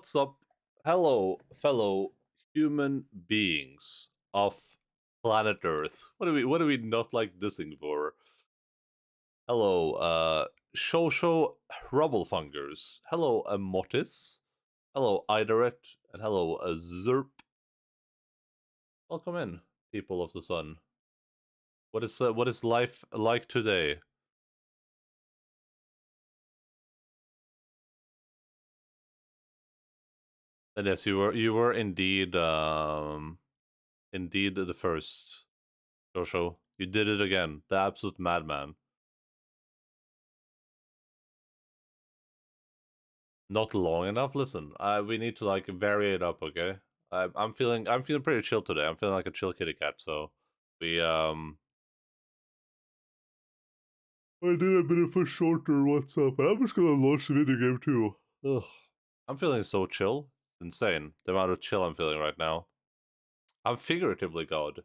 What's up? Hello, fellow human beings of planet Earth. What do we not like dissing for? Hello, Shosho Rubblefungers. Hello, Mortis. Hello, Idaret. And hello, Zerp. Welcome in, people of the sun. What is life like today? And yes, you were indeed the first. Shosho. You did it again. The absolute madman. Not long enough. Listen, we need to like vary it up, okay? I'm feeling pretty chill today. I'm feeling like a chill kitty cat. So we I did a bit of a shorter what's up, and I'm just gonna launch the video game too. Ugh. I'm feeling so chill. It's insane the amount of chill I'm feeling right now. I'm figuratively God.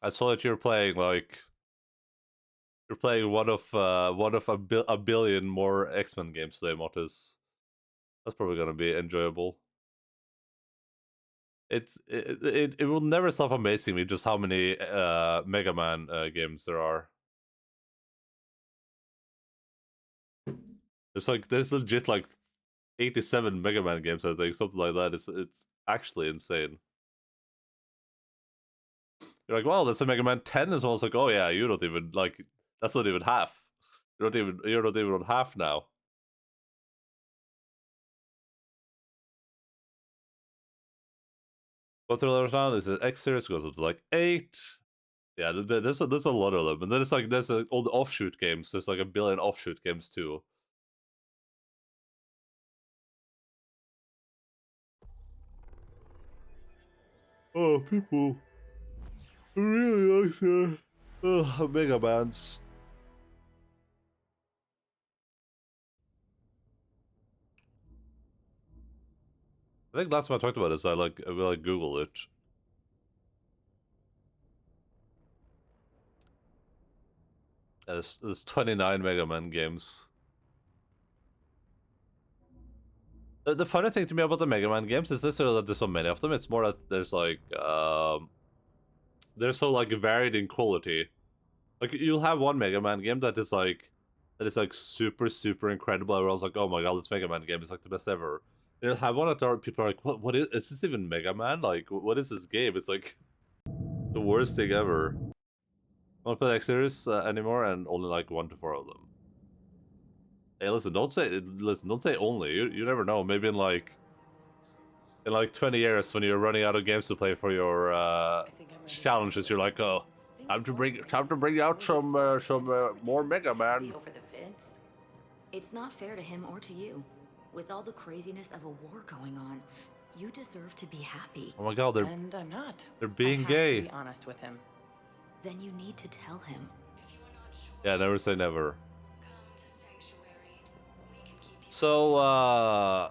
I saw that you're playing one of a billion more X-Men games today, Mortis. That's probably gonna be enjoyable. It will never stop amazing me just how many Mega Man games there are. There's legit like 87 Mega Man games, I think, something like that. It's actually insane. You're like, well, there's a Mega Man 10 as well. It's like, oh yeah, you don't even like that's not even half. You're not even on half now. What the other round is it X series goes up to like 8. Yeah, there's a lot of them, and then it's like there's all the offshoot games. There's like a billion offshoot games too. Oh, people really like their Mega Mans. I think last time I talked about this, I will Google it. There's 29 Mega Man games. The funny thing to me about the Mega Man games is this that there's so many of them. It's more that there's like they're so like varied in quality. Like you'll have one Mega Man game that is like super incredible. Everyone's like, oh my god, this Mega Man game is like the best ever. And you'll have one that people are like, what is this even Mega Man? Like, what is this game? It's like the worst thing ever. I don't play X series anymore, and only like 1 to 4 of them. Hey, listen, don't say only. You never know. Maybe in like 20 years, when you're running out of games to play for your challenges, you're like, oh, time to bring out some more Mega Man. Over the fence. It's not fair to him or to you. With all the craziness of a war going on, you deserve to be happy. Oh my god, And I'm not. they're being I have gay. To be honest with him. Then you need to tell him. Yeah, never say never. So,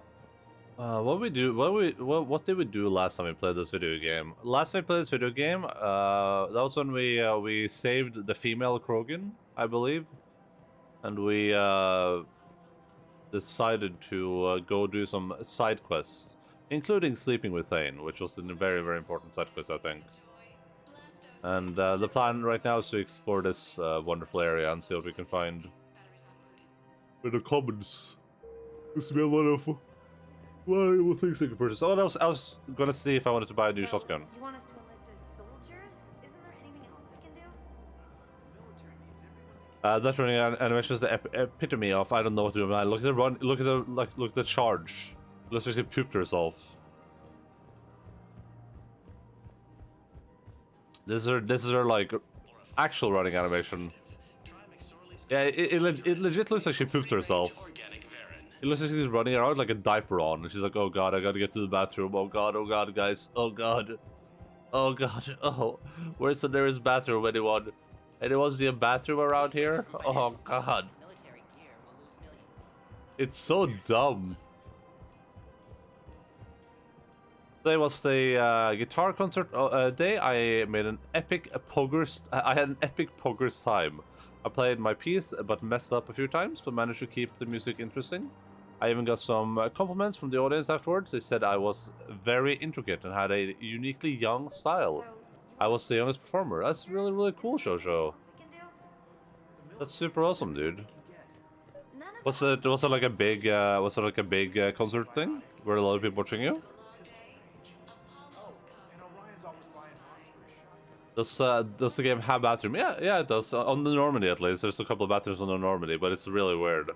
what did we do last time we played this video game? Last time we played this video game, that was when we saved the female Krogan, I believe, and we decided to go do some side quests, including sleeping with Thane, which was a very important side quest, I think. And the plan right now is to explore this wonderful area and see what we can find. In the commons, there's to be a lot of things I can purchase. Oh, I was gonna see if I wanted to buy a new shotgun. You want us to enlist as soldiers? Isn't there anything else we can do? That running animation is the epitome of I don't know what to do. Man, look at the run. Look at the charge. Let's just pooped herself. This is her like actual running animation. Yeah, it legit looks like she pooped herself. It looks like she's running around like a diaper on, and she's like, "Oh god, I gotta get to the bathroom. Oh god, guys. Oh god, oh, where's the nearest bathroom? Anyone? Anyone see a bathroom around here? Oh god, it's so dumb." Today was the guitar concert day. I made an epic poggers. I had an epic poggers time. I played my piece, but messed up a few times, but managed to keep the music interesting. I even got some compliments from the audience afterwards. They said I was very intricate and had a uniquely young style. I was the youngest performer. That's really, really cool, Shosho. That's super awesome, dude. Was it like a big concert thing? Were a lot of people watching you? Does the game have bathroom? Yeah, it does. On the Normandy, at least. There's a couple of bathrooms on the Normandy, but it's really weird.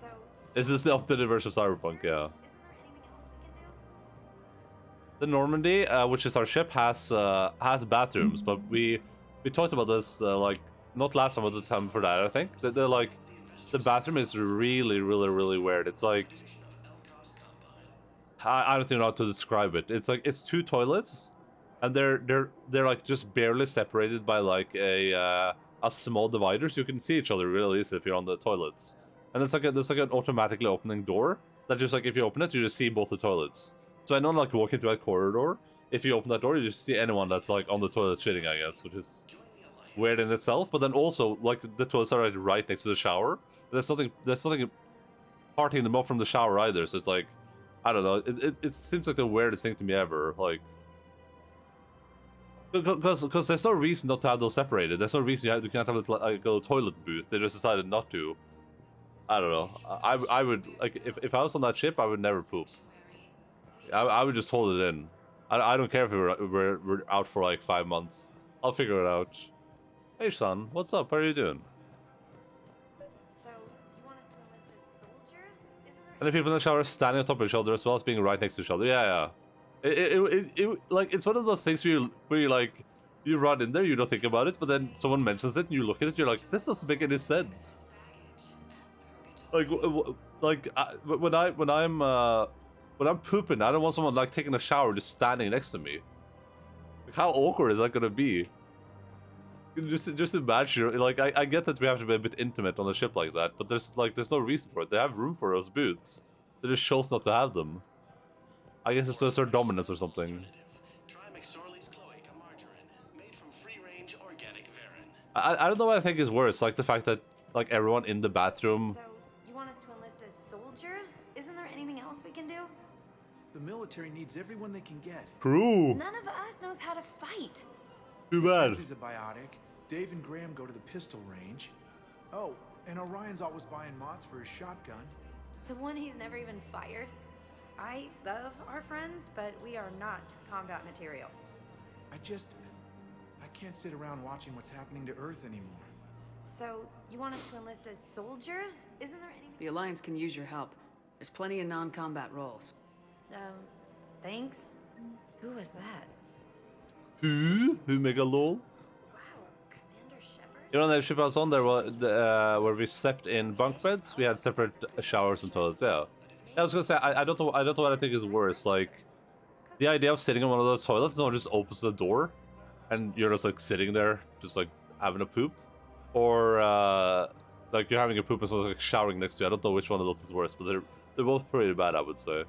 So, Is this the updated version of Cyberpunk? Yeah. The Normandy, which is our ship, has bathrooms, but we talked about this like not last time, but the time for that. I think they're like the bathroom is really, really, really weird. It's like I don't even know how to describe it. It's like it's two toilets, and they're like just barely separated by like a small divider, so you can see each other really easily if you're on the toilets. And there's like an automatically opening door that just like if you open it, you just see both the toilets. So I know like walking through that corridor, if you open that door, you just see anyone that's like on the toilet shitting, I guess, which is weird in itself. But then also like the toilets are like right next to the shower. There's nothing parting them off from the shower either. So it's like, I don't know. It seems like the weirdest thing to me ever. Like, because there's no reason not to have those separated. There's no reason you can't have like a toilet booth. They just decided not to. I don't know. I would like if I was on that ship, I would never poop. I would just hold it in. I don't care if we're out for like 5 months. I'll figure it out. Hey son, what's up? How are you doing? so you want us to enlist as soldiers? Isn't there And the people in the shower are standing on top of each other as well as being right next to each other. Yeah. It like it's one of those things where you like you run in there, you don't think about it, but then someone mentions it and you look at it, you're like, this doesn't make any sense. Like when I'm pooping, I don't want someone like taking a shower just standing next to me. Like, how awkward is that gonna be? Just imagine, like I get that we have to be a bit intimate on a ship like that, but there's no reason for it. They have room for those booths. They just chose not to have them. I guess it's just their dominance or something. I don't know what I think is worse, like the fact that like everyone in the bathroom. So you want us to enlist as soldiers? Isn't there anything else we can do? The military needs everyone they can get. True. None of us knows how to fight. Too bad. Bensie's a biotic. Dave and Graham go to the pistol range. Oh, and Orion's always buying mods for his shotgun. The one he's never even fired. I love our friends, but we are not combat material. I can't sit around watching what's happening to Earth anymore. So you want us to enlist as soldiers? Isn't there anything? The Alliance can use your help. There's plenty of non-combat roles. Thanks. Who was that? Who make a lol? Wow, Commander Shepard? You know, the ship I was on there, where we slept in bunk beds, we had separate showers and toilets. Yeah, I was gonna say I don't know what I think is worse. Like the idea of sitting in one of those toilets, someone just opens the door, and you're just like sitting there, just like having a poop, or like you're having a poop and someone's like showering next to you. I don't know which one of those is worse, but they're both pretty bad, I would say.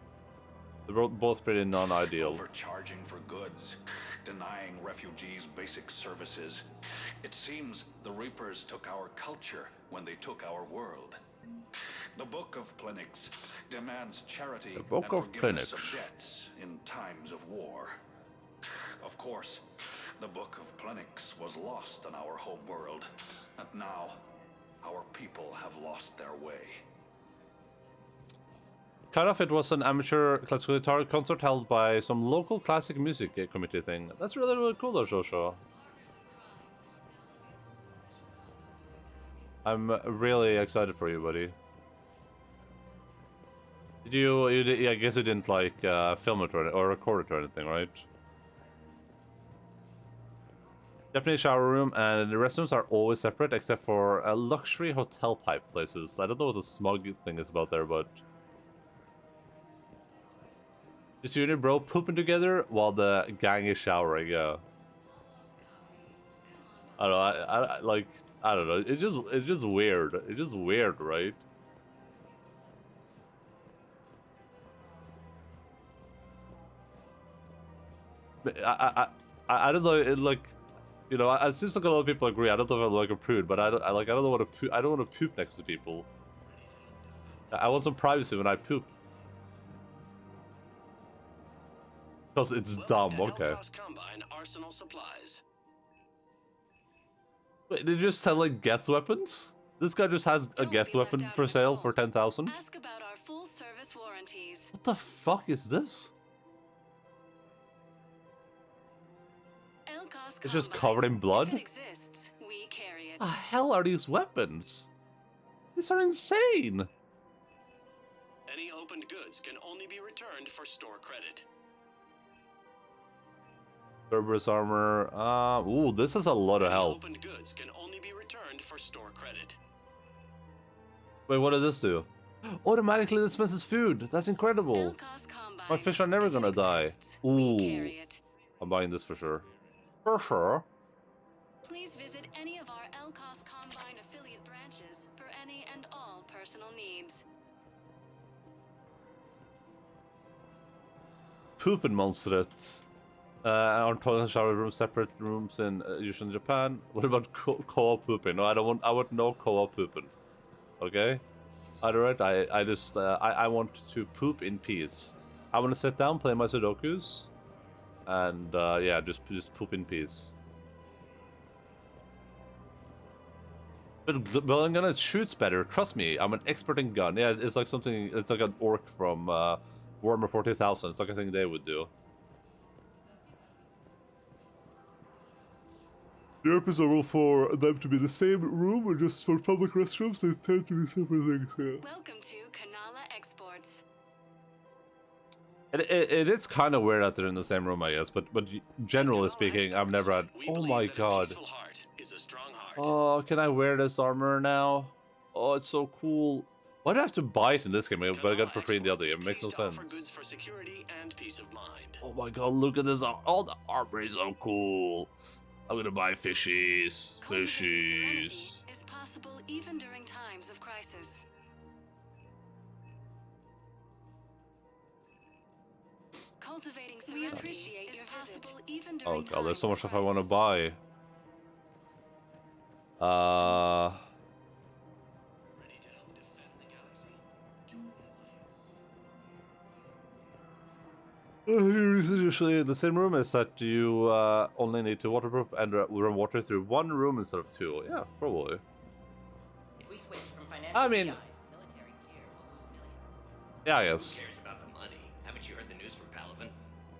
They're both pretty non-ideal. Overcharging for goods, denying refugees basic services. It seems the Reapers took our culture when they took our world. The Book of Plenix demands charity The Book and of forgiveness Plenix. of debts in times of war. Of course, the Book of Plenix was lost on our home world, and now our people have lost their way. Kind of, it was an amateur classical guitar concert held by some local classic music committee thing. That's really, really cool though, Shosho. I'm really excited for you, buddy. I guess you didn't like film it or record it or anything, right? Japanese shower room and the restrooms are always separate except for luxury hotel type places. I don't know what the smug thing is about there, but just you and your bro pooping together while the gang is showering. Yeah. I don't know. I don't know. It's just weird. It's just weird, right? I don't know. It like, you know, it seems like a lot of people agree. I don't know if I'm like a prude, but I don't want to poop. I don't want to poop next to people. I want some privacy when I poop. Because it's dumb, okay. Combine Arsenal Supplies. Wait, they just sell like Geth weapons? This guy just has a Don't Geth be left weapon out for of the sale cold. for 10,000? Ask about our full service warranties. What the fuck is this? Elcos It's just Combine. covered in blood? If it exists, we carry it. The hell are these weapons? These are insane! Any opened goods can only be returned for store credit. Cerberus armor. Ooh, this is a lot of Any health. opened goods can only be returned for store credit. Wait, what does this do? Automatically dispenses food. That's incredible. Elcos Combine. My fish are never If it gonna die. exists, we Ooh. carry it. I'm buying this for sure. For sure. Please visit any of our Elcos Combine affiliate branches for any and all personal needs. Poopin' monsters. Aren't toilet and shower rooms separate rooms in usually in Japan? What about co-op pooping? No, I want no co-op pooping. Okay? Alright, I want to poop in peace. I want to sit down, play my Sudokus, and yeah, just poop in peace. But I'm gonna shoots better. Trust me, I'm an expert in gun. Yeah, it's like something. It's like an orc from Warhammer 40,000. It's like a thing they would do. Europe is normal for them to be the same room, or just for public restrooms, they tend to be separate things. Yeah. Welcome to Kanala Exports. It is kind of weird that they're in the same room, I guess. But generally speaking, I've never had. We Oh believe my that a god. peaceful heart is a strong heart. Oh, can I wear this armor now? Oh, it's so cool. Why do I have to buy it in this game? But I got it for free in the other game. It makes no Exports is pleased to offer sense. goods for security and peace of mind. Oh my god, look at this. All the armor is so cool. I'm gonna buy fishies. Cultivating serenity Fishies. is possible even during times of crisis. Cultivating serenity is possible even during Oh god, there's so times much of stuff I want to crisis. buy. Ready to help defend the galaxy. The reason usually in the same room is that you only need to waterproof and run water through one room instead of two. Yeah, probably. If we switch from financial I mean- PIs to military gear, we'll lose millions. Yeah, I Who guess. cares about the money? Haven't you heard the news from Palaven?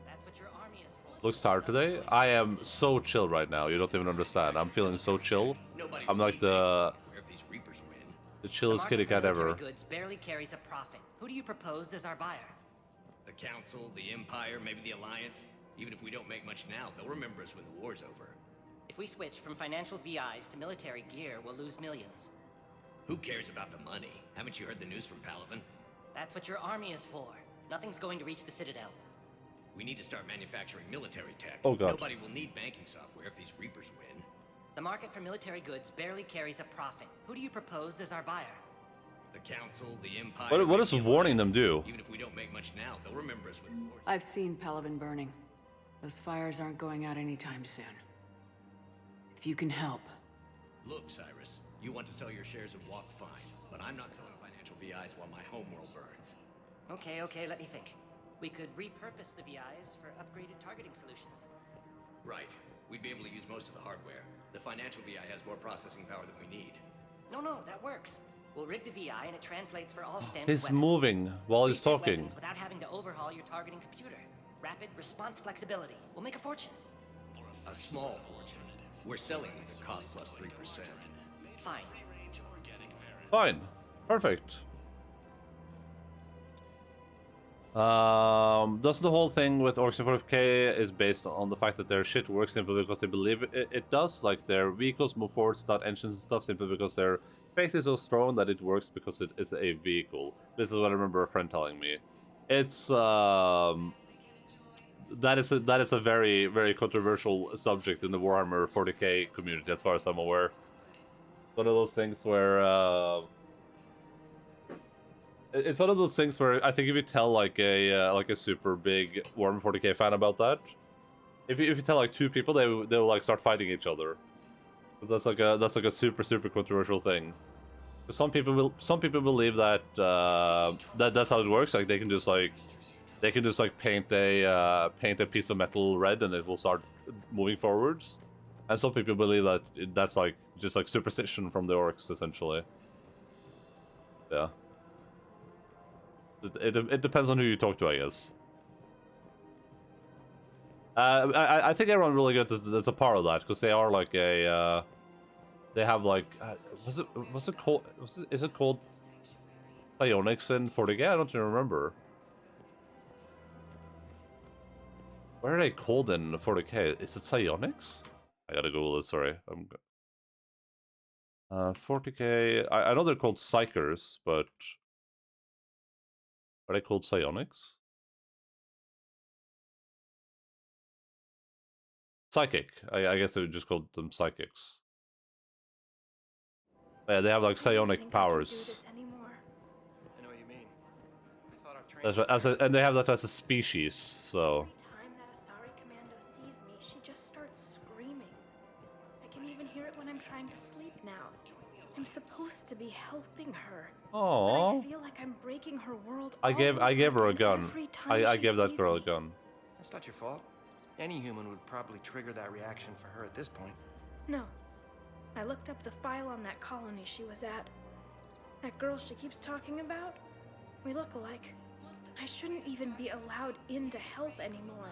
That's what your army is for. Looks tired today. I am so chill right now. You don't even understand. I'm feeling so chill. Nobody I'm will like need the banking software if these Reapers win. the The chillest market kitty for cat military ever. goods barely carries a profit. Who do you propose as our buyer? The Council, the Empire, maybe the Alliance. Even if we don't make much now, they'll remember us when the war's over. If we switch from financial VIs to military gear, we'll lose millions. Who cares about the money? Haven't you heard the news from Palaven? That's what your army is for. Nothing's going to reach the Citadel. We need to start manufacturing military tech. Oh, God. Nobody will need banking software if these Reapers win. The market for military goods barely carries a profit. Who do you propose as our buyer? The Council, the Empire. What maybe does the warning them Alliance. do? Even if we don't make much now, they'll remember us when the war's I've seen Palaven burning. Those fires aren't going out anytime soon. If you can help. Look, Cyrus, you want to sell your shares of Walk fine, but I'm not selling financial VIs while my homeworld burns. Okay, let me think. We could repurpose the VIs for upgraded targeting solutions. Right. We'd be able to use most of the hardware. The financial VI has more processing power than we need. No, that works. We'll rig the VI and it translates for all standard He's weapons. moving while he's Refit talking. weapons without having to overhaul your targeting computer. Rapid response flexibility. We'll make a fortune. A small fortune. We're selling these at cost plus 3%. Fine. Fine. Perfect. Does the whole thing with Orcs and 40k is based on the fact that their shit works simply because they believe it does? Like their vehicles move forward without engines and stuff simply because their faith is so strong that it works because it is a vehicle. This is what I remember a friend telling me. It's that is a very, very controversial subject in the Warhammer 40k community as far as I'm aware. One of those things where it's one of those things where I think if you tell like a super big Warhammer 40k fan about that, if you tell like two people, they'll like start fighting each other. That's like a super controversial thing. Some people believe that that's how it works. Like they can just paint a piece of metal red and it will start moving forwards. And some people believe that that's like just like superstition from the orcs, essentially. Yeah. It depends on who you talk to, I guess. I think everyone really good that's a part of that because they are like a they have like is it called psionics in 40K? I don't even remember. What are they called in 40K? Is it psionics? I gotta Google this. Sorry, 40K. I know they're called psychers, but are they called psionics? Psychic. I guess they would just call them psychics. Yeah, they have like psionic powers. I know what you mean. I thought our training... That's right, and they have that as a species, so... Every time that Asari Commando sees me, she just starts screaming. I can even hear it when I'm trying to sleep now. I'm supposed to be helping her. Aww. But I feel like I'm breaking her world. I gave her a gun. I gave that girl a gun. That's not your fault. Any human would probably trigger that reaction for her at this point. No. I looked up the file on that colony she was at. That girl she keeps talking about? We look alike. I shouldn't even be allowed in to help anymore.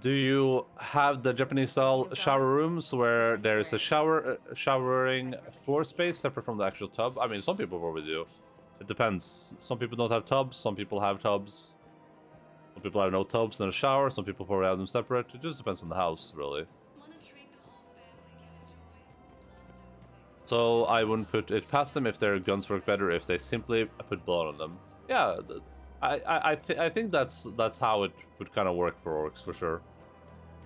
Do you have the Japanese-style shower rooms where there is a showering floor space separate from the actual tub? I mean, some people probably do. It depends. Some people don't have tubs. Some people have tubs. Some people have no tubs in a shower. Some people probably have them separate. It just depends on the house, really. So I wouldn't put it past them if their guns work better if they simply put blood on them. Yeah, I think that's how it would kind of work for orcs for sure.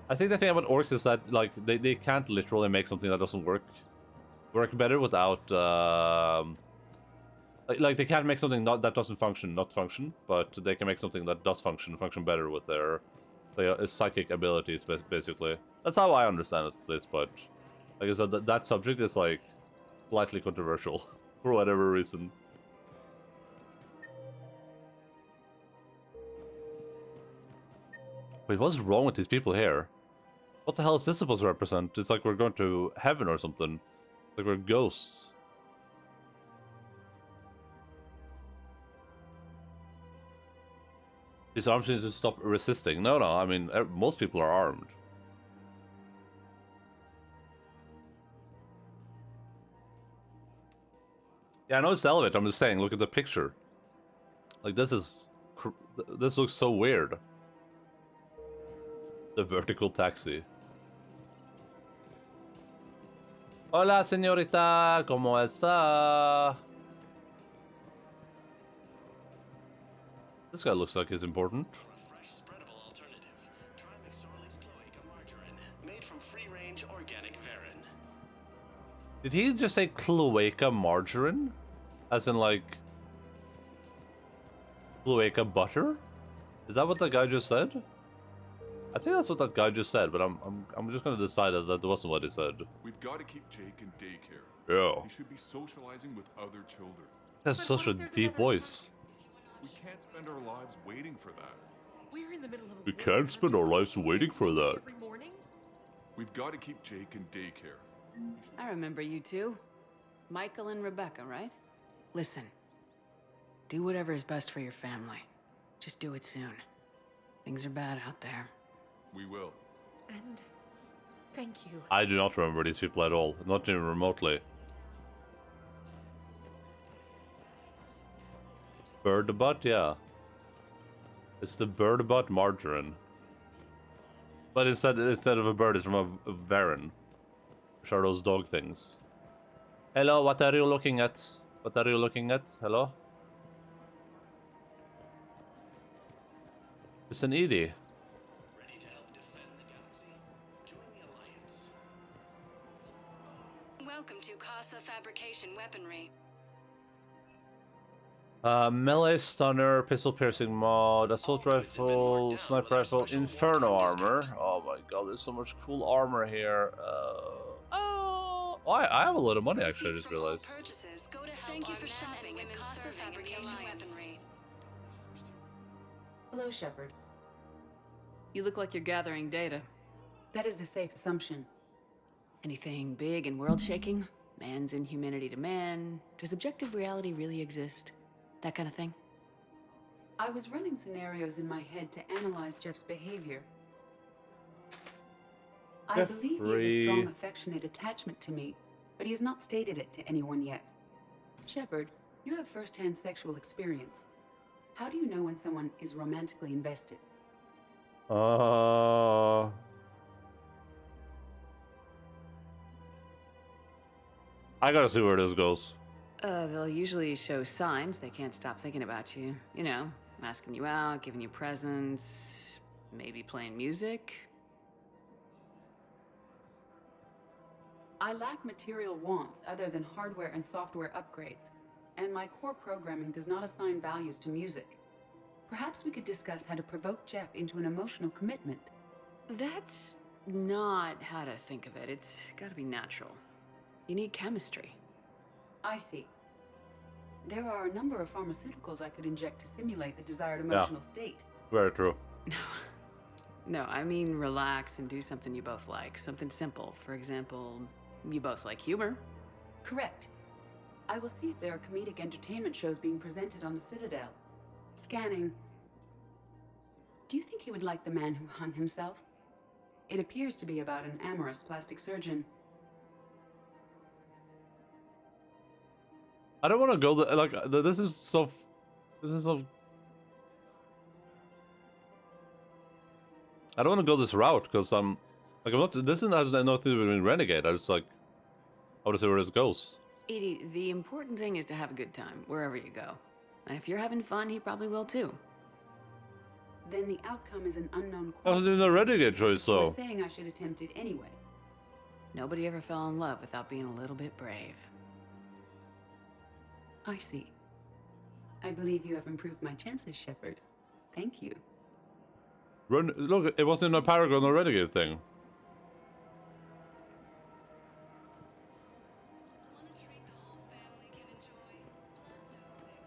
I think the thing about orcs is that like they can't literally make something that doesn't work better without like they can't make something that doesn't function not function, but they can make something that does function better with their psychic abilities basically. That's how I understand it at least, but like I said, that subject is like slightly controversial for whatever reason. Wait, what's wrong with these people here? What the hell is this supposed to represent? It's like we're going to heaven or something. Like we're ghosts. These arms need to stop resisting. No, I mean, most people are armed. Yeah, I know it's the elevator. I'm just saying, look at the picture. Like, this looks so weird. The vertical taxi. Hola, señorita. ¿Cómo está? This guy looks like he's important. Made from free-range organic varin. Did he just say cloaca margarine? As in like cloaca butter? Is that what that guy just said? I think that's what that guy just said, but I'm just gonna decide that wasn't what he said. We've got to keep Jake in daycare. Yeah. He should be socializing with other children. That's such a deep voice. We can't spend our lives waiting for that. We're in the middle of We can't spend our lives waiting for that. every morning. We've got to keep Jake in daycare. I remember you two. Michael and Rebecca, right? Listen. Do whatever is best for your family. Just do it soon. Things are bad out there. We will. And thank you. I do not remember these people at all. Not even remotely. Bird butt, yeah. It's the bird butt margarine. But instead of a bird, it's from a varan. Which are those dog things. Hello, what are you looking at? What are you looking at? Hello? It's an Edie. Ready to help defend the galaxy. Join the Alliance. Welcome to Casa Fabrication Weaponry. Melee stunner, pistol piercing mod, assault rifle, sniper rifle, inferno armor. Oh my god, there's so much cool armor here. Oh, I have a lot of money actually. I just realized. Thank you for shopping with Casa Fabrication Weaponry. Hello, Shepard. You look like you're gathering data. That is a safe assumption. Anything big and world-shaking? Man's inhumanity to man? Does objective reality really exist? That kind of thing? I was running scenarios in my head to analyze Jeff's behavior. I believe he has a strong affectionate attachment to me, but he has not stated it to anyone yet. Shepard, you have first-hand sexual experience. How do you know when someone is romantically invested? I gotta see where this goes. They'll usually show signs they can't stop thinking about you. You know, asking you out, giving you presents, maybe playing music. I lack material wants other than hardware and software upgrades, and my core programming does not assign values to music. Perhaps we could discuss how to provoke Jeff into an emotional commitment. That's not how to think of it. It's gotta be natural. You need chemistry. I see. There are a number of pharmaceuticals I could inject to simulate the desired emotional state. Very true. No, I mean relax and do something you both like. Something simple. For example, you both like humor. Correct. I will see if there are comedic entertainment shows being presented on the Citadel. Scanning. Do you think he would like The Man Who Hung Himself? It appears to be about an amorous plastic surgeon. I don't want to go like this is so. I don't want to go this route because I'm not. This has nothing to do with Renegade. I just like. I want to see where this goes. Edie, the important thing is to have a good time wherever you go, and if you're having fun, he probably will too. Then the outcome is an unknown I was doing a Renegade choice, You were though. saying I should attempt it anyway. Nobody ever fell in love without being a little bit brave. I see. I believe you have improved my chances, Shepard. Thank you. Look, it wasn't a Paragon or Renegade thing.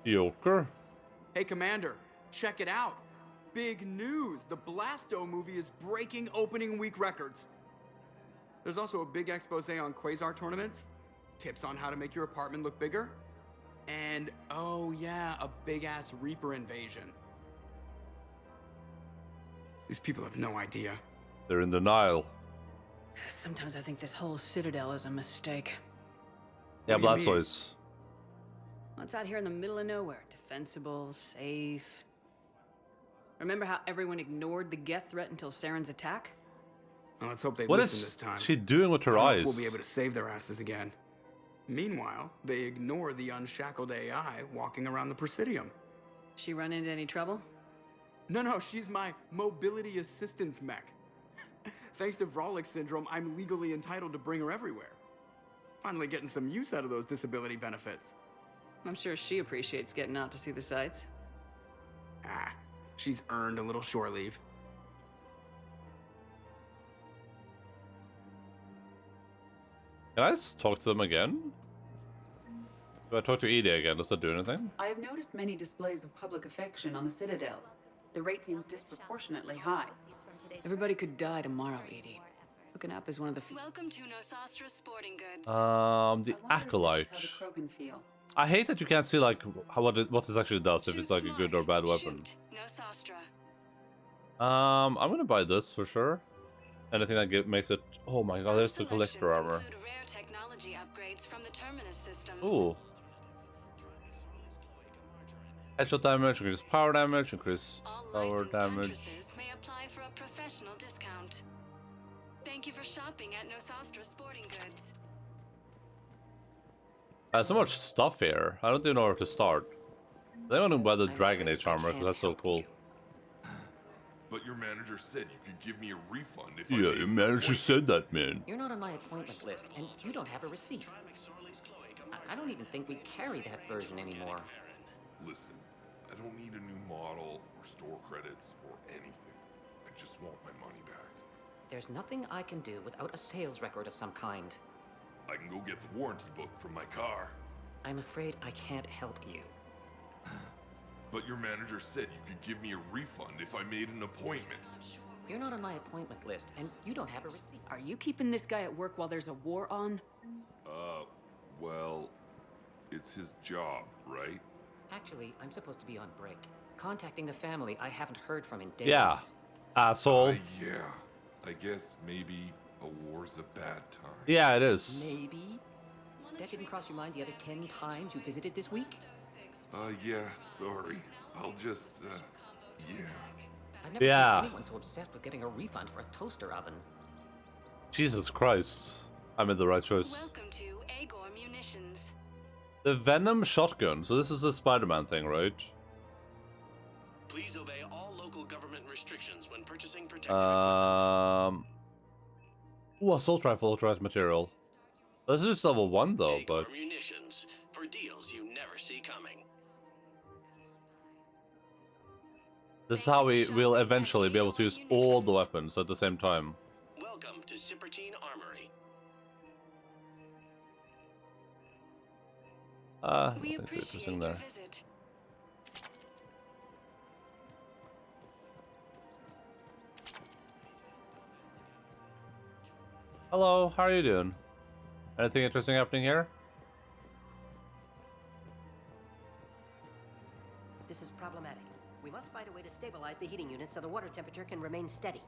Joker? Hey, Commander, check it out. Big news! The Blasto movie is breaking opening week records. There's also a big expose on Quasar tournaments, tips on how to make your apartment look bigger, and, oh yeah, a big-ass Reaper invasion. These people have no idea. They're in denial. Sometimes I think this whole Citadel is a mistake. Yeah, What do you mean? Blastoise. Well, it's out here in the middle of nowhere. Defensible, safe. Remember how everyone ignored the Geth threat until Saren's attack? Well, let's hope they What listen is this time. she doing with her I don't know if eyes? We'll be able to save their asses again. Meanwhile, they ignore the unshackled AI walking around the Presidium. She run into any trouble? No, she's my mobility assistance mech. Thanks to Vrolic syndrome, I'm legally entitled to bring her everywhere. Finally getting some use out of those disability benefits. I'm sure she appreciates getting out to see the sights. Ah, she's earned a little shore leave. Can I just talk to them again? Do I talk to Edie again? Does that do anything? I have noticed many displays of public affection on the Citadel. The rate seems disproportionately high. Everybody could die tomorrow, Edie. Hooking up is one of the few. Welcome to Nosastra Sporting Goods. The Acolyte. How the Krogan feel. I hate that you can't see like what this actually does, if it's like a good or bad weapon. Nosastra. I'm gonna buy this for sure. Anything that makes it. Oh my god, there's the collector armor. Include rare technology upgrades from the Terminus systems. Ooh. Headshot damage, increase power damage, increase power damage. Huntresses may apply for a professional discount. Thank you for shopping at Nosastra Sporting Goods. So much stuff here. I don't even know where to start. I want to buy the Dragon Age armor because that's so cool. But your manager said you could give me a refund if Yeah, your manager said that, man. You're not on my appointment list, and you don't have a receipt. I don't even think we carry that version anymore. Listen, I don't need a new model or store credits or anything. I just want my money back. There's nothing I can do without a sales record of some kind. I can go get the warranty book from my car. I'm afraid I can't help you. But your manager said you could give me a refund if I made an appointment. You're not on my appointment list, and you don't have a receipt. Are you keeping this guy at work while there's a war on? Well, it's his job, right? Actually, I'm supposed to be on break. Contacting the family I haven't heard from in days. Yeah, asshole. Yeah. I guess maybe a war's a bad time. Yeah, it is. Maybe? That didn't cross your mind the other 10 times you visited this week? Yeah, sorry. I'll just, yeah. I've never seen anyone so obsessed with getting a refund for a toaster oven. Jesus Christ. I made the right choice. Welcome to Agor Munitions. The Venom shotgun. So this is the Spider-Man thing, right? Please obey all local government restrictions when purchasing protective equipment. Ooh, assault rifle, authorized material. This is just level 1 though, Agor but... Munitions, for deals you never see coming. This is how we will eventually be able to use all the weapons at the same time. Welcome to Sippertine Armory. We that's appreciate interesting your there. visit. Hello, how are you doing? Anything interesting happening here? This is problematic. We must find a way to stabilize the heating unit so the water temperature can remain steady.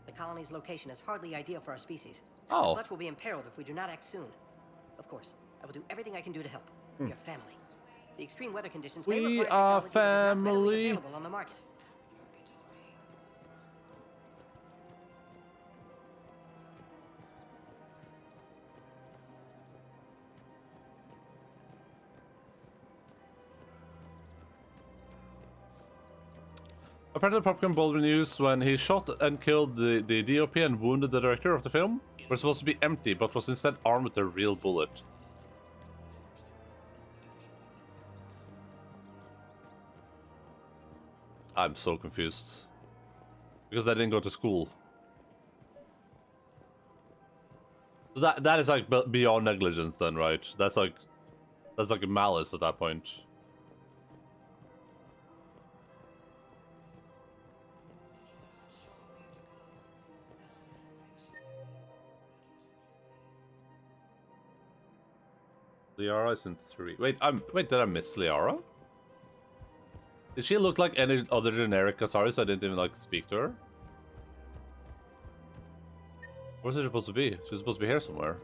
The colony's location is hardly ideal for our species. Oh. Much will be imperiled if we do not act soon. Of course, I will do everything I can do to help. Your family. The extreme weather conditions may We require are technology that is not readily family. available on the market. Apparently, the popcorn ball was used when he shot and killed the DOP and wounded the director of the film. It was supposed to be empty, but was instead armed with a real bullet. I'm so confused. Because I didn't go to school. So that is like beyond negligence then, right? That's like a malice at that point. Liara is in 3. Wait, did I miss Liara? Did she look like any other generic Kasari, so I didn't even like speak to her? Where's she supposed to be? She's supposed to be here somewhere.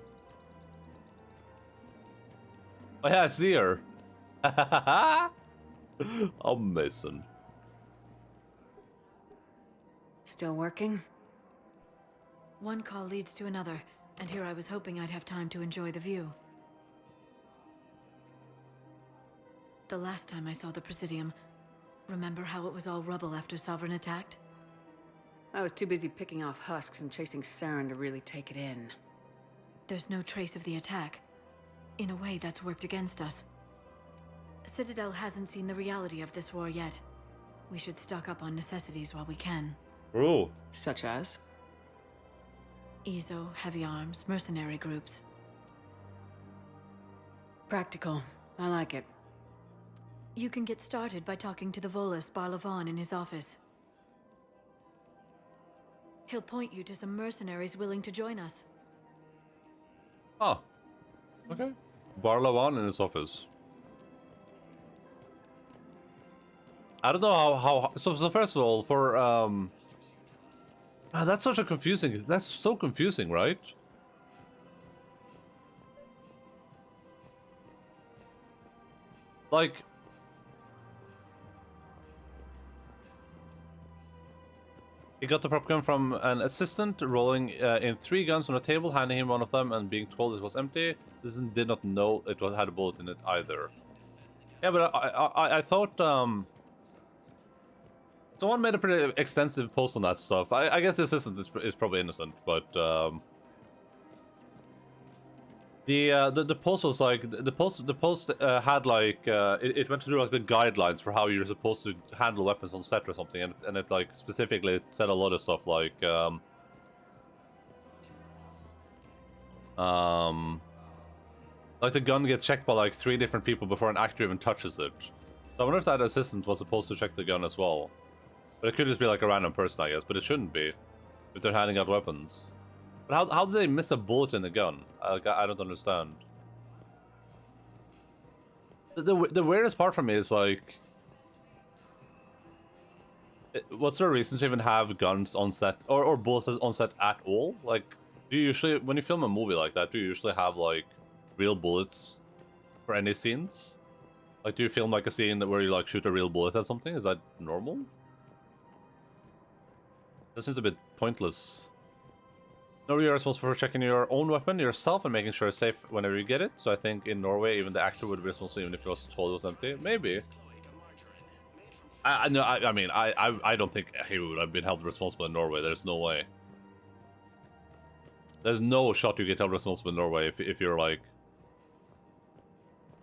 Oh yeah, I see her. Amazing. Still working? One call leads to another, and here I was hoping I'd have time to enjoy the view. The last time I saw the Presidium, remember how it was all rubble after Sovereign attacked? I was too busy picking off husks and chasing Saren to really take it in. There's no trace of the attack. In a way, that's worked against us. Citadel hasn't seen the reality of this war yet. We should stock up on necessities while we can. Ooh. Such as? Ezo, heavy arms, mercenary groups. Practical. I like it. You can get started by talking to the Volus Barlavon in his office. He'll point you to some mercenaries willing to join us. Oh. Okay. Barlawan in his office. I don't know how so first of all, for that's such a confusing, that's so confusing, right? Like, he got the prop gun from an assistant, rolling in 3 guns on a table, handing him one of them and being told it was empty. This did not know it had a bullet in it either. Yeah, but I thought someone made a pretty extensive post on that stuff. I guess the assistant is probably innocent, but The post was like the post had like it went through like the guidelines for how you're supposed to handle weapons on set or something, and it like specifically said a lot of stuff like like the gun gets checked by like 3 different people before an actor even touches it. So I wonder if that assistant was supposed to check the gun as well. But it could just be like a random person, I guess. But it shouldn't be if they're handing out weapons. But how did they miss a bullet in the gun? I don't understand. The weirdest part for me is like, what's the reason to even have guns on set or bullets on set at all? Like, do you usually, when you film a movie like that, do you usually have like real bullets for any scenes? Like, do you film like a scene where you like shoot a real bullet at something? Is that normal? That seems a bit pointless. Norway, you're responsible for checking your own weapon yourself and making sure it's safe whenever you get it. So I think in Norway, even the actor would be responsible even if he was told it was empty. Maybe. I mean, I don't think he would have been held responsible in Norway. There's no way. There's no shot you get held responsible in Norway if you're like,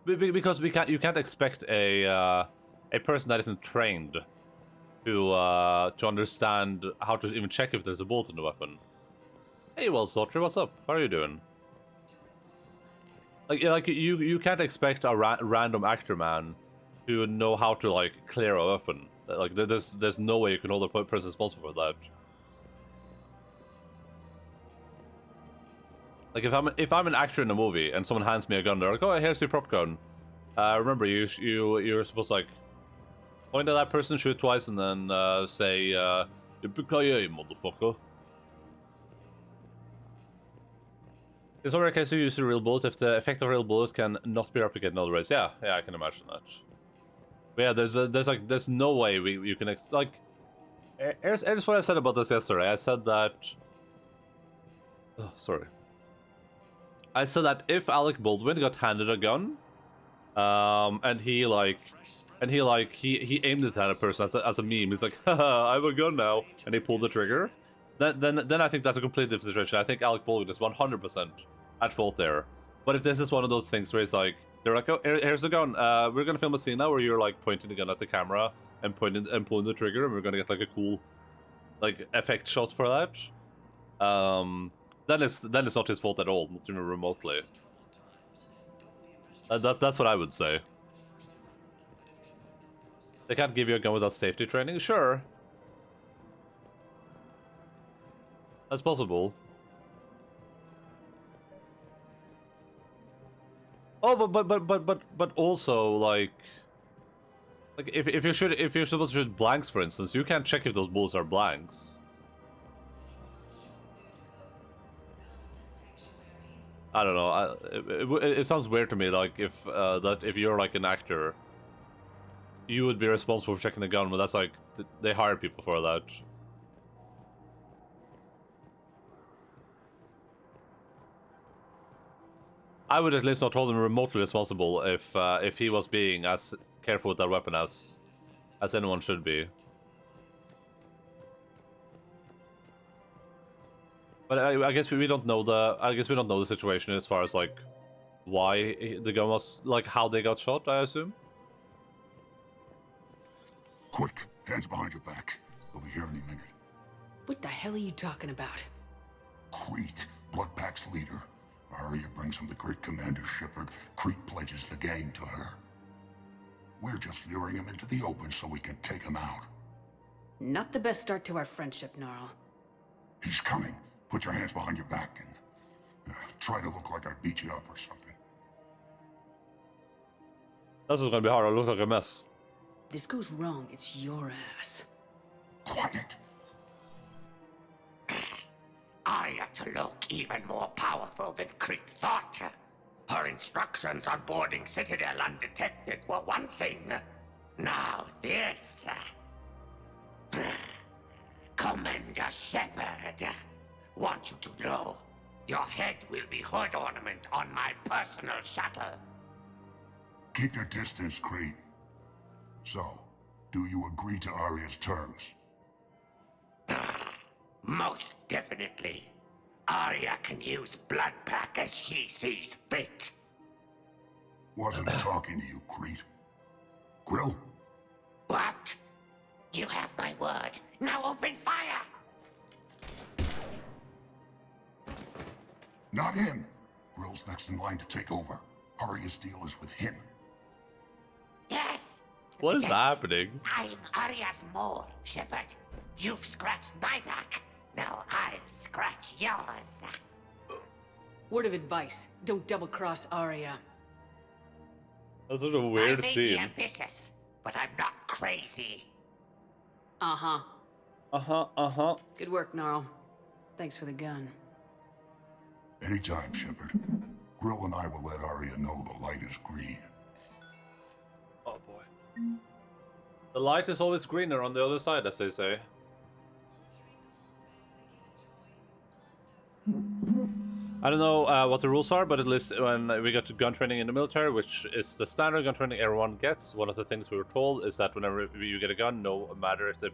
because you can't expect a person that isn't trained to understand how to even check if there's a bullet in the weapon. Hey, well, Sautry, what's up? How are you doing? Like you can't expect a random actor man to know how to like clear a weapon. Like there's no way you can hold a person responsible for that. Like if I'm an actor in a movie and someone hands me a gun, they're like, oh, here's your prop gun. Remember you're supposed to like point at that person, shoot twice, and then say, "Yippee-ki-yay, motherfucker." In some rare cases, you use a real bullet if the effect of a real bullet can not be replicated in other ways. Yeah, I can imagine that. But yeah, there's no way you can like. Here's what I said about this yesterday. I said that. Oh, sorry. I said that if Alec Baldwin got handed a gun, and he aimed it at a person as a meme. He's like, haha, I have a gun now, and he pulled the trigger. Then I think that's a completely different situation. I think Alec Baldwin is 100% at fault there. But if this is one of those things where it's like, they're like, oh, here's the gun. We're gonna film a scene now where you're like pointing the gun at the camera and pointing and pulling the trigger, and we're gonna get like a cool, like effect shot for that. Then it's not his fault at all, not even remotely. That's what I would say. They can't give you a gun without safety training? Sure. That's possible. Oh, but also like if you're supposed to shoot blanks, for instance, you can't check if those bullets are blanks. I don't know. It sounds weird to me. Like if you're like an actor, you would be responsible for checking the gun, but that's like they hire people for that. I would at least not hold him remotely responsible if he was being as careful with that weapon as anyone should be. But I guess we don't know the situation as far as like why the gun was like how they got shot. I assume. Quick, hands behind your back. We'll be here any minute. What the hell are you talking about? Crete, Bloodpack's leader. Arya brings him the great commander Shepard. Crete pledges the gang to her. We're just luring him into the open so we can take him out. Not the best start to our friendship, Gnarl. He's coming. Put your hands behind your back and try to look like I beat you up or something. This is gonna be hard. I look like a mess. This goes wrong, it's your ass. Quiet. Arya to look even more powerful than Crete thought. Her instructions on boarding Citadel undetected were one thing. Now this. Commander Shepard, want you to know, your head will be hood ornament on my personal shuttle. Keep your distance, Crete. So, do you agree to Arya's terms? Most definitely. Arya can use blood pack as she sees fit. Wasn't talking to you, Crete. Grill? What? You have my word. Now open fire! Not him. Grill's next in line to take over. Arya's deal is with him. Yes! What is Yes. happening? I'm Arya's mole, Shepard. You've scratched my back. Now I'll scratch yours. Word of advice: don't double-cross Arya. That's such a weird I may be scene. ambitious, but I'm not crazy. Uh-huh. Good work, Gnarl. Thanks for the gun. Anytime, Shepard. Grill and I will let Arya know the light is green. Oh boy. The light is always greener on the other side, as they say. I don't know what the rules are, but at least when we got to gun training in the military, which is the standard gun training everyone gets, one of the things we were told is that whenever you get a gun, no matter if the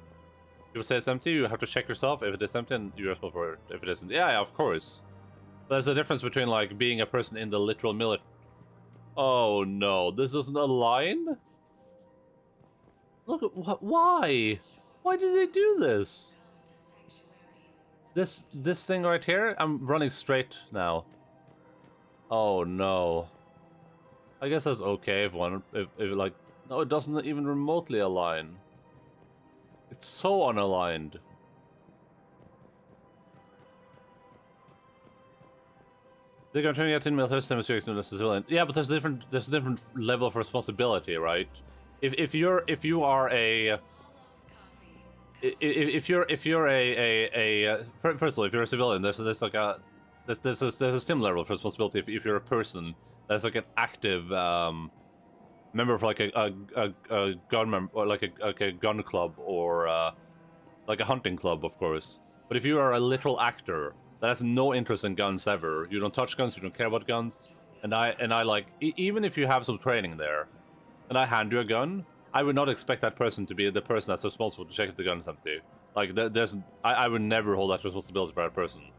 people say it's empty, you have to check yourself. If it is empty, and you're responsible for it. If it isn't, yeah, of course. There's a difference between like being a person in the literal military. Oh no, this isn't a line? Look at why? Why did they do this? This thing right here? I'm running straight now. Oh no. I guess that's okay if like no, it doesn't even remotely align. It's so unaligned. They're going to get in military systems as a civilian. Yeah, but there's a different level of responsibility, right? If you're a first of all, if you're a civilian, there's a similar level of responsibility. If you're a person that's like an active member of like a gun member, or like a gun club, or like a hunting club, of course. But if you are a literal actor that has no interest in guns ever, you don't touch guns, you don't care about guns, and I like even if you have some training there, and I hand you a gun, I would not expect that person to be the person that's responsible to check if the gun is empty. Like, I would never hold that responsibility for that person.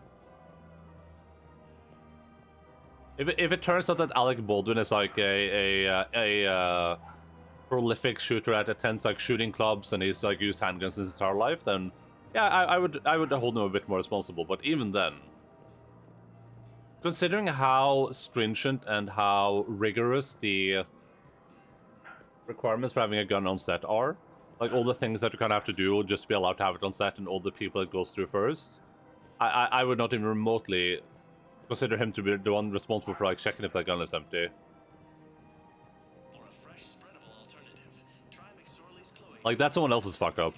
If it turns out that Alec Baldwin is like a prolific shooter at attends like shooting clubs and he's like used handguns in his entire life, then yeah, I would hold him a bit more responsible. But even then, considering how stringent and how rigorous the requirements for having a gun on set are, like all the things that you kind of have to do just to be allowed to have it on set, and all the people it goes through first, I would not even remotely consider him to be the one responsible for like checking if that gun is empty. Like, that's someone else's fuck up.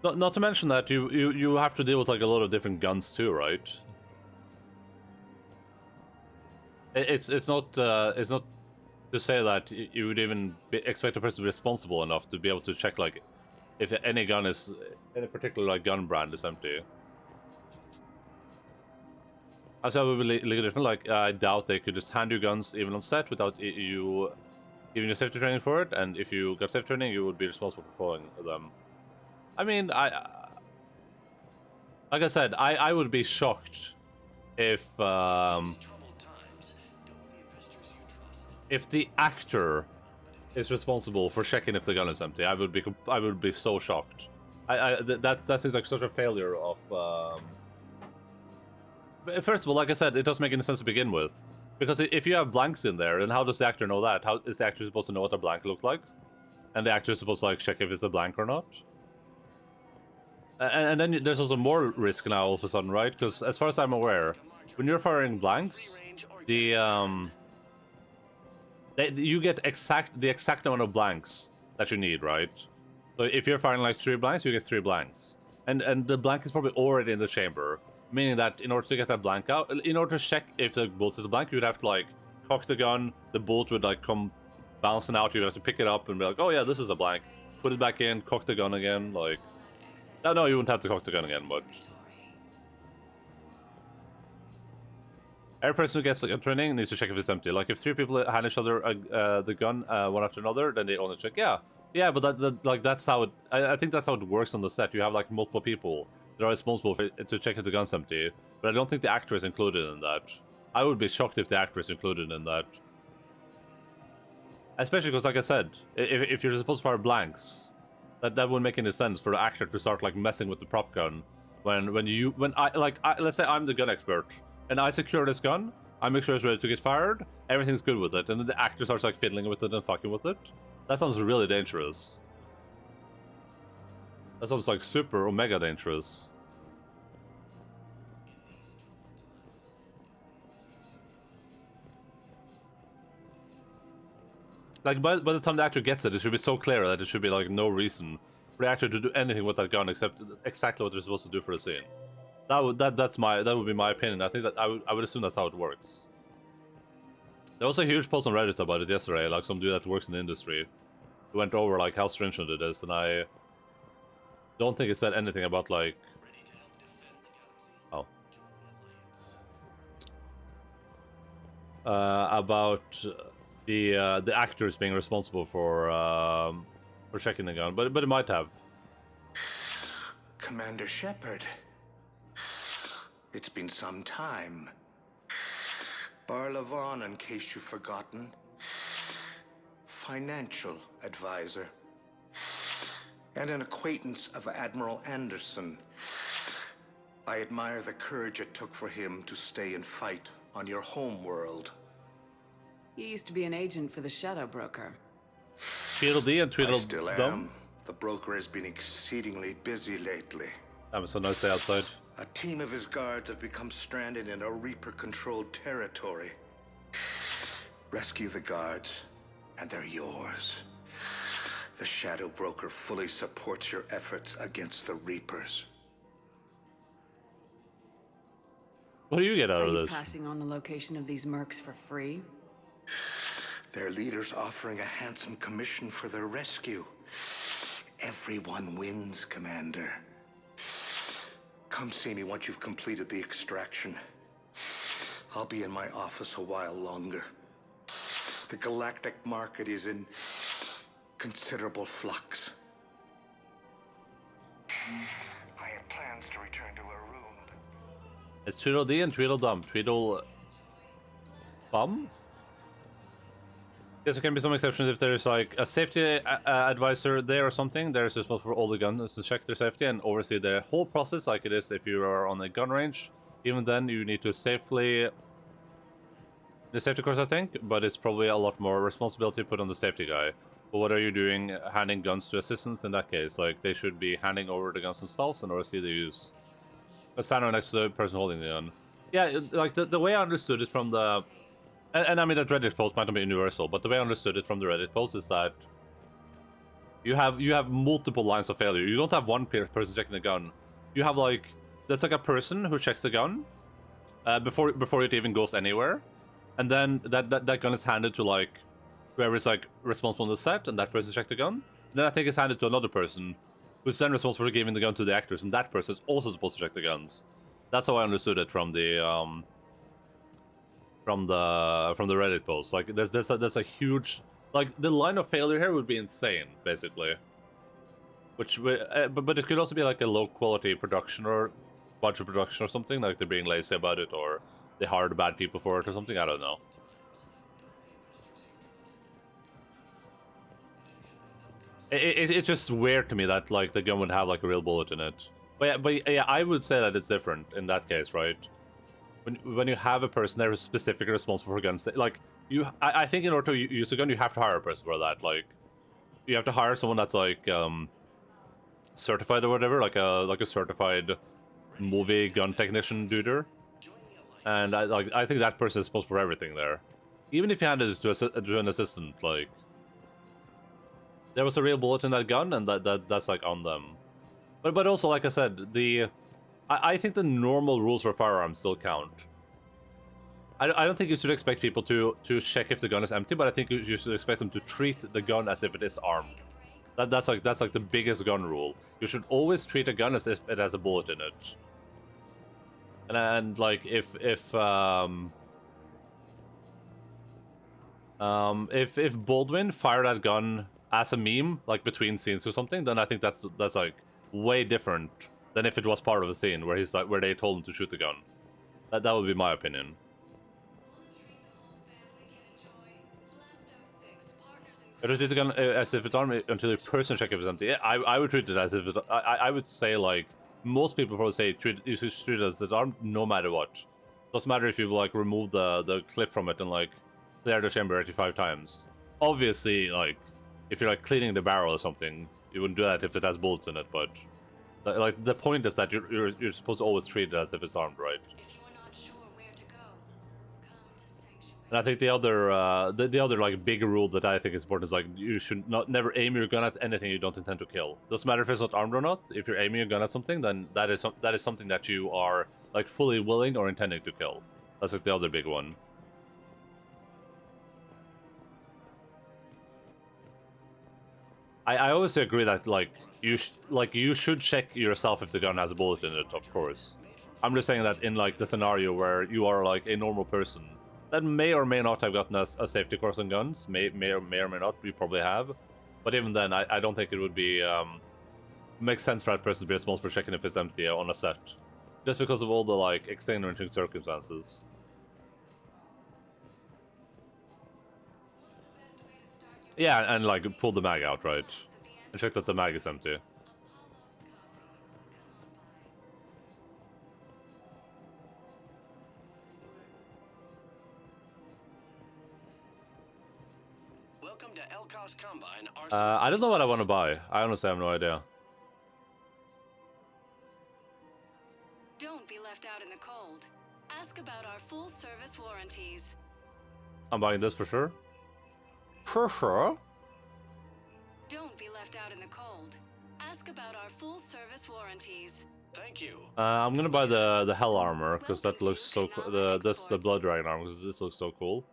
Not to mention that you have to deal with like a lot of different guns too, right? It's not to say that you would even expect a person to be responsible enough to be able to check like if any particular like gun brand is empty. I said it would be legally different. Like, I doubt they could just hand you guns even on set without you giving you safety training for it. And if you got safety training, you would be responsible for following them. I mean, like I said, I would be shocked if the actor is responsible for checking if the gun is empty. I would be so shocked. That seems like such a failure of. First of all, like I said, it doesn't make any sense to begin with, because if you have blanks in there, then how does the actor know that? How is the actor supposed to know what a blank looks like? And the actor is supposed to like check if it's a blank or not? And then there's also more risk now all of a sudden, right? Because as far as I'm aware, when you're firing blanks, you get the exact amount of blanks that you need, right? So if you're firing like 3 blanks, you get 3 blanks, and the blank is probably already in the chamber, meaning that in order to get that blank out, in order to check if the bullet is a blank, you'd have to like cock the gun, the bullet would like come bouncing out, you'd have to pick it up and be like, oh yeah, this is a blank, put it back in, cock the gun again, like. No, you wouldn't have to cock the gun again, but Every person who gets like a training needs to check if it's empty. Like if 3 people hand each other the gun one after another, then they only check. Yeah, but that's how it. I think that's how it works on the set. You have like multiple people that are responsible to check if the gun's empty. But I don't think the actor is included in that. I would be shocked if the actor is included in that. Especially because, like I said, if you're supposed to fire blanks, that wouldn't make any sense for the actor to start like messing with the prop gun when let's say I'm the gun expert and I secure this gun, I make sure it's ready to get fired, everything's good with it, and then the actor starts like fiddling with it and fucking with it. That sounds really dangerous. That sounds like super omega dangerous. Like, by the time the actor gets it, it should be so clear that it should be, like, no reason for the actor to do anything with that gun except exactly what they're supposed to do for the scene. That would be my opinion. I think that I would assume that's how it works. There was a huge post on Reddit about it yesterday, like some dude that works in the industry who went over, like, how stringent it is, and I don't think it said anything about, like... Oh. About... the actors being responsible for checking the gun, but it might have. Commander Shepard. It's been some time. Barlavon, in case you've forgotten. Financial advisor. And an acquaintance of Admiral Anderson. I admire the courage it took for him to stay and fight on your home world. You used to be an agent for the Shadow Broker. Tweedledee and Tweedledum. I still am. The broker has been exceedingly busy lately. That was a nice day outside. A team of his guards have become stranded in a Reaper-controlled territory. Rescue the guards, and they're yours. The Shadow Broker fully supports your efforts against the Reapers. What do you get out of Are you this? passing on the location of these mercs for free? Their leader's offering a handsome commission for their rescue. Everyone wins, Commander. Come see me once you've completed the extraction. I'll be in my office a while longer. The galactic market is in considerable flux. I have plans to return to our room. It's Tweedledee and Tweedledum. Tweedlebum? Yes, there can be some exceptions if there's like a safety advisor there or something. They're responsible for all the guns to check their safety and oversee the whole process, like it is if you are on a gun range. Even then, you need to safely... The safety course, I think, but it's probably a lot more responsibility put on the safety guy. But what are you doing handing guns to assistants in that case? Like, they should be handing over the guns themselves and oversee the use. Stand next to the person holding the gun. Yeah, like, the way I understood it from the... And I mean, that Reddit post might not be universal, but the way I understood it from the Reddit post is that you have multiple lines of failure. You don't have one person checking the gun. You have, like... There's, like, a person who checks the gun before it even goes anywhere. And then that gun is handed to, like, whoever's, like, responsible on the set, and that person checks the gun. And then I think it's handed to another person, who's then responsible for giving the gun to the actors, and that person is also supposed to check the guns. That's how I understood it from the Reddit post. Like, there's a huge, like, the line of failure here would be insane, basically. Which, but it could also be like a low quality production or budget production or something. Like they're being lazy about it, or they hired bad people for it or something. I don't know. It's just weird to me that like the gun would have like a real bullet in it. But yeah, I would say that it's different in that case, right? When you have a person that is specifically responsible for guns, like I think in order to use a gun, you have to hire a person for that. Like, you have to hire someone that's like certified or whatever, like a certified movie gun technician duder. And I think that person is responsible for everything there. Even if you handed it to an assistant, like there was a real bullet in that gun, and that's like on them. But also, like I said, I think the normal rules for firearms still count. I don't think you should expect people to check if the gun is empty, but I think you should expect them to treat the gun as if it is armed. That's like the biggest gun rule. You should always treat a gun as if it has a bullet in it. And like if If Baldwin fired that gun as a meme, like between scenes or something, then I think that's like way different than if it was part of a scene where he's like where they told him to shoot the gun. That would be my opinion. I would treat the gun as if it's armed until the person check if it's empty. Yeah, I would treat it as if it. I would say like most people probably say you should treat it as it's armed no matter what. Doesn't matter if you like remove the clip from it and like clear the chamber 85 times. Obviously, like if you're like cleaning the barrel or something, you wouldn't do that if it has bullets in it. But like the point is that you're supposed to always treat it as if it's armed, right? And I think the other the other like big rule that I think is important is like you should never aim your gun at anything you don't intend to kill. Doesn't matter if it's not armed or not. If you're aiming your gun at something, then that is something that you are like fully willing or intending to kill. That's like the other big one. I always agree that like you should check yourself if the gun has a bullet in it, of course. I'm just saying that in like the scenario where you are like a normal person that may or may not have gotten a safety course on guns, may or may not, you probably have. But even then, I don't think it would be make sense for that person to be responsible for checking if it's empty on a set, just because of all the like extenuating circumstances. Yeah, and like pull the mag out, right? And check that the mag is empty. Welcome to Elkos Combine. I don't know what I want to buy. I honestly have no idea. Don't be left out in the cold. Ask about our full-service warranties. I'm buying this for sure. For sure. Don't be left out in the cold. Ask about our full-service warranties. Thank you. I'm gonna buy the hell armor because that looks so cool. The blood dragon armor because this looks so cool.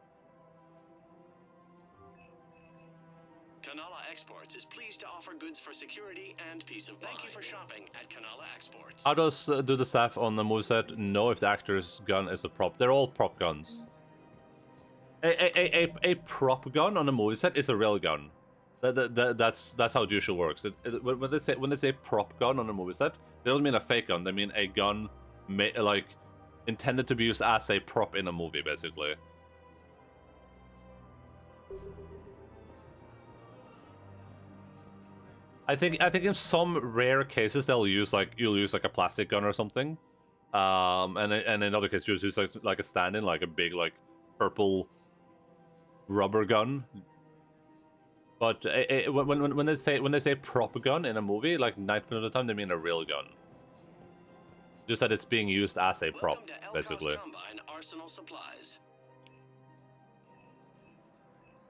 Kanala Exports is pleased to offer goods for security and peace of mind. Thank you for shopping at Kanala Exports. How does do the staff on the moveset know if the actor's gun is a prop? They're all prop guns. A prop gun on a movie set is a real gun. That's how it usually works. When they say prop gun on a movie set, they don't mean a fake gun. They mean a gun like intended to be used as a prop in a movie, basically. I think in some rare cases you'll use like a plastic gun or something, and in other cases you'll use like a stand-in, like a big like purple rubber gun. But when they say prop gun in a movie, like 90% of the time they mean a real gun. Just that it's being used as a prop, basically. Combine Arsenal Supplies.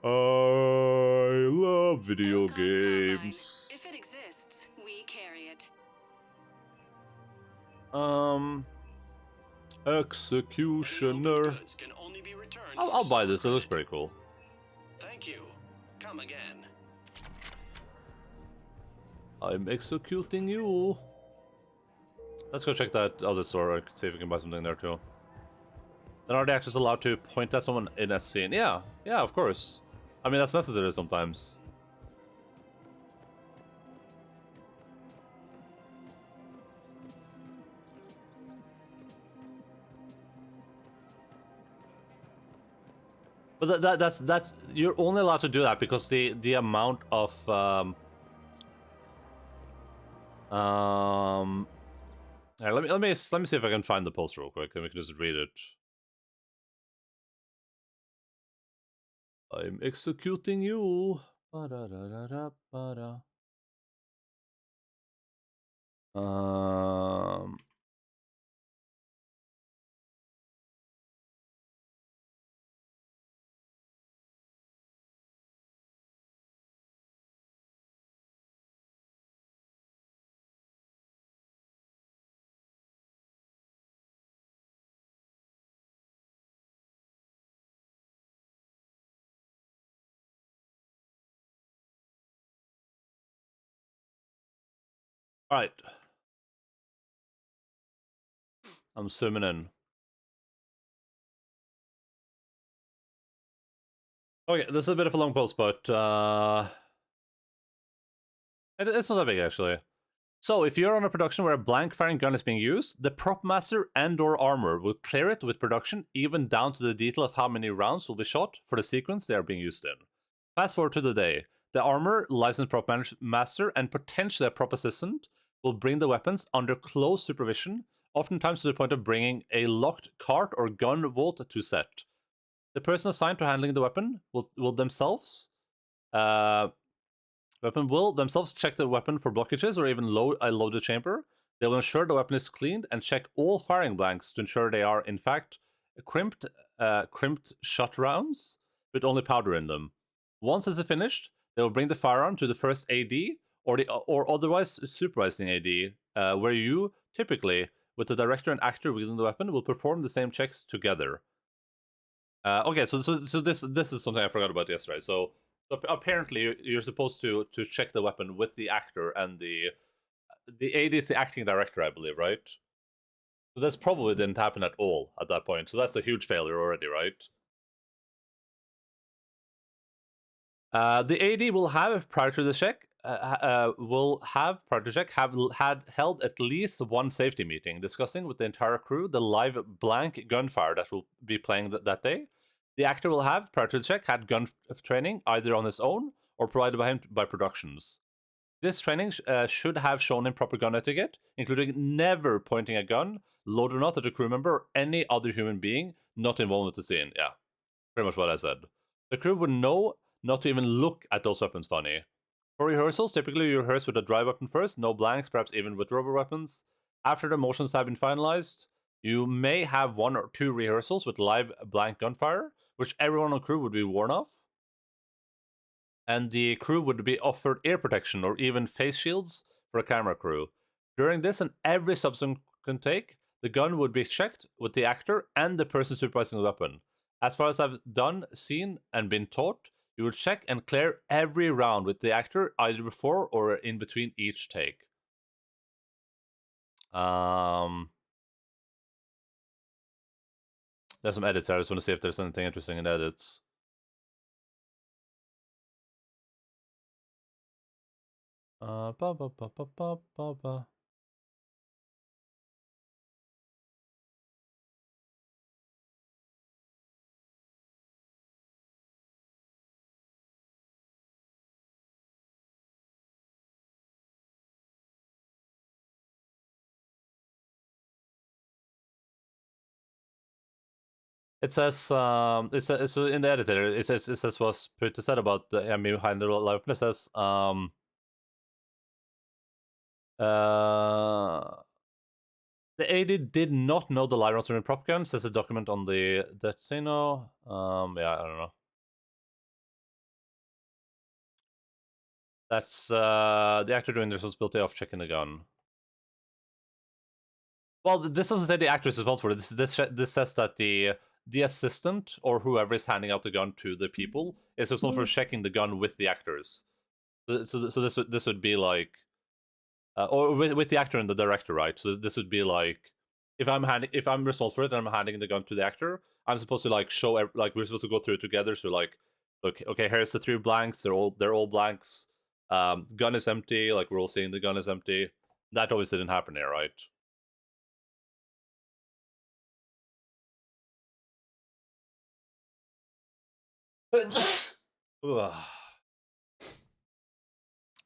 I love video games. If it exists, we carry it. Executioner. I'll buy this. It looks pretty cool. Thank you. Come again. I'm executing you. Let's go check that other store. See if we can buy something there too. Then are they actually allowed to point at someone in a scene? Yeah, of course. I mean, that's necessary sometimes. But that's you're only allowed to do that because the amount of here, let me see if I can find the post real quick and we can just read it. I'm executing you. Ba-da-da-da-da-ba-da. All right. I'm zooming in. Okay, this is a bit of a long post, but it's not that big actually. So, if you're on a production where a blank firing gun is being used, the prop master and/or armor will clear it with production, even down to the detail of how many rounds will be shot for the sequence they are being used in. Fast forward to the day. The armor, licensed prop master, and potentially a prop assistant will bring the weapons under close supervision, oftentimes to the point of bringing a locked cart or gun vault to set. The person assigned to handling the weapon will themselves check the weapon for blockages or even load a loaded chamber. They will ensure the weapon is cleaned and check all firing blanks to ensure they are, in fact, crimped shot rounds with only powder in them. Once this is finished, they will bring the firearm to the first AD or otherwise supervising AD, where you, typically, with the director and actor wielding the weapon, will perform the same checks together. Okay, so this is something I forgot about yesterday. So apparently you're supposed to check the weapon with the actor, and the AD is the acting director, I believe, right? So that's probably didn't happen at all at that point. So that's a huge failure already, right? The AD will have prior to the check have held at least one safety meeting discussing with the entire crew the live blank gunfire that will be playing that day. The actor will have, prior to the check, had gun training either on his own or provided by him by productions. This training should have shown him proper gun etiquette, including never pointing a gun, loaded or not, at a crew member or any other human being not involved with the scene. Yeah, pretty much what I said. The crew would know not to even look at those weapons funny. For rehearsals, typically you rehearse with a dry weapon first, no blanks, perhaps even with rubber weapons. After the motions have been finalized, you may have 1 or 2 rehearsals with live blank gunfire, which everyone on crew would be warned of. And the crew would be offered ear protection or even face shields for a camera crew. During this and every subsequent take, the gun would be checked with the actor and the person supervising the weapon. As far as I've seen, and been taught, you would check and clear every round with the actor either before or in between each take. There's some edits here. I just want to see if there's anything interesting in edits. It says so in the editor it says what's Peter said about the enemy behind the live. It says the AD did not know the live rounds were in prop guns. There's a document on the Detsino. Yeah, I don't know. That's the actor doing the responsibility of checking the gun. Well, this doesn't say the actor is responsible for it. This says that the assistant or whoever is handing out the gun to the people is responsible for checking the gun with the actors. So this would be like, or with the actor and the director, right? So this would be like, if I'm responsible for it and I'm handing the gun to the actor, I'm supposed to like show, like we're supposed to go through it together. So like, okay, here's the 3 blanks. They're all blanks. Gun is empty. Like we're all seeing the gun is empty. That obviously didn't happen here, right?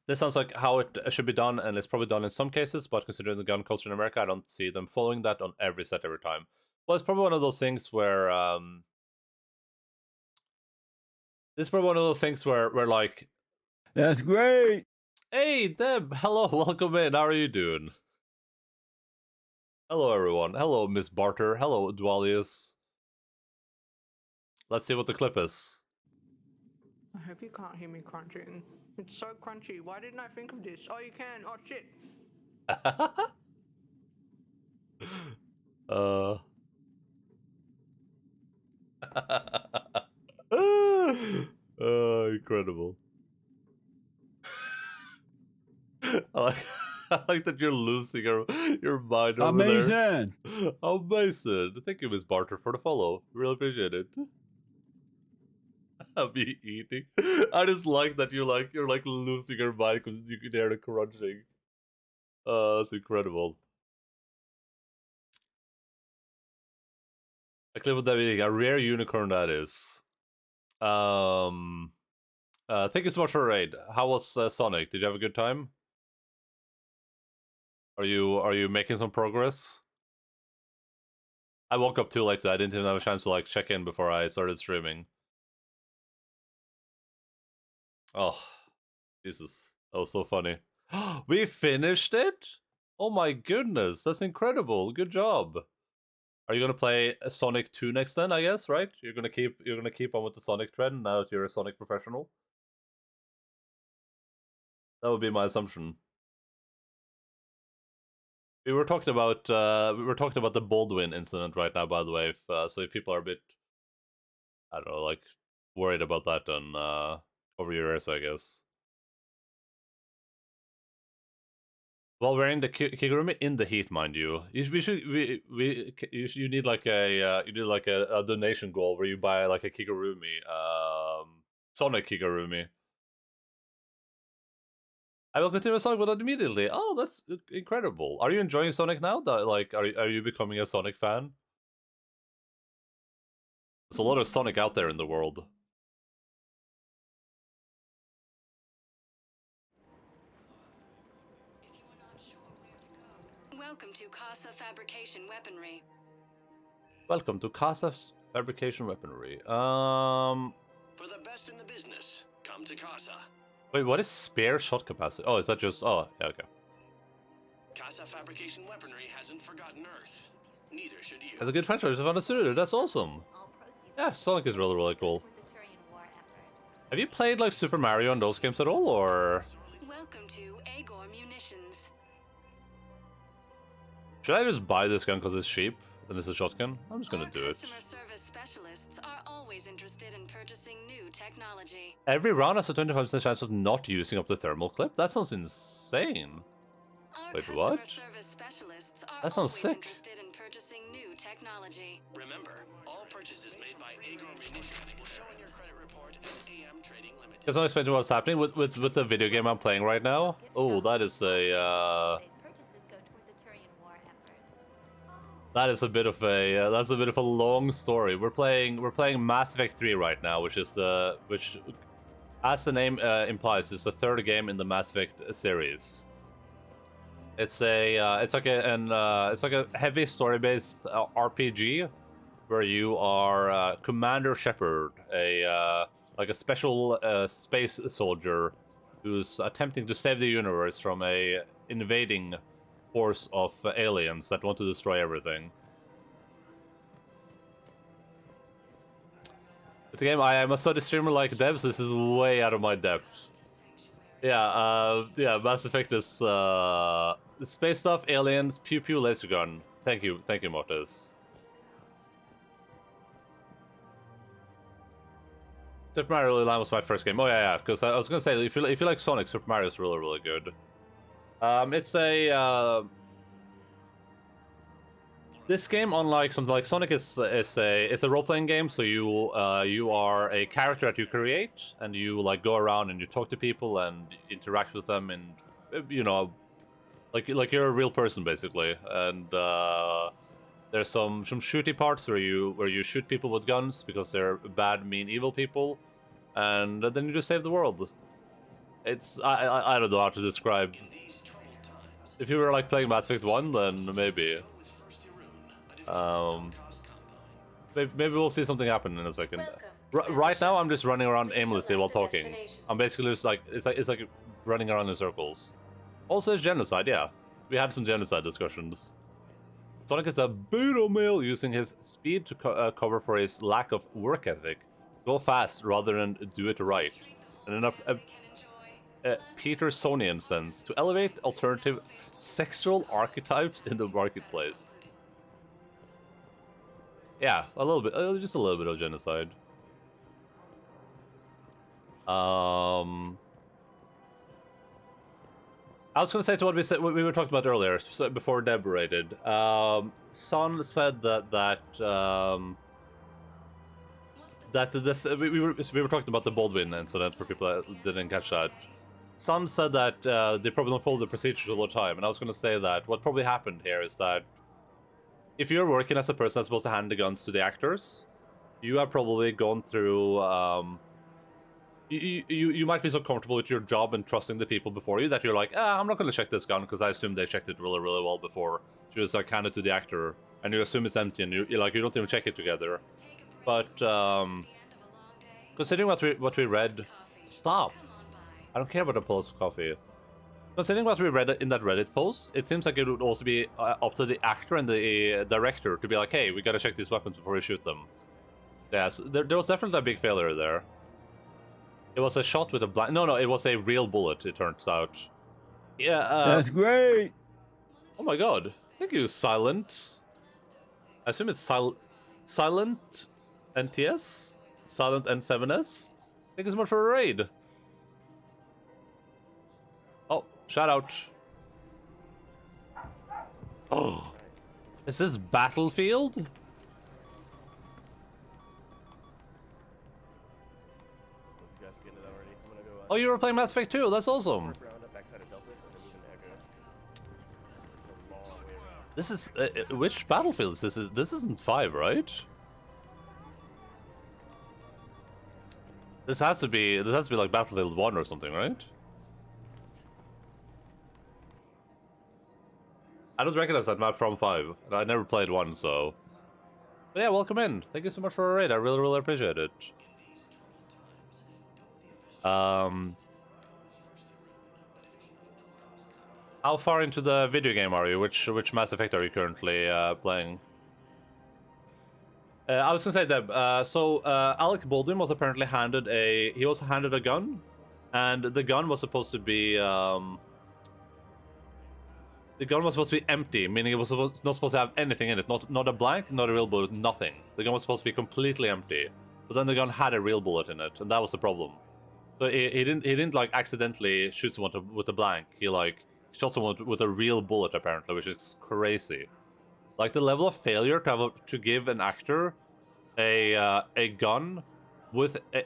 This sounds like how it should be done, and it's probably done in some cases, but considering the gun culture in America, I don't see them following that on every set every time. Well, it's probably one of those things where like, that's great. Hey Deb, hello, welcome in. How are you doing? Hello everyone. Hello Miss Barter. Hello Dualius. Let's see what the clip is. I hope you can't hear me crunching. It's so crunchy. Why didn't I think of this? Oh, you can. Oh, shit. Incredible. I like that you're losing your mind over there. Amazing. Thank you, Miss Barter, for the follow. Really appreciate it. Me eating. I just like that you're like losing your mind because you can hear the crunching. That's incredible. A clip of that eating, a rare unicorn that is. Thank you so much for the raid. How was Sonic? Did you have a good time? Are you making some progress? I woke up too late. So I didn't even have a chance to like check in before I started streaming. Oh, Jesus, that was so funny. We finished it. Oh my goodness, that's incredible. Good job. Are you gonna play Sonic 2 next then? I guess, right? You're gonna keep on with the Sonic trend now that you're a Sonic professional. That would be my assumption. We were talking about the Baldwin incident right now, by the way. So if people are a bit, I don't know, like worried about that, then over your ears, I guess. Well, we're in the Kigurumi in the heat, mind you. You need like a donation goal where you buy like a Kigurumi, Sonic Kigurumi. I will continue Sonic with that immediately. Oh, that's incredible. Are you enjoying Sonic now? Like, are you becoming a Sonic fan? There's a lot of Sonic out there in the world. Welcome to Casa Fabrication Weaponry. Welcome to Casa Fabrication Weaponry. For the best in the business, come to Casa. Wait, what is spare shot capacity? Oh, is that just... Oh, yeah, okay. Casa Fabrication Weaponry hasn't forgotten Earth. Neither should you. As a good franchise, I found a studio. That's awesome. Yeah, Sonic is really, really cool. Have you played like Super Mario and those games at all, or...? Welcome to Agor Munitions. Should I just buy this gun because it's cheap and it's a shotgun? I'm just gonna do it. Customer service specialists are always interested in purchasing new technology. Every round has a 25% chance of not using up the thermal clip? That sounds insane. Wait, what? That sounds sick. Interested in purchasing new technology. Remember, all purchases made by Agor Munitions will show in your credit report as AM Trading Limited. Can someone explain to me what's happening with the video game I'm playing right now? Oh, that is a that is a bit of a that's a bit of a long story. We're playing Mass Effect 3 right now, which is which, as the name implies, is the third game in the Mass Effect series. It's a it's like a heavy story-based RPG where you are Commander Shepard, like a special space soldier who's attempting to save the universe from a invading force of aliens that want to destroy everything. The game, I am a study streamer like devs. This is way out of my depth. Yeah, yeah. Mass Effect is space stuff, aliens, pew pew, laser gun. Thank you, Mortis. Super Mario Land was my first game. Oh yeah, because I was gonna say if you like Sonic, Super Mario is really, really good. It's a this game, unlike something like Sonic, it's a role-playing game. So you are a character that you create, and you like go around and you talk to people and interact with them, and you know, like you're a real person basically. And there's some shooty parts where you shoot people with guns because they're bad, mean, evil people, and then you just save the world. It's I don't know how to describe. If you were like playing Mass Effect 1, then maybe. Maybe we'll see something happen in a second. Right now, I'm just running around aimlessly while talking. I'm basically just like it's like running around in circles. Also, it's genocide. Yeah, we had some genocide discussions. Sonic is a beta male using his speed to cover for his lack of work ethic. Go fast rather than do it right. And in a Petersonian sense, to elevate alternative sexual archetypes in the marketplace. Yeah, a little bit, just a little bit of genocide. I was going to say to what we were talking about earlier, so before Deb rated. Son said that that we were talking about the Baldwin incident for people that didn't catch that. Some said that they probably don't follow the procedures all the time, and I was going to say that what probably happened here is that if you're working as a person that's supposed to hand the guns to the actors, you have probably gone through. You might be so comfortable with your job and trusting the people before you that you're like, I'm not going to check this gun because I assume they checked it really, really well before. So you just like hand it to the actor, and you assume it's empty, and you're like, you don't even check it together. But considering what we read, stop. I don't care about the pulse of coffee. Considering what we read in that Reddit post, it seems like it would also be up to the actor and the director to be like, hey, we gotta check these weapons before we shoot them. Yeah, so there was definitely a big failure there. It was a shot with a blank. No, it was a real bullet, it turns out. Yeah, That's great! Oh my god. Thank you, Silent. I assume it's Silent NTS? Silent N7S? Thank you so much for a raid. Oh, shout out. Oh, is this Battlefield? Oh, you were playing Mass Effect 2, that's awesome. This is, which Battlefield is this? This isn't 5, right? This has to be like Battlefield 1 or something, right? I don't recognize that map from 5. I never played 1, so... But yeah, welcome in. Thank you so much for a raid. I really, really appreciate it. How far into the video game are you? Which Mass Effect are you currently playing? I was gonna say, Deb, so Alec Baldwin was apparently handed a gun, and the gun was supposed to be empty, meaning it was not supposed to have anything in it, not a blank, not a real bullet, nothing. The gun was supposed to be completely empty, but then the gun had a real bullet in it, and that was the problem. So he didn't like accidentally shoot someone with a blank. He like shot someone with a real bullet apparently, which is crazy. Like the level of failure to give an actor a gun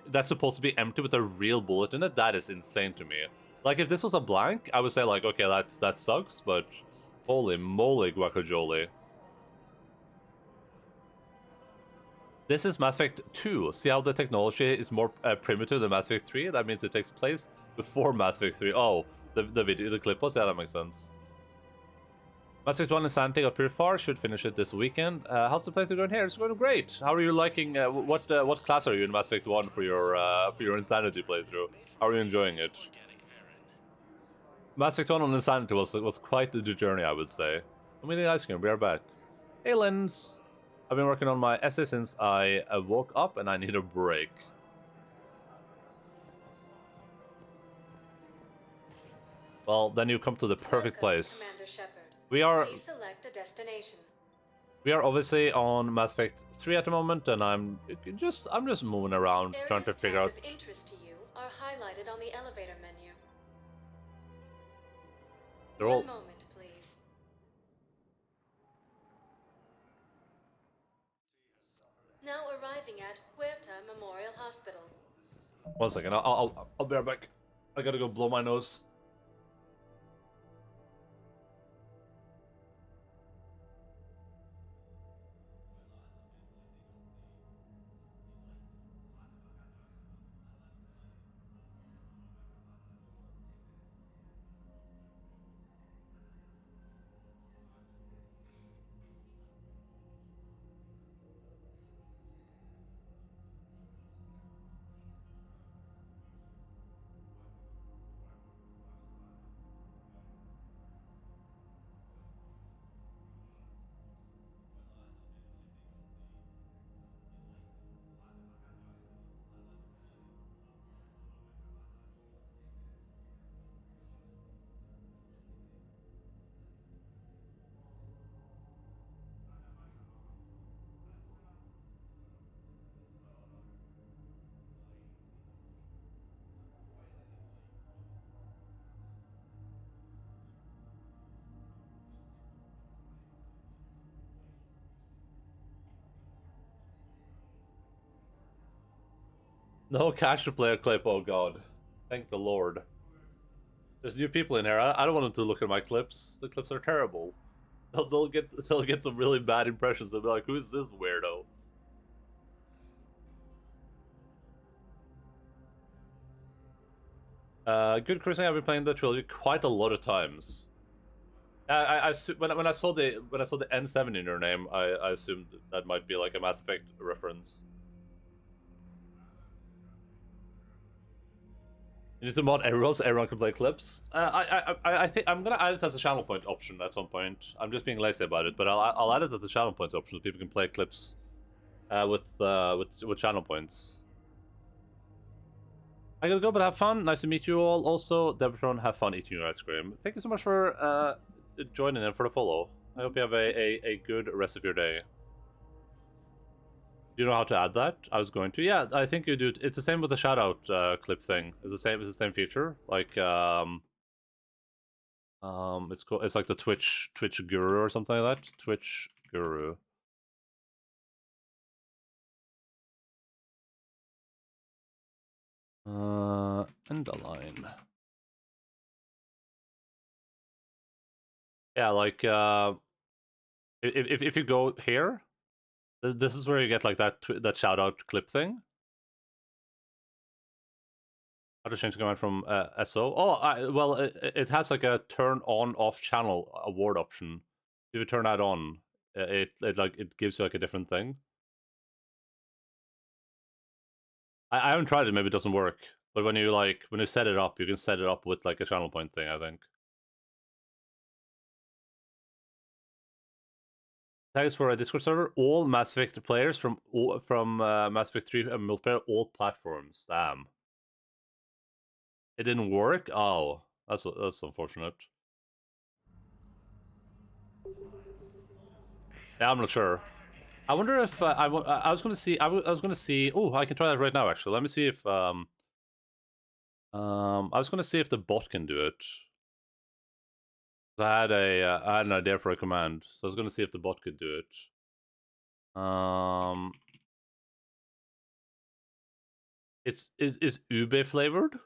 that's supposed to be empty with a real bullet in it, that is insane to me. Like if this was a blank, I would say like, okay, that sucks, but holy moly, guacamole. This is Mass Effect 2. See how the technology is more primitive than Mass Effect 3? That means it takes place before Mass Effect 3. Oh, the clip was? Yeah, that makes sense. Mass Effect 1 Insanity got pretty far. Should finish it this weekend. How's the playthrough going here? It's going great. How are you liking? What class are you in Mass Effect 1 for your Insanity playthrough? How are you enjoying it? Mass Effect 1 on Insanity was quite the journey, I would say. I'm eating ice cream. We are back. Hey, Lens. I've been working on my essay since I woke up, and I need a break. Well, then you come to the perfect place. We are obviously on Mass Effect 3 at the moment, and I'm just moving around trying to figure out. Of interest to you are highlighted on the elevator menu. They're all. One moment, please. Now arriving at Huerta Memorial Hospital. 1 second, I'll be right back. I gotta go blow my nose. No cash to play a clip, oh god. Thank the Lord. There's new people in here. I don't want them to look at my clips. The clips are terrible. They'll get some really bad impressions. They'll be like, who's this weirdo? Good cruising. I've been playing the trilogy quite a lot of times. When I saw the N7 in your name, I assumed that might be like a Mass Effect reference. You need to mod everyone so everyone can play clips. I think I'm gonna add it as a channel point option at some point. I'm just being lazy about it, but I'll add it as a channel point option so people can play clips with channel points. I gotta go, but have fun. Nice to meet you all. Also, Debatron, have fun eating your ice cream. Thank you so much for joining in for the follow. I hope you have a good rest of your day. Do you know how to add that? I was going to. Yeah, I think you do. It's the same with the shoutout clip thing. It's the same. It's the same feature. Like it's called. It's like the Twitch Guru or something like that. Twitch Guru. Endaline. Yeah, like if you go here, this is where you get like that shout out clip thing. How to change the command from SO? Oh, well, it has like a turn on off channel award option. If you turn that on, it gives you like a different thing. I haven't tried it. Maybe it doesn't work. But when you set it up, you can set it up with like a channel point thing, I think. Thanks for a Discord server. All Mass Effect players from Mass Effect 3 multiplayer, all platforms. Damn. It didn't work? Oh, that's unfortunate. Yeah, I'm not sure. I wonder if I was going to see. I was going to see. Oh, I can try that right now. Actually, let me see if I was going to see if the bot can do it. I had an idea for a command, so I was going to see if the bot could do it. Is ube flavored?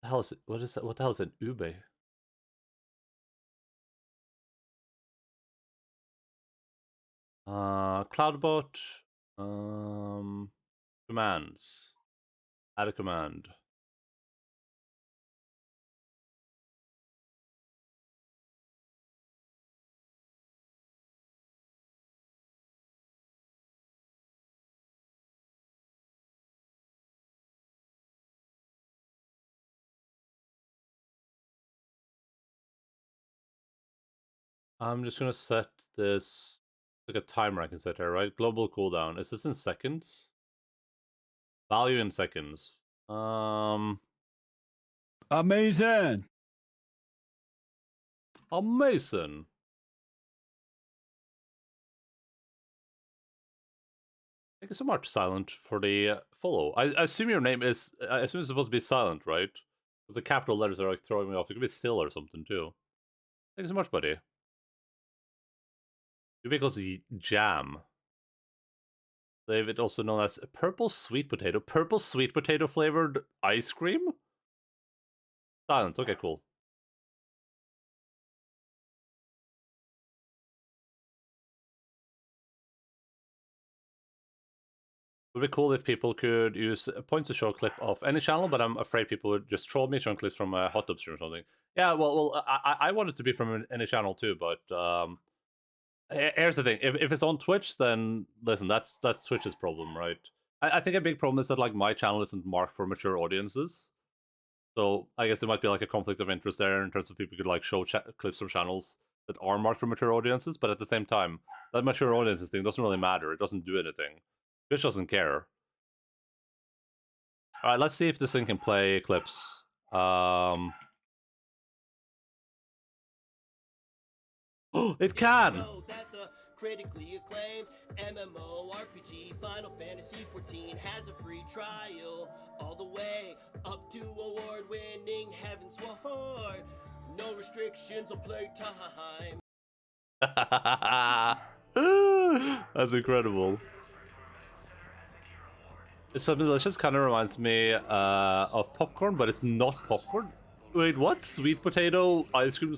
The hell is it? What is that? What the hell is an ube? Cloudbot. Commands. Add a command. I'm just gonna set this like a timer I can set here, right? Global cooldown. Is this in seconds? Value in seconds. Amazing. Amazing. Thank you so much, Silent, for the follow. I assume your name is. I assume it's supposed to be Silent, right? Because the capital letters are like throwing me off. It could be Still or something too. Thank you so much, buddy. Because jam. David, also known as purple sweet potato. Purple sweet potato flavored ice cream? Silent. Okay, cool. It would be cool if people could use points to show a clip of any channel, but I'm afraid people would just troll me showing clips from a hot tub stream or something. Yeah, well, I want it to be from any channel too, but here's the thing: if it's on Twitch, then listen, that's Twitch's problem, right? I think a big problem is that like my channel isn't marked for mature audiences, so I guess there might be like a conflict of interest there in terms of people could like show clips from channels that are marked for mature audiences, but at the same time, that mature audiences thing doesn't really matter. It doesn't do anything. Twitch doesn't care. All right, let's see if this thing can play clips. It can! Critically acclaimed MMORPG Final Fantasy XIV has a free trial all the way up to award-winning Heaven's Sword. No restrictions on playtime. That's incredible. It's something delicious. Kind of reminds me of popcorn, but it's not popcorn. Wait, what? Sweet potato ice cream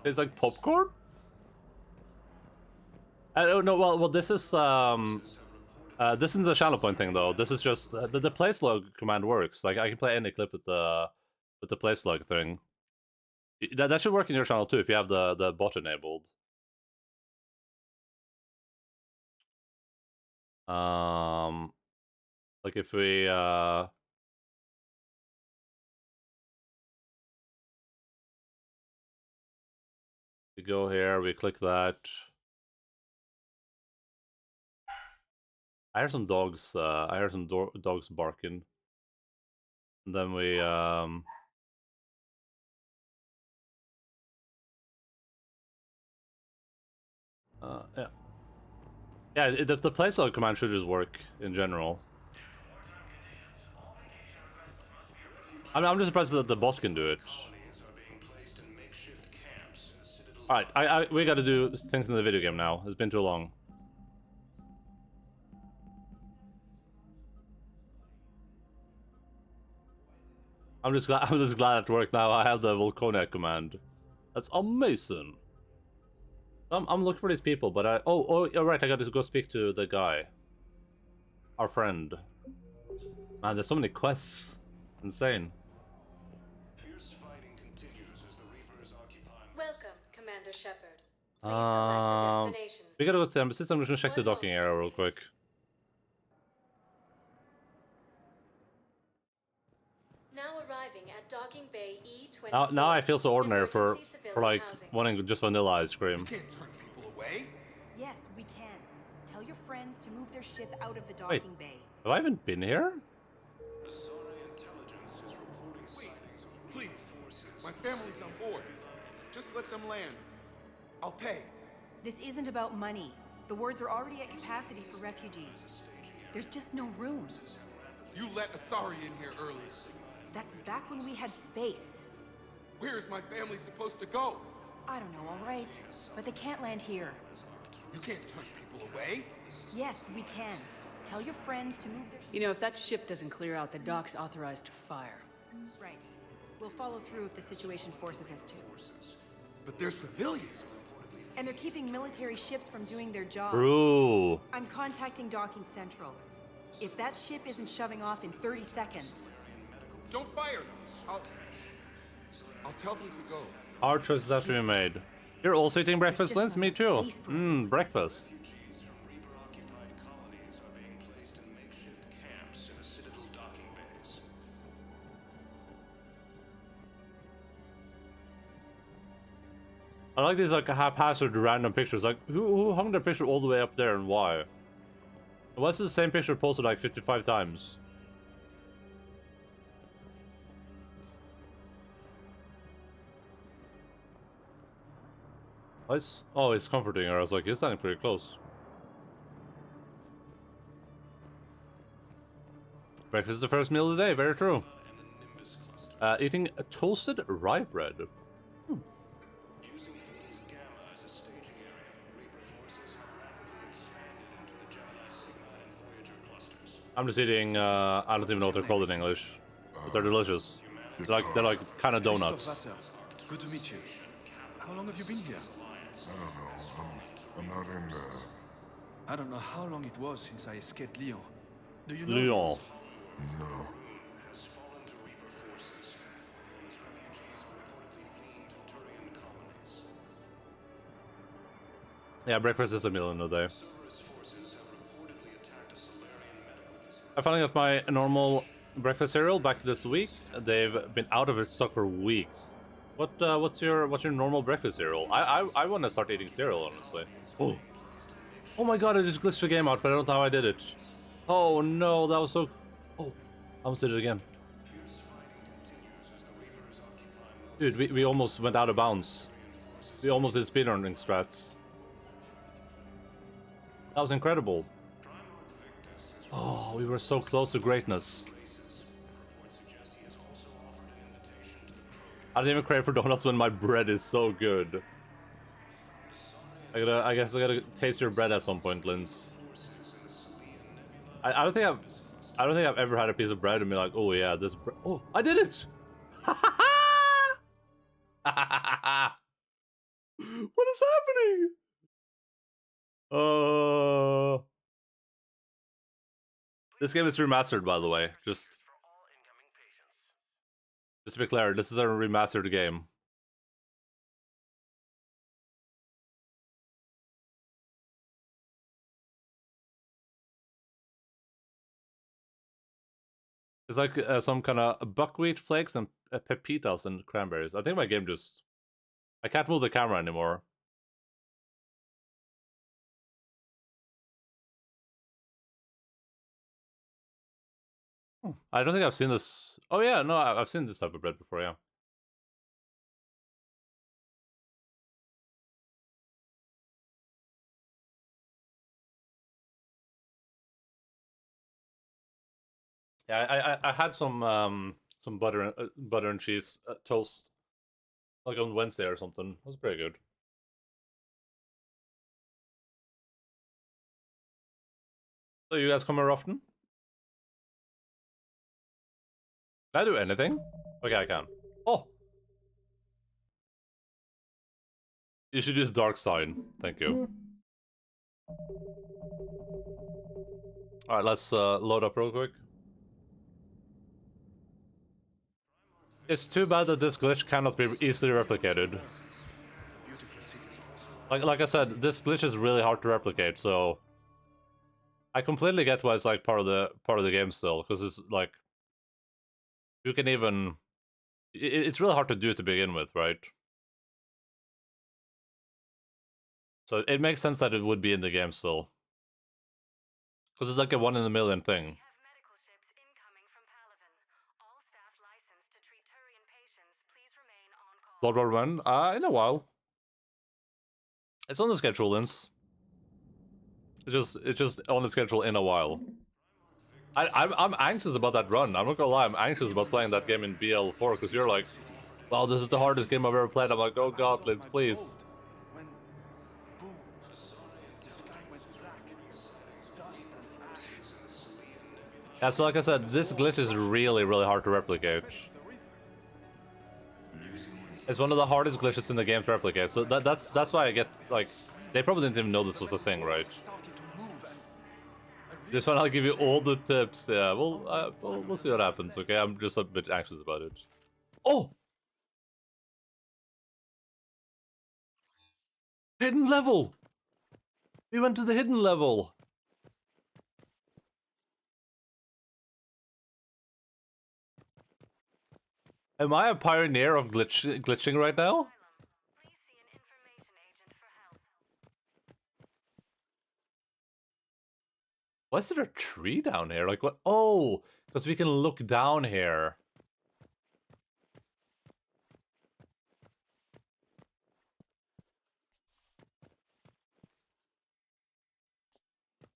tastes like popcorn? I don't know. Well, this is this isn't the channel point thing though. This is just the play slug command works. Like I can play any clip with the play slug thing. That should work in your channel too if you have the bot enabled. Like if we go here, we click that. I hear some dogs. I hear some dogs barking. And then we yeah. Yeah, the placeholder command should just work in general. I'm just surprised that the bot can do it. Alright, we gotta do things in the video game now. It's been too long. I'm just glad it worked now. I have the Volconia command. That's amazing. I'm looking for these people, but oh, right, I gotta go speak to the guy. Our friend. Man, there's so many quests. Insane. Welcome, Commander Shepard. Please select a destination. We gotta go to the embassy, so I'm just gonna check the docking area real quick. Now arriving at docking bay E24. Now I feel so ordinary for like wanting just vanilla ice cream. You can't turn people away. Yes, we can. Tell your friends to move their ship out of the docking bay. Have I even been here? Please, my family's on board. Just let them land. I'll pay. This isn't about money. The wards are already at capacity for refugees. There's just no room. You let Asari in here earlier. That's back when we had space. Where is my family supposed to go? I don't know, all right. But they can't land here. You can't turn people away. Yes, we can. Tell your friends to move their... You know, if that ship doesn't clear out, the dock's authorized to fire. Right. We'll follow through if the situation forces us to. But they're civilians. And they're keeping military ships from doing their job. Bro. I'm contacting Docking Central. If that ship isn't shoving off in 30 seconds... Don't fire! I'll tell them to go. Our choices have to be made. You're also eating breakfast, Linz? Me too. Breakfast. I like these like haphazard random pictures. Like who hung their picture all the way up there and why? What's the same picture posted like 55 times? Oh, it's comforting her. I was like, he's standing pretty close. Breakfast is the first meal of the day. Very true. Eating a toasted rye bread. I'm just eating, I don't even know what they're called in English, but they're delicious. They're like kind of donuts. Good to meet you. How long have you been here? I don't know. I'm not in I don't know how long it was since I escaped Lyon. Do you know? Lyon. No. Yeah, breakfast is a meal in a day. I finally got my normal breakfast cereal back this week. They've been out of its stock for weeks. What's your normal breakfast cereal? I want to start eating cereal, honestly. Oh my god! I just glitched the game out, but I don't know how I did it. Oh no, that was so. Oh, I almost did it again. Dude, we almost went out of bounds. We almost did speedrunning strats. That was incredible. Oh, we were so close to greatness. I don't even crave for donuts when my bread is so good. I guess I gotta taste your bread at some point, Linz. I don't think I've ever had a piece of bread and be like, oh yeah, this bread. Oh, I did it! What is happening? This game is remastered, by the way. Just to be clear, this is a remastered game. It's like some kind of buckwheat flakes and pepitas and cranberries. I think my game just... I can't move the camera anymore. I don't think I've seen this... Oh yeah, no, I've seen this type of bread before, yeah. Yeah, I had some butter and cheese toast like on Wednesday or something. It was pretty good. So you guys come here often? Can I do anything? Okay, I can. Oh! You should use Dark Sign. Thank you. Alright, let's load up real quick. It's too bad that this glitch cannot be easily replicated. Like I said, this glitch is really hard to replicate, so I completely get why it's like part of the game still, because it's like you can even it's really hard to do to begin with, right? So it makes sense that it would be in the game still. Because it's like a 1 in a million thing. Bloodborne 1? In a while. It's on the schedule, Linz. It's just on the schedule in a while. I'm anxious about that run. I'm not gonna lie, I'm anxious about playing that game in BL4, because you're like, wow, this is the hardest game I've ever played. I'm like, oh god, Linz, please. Yeah, so like I said, this glitch is really, really hard to replicate. It's one of the hardest glitches in the game to replicate, so that's why I get, like, they probably didn't even know this was a thing, right? Just want to give you all the tips, yeah, we'll see what happens, okay? I'm just a bit anxious about it. Oh! Hidden level! We went to the hidden level! Am I a pioneer of glitching right now? Why is there a tree down here? Like, what? Oh, because we can look down here.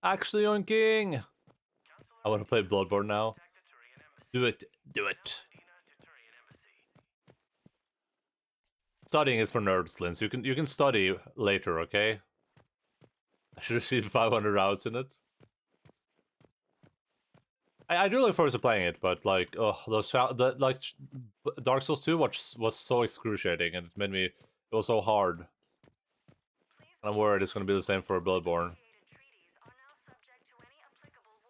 Actually yoinking! I want to play Bloodborne now. Do it. Do it. Studying is for nerds, Linz. You can study later, okay? I should receive 500 hours in it. I do look forward to playing it, but like, oh, Dark Souls 2 was so excruciating, and it made me, it was so hard. And I'm worried it's gonna be the same for Bloodborne.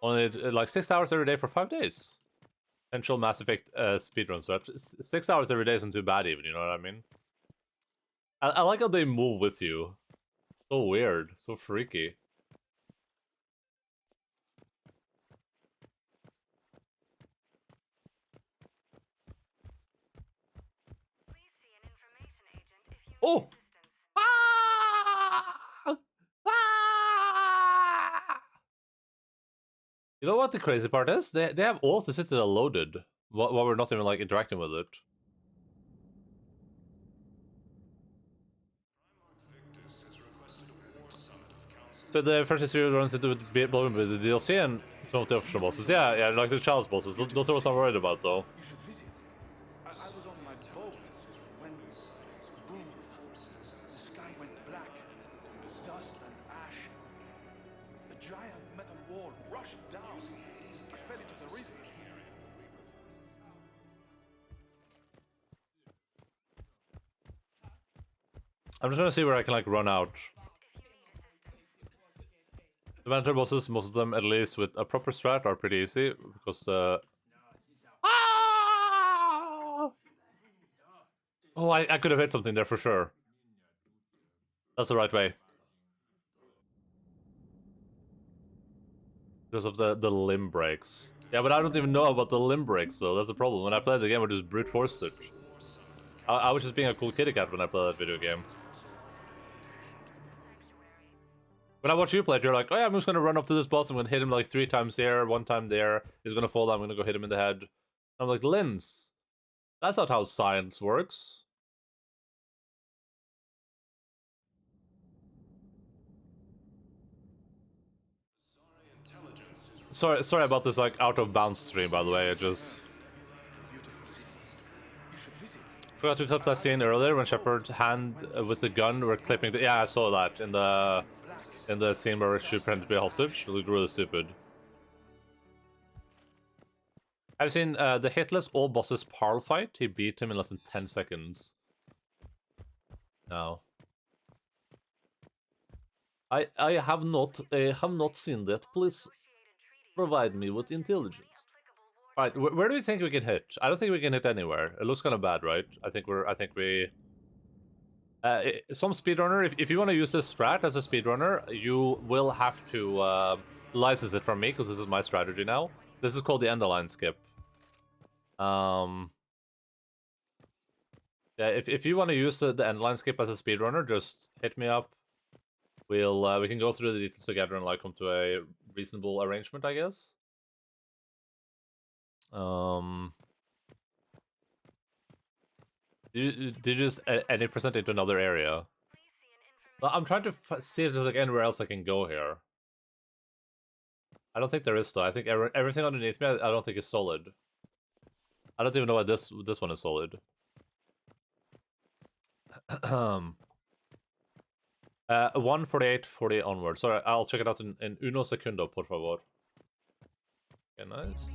Only like 6 hours every day for 5 days. Potential Mass Effect speedrun, so 6 hours every day isn't too bad even, you know what I mean? I like how they move with you. So weird, so freaky. Oh! Ah! Ah! You know what the crazy part is? They have all the cities loaded while we're not even like interacting with it. So the first series runs into the DLC and some of the optional bosses. Yeah, like the child's bosses. Those are what I'm worried about, though. I was on my boat. giant metal wall rushed down. I fell into the river. I'm just gonna see where I can like run out. The mentor bosses, most of them at least with a proper strat, are pretty easy because oh, I could have hit something there for sure. That's the right way. Because of the limb breaks. Yeah, but I don't even know about the limb breaks, though. That's the problem. When I played the game, I just brute forced it. I was just being a cool kitty cat when I played that video game. When I watch you play it, you're like, oh yeah, I'm just gonna run up to this boss, I'm gonna hit him like 3 times there, 1 time there, he's gonna fall down, I'm gonna go hit him in the head. I'm like, Linz, that's not how science works. Sorry about this like out of bounds stream, by the way. I just forgot to clip that scene earlier when Shepard's hand with the gun were clipping. Yeah, I saw that in the scene where she pretended to be a hostage. It looked really stupid. I've seen the hitless all bosses Parl fight. He beat him in less than 10 seconds. No. I have not seen that. Please provide me with intelligence. Alright, where do we think we can hit? I don't think we can hit anywhere. It looks kind of bad, right? I think we... some speedrunner, if you want to use this strat as a speedrunner, you will have to license it from me, because this is my strategy now. This is called the Endaline skip. Yeah, if you want to use the Endaline skip as a speedrunner, just hit me up. We can go through the details together and like come to a reasonable arrangement, I guess. Did you just any percent into another area? Well, I'm trying to see if there's like anywhere else I can go here. I don't think there is though. I think everything underneath me, I don't think is solid. I don't even know why this one is solid. 148, 40 onward. Sorry, I'll check it out in uno segundo, por favor. Okay, nice.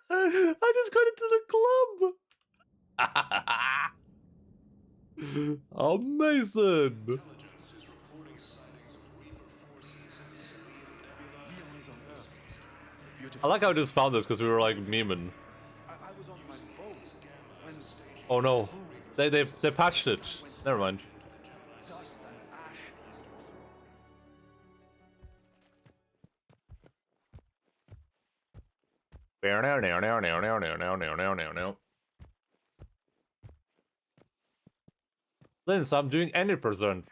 I just got into the club. Amazing. I like how I just found this because we were like memeing. Oh no, they patched it. Never mind. Linz, I'm doing any percent.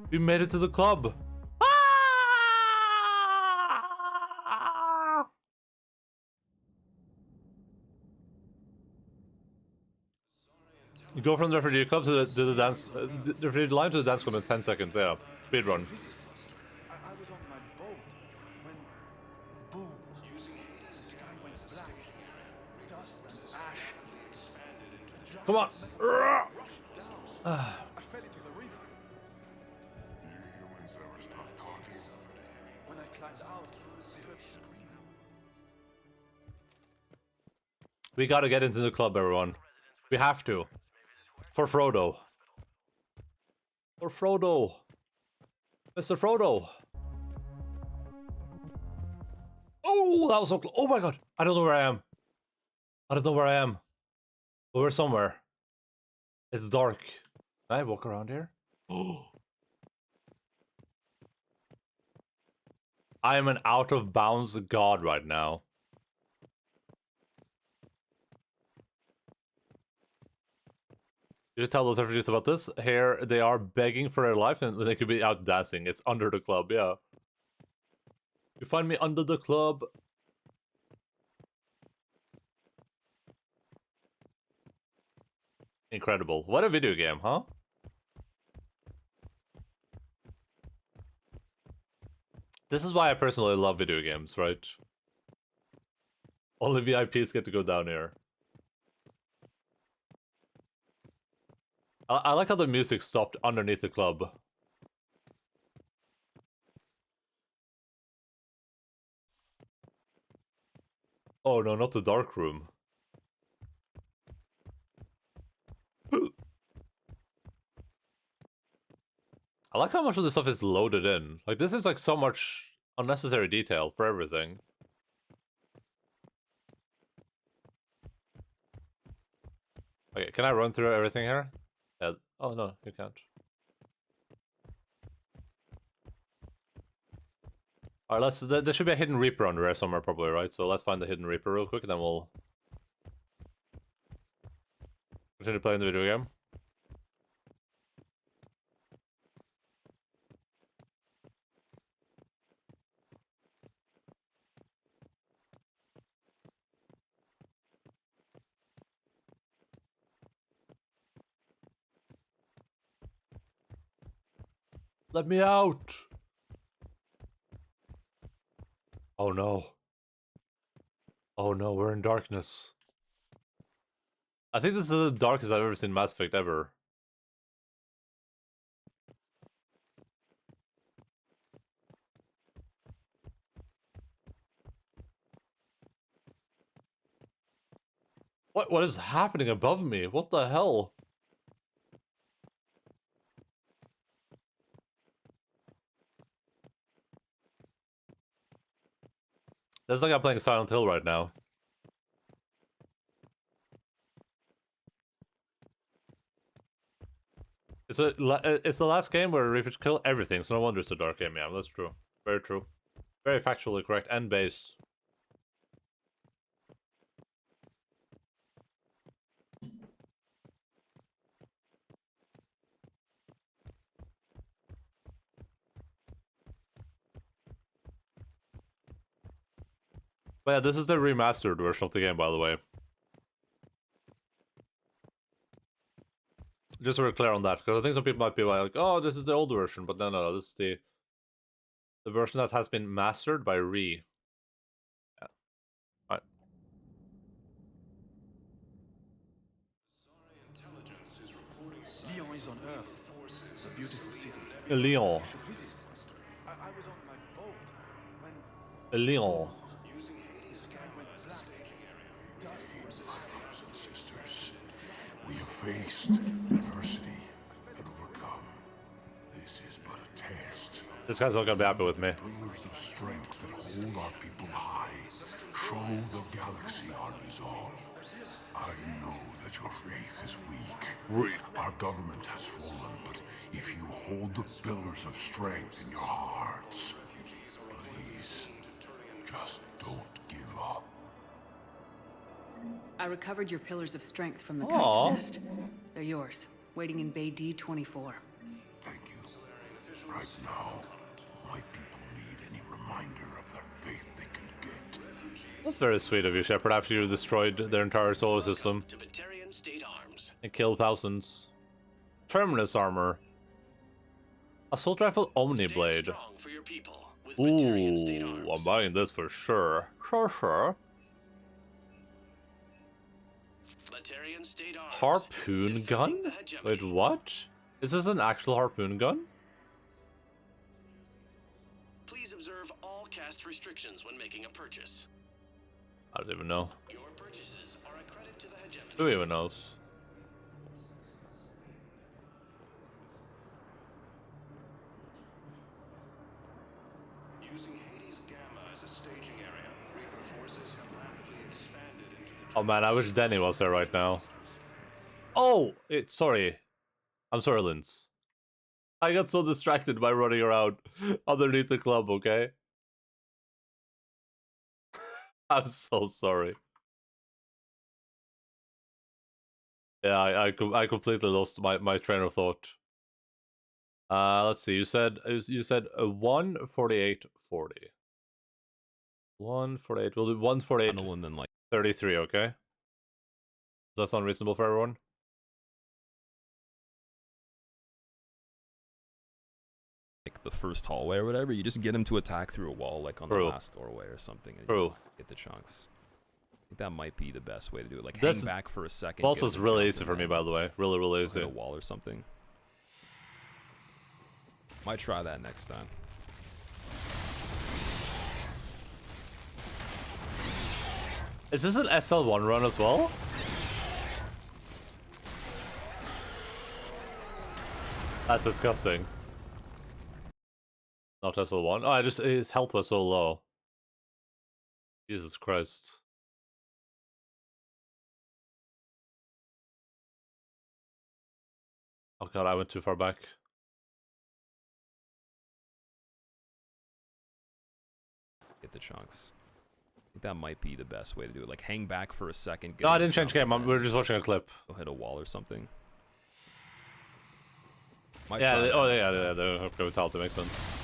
We made it to the club. You go from the refugee club to the dance, the refugee line to the dance club in 10 seconds. Yeah, speed run. I was on my boat when, boom, the sky went black. Dust and ash. Come on. I fell into the river. You humans ever stop talking? When I climbed out, I heard screaming. We gotta get into the club, everyone. We have to. For Frodo. For Frodo. Mr. Frodo. Oh, that was so close. Oh my god. I don't know where I am. I don't know where I am. But we're somewhere. It's dark. Can I walk around here? Oh. I am an out of bounds god right now. You just tell those refugees about this. Here, they are begging for their life and they could be out dancing. It's under the club, yeah. You find me under the club. Incredible. What a video game, huh? This is why I personally love video games, right? Only VIPs get to go down here. I like how the music stopped underneath the club. Oh no, not the dark room. I like how much of this stuff is loaded in. Like, this is like so much unnecessary detail for everything. Okay, can I run through everything here? Yeah. Oh no, you can't. Alright, let's. There should be a hidden Reaper under there somewhere, probably, right? So let's find the hidden Reaper real quick, and then we'll continue playing the video game. Let me out! Oh no. Oh no, we're in darkness. I think this is the darkest I've ever seen Mass Effect ever. What is happening above me? What the hell? That's like I'm playing Silent Hill right now. It's the last game where Reapers kill everything, so no wonder it's a dark game. Yeah, that's true. Very true. Very factually correct and base. But yeah, this is the remastered version of the game, by the way. Just so we're clear on that, because I think some people might be like, "Oh, this is the old version," but no, this is the version that has been mastered by Re. Yeah. Alright. Lyon is on Earth. A beautiful city. Lyon. You should visit. I was on my boat when Lyon. the sky went black. Brothers and sisters, we have faced adversity and overcome. This is but a test. This guy's not gonna be happy with me. Pillars of strength that hold our people high. Show the galaxy our resolve. I know that your faith is weak. Our government has fallen, but if you hold the pillars of strength in your hearts, please, just don't give up. I recovered your pillars of strength from the Aw. kite's nest. They're yours, waiting in Bay D-24. Thank you. Right now, my people need any reminder of their faith they can get. That's very sweet of you, Shepard, after you destroyed their entire solar system. To Batarian State Arms. And killed thousands. Terminus armor. Assault rifle Omni Blade. Strong for your people with Batarian State Ooh, Arms. I'm buying this for sure. Sure. Batarian State Arms. Harpoon gun? the Wait, hegemony. what? Is this an actual harpoon gun? Please observe all cast restrictions when making a purchase. I don't even know. Your purchases are a credit to the hegemony. Who even knows? Using Hades Gamma as a staging area, Reaper forces have rapidly expanded into the Oh man, I wish Danny was there right now. Oh! Sorry. I'm sorry, Linz. I got so distracted by running around underneath the club, okay? I'm so sorry. Yeah, I completely lost my train of thought. Let's see. You said 148.40. 148. We'll do 148 and then like 33. Okay. Does that sound reasonable for everyone? like the first hallway or whatever, you just get him to attack through a wall, like on the last doorway or something, and you get the chunks. I think that might be the best way to do it. Like hang back for a second. Also, it's really easy for me, by the way. Really easy. Hit a wall or something. Might try that next time. Is this an SL1 run as well? That's disgusting. Not SL1. Oh, his health was so low. Jesus Christ. Oh god, I went too far back. Get the chunks. I think that might be the best way to do it. Like hang back for a second. No, I didn't change game. We were just watching a clip. Go hit a wall or something. Yeah. Yeah. The hook mentality makes sense.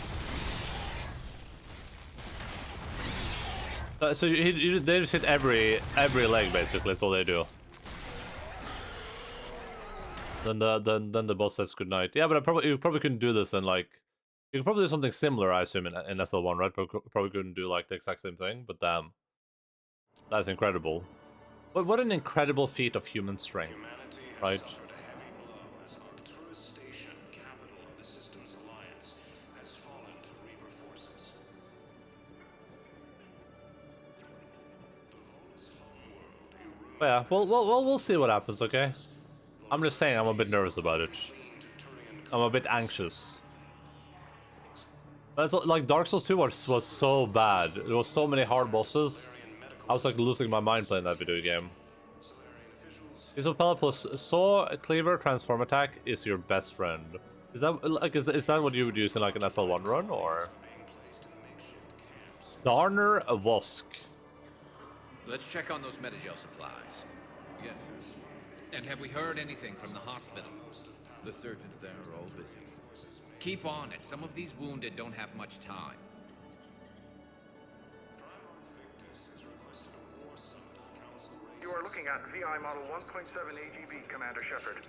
So they just hit every leg basically. That's all they do. Then the boss says goodnight. Yeah, but you probably couldn't do this in like. You could probably do something similar, I assume, in SL1, right? Probably couldn't do like the exact same thing, but damn, that's incredible. But what an incredible feat of human strength, right? But yeah, we'll see what happens, okay? I'm just saying I'm a bit nervous about it. I'm a bit anxious. That's like Dark Souls 2 was so bad. There was so many hard bosses. I was like losing my mind playing that video game. Isopella plus Saw, Cleaver, Transform Attack is your best friend. Is that like is that what you would use in like an SL1 run or? Darner a Vosk. Let's check on those Metagel supplies. Yes, sir. And have we heard anything from the hospital? The surgeons there are all busy. Keep on it. Some of these wounded don't have much time. You are looking at VI Model 1.7 AGB, Commander Shepard.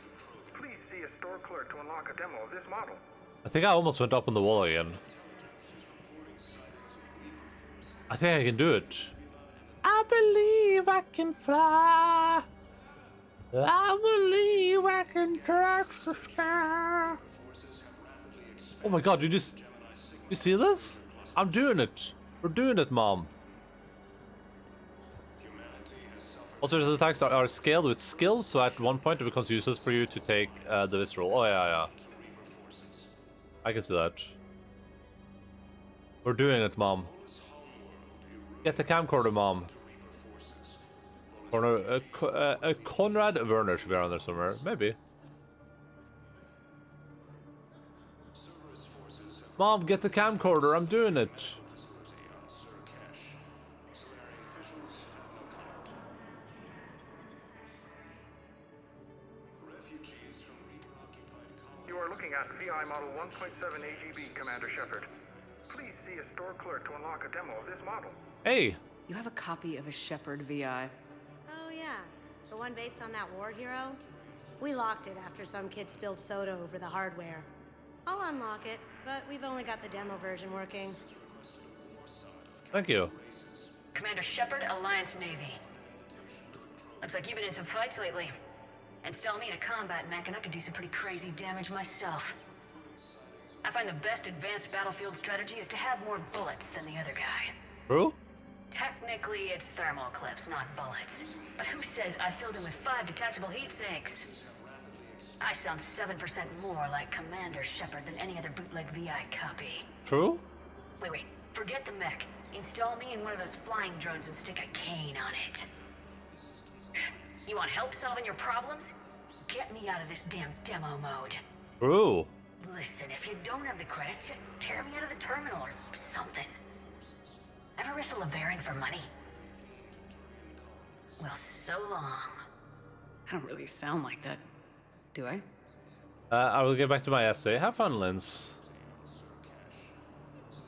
Please see a store clerk to unlock a demo of this model. I think I almost went up on the wall again. I think I can do it. I believe I can fly. I believe I can touch the sky. Oh my god, you see this? I'm doing it. We're doing it, Mom. Also, his attacks are scaled with skill, so at one point it becomes useless for you to take the visceral. Oh yeah. I can see that. We're doing it, Mom. Get the camcorder, Mom. Conrad Werner should be around there somewhere. Maybe. Mom, get the camcorder. I'm doing it. You are looking at VI Model 1.7 AGB, Commander Shepard. Please see a store clerk to unlock a demo of this model. Hey. You have a copy of a Shepard VI. Oh yeah, the one based on that war hero? We locked it after some kid spilled soda over the hardware. I'll unlock it, but we've only got the demo version working. Thank you. Commander Shepard, Alliance Navy. Looks like you've been in some fights lately. Install me in a combat mech and I could do some pretty crazy damage myself. I find the best advanced battlefield strategy is to have more bullets than the other guy. Who? Technically, it's thermal clips, not bullets. But who says I filled him with 5 detachable heat sinks? I sound 7% more like Commander Shepard than any other bootleg VI copy. True? Wait. Forget the mech. Install me in one of those flying drones and stick a cane on it. You want help solving your problems? Get me out of this damn demo mode. True. Listen, if you don't have the credits, just tear me out of the terminal or something. Ever wrestle a Baron for money? Well, so long. I don't really sound like that, do I? I will get back to my essay. Have fun, Linz.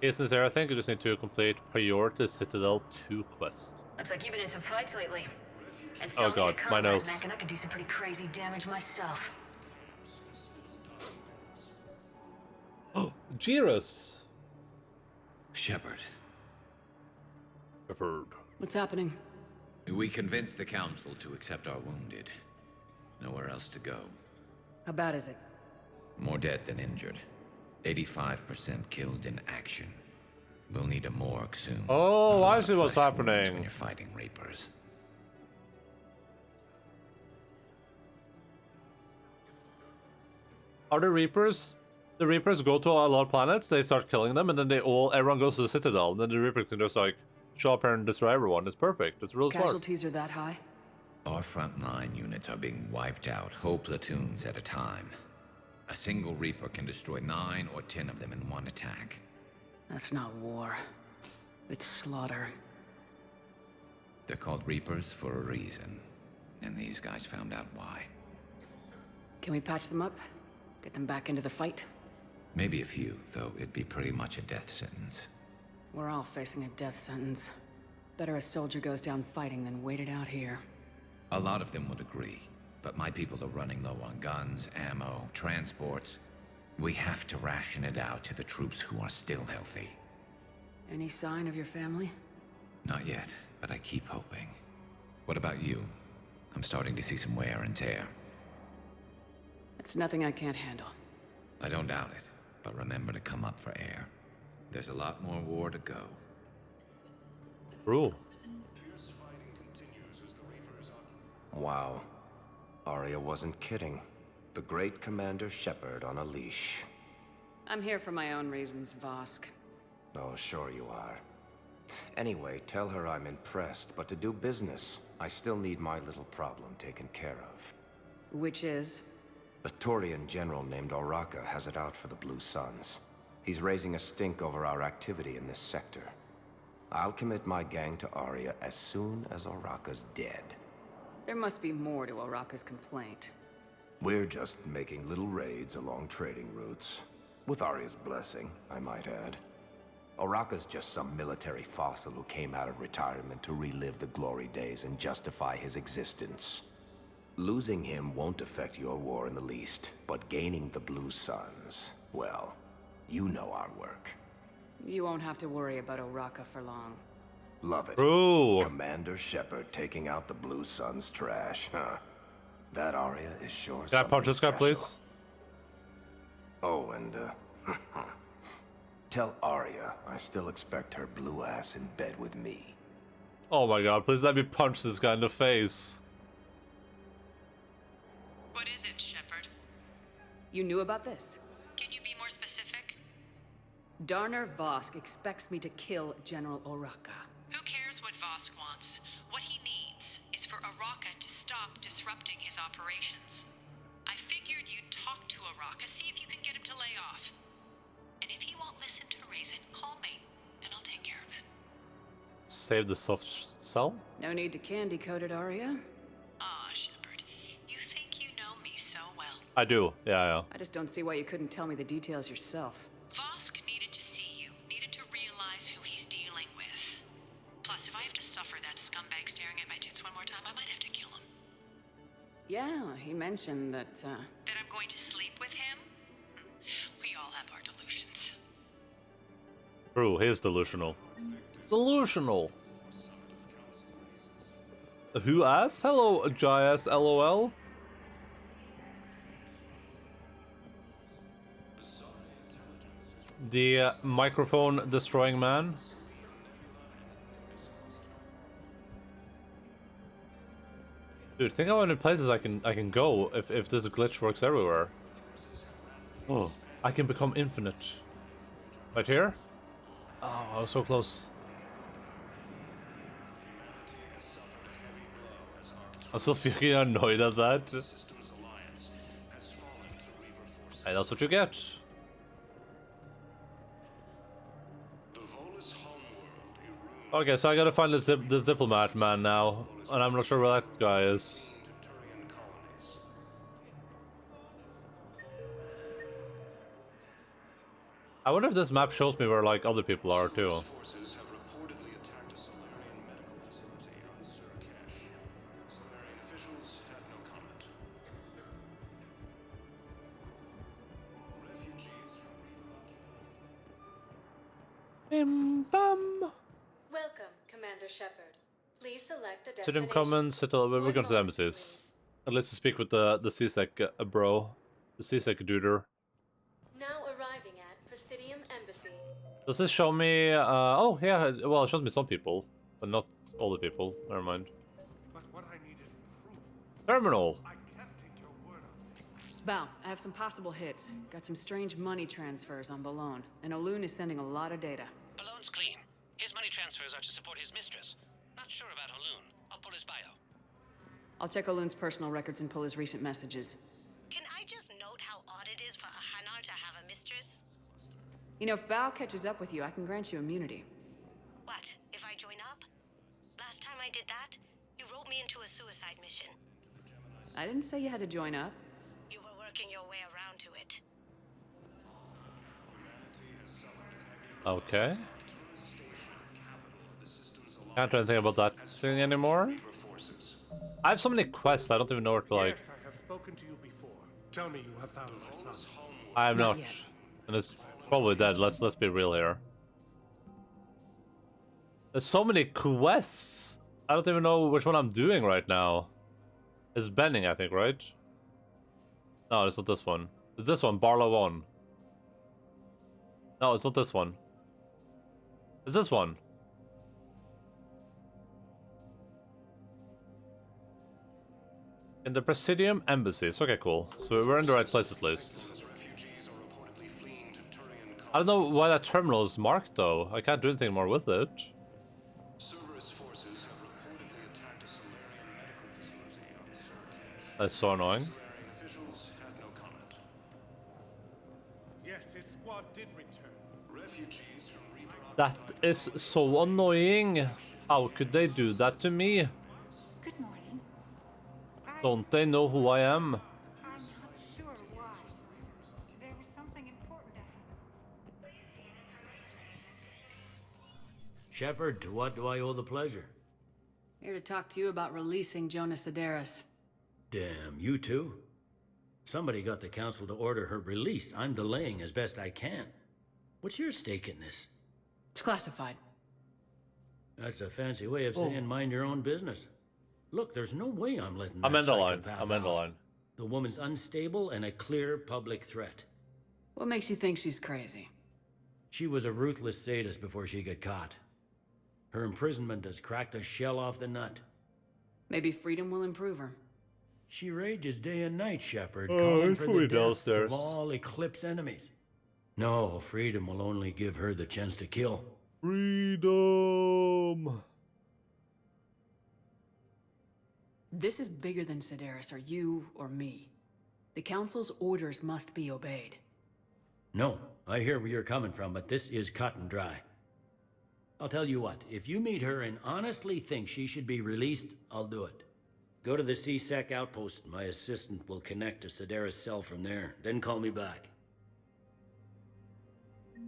Isn't there? I think you just need to complete Priority Citadel 2 quest. Looks like you've been in some fights lately. And Oh god, my nose. And I could do some pretty crazy damage myself. Jirus. Shepard. Shepard. What's happening? We convinced the Council to accept our wounded. Nowhere else to go. How bad is it? More dead than injured. 85% killed in action. We'll need a morgue soon. Oh, I see what's happening. When you're fighting Reapers. Are the Reapers? The Reapers go to a lot of planets, they start killing them, and then everyone goes to the Citadel, and then the Reapers can just like show up here and destroy everyone. It's perfect. It's real smart. Casualties are that high? Our frontline units are being wiped out, whole platoons at a time. A single Reaper can destroy 9 or 10 of them in one attack. That's not war. It's slaughter. They're called Reapers for a reason. And these guys found out why. Can we patch them up? Get them back into the fight? Maybe a few, though it'd be pretty much a death sentence. We're all facing a death sentence. Better a soldier goes down fighting than wait it out here. A lot of them would agree, but my people are running low on guns, ammo, transports. We have to ration it out to the troops who are still healthy. Any sign of your family? Not yet, but I keep hoping. What about you? I'm starting to see some wear and tear. It's nothing I can't handle. I don't doubt it, but remember to come up for air. There's a lot more war to go. Bro. Wow. Arya wasn't kidding. The great Commander Shepard on a leash. I'm here for my own reasons, Vosk. Oh, sure you are. Anyway, tell her I'm impressed, but to do business, I still need my little problem taken care of. Which is? A Turian general named Oraka has it out for the Blue Suns. He's raising a stink over our activity in this sector. I'll commit my gang to Arya as soon as Oraka's dead. There must be more to Oraka's complaint. We're just making little raids along trading routes. With Arya's blessing, I might add. Oraka's just some military fossil who came out of retirement to relive the glory days and justify his existence. Losing him won't affect your war in the least, but gaining the Blue Suns, well, you know our work. You won't have to worry about Oraka for long. Love it. Ooh. Commander Shepard taking out the Blue Suns trash, huh? That Arya is sure. Can I punch this guy, please? Oh, and tell Arya I still expect her blue ass in bed with me. Oh my god, please let me punch this guy in the face. What is it, Shepard? You knew about this? Can you be more specific? Darner Vosk expects me to kill General Oraka. Who cares what Vosk wants? What he needs is for Oraka to stop disrupting his operations. I figured you'd talk to Oraka, see if you can get him to lay off. And if he won't listen to reason, call me, and I'll take care of it. Save the soft cell? No need to candy coat it, Arya. Aw, Shepard, you think you know me so well. I do, yeah. I just don't see why you couldn't tell me the details yourself. Vosk needed to see you, needed to realize who he's dealing with. Plus, if I have to suffer that scumbag staring at my tits one more time, I might have to kill him. Yeah, he mentioned that, That I'm going to sleep with him? We all have our delusions. True, he is delusional. Delusional! Who asked? Hello, Jais LOL. The microphone destroying man. Dude, think how many places I can go if this glitch works everywhere. Oh, I can become infinite. Right here? Oh, I was so close. I'm still fucking annoyed at that. Hey, that's what you get. Okay, so I gotta find this diplomat man now, and I'm not sure where that guy is. I wonder if this map shows me where like other people are too. Bim bum. Welcome, Commander Shepard. Please select a Sit him destination. comments, we're going to the embassies. And let's speak with the CSEC bro. The CSEC duder. Now arriving at Presidium Embassy. Does this show me oh yeah, well it shows me some people, but not all the people. Never mind. But what I need is proof. Terminal. I can't take your word on it. Val, I have some possible hits. Got some strange money transfers on Balone, and Olun is sending a lot of data. Balone's clean. His money transfers are to support his mistress. Not sure about Olun. I'll pull his bio. I'll check Olun's personal records and pull his recent messages. Can I just note how odd it is for a Hanar to have a mistress? You know, if Bao catches up with you, I can grant you immunity. What, if I join up? Last time I did that, you wrote me into a suicide mission. I didn't say you had to join up. You were working your way around to it. Okay. Can't do anything about that thing anymore. I have so many quests, I don't even know where to like. Yes, I have spoken to you before. Tell me you have found my son. I am not. And it's probably dead, let's be real here. There's so many quests. I don't even know which one I'm doing right now. It's Benning, I think, right? No, it's not this one. It's this one, Barlow 1. No, it's not this one. It's this one. In the Presidium Embassies. Okay, cool. So we're in the right place at least. I don't know why that terminal is marked though. I can't do anything more with it. That's so annoying. Yes, his squad did return. Refugees from That is so annoying. How could they do that to me? Good morning. Don't they know who I am? I'm not sure why. There was something important to happen. Shepard, to what do I owe the pleasure? Here to talk to you about releasing Jonas Sedaris. Damn, you too? Somebody got the council to order her release. I'm delaying as best I can. What's your stake in this? It's classified. That's a fancy way of saying mind your own business. Look, there's no way I'm letting I'm that Endaline. psychopath I'm out. Endaline. The woman's unstable and a clear public threat. What makes you think she's crazy? She was a ruthless sadist before she got caught. Her imprisonment has cracked a shell off the nut. Maybe freedom will improve her. She rages day and night, Shepard, Oh, calling it's for really the deaths downstairs. of all Eclipse enemies. No, freedom will only give her the chance to kill. Freedom. This is bigger than Sedaris or you or me. The Council's orders must be obeyed. No, I hear where you're coming from, but this is cut and dry. I'll tell you what, if you meet her and honestly think she should be released, I'll do it. Go to the CSEC outpost. My assistant will connect to Sedaris' cell from there. Then call me back.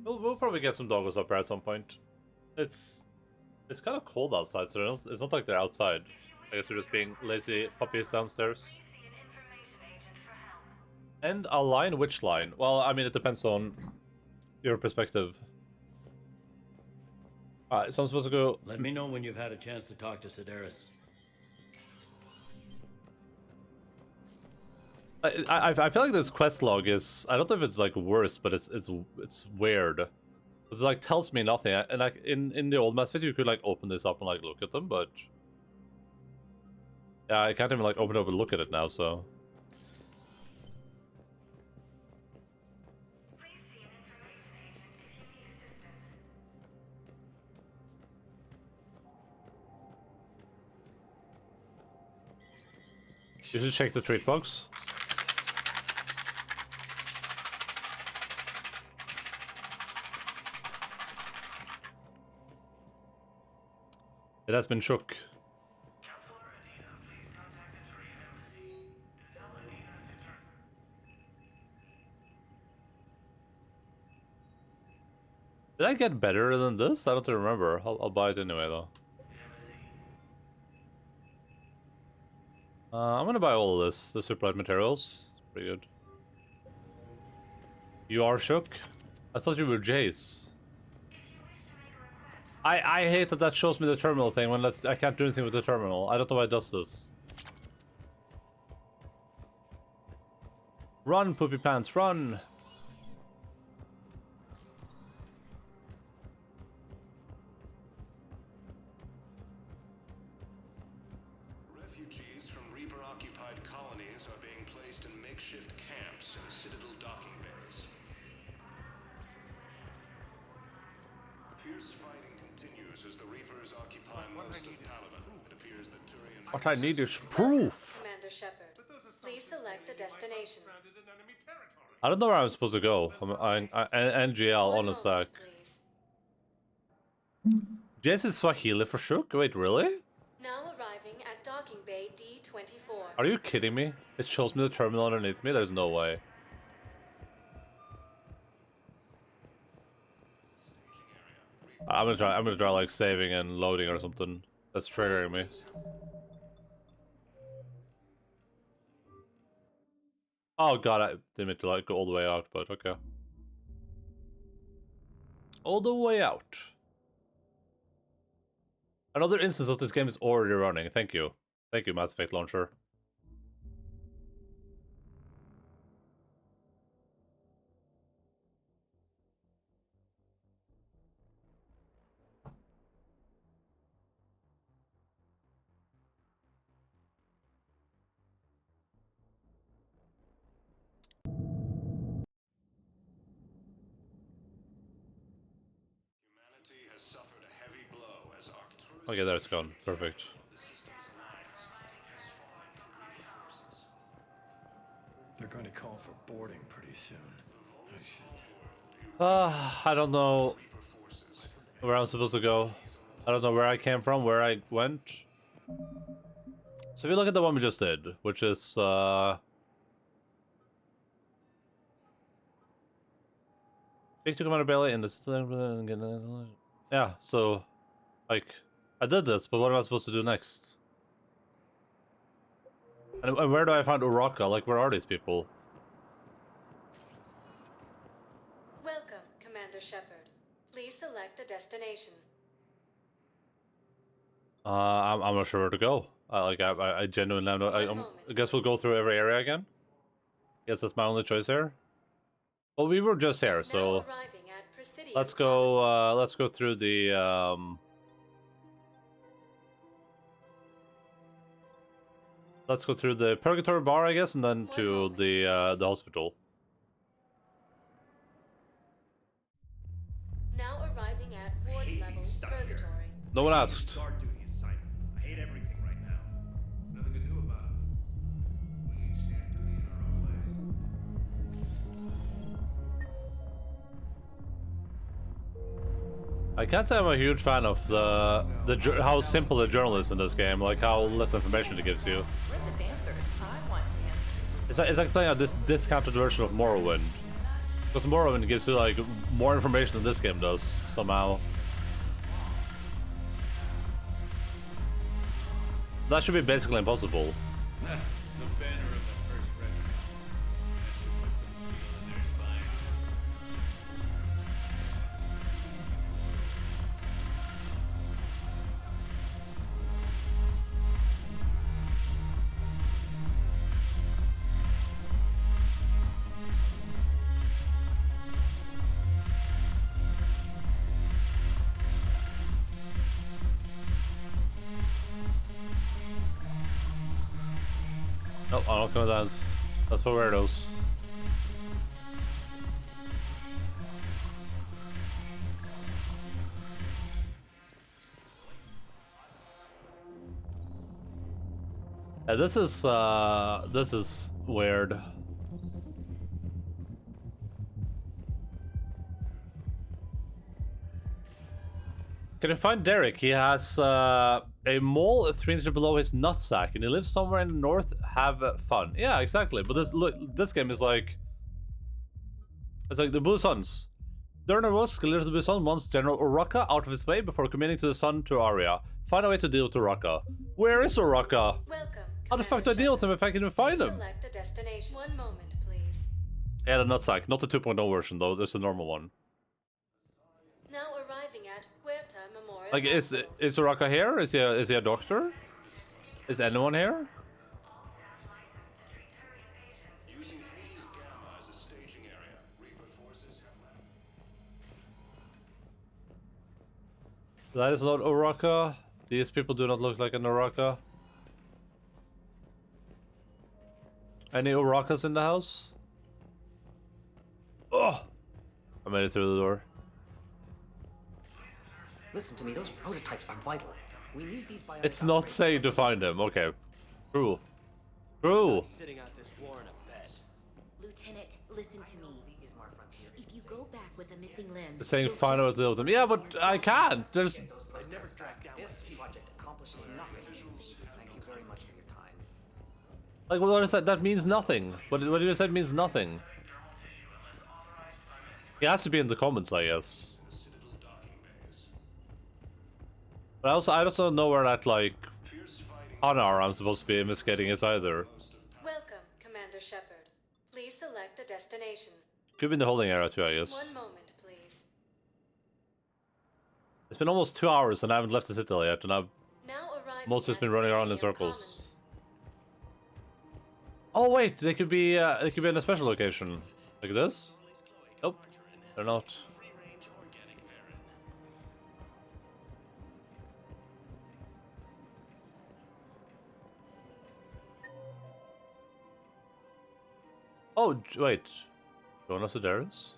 We'll probably get some doggos up here at some point. It's kind of cold outside, so it's not like they're outside. I guess they're just being lazy puppies downstairs. And a line? Which line? Well, I mean, it depends on your perspective. Alright, so I'm supposed to go... Let me know when you've had a chance to talk to Sedaris. I feel like this quest log is... I don't know if it's like worse, but it's weird. It like tells me nothing. And like in the old Mass Effect, you could like open this up and like look at them, but... Yeah, I can't even like open it up and look at it now, so... You should check the treat box. It has been shook. Did I get better than this? I don't remember. I'll buy it anyway, though. I'm gonna buy all of this. The supplied materials. It's pretty good. You are shook? I thought you were Jace. I hate that that shows me the terminal thing when I can't do anything with the terminal. I don't know why it does this. Run, poopy pants, run! Refugees from Reaper-occupied colonies are being placed in makeshift camps in Citadel docking bays. Fierce fighting continues as the Reapers occupy most of Palaven. It appears that Turian... What I need is proof! Commander Shepard, please select a destination. I don't know where I'm supposed to go. I'm NGL on a stack. Jess is Swahili for shook? Wait, really? Now arriving at docking bay D24. Are you kidding me? It shows me the terminal underneath me? There's no way. I'm gonna try like saving and loading or something. That's triggering me. Oh god, I didn't mean to like go all the way out, but okay. All the way out. Another instance of this game is already running. Thank you. Thank you, Mass Effect Launcher. Okay, there it's gone. Perfect. They're going to call for boarding pretty soon. I don't know where I'm supposed to go. I don't know where I came from, where I went. So if you look at the one we just did, which is speak to Commander Bailey in the... Yeah, so like I did this, but what am I supposed to do next? And where do I find Uraka? Like, where are these people? Welcome, Commander Shepard. Please select a destination. I'm not sure where to go. I genuinely have no... I guess we'll go through every area again. Guess that's my only choice here. Well, we were just here, so let's go. Let's go through the. Let's go through the Purgatory Bar, I guess, and then to the hospital. Now arriving at ward level Purgatory. No one asked. I hate everything right now. Nothing to do about it. We each stand duty in our own ways. I can't say I'm a huge fan of how simple the journal is in this game, like how little information it gives you. We're the dancers. I want dancers. It's like playing a discounted version of Morrowind. Because Morrowind gives you like more information than this game does, somehow. That should be basically impossible. The banner of the first regiment. That should put some steel in their spine. Nope, I'm not gonna dance. That's for weirdos. Yeah, this is weird. Can you find Derek? He has a mole 3 inches below his nutsack, and he lives somewhere in the north. Have fun. Yeah, exactly. But this game is like, it's like the Blue Suns. During a risk, leader of the Blue Sun wants General Uraka out of his way before committing to the Sun to Arya. Find a way to deal with Uraka. Where is Uraka? How the fuck do I deal with him if I can even find him? Select a destination. 1 moment, please. Yeah, the nutsack, not the 2.0 version though. There's the normal one. Now arriving at Huerta Memorial. Like, is Uraka here? Is he a doctor? Is anyone here? Using Hades Gamma as a staging area, Reaper forces have That is not Uraka. These people do not look like an Uraka. Any Urakas in the house? Oh! I made it through the door. Listen to me, those prototypes are vital. We need these bionic It's not safe to find them. Okay. True. True. Sitting out this war in a bed. Lieutenant, listen to me. If you go back with a missing limb, It's saying find out what them. Yeah, but I can't. There's. I never tracked down this project accomplishes nothing. Thank you very much for your time. Like, what is that? That means nothing. What you just said means nothing. It has to be in the comments, I guess. But I also don't know where that, like, honor I'm supposed to be investigating is either. Welcome, Commander Shepard. Please select a destination. Could be in the holding area too, I guess. 1 moment, please. It's been almost 2 hours and I haven't left the citadel yet, and I've mostly just been running around in circles. Oh wait, they could be in a special location. Like this? Nope, they're not. Oh, wait. Jonas Sedaris?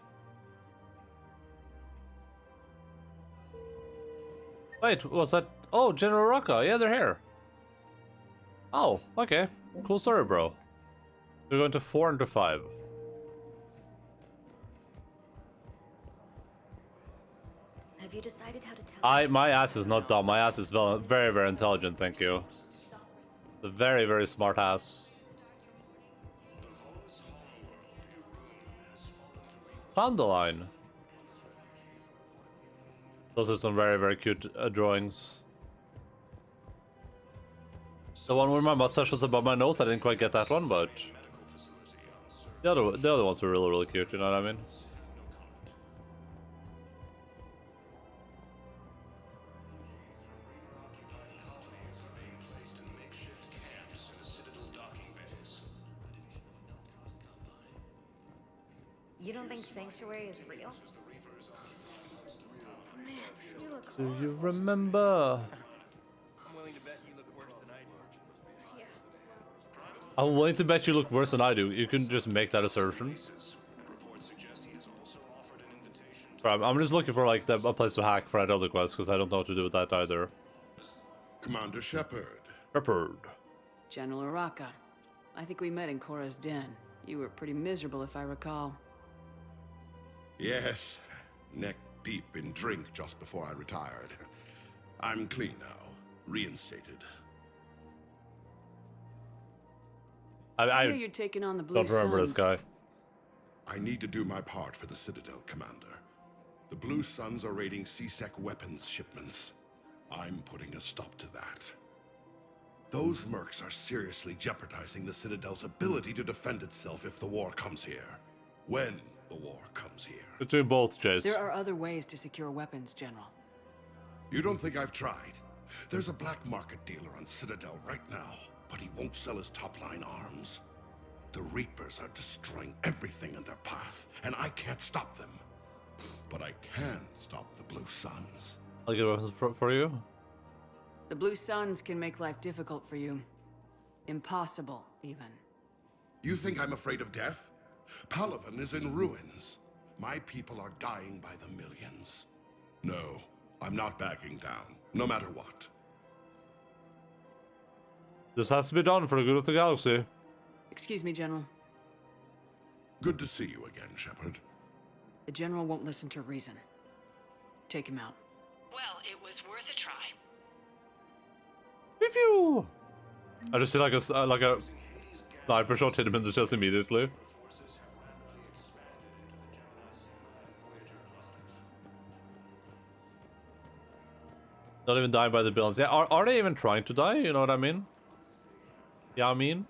Wait, what's that? Oh, General Rocca. Yeah, they're here. Oh, okay. Cool story, bro. We're going to 4 and to 5. have you decided how to tell? My ass is not dumb. My ass is very, very intelligent, thank you. The very, very smart ass. Endaline. Those are some very, very cute drawings. The one where my mustache was above my nose, I didn't quite get that one, but the other ones were really, really cute. You know what I mean? You don't think Sanctuary is real? Man, you look Do you remember? I'm willing to bet you look worse than I do. Yeah. I'm willing to bet you look worse than I do. You can just make that assertion. Right, I'm just looking for like a place to hack for that other quest because I don't know what to do with that either. Commander Shepard. Shepard. General Uraka. I think we met in Korra's den. You were pretty miserable, if I recall. Yes, neck deep in drink just before I retired. I'm clean now, reinstated. I hear you're taking on the Blue Don't remember Suns. this guy. I need to do my part for the Citadel, Commander. The Blue Suns are raiding C-Sec weapons shipments. I'm putting a stop to that. Those mercs are seriously jeopardizing the Citadel's ability to defend itself if the war comes here. When the war comes here. Between both, Jace. There are other ways to secure weapons, General. You don't think I've tried? There's a black market dealer on Citadel right now, but he won't sell his top-line arms. The Reapers are destroying everything in their path, and I can't stop them. But I can stop the Blue Suns. I'll get weapons for you. The Blue Suns can make life difficult for you. Impossible, even. You think I'm afraid of death? Palaven is in ruins. My people are dying by the millions. No, I'm not backing down, no matter what. This has to be done for the good of the galaxy. Excuse me, General. Good to see you again, Shepard. The General won't listen to reason. Take him out. Well, it was worth a try. Pew pew! I just see like a sniper shot hit him in the chest immediately. Not even dying by the villains. Yeah, are they even trying to die? You know what I mean? Yeah, I mean.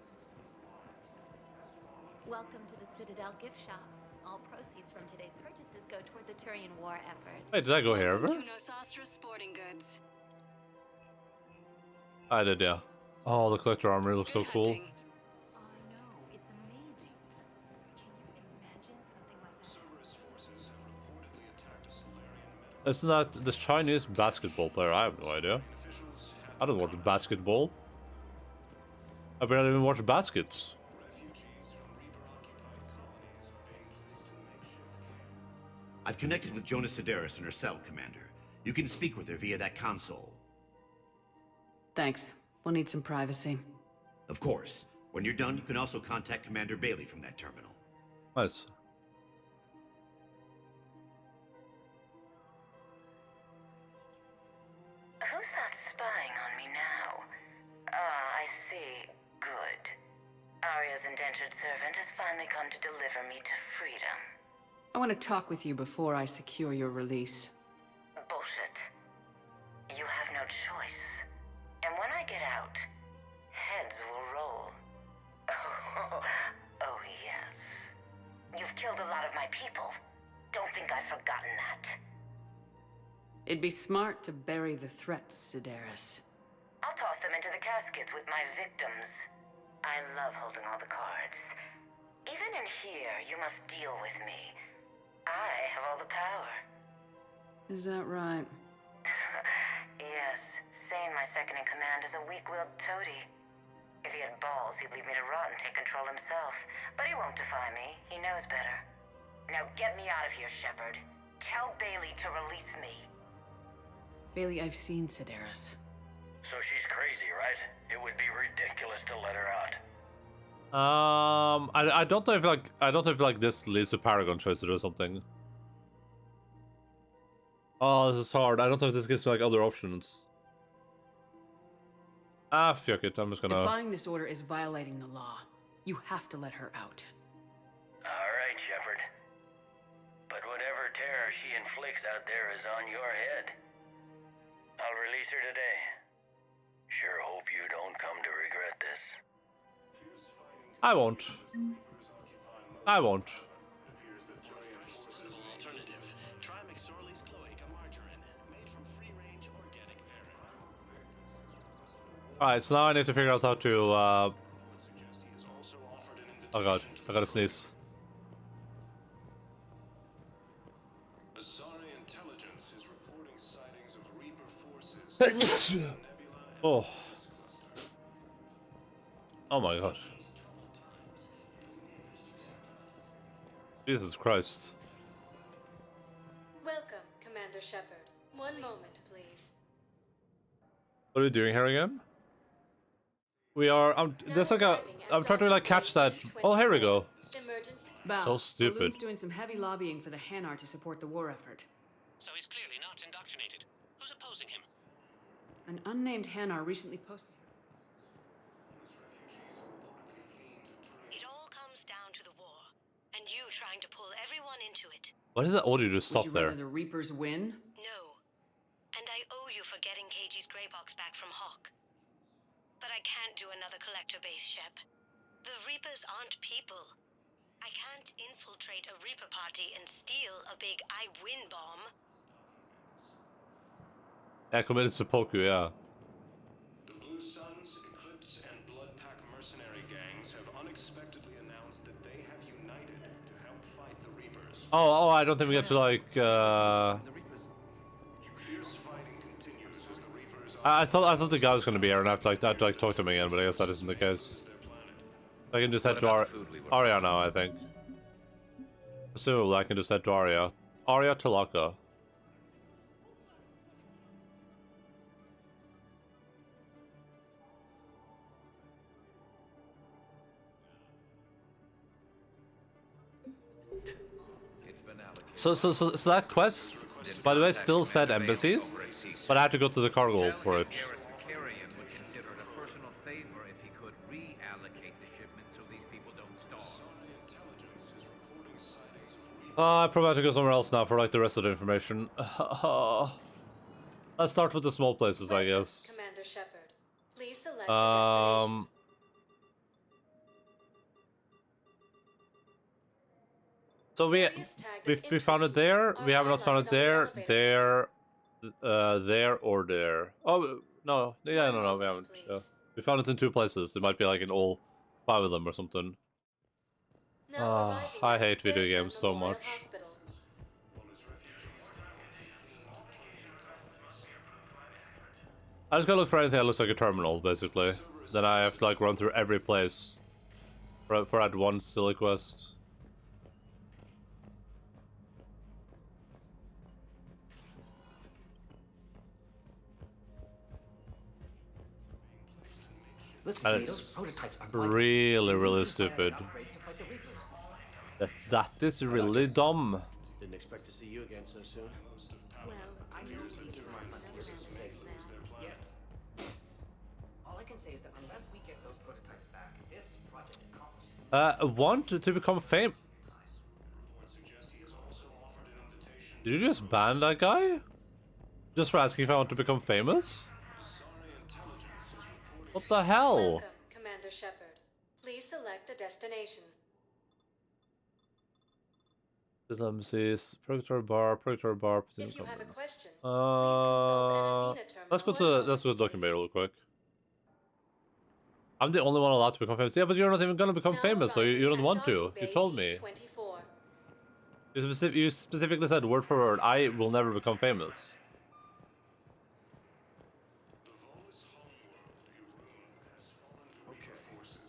Welcome to the Citadel gift shop. All proceeds from today's purchases go toward the Turian war effort. Wait, did I go here ever? To Nosastra Sporting Goods. I did, yeah. Oh, the collector armor looks so cool. Isn't that the Chinese basketball player? I have no idea. I don't watch basketball. I barely even watch baskets. I've connected with Jonas Sedaris in her cell, Commander. You can speak with her via that console. Thanks. We'll need some privacy. Of course. When you're done, you can also contact Commander Bailey from that terminal. Nice. Who's that spying on me now? Ah, I see. Good. Arya's indentured servant has finally come to deliver me to freedom. I want to talk with you before I secure your release. Bullshit. You have no choice. And when I get out, heads will roll. Oh, yes. You've killed a lot of my people. Don't think I've forgotten that. It'd be smart to bury the threats, Sedaris. I'll toss them into the caskets with my victims. I love holding all the cards. Even in here, you must deal with me. I have all the power. Is that right? Yes. Sane, my second-in-command, is a weak-willed toady. If he had balls, he'd leave me to rot and take control himself. But he won't defy me. He knows better. Now get me out of here, Shepard. Tell Bailey to release me. Bailey, I've seen Sedaris. So she's crazy, right? It would be ridiculous to let her out. I don't know if like this leads to Paragon choices or something. Oh, this is hard. I don't know if this gives me like other options. Ah, fuck it. I'm just gonna. Defying this order is violating the law. You have to let her out. All right, Shepard. But whatever terror she inflicts out there is on your head. I'll release her today. Sure hope you don't come to regret this. I won't. I won't. Alternative. Try McSorley's cloaca margarine, made from free-range organic variant. Alright, so now I need to figure out how to, oh god, I gotta sneeze. Asari intelligence is reporting sightings of Reaper forces. Oh. Oh my god. Jesus Christ. Welcome, Commander Shepard. One moment, please. What are we doing here again? We are. There's like a. I'm trying to like catch that. Oh, here we go. So stupid. Balloon's doing some heavy lobbying for the Hanar to support the war effort. So he's clearly not indoctrinated. Who's opposing him? An unnamed Hanar recently posted. It all comes down to the war, and you trying to pull everyone into it. Why did that audio just stop Would you there? rather the Reapers win? No. And I owe you for getting KG's grey box back from Hawk. But I can't do another collector base, Shep. The Reapers aren't people. I can't infiltrate a Reaper party and steal a big I win bomb. Yeah, committed seppuku, yeah. The Blue Suns, Eclipse, and Bloodpack mercenary gangs have unexpectedly announced that they have united to help fight the Reapers. Oh, I don't think we get to like, Fierce fighting continues as the Reapers I thought the guy was gonna be here and I have to like talk to him again, but I guess that isn't the case. I can just head to Arya now, I think. Assumably, I can just head to Arya. Arya Talaka. So that quest, by the way, still said embassies, but I had to go to the cargo hold for it. I probably have to go somewhere else now for like the rest of the information. Let's start with the small places, I guess. Commander Shepard, please select a destination. So we found it there. We have not found it there, there, there, or there. Oh no, yeah, no, we haven't. We found it in 2 places. It might be like in all 5 of them or something. I hate video games so much. I just gotta look for anything that looks like a terminal, basically. Then I have to like run through every place for that one silly quest. Listen to me, those prototypes are vital. Really, really Need these stupid. upgrades to fight the Reapers. That is really dumb. Didn't expect to see you again so soon. Well, I know these are frontiers and safe now. Yes. All I can say is that unless we get those prototypes back, this project accomplished. Want to become famous? Did you just ban that guy? Just for asking if I want to become famous? What the hell? Welcome, Commander Shepard. Please select a destination. Let me see. Purgatory bar. If you have a question, let's go to Docking Bay real quick. I'm the only one allowed to become famous. Yeah, but you're not even gonna become famous, so you don't want to. You told me. You specifically said word for word, I will never become famous. Okay,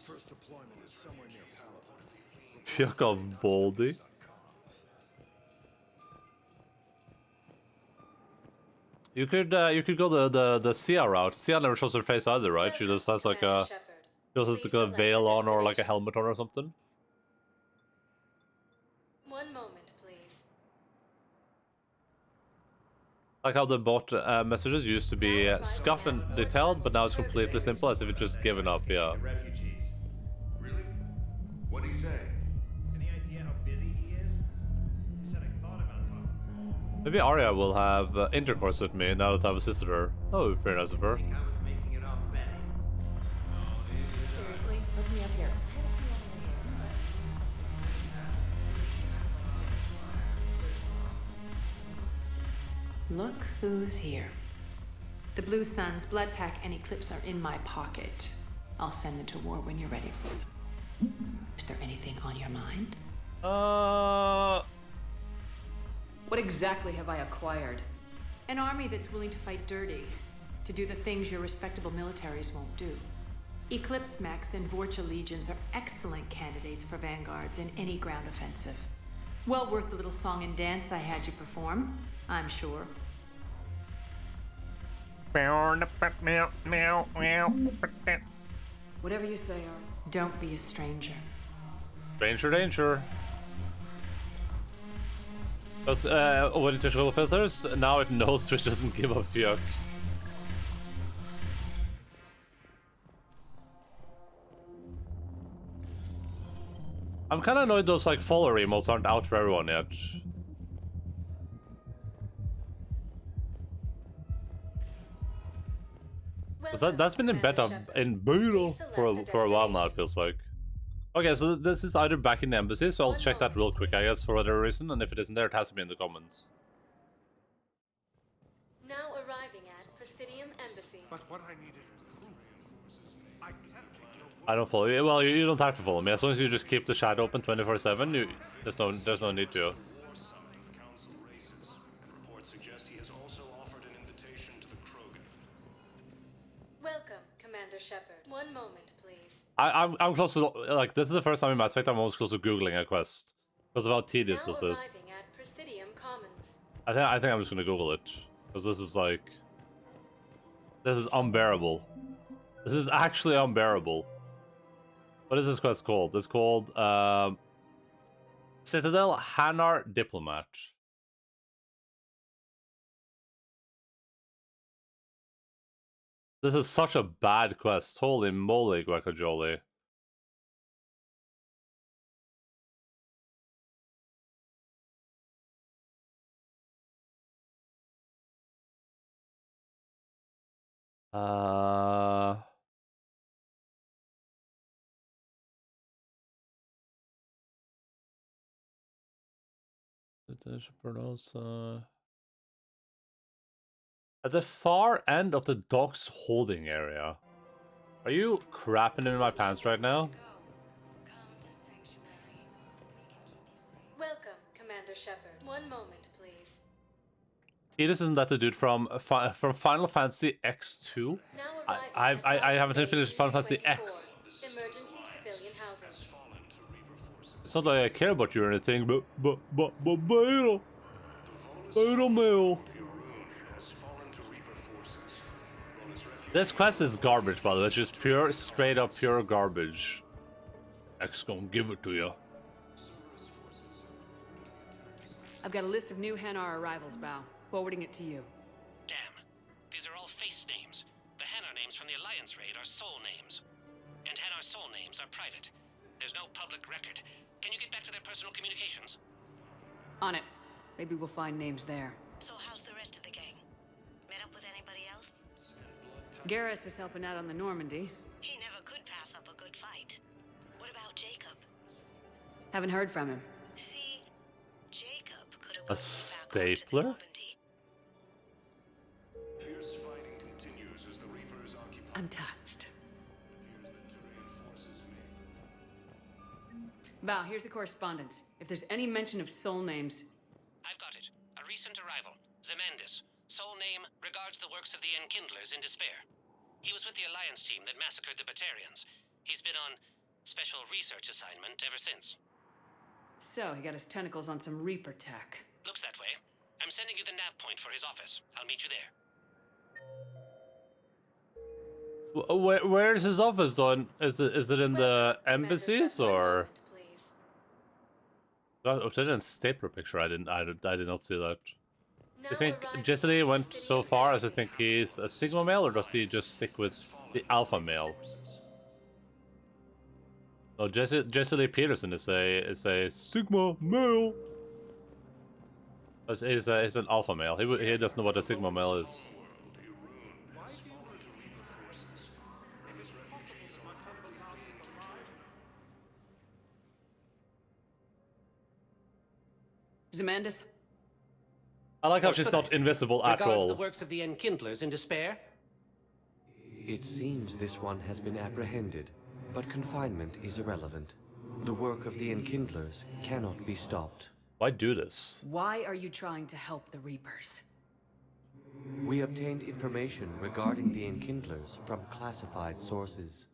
first deployment is somewhere near Paladin. Fuck off, Baldy. You could go the Sia route. Sia never shows her face either, right? She just has like a veil on or like a helmet on or something. One moment, please. Like how the bot messages used to be scuffed and detailed, but now it's completely simple, as if it's just given up. Yeah. Refugees. Really? What'd he say? Any idea how busy he is? He said I thought about talking to him. Maybe Arya will have intercourse with me now that I've assisted her. Oh, very nice of her. Seriously, look me up here. Look who's here. The Blue Suns, Blood Pack, and Eclipse are in my pocket. I'll send them to war when you're ready for them. Is there anything on your mind? What exactly have I acquired? An army that's willing to fight dirty, to do the things your respectable militaries won't do. Eclipse Max and Vorcha legions are excellent candidates for vanguards in any ground offensive. Well worth the little song and dance I had you perform, I'm sure. Whatever you say, Ari. Don't be a stranger. Stranger danger. But when it control filters, now it knows which doesn't give a fuck. I'm kind of annoyed those like follower emotes aren't out for everyone yet. That's been in beta for a while now, it feels like. Okay, so this is either back in the embassy, so I'll check that real quick, I guess, for whatever reason, and if it isn't there, it has to be in the comments. Now arriving at Presidium Embassy. But what I need is proof. I can't take your word. I don't follow you. Well, you don't have to follow me. As long as you just keep the chat open 24/7, there's no need to. Welcome, Commander Shepard. One moment, please. I'm close to, like, this is the first time in Mass Effect I'm almost close to googling a quest because of how tedious this is. Arriving at Presidium Commons. I think I'm just gonna Google it because this is like, this is unbearable. This is actually unbearable. What is this quest called? It's called Citadel Hanar Diplomat. This is such a bad quest. Holy moly, guacajole. Shepherd also. At the far end of the dog's holding area. Are you crapping in my pants right now? Welcome, Commander Shepard. One moment, please. This isn't that the dude from Final Fantasy X2? I haven't finished Final Fantasy X. Emergency civilian housing. It's not like I care about you or anything, but you know. This quest is garbage, by the way. It's just pure, straight up pure garbage. X gonna give it to you. I've got a list of new Hanar arrivals, Bao. Forwarding it to you. Damn. These are all face names. The Hanar names from the Alliance raid are soul names. And Hanar soul names are private. There's no public record. Can you get back to their personal communications? On it. Maybe we'll find names there. So how's the rest of the gang? Met up with anybody else? Garrus is helping out on the Normandy. He never could pass up a good fight. What about Jacob? Haven't heard from him. See, Jacob could have A stapler? Fierce fighting continues as the Reapers occupy. I'm touched. Val, here's the correspondence. If there's any mention of soul names... I've got it. A recent arrival. Zemandis. Soul name regards the works of the Enkindlers in despair. He was with the Alliance team that massacred the Batarians. He's been on special research assignment ever since. So, he got his tentacles on some Reaper tech. Looks that way. I'm sending you the nav point for his office. I'll meet you there. Where's his office, though? Is it in the embassies, or? Oh, it's in a stapler picture. I did not see that. Do you think Jesse went so far as to think he's a Sigma male, or does he just stick with the Alpha male? No, Jesse Lee Peterson is a Sigma male. He's an Alpha male. He doesn't know what a Sigma male is. Zemandis? I like how she's not invisible at Regards all. the works of the Enkindlers in despair? It seems this one has been apprehended, but confinement is irrelevant. The work of the Enkindlers cannot be stopped. Why do this? Why are you trying to help the Reapers? We obtained information regarding the Enkindlers from classified sources.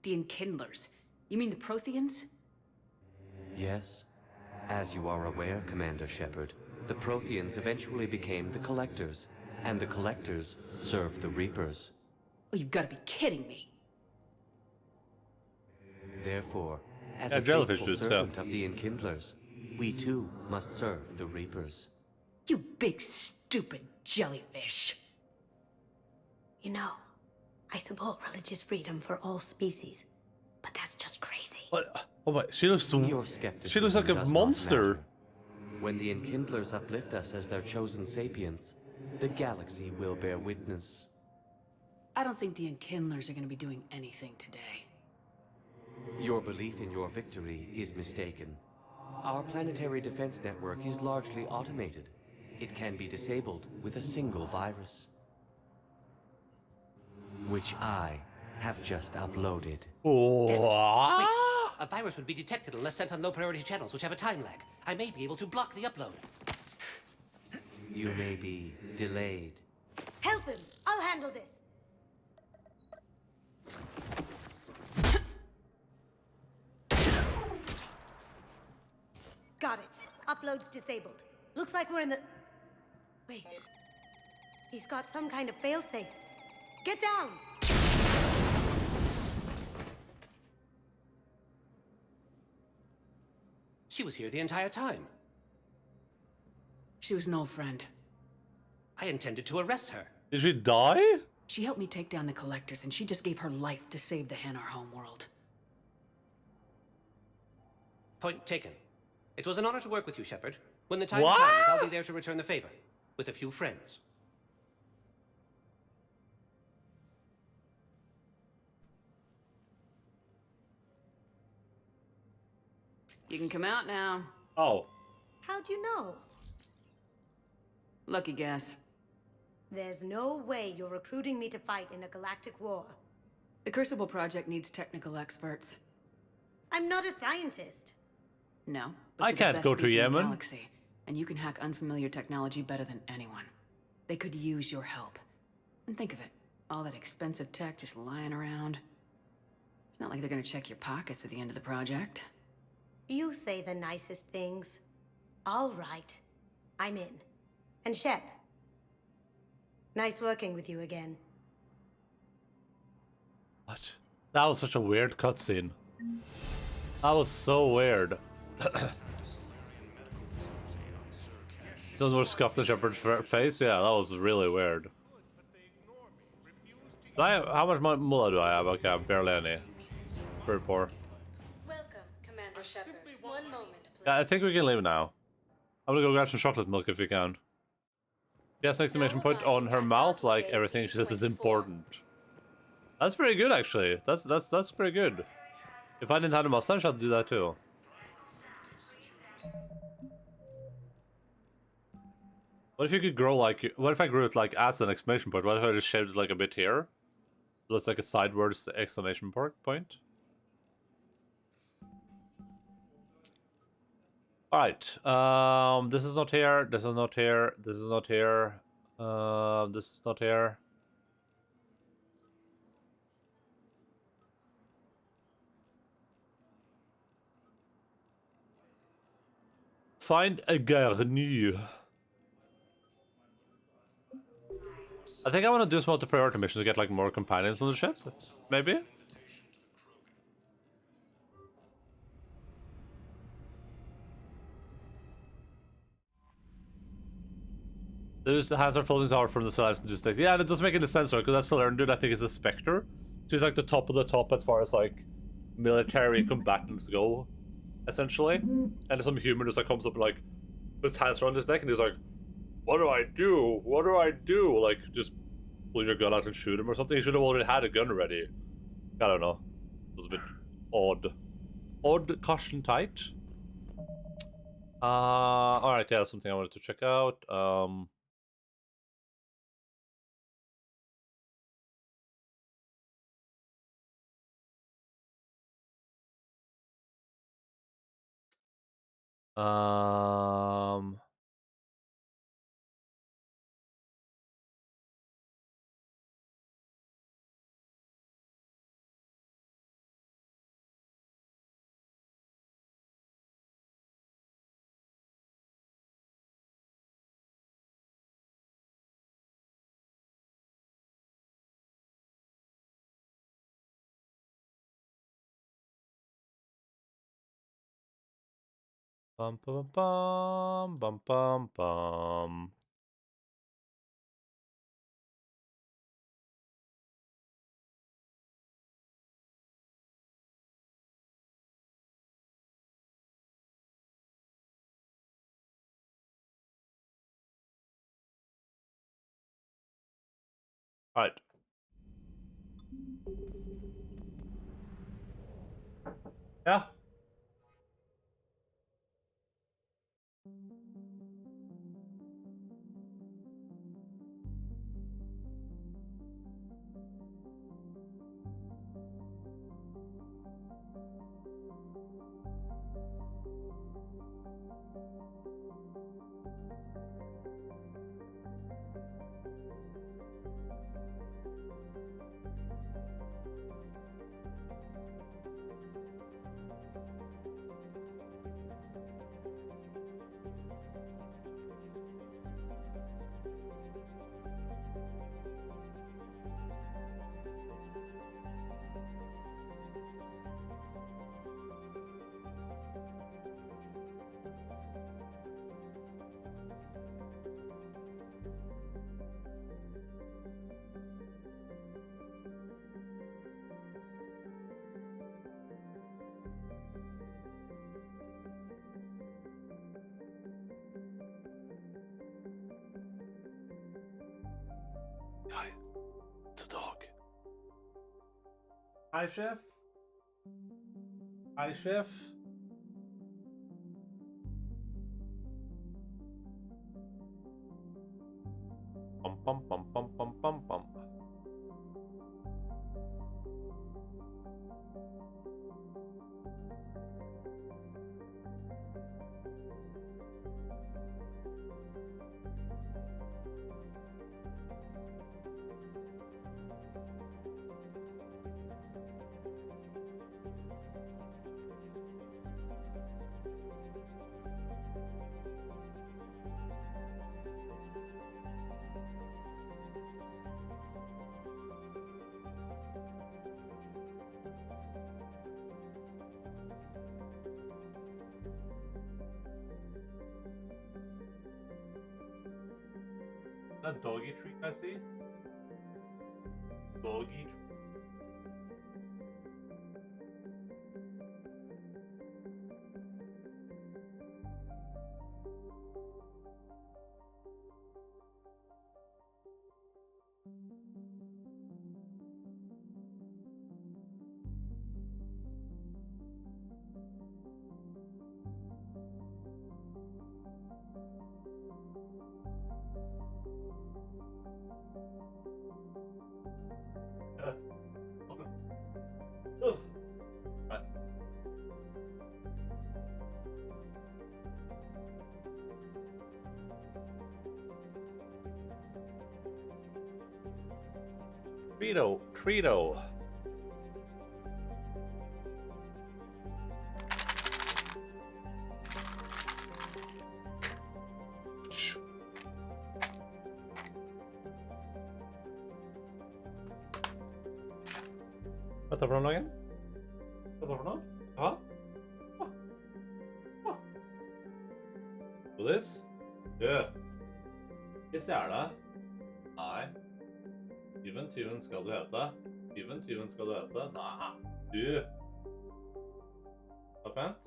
The Enkindlers? You mean the Protheans? Yes. As you are aware, Commander Shepard, the Protheans eventually became the Collectors, and the Collectors served the Reapers. Oh, you've got to be kidding me. Therefore, as Yeah, a jellyfish faithful dude, servant of the Enkindlers, we too must serve the Reapers. You big stupid jellyfish. You know, I support religious freedom for all species, but that's just crazy. What? Oh my! She looks Your skepticism She looks like a does not monster. matter. When the Enkindlers uplift us as their chosen sapients, the galaxy will bear witness. I don't think the Enkindlers are going to be doing anything today. Your belief in your victory is mistaken. Our planetary defense network is largely automated. It can be disabled with a single virus, which I have just uploaded. Wait, a virus would be detected unless sent on low-priority channels, which have a time lag. I may be able to block the upload. You may be delayed. Help him! I'll handle this! Got it. Upload's disabled. Looks like we're in the... Wait. He's got some kind of failsafe. Get down! She was here the entire time. She was an old friend. I intended to arrest her. Did she die? She helped me take down the Collectors, and she just gave her life to save the Hanar homeworld. Point taken. It was an honor to work with you, Shepard. When the time comes, I'll be there to return the favor. With a few friends. You can come out now. Oh. How'd you know? Lucky guess. There's no way you're recruiting me to fight in a galactic war. The Crucible Project needs technical experts. I'm not a scientist. No, but I you're the can't best go to thief in the Yemen. galaxy, and you can hack unfamiliar technology better than anyone. They could use your help. And think of it, all that expensive tech just lying around. It's not like they're gonna check your pockets at the end of the project. You say the nicest things. All right. I'm in. And Shep. Nice working with you again. What? That was such a weird cutscene. That was so weird. Someone more scuffed the Shepherd's face? Yeah, that was really weird. How much mullah do I have? Okay, I have barely any. Very poor. Welcome, Commander Shepard. One moment, please. Yeah, I think we can leave now. I'm gonna go grab some chocolate milk if we can. Yes, an exclamation point on her mouth, like everything she says is important. That's pretty good, actually. That's pretty good. If I didn't have a mustache, I'd do that too. What if you could grow like? What if I grew it like as an exclamation point? What if I just shaved it like a bit here? So it's like a sideways exclamation point. All right. This is not here. This is not here. This is not here. This is not here. Find a garnu. I think I want to do some of the priority missions to get like more companions on the ship. Maybe? There's the Hazard Foldings are from the Celeste and just like, yeah, that doesn't make any sense, right? Because that Solarian dude I think is a Spectre. So he's like the top of the top as far as like military combatants go, essentially. And some human just like comes up and like puts hands around his neck and he's like, what do I do? What do I do? Like, just pull your gun out and shoot him or something. He should have already had a gun ready. I don't know. It was a bit odd. Odd caution tight. Alright, yeah, something I wanted to check out. Bum bum bum bum bum bum. Alright. Yeah. Guy, it's a dog. Hi, Chef. Hi, Chef. bum bum bum bum bum bum. That doggy treat I see? Doggy treat. Credo. Vänta, för någon? Vänta, för någon? Ja. Og this? Ja. Det er det. Nei. Tyven skal du hete. Tyven skal du hete. Nei. Du. Ta pent.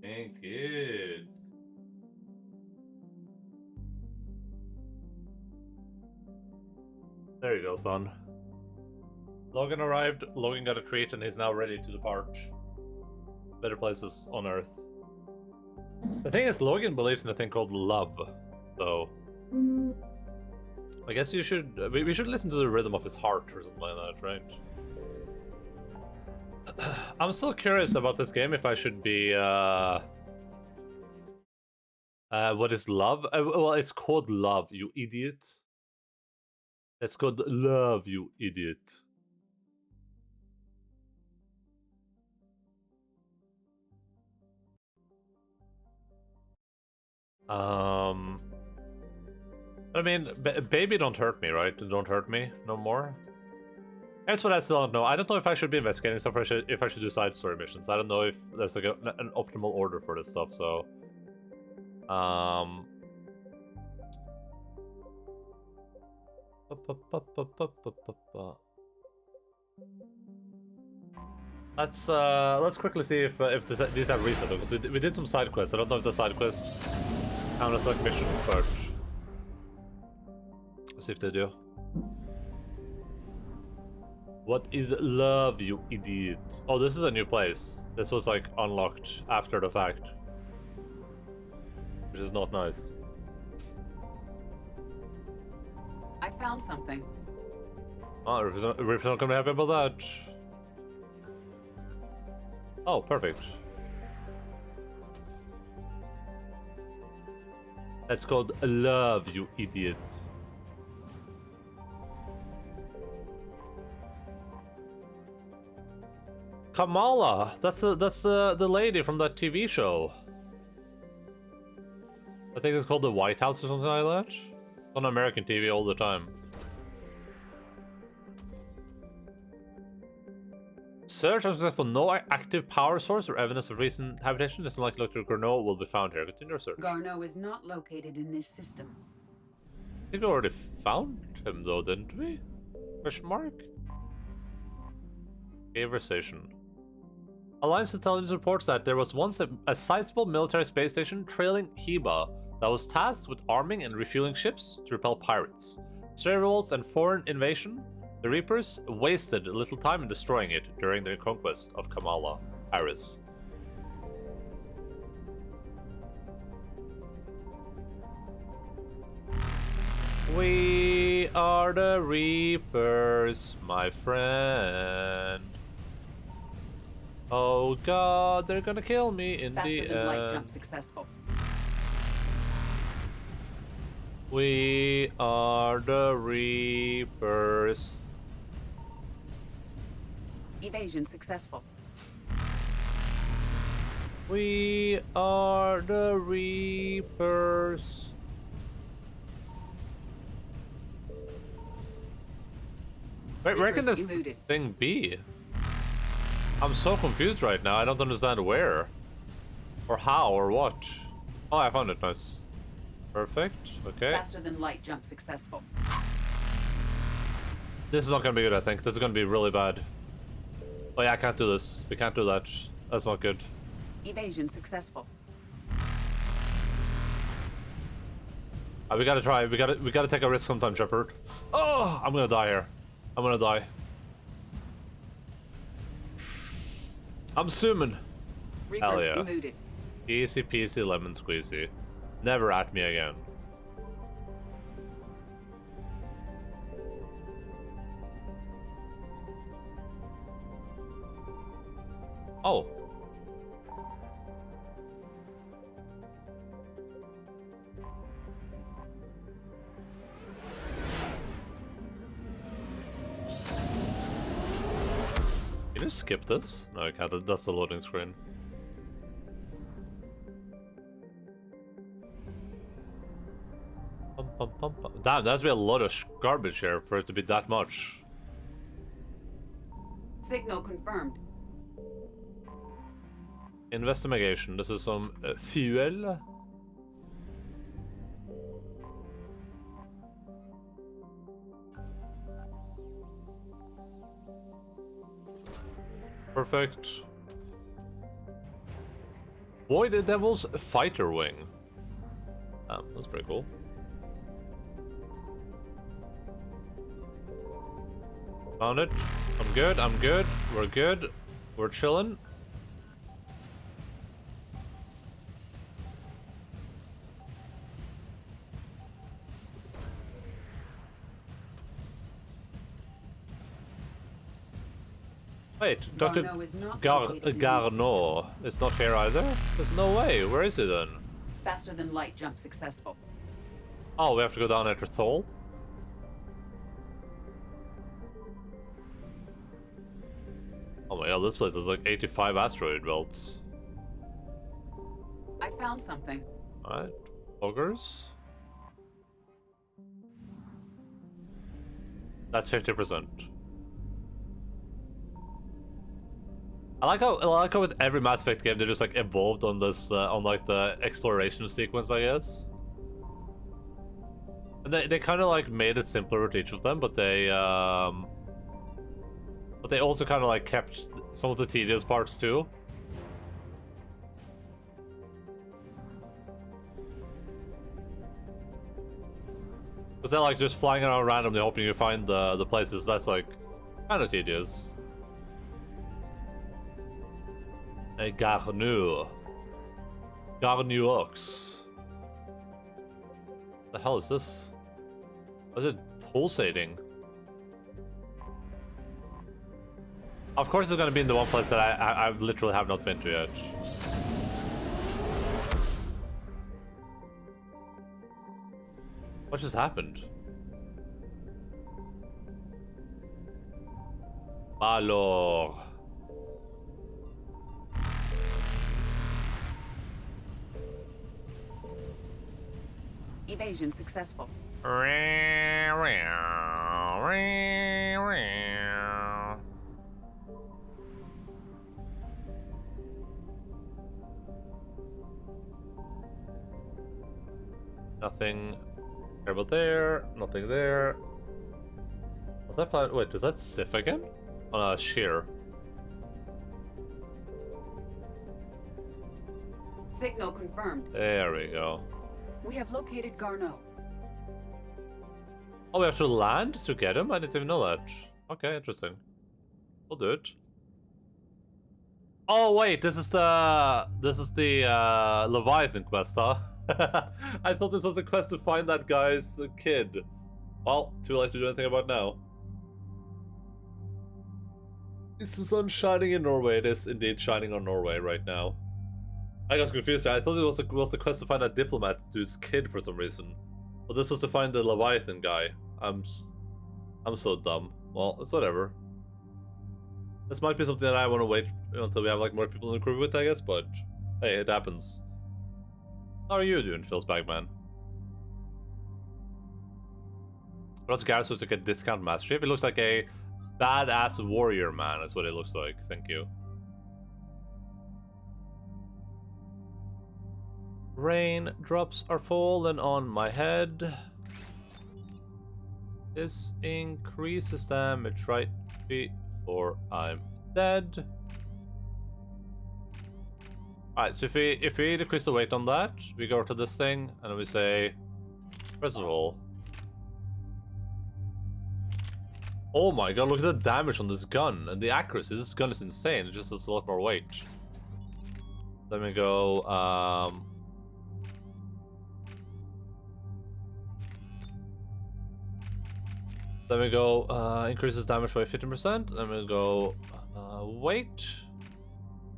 Thank you. There you go, son. Logan arrived, Logan got a treat, and he's now ready to depart. Better places on Earth. The thing is, Logan believes in a thing called love, so... I guess we should listen to the rhythm of his heart or something like that, right? I'm still curious about this game, if I should be, what is love? Well, it's called love, you idiot. It's called love, you idiot. I mean, baby, don't hurt me, right? Don't hurt me no more. That's what I still don't know. I don't know if I should be investigating stuff or if I should do side story missions. I don't know if there's like an optimal order for this stuff, so... Let's quickly see if these have reset, because we did some side quests. I don't know if the side quests count as like missions, but let's see if they do. What is love, you idiot? Oh, this is a new place. This was like unlocked after the fact, which is not nice. I found something. Oh, Rip's not gonna be happy about that. Oh, perfect. That's called love, you idiot. Kamala, that's the lady from that TV show. I think it's called The White House or something like that. On American TV all the time. Search and for no active power source or evidence of recent habitation. It's unlikely Dr. Garneau will be found here. Continue your search. Garneau is not located in this system. I think we already found him though, didn't we? Question mark? Conversation. Alliance intelligence reports that there was once a sizable military space station trailing Heba that was tasked with arming and refueling ships to repel pirates. Stray revolts and foreign invasion. The Reapers wasted little time in destroying it during the conquest of Kamala Harris. We are the Reapers, my friend. Oh god, they're gonna kill me in Faster the than light end. jump successful. We are the Reapers. Evasion successful. We are the Reapers. Where can this thing be? I'm so confused right now. I don't understand where. Or how or what. Oh, I found it. Nice. Perfect. Okay. Faster than light jump successful. This is not gonna be good, I think. This is gonna be really bad. Oh yeah, I can't do this. We can't do that. That's not good. Evasion successful. We gotta try. We gotta take a risk sometime, Shepard. Oh, I'm gonna die here. I'm gonna die. I'm zooming. Hell yeah. Eluded. Easy peasy lemon squeezy. Never at me again. Oh. Can you skip this? No, I can't. That's the loading screen. Damn, that's be a lot of garbage here for it to be that much. Signal confirmed. Investigation. This is some fuel. Perfect. Boy, the Devil's fighter wing. That's pretty cool. Found it. I'm good. I'm good. We're good. We're chilling. Wait, Dr. Garneau is not here either? There's no way. Where is he then? Faster than light jump successful. Oh, we have to go down after Thol? Oh my god, this place has like 85 asteroid belts. I found something. Alright. Ogres? That's 50%. I like how with every Mass Effect game they just like evolved on this on like the exploration sequence, I guess. And they kind of like made it simpler with each of them, but they also kind of like kept some of the tedious parts too. Because they're like just flying around randomly hoping you find the places. That's like kind of tedious. A Garneau. Garneux. The hell is this? What is it pulsating? Of course it's gonna be in the one place that I literally have not been to yet. What just happened? Alors. Evasion successful. Nothing terrible there, nothing there. What's that planet? Wait, is that Sif again? Sheer. Signal confirmed. There we go. We have located Garneau. Oh, we have to land to get him? I didn't even know that. Okay, interesting. We'll do it. Oh wait, this is the Leviathan quest, huh? I thought this was a quest to find that guy's kid. Well, too late to do anything about now. Is the sun shining in Norway? It is indeed shining on Norway right now. I got confused there. I thought it was the quest to find a diplomat dude's kid for some reason. But this was to find the Leviathan guy. I'm so dumb. Well, it's whatever. This might be something that I want to wait until we have like more people in the crew with, I guess, but hey, it happens. How are you doing, Phil's Bagman? Ross Garrus looks like a discount Master Chief. It looks like a badass warrior man, is what it looks like. Thank you. Raindrops are falling on my head. This increases damage right before I'm dead. Alright, so if we decrease the weight on that, we go to this thing and then we say, first of all, oh my god, look at the damage on this gun and the accuracy. This gun is insane. It just has a lot more weight. Let me go, then we go, increases damage by 15%. Then we go, weight.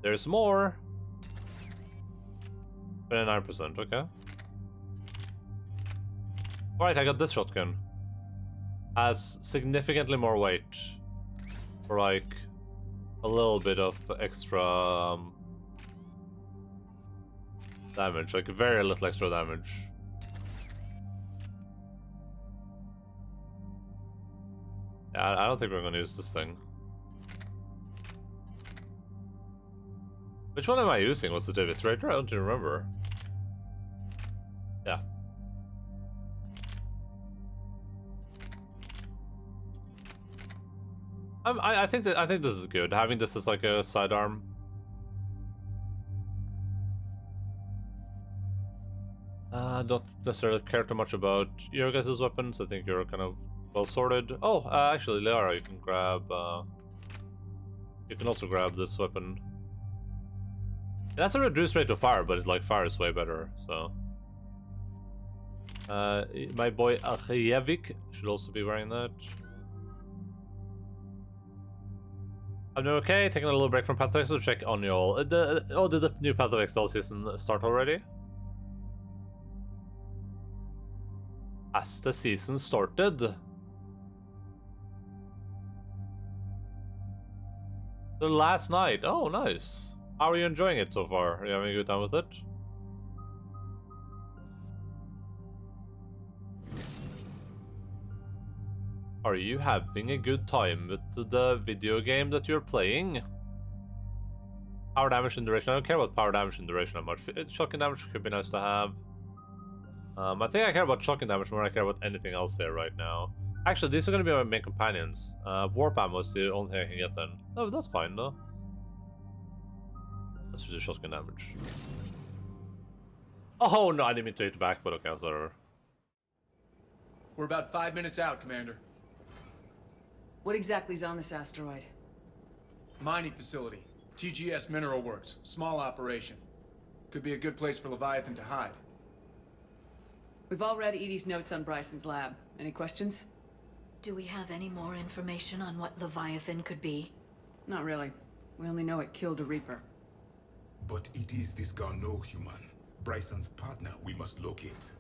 There's more. 29%, okay. Alright, I got this shotgun. Has significantly more weight. For like, a little bit of extra damage. Like, very little extra damage. Yeah, I don't think we're gonna use this thing. Which one am I using? Was the Devastator? I don't even remember. Yeah. I think this is good. Having this as like a sidearm. Don't necessarily care too much about your guys' weapons. I think you're kind of well sorted. Oh, actually, Liara, you can grab. You can also grab this weapon. That's a reduced rate of fire, but it like fires way better. So, my boy Akhjevik should also be wearing that. I'm doing okay. Taking a little break from Path of Exile to check on y'all. Did the new Path of Exile season start already? Has the season started? The last night. Oh, nice. How are you enjoying it so far? Are you having a good time with it? Are you having a good time with the video game that you're playing? Power damage and duration. I don't care about power damage and duration that much. Shotgun damage could be nice to have. I think I care about shotgun damage more than I care about anything else here right now. Actually, these are going to be my main companions. Warp ammo is the only thing I can get then. No, that's fine though. Let's do shotgun damage. Oh no, I didn't mean to hit back, but okay, whatever. We're about 5 minutes out, Commander. What exactly is on this asteroid? Mining facility. TGS Mineral Works. Small operation. Could be a good place for Leviathan to hide. We've all read Edie's notes on Bryson's lab. Any questions? Do we have any more information on what Leviathan could be? Not really. We only know it killed a Reaper. But it is this Garneau human, Bryson's partner, we must locate.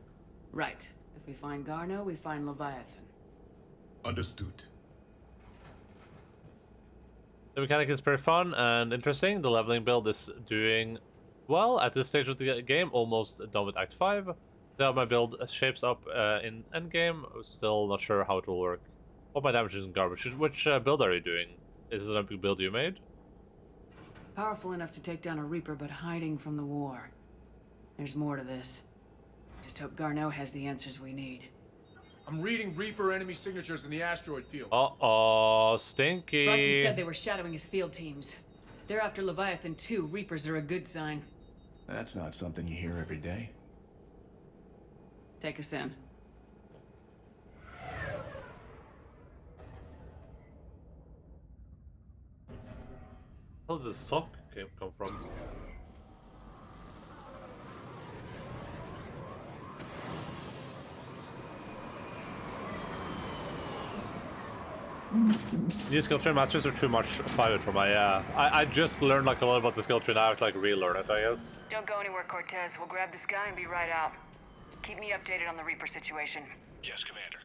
Right. If we find Garneau, we find Leviathan. Understood. The mechanic is pretty fun and interesting. The leveling build is doing well at this stage of the game, almost done with Act 5. So my build shapes up in endgame. Still not sure how it will work. Hope my damage isn't garbage. Which build are you doing? Is it a big build you made? Powerful enough to take down a Reaper, but hiding from the war. There's more to this. Just hope Garneau has the answers we need. I'm reading Reaper enemy signatures in the asteroid field. Uh-oh, stinky. Bryson said they were shadowing his field teams. If they're after Leviathan too, Reapers are a good sign. That's not something you hear every day. Take us in. Where does this sock come from? New skill tree masters are too much fired for my, I just learned like a lot about the skill tree now, I have to like relearn it, I guess. Don't go anywhere, Cortez. We'll grab this guy and be right out. Keep me updated on the Reaper situation. Yes, Commander.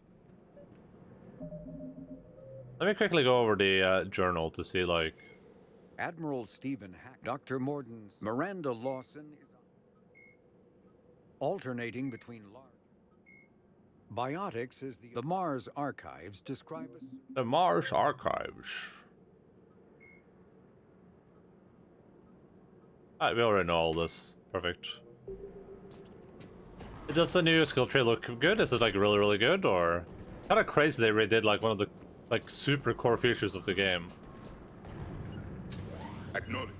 Let me quickly go over the journal to see like... Admiral Stephen Hack, Dr. Morden's Miranda Lawson is alternating between large... Biotics is the Mars Archives describe us... The Mars Archives. Alright, we already know all this. Perfect. Does the new skill tree look good? Is it like really, really good? Or... Kind of crazy they redid like one of the like super core features of the game. Acknowledge.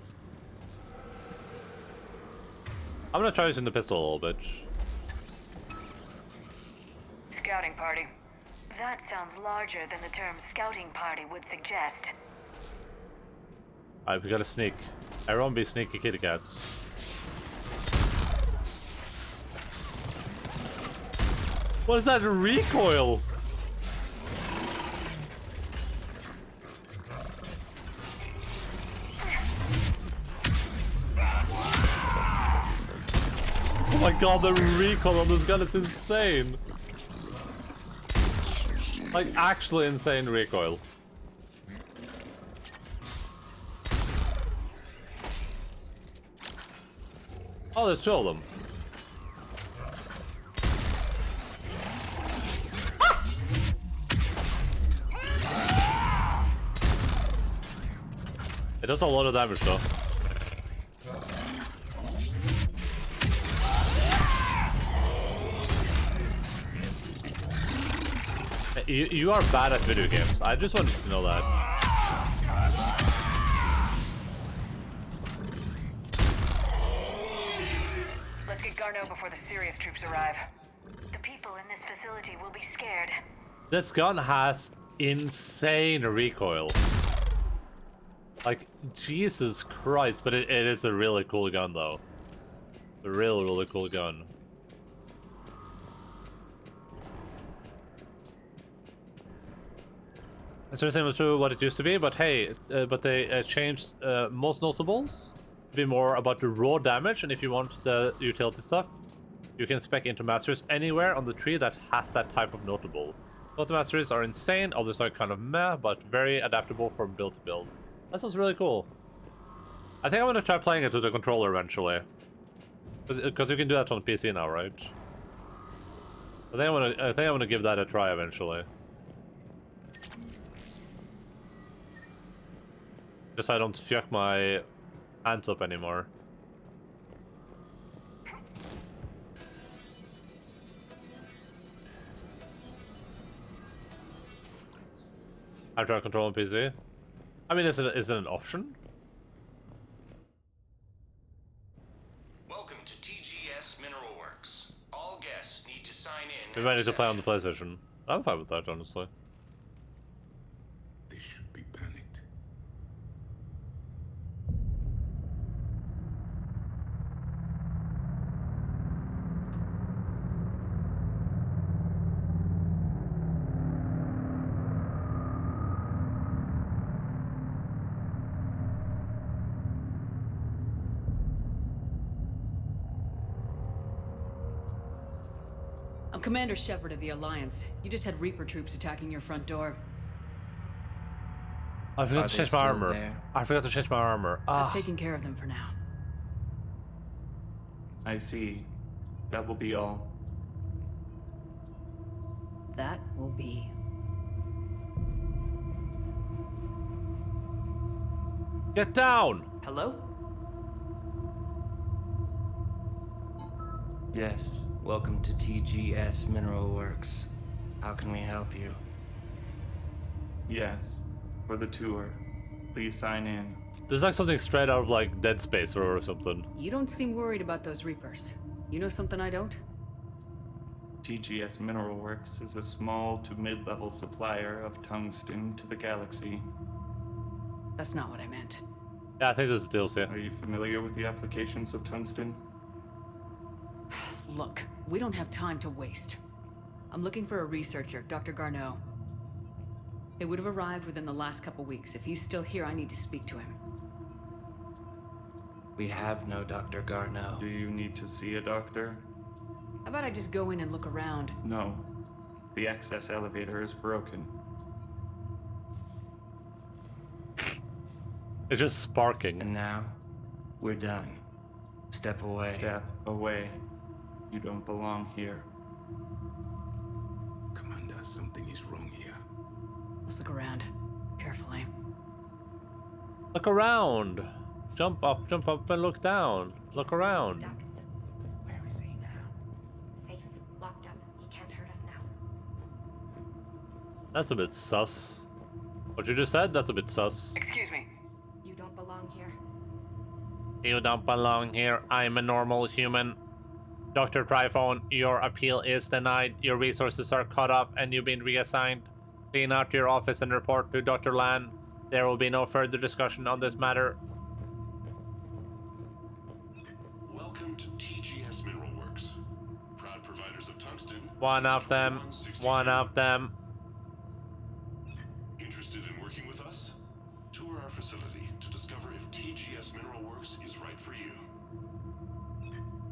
I'm gonna try using the pistol a little bit. Scouting party. That sounds larger than the term scouting party would suggest. Alright, we gotta sneak. Everyone be sneaky kitty cats. What is that recoil? Oh my god, the recoil on this gun is insane. Like, actually insane recoil. Oh, there's two of them. It does a lot of damage though. You are bad at video games. I just wanted to know that. Let's get Garneau before the serious troops arrive. The people in this facility will be scared. This gun has insane recoil. Like, Jesus Christ, but it is a really cool gun though. A really, really cool gun. It's the same to what it used to be, but hey, but they changed most notables to be more about the raw damage, and if you want the utility stuff, you can spec into masters anywhere on the tree that has that type of notable. Both the masters are insane, others are kind of meh, but very adaptable from build to build. That sounds really cool. I think I'm gonna try playing it with the controller eventually. Because you can do that on PC now, right? I think I'm gonna give that a try eventually. Just so I don't fuck my hands up anymore. I try controlling PC. I mean, is it an option? Welcome to TGS Mineral Works. All guests need to sign in. We might need to play on the PlayStation. I'm fine with that, honestly. They should be panicked. I'm Commander Shepard of the Alliance. You just had Reaper troops attacking your front door. I forgot to change my armor. I forgot to change my armor. I've taken care of them for now. I see. That will be all. That will be. Get down! Hello? Yes. Welcome to TGS Mineral Works. How can we help you? Yes. For the tour. Please sign in. This is like something straight out of like Dead Space or something. You don't seem worried about those Reapers. You know something I don't? TGS Mineral Works is a small to mid-level supplier of tungsten to the galaxy. That's not what I meant. Yeah, I think this is DLC. Are you familiar with the applications of tungsten? Look, we don't have time to waste. I'm looking for a researcher, Dr. Garneau. It would have arrived within the last couple weeks. If he's still here, I need to speak to him. We have no Dr. Garneau. Do you need to see a doctor? How about I just go in and look around? No. The access elevator is broken. It's just sparking. And now, we're done. Step away. Step away. You don't belong here. Commander, something is wrong here. Let's look around. Carefully. Look around. Jump up and look down. Look around. Where is he now? Safe, locked up. He can't hurt us now. That's a bit sus. What you just said, that's a bit sus. Excuse me. You don't belong here. You don't belong here. I'm a normal human. Dr. Tryphone, your appeal is denied. Your resources are cut off and you've been reassigned. Clean out your office and report to Dr. Lan. There will be no further discussion on this matter. Welcome to TGS Mineral Works. Proud providers of tungsten. One of them. One of them. Interested in working with us? Tour our facility to discover if TGS Mineral Works is right for you.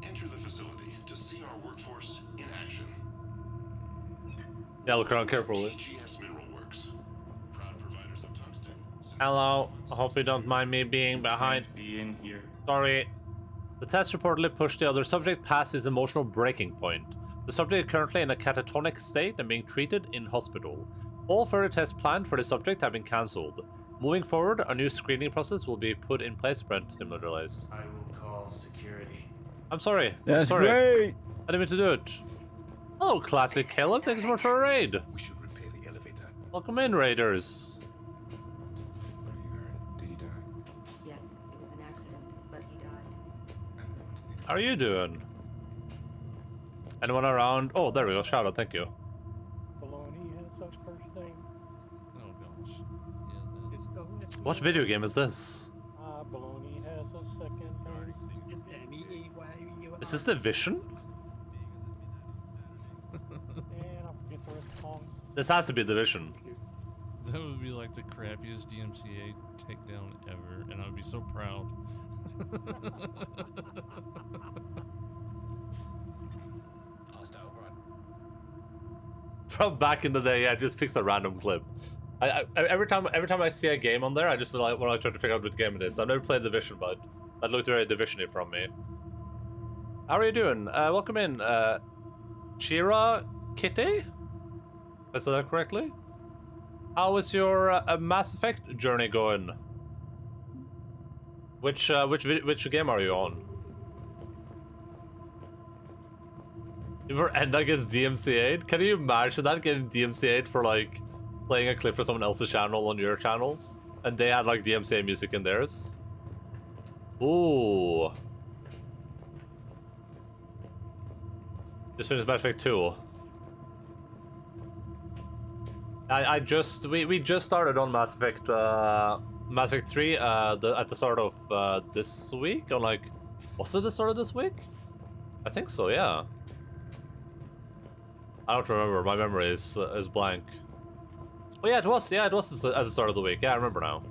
Enter the facility to see our workforce in action. Yeah, look around carefully. TGS Mineral Works. Proud providers of tungsten. Hello. I hope you don't mind me being behind. Be in here. Sorry. The test reportedly pushed the other subject past his emotional breaking point. The subject is currently in a catatonic state and being treated in hospital. All further tests planned for the subject have been cancelled. Moving forward, a new screening process will be put in place to prevent similar delays. I will call security. I'm sorry. That's sorry. great. I didn't mean to do it. Hello, Classic Caleb. Thanks so much for a raid. We should repair the elevator. Welcome in, Raiders. What have you heard? Did he die? Yes, it was an accident, but he died. How are you doing? Anyone around? Oh, there we go. Shout out. Thank you. Baloney has a first name. Oh gosh. What video game is this? Baloney has a second name. Is this Division? And I forget the rest of the song. This has to be Division. That would be like the crappiest DMCA takedown ever, and I'd be so proud. From back in the day, yeah, just picks a random clip. Every time I see a game on there, I just feel like when I try to figure out what game it is. I've never played Division, but that looked very Division-y from me. How are you doing? Welcome in, Shira Kitty? Did I say that correctly? How is your Mass Effect journey going? Which game are you on? You were Enda gets DMCA'd? Can you imagine that, getting DMCA'd for like playing a clip for someone else's channel on your channel? And they had like DMCA music in theirs? Ooh. Just finished Mass Effect 2. We just started on Mass Effect 3 at the start of this week. On like, was it the start of this week? I think so, yeah. I don't remember. My memory is blank. Oh yeah, it was. Yeah, it was at the start of the week. Yeah, I remember now.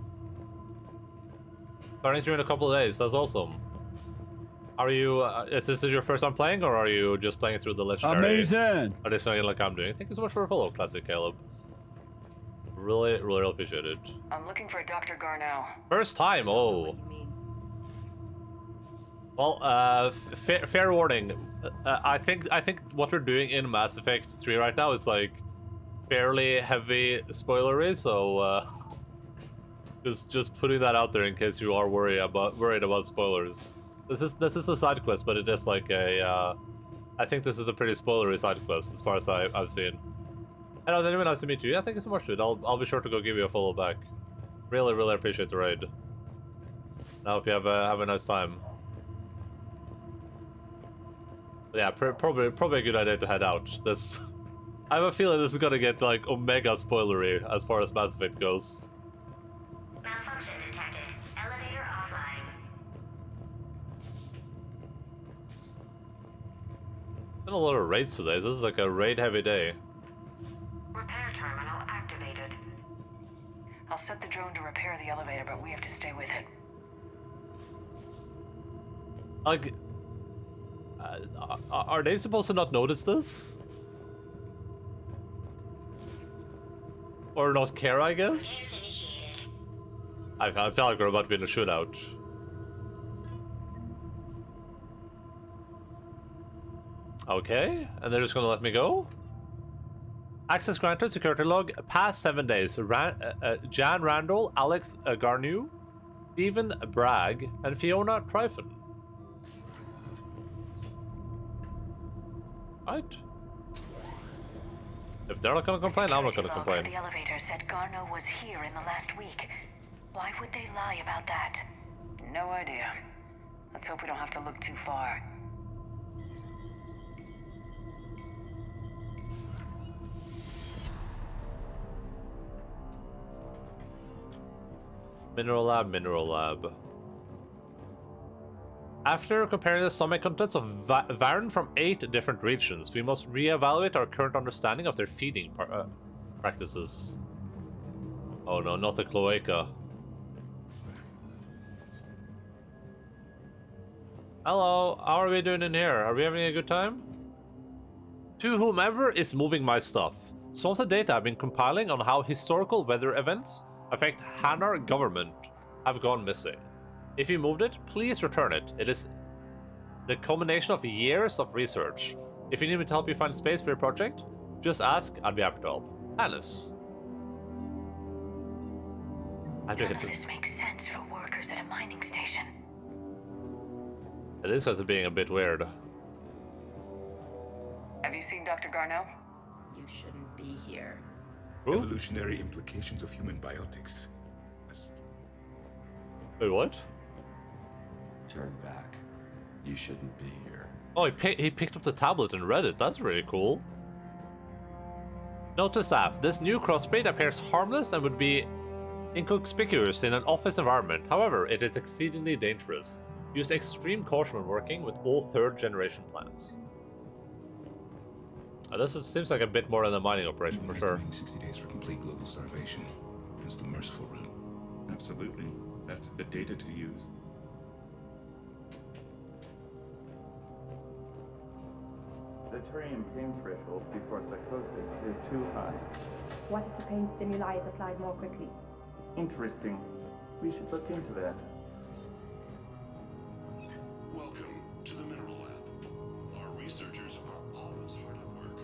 Starting through in a couple of days. That's awesome. Are you? Is this your first time playing, or are you just playing through the legendary? Amazing. Are they something like I'm doing? Thank you so much for a follow, Classic Caleb. Really, really appreciate it. I'm looking for Dr. Garneau. First time. Oh. Well, fair warning. I think what we're doing in Mass Effect 3 right now is like fairly heavy spoilery, so just putting that out there in case you are worried about spoilers. This is a side quest, but it is like a I think this is a pretty spoilery side quest as far as I've seen. Hello, anyway, nice to meet you. Yeah, thank you so much, dude. I'll be sure to go give you a follow back. Really, really appreciate the raid. I hope you have a nice time. Yeah, probably a good idea to head out. This, I have a feeling this is gonna get like omega spoilery as far as Mass Effect goes. Malfunction detected. Elevator offline. Been a lot of raids today. This is like a raid-heavy day. Repair terminal activated. the elevator, but we have to stay with it. Like, are they supposed to not notice this? Or not care, I guess? I feel like we're about to be in a shootout. Okay, and they're just gonna let me go? Access granted, security log, past 7 days. Jan Randall, Alex Garneau, Stephen Bragg, and Fiona Tryphon. Right. If they're not gonna complain, I'm not gonna complain. The elevator said Garneau was here in the last week. Why would they lie about that? No idea. Let's hope we don't have to look too far. Mineral lab, mineral lab. After comparing the stomach contents of Varn from 8 different regions, we must re-evaluate our current understanding of their feeding practices. Oh no, not the cloaca. Hello, how are we doing in here? Are we having a good time? To whomever is moving my stuff, some of the data I've been compiling on how historical weather events affect Hanar government have gone missing. If you moved it, please return it. It is the culmination of years of research. If you need me to help you find space for your project, just ask, I'd be happy to help. Alice. None of this makes sense for workers at a mining station. It is because of being a bit weird. Have you seen Dr. Garneau? You shouldn't be here. Ooh. Evolutionary implications of human biotics. Wait, what? Turn back. You shouldn't be here. Oh, he picked up the tablet and read it. That's really cool. Note to staff, this new crossbreed appears harmless and would be inconspicuous in an office environment. However, it is exceedingly dangerous. Use extreme caution when working with all 3rd generation plants. This seems like a bit more than a mining operation for sure. 60 days for complete global starvation. It's the merciful route. Absolutely. That's the data to use. The Turian pain threshold before psychosis is too high. What if the pain stimuli is applied more quickly? Interesting. We should look into that. Welcome to the Mineral Lab. Our researchers are always hard at work.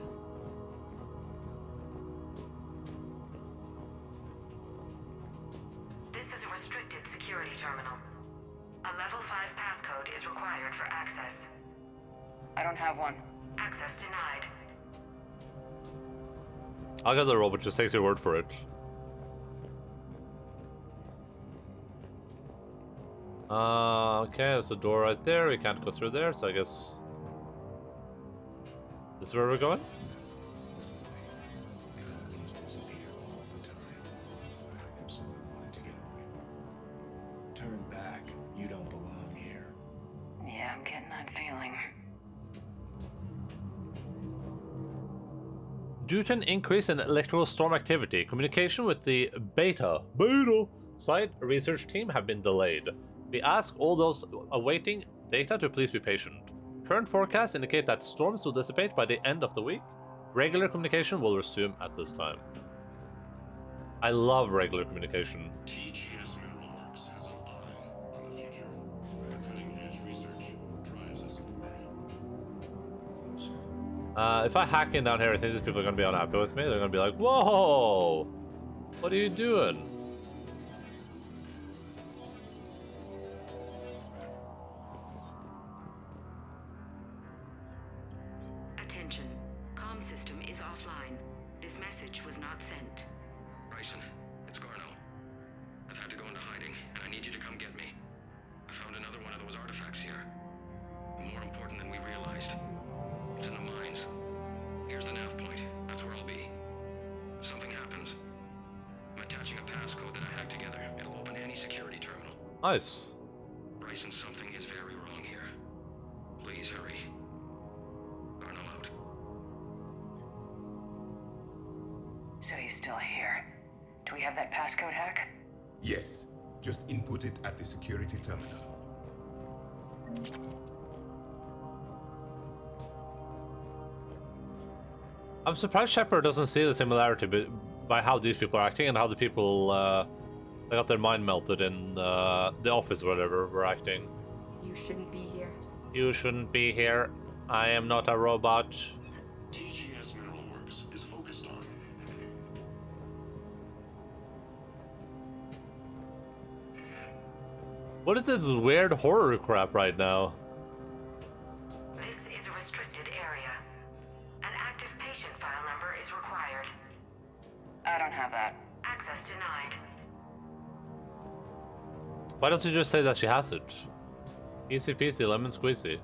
This is a restricted security terminal. A level 5 passcode is required for access. I don't have one. Access denied. I'll get the robot, just takes your word for it. Okay, there's a door right there. We can't go through there, so I guess this is where we're going. Turn back. You don't belong here. Yeah, I'm getting that feeling. Due to an increase in electrical storm activity, communication with the beta site research team have been delayed. We ask all those awaiting data to please be patient. Current forecasts indicate that storms will dissipate by the end of the week. Regular communication will resume at this time. I love regular communication. TGS Mineral Works has an eye on the future. Cutting-edge research drives us forward. If I hack in down here, I think these people are going to be unhappy with me. They're going to be like, whoa! What are you doing? Attention. Comm system is offline. This message was not sent. Bryson, it's Garneau. I've had to go into hiding, and I need you to come get me. I found another one of those artifacts here. More important than we realized. It's in the mines. Here's the nav point. That's where I'll be. If something happens, I'm attaching a passcode that I hacked together. It'll open any security terminal. Nice. Bryson, something is very wrong here. Please hurry. Garneau out. So he's still here. Do we have that passcode hack? Yes. Just input it at the security terminal. I'm surprised Shepard doesn't see the similarity by how these people are acting and how the people that got their mind melted in the office or whatever were acting. You shouldn't be here. You shouldn't be here. I am not a robot. TGS Mineral Works is focused on. What is this weird horror crap right now? This is a restricted area. An active patient file number is required. I don't have that. Access denied. Why don't you just say that she has it? Easy peasy, lemon squeezy.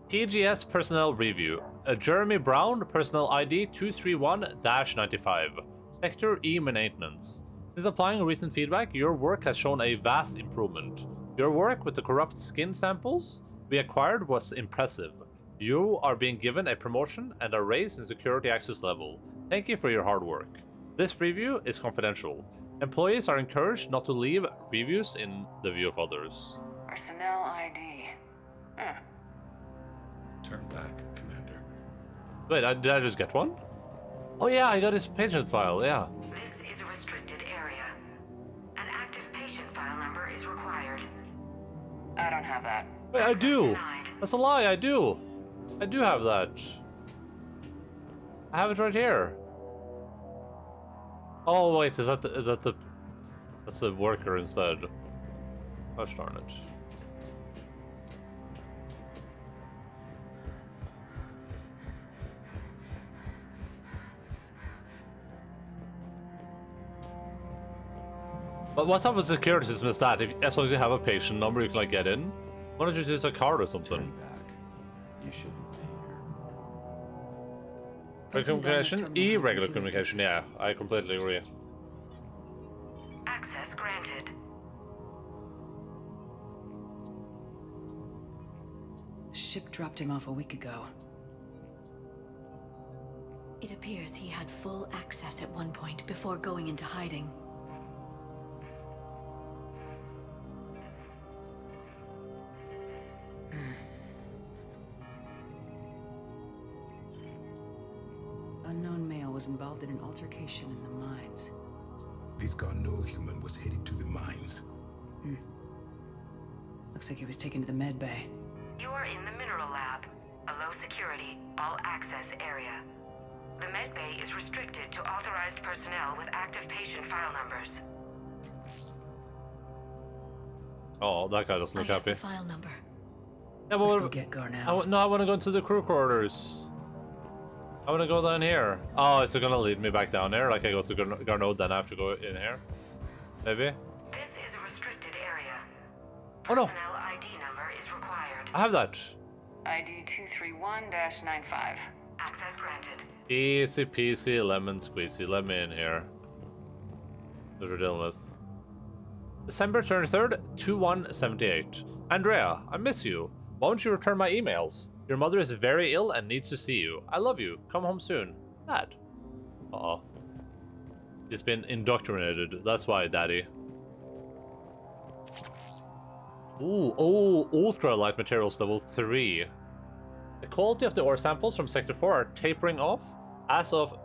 TGS personnel review. Jeremy Brown, personnel ID 231-95. Sector E maintenance. Since applying recent feedback, your work has shown a vast improvement. Your work with the corrupt skin samples we acquired was impressive. You are being given a promotion and a raise in security access level. Thank you for your hard work. This review is confidential. Employees are encouraged not to leave reviews in the view of others. Personnel ID. Turn back, Commander. Wait, did I just get one? Oh yeah, I got his patient file, yeah. This is a restricted area. An active patient file number is required. I don't have that. Wait, I do! That's a lie, I do! I do have that. I have it right here. Oh wait, is that the that's the worker instead. Gosh darn it. But what type of security system is that? If, as long as you have a patient number, you can like get in. Why don't you use a card or something? Turn back. You shouldn't be here. Regular communication? Irregular communication, yeah. I completely agree. Access granted. Ship dropped him off a week ago. It appears he had full access at one point before going into hiding. Unknown male was involved in an altercation in the mines. This Garneau human was headed to the mines. Looks like he was taken to the med bay. You are in the mineral lab, a low security, all access area. The med bay is restricted to authorized personnel with active patient file numbers. Oh, that guy doesn't look happy. The file number. Yeah, but Let's go get Garneau. No, I want to go into the crew quarters. I want to go down here. Oh, is it gonna lead me back down there? Like I go to Garneau, then I have to go in here? Maybe? This is a restricted area. Oh no! Personnel ID number is required. I have that. ID 231-95. Access granted. Easy peasy, lemon squeezy. Let me in here. What we're dealing with. December 23rd, 2178. Andrea, I miss you. Why don't you return my emails? Your mother is very ill and needs to see you. I love you. Come home soon. Dad. Uh-oh. He's been indoctrinated. That's why, Daddy. Ooh, oh, ultralight materials level 3. The quality of the ore samples from Sector 4 are tapering off. As of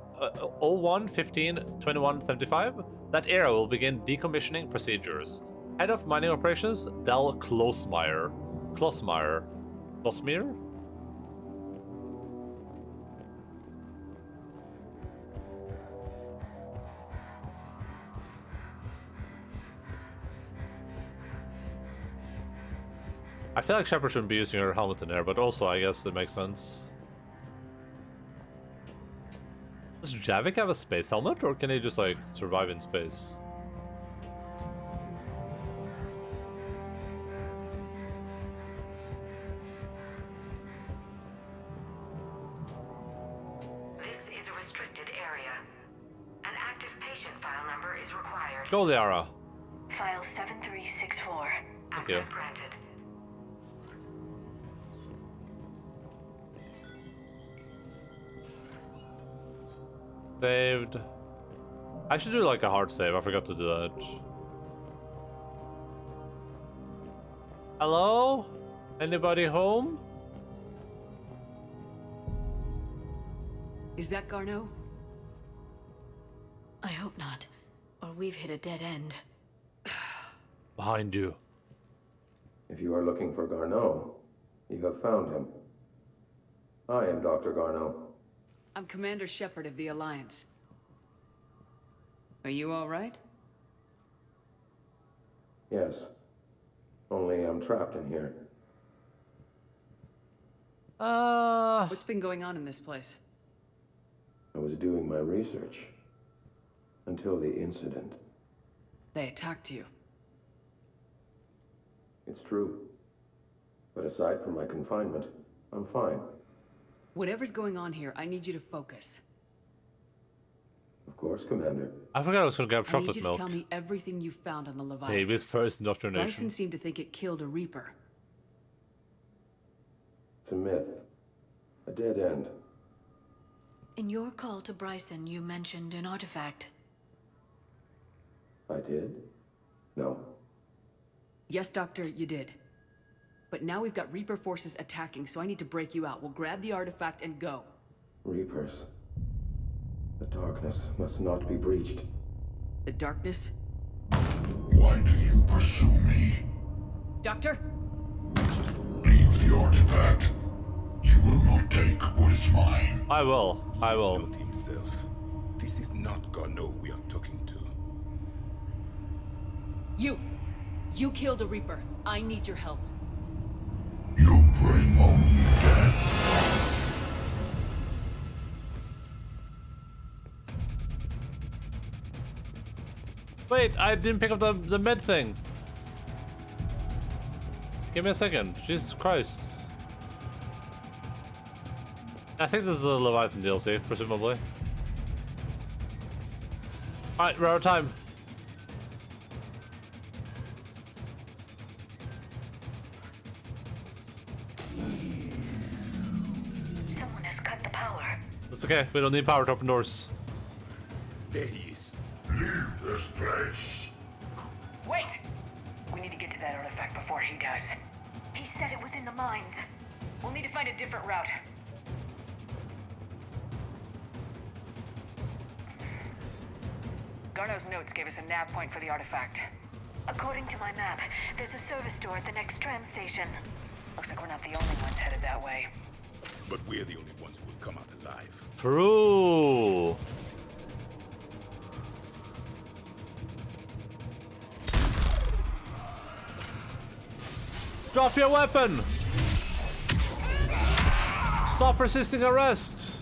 01-15-21-75, that area will begin decommissioning procedures. Head of Mining Operations, Del Klosmeyer. Klosmeyer? I feel like Shepard shouldn't be using her helmet in there, but also I guess it makes sense. Does Javik have a space helmet, or can he just like survive in space? This is a restricted area. An active patient file number is required. Go, Liara. File 7364. Thank you. Access granted. Saved. I should do like a hard save. I forgot to do that. Hello? Anybody home? Is that Garneau? I hope not, or we've hit a dead end. Behind you. If you are looking for Garneau, you have found him. I am Dr. Garneau. I'm Commander Shepard of the Alliance. Are you all right? Yes. Only I'm trapped in here. What's been going on in this place? I was doing my research. Until the incident. They attacked you. It's true. But aside from my confinement, I'm fine. Whatever's going on here, I need you to focus. Of course, Commander. I forgot I was gonna grab I need chocolate you milk. to tell me everything you found on the Leviathan. David's first indoctrination. Bryson seemed to think it killed a Reaper. It's a myth. A dead end. In your call to Bryson, you mentioned an artifact. I did? No. Yes, Doctor, you did. But now we've got Reaper forces attacking, so I need to break you out. We'll grab the artifact and go. Reapers. The darkness must not be breached. The darkness? Why do you pursue me? Doctor? Leave the artifact. You will not take what is mine. I will. I will. Note himself. This is not Garneau we are talking to. You killed a Reaper. I need your help. You bring only death. Wait, I didn't pick up the med thing. Give me a second. Jesus Christ. I think this is the Leviathan DLC, presumably. Alright, we're out of time. Someone has cut the power. It's okay, we don't need power to open doors. There he is. Leave this place. Wait! We need to get to that artifact before he does. He said it was in the mines. We'll need to find a different route. Garneau's notes gave us a nav point for the artifact. According to my map, there's a service door at the next tram station. Looks like we're not the only ones headed that way. But we're the only ones who will come out alive. True. Drop your weapon! Stop resisting arrest!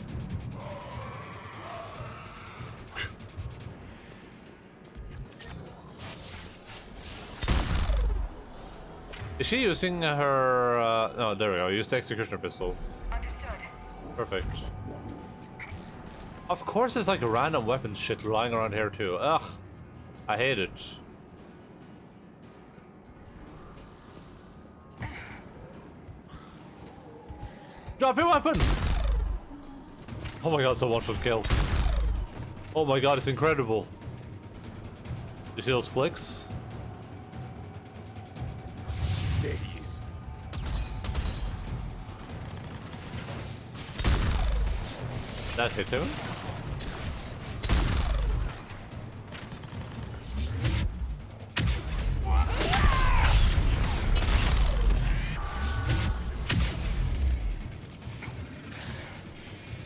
Is she using her, no, there we go, use the executioner pistol. Understood. Perfect. Of course there's like random weapon shit lying around here too. Ugh. I hate it. Drop your weapon! Oh my god, it's a one-shot kill. Oh my god, it's incredible. You see those flicks? There he is. That hit him.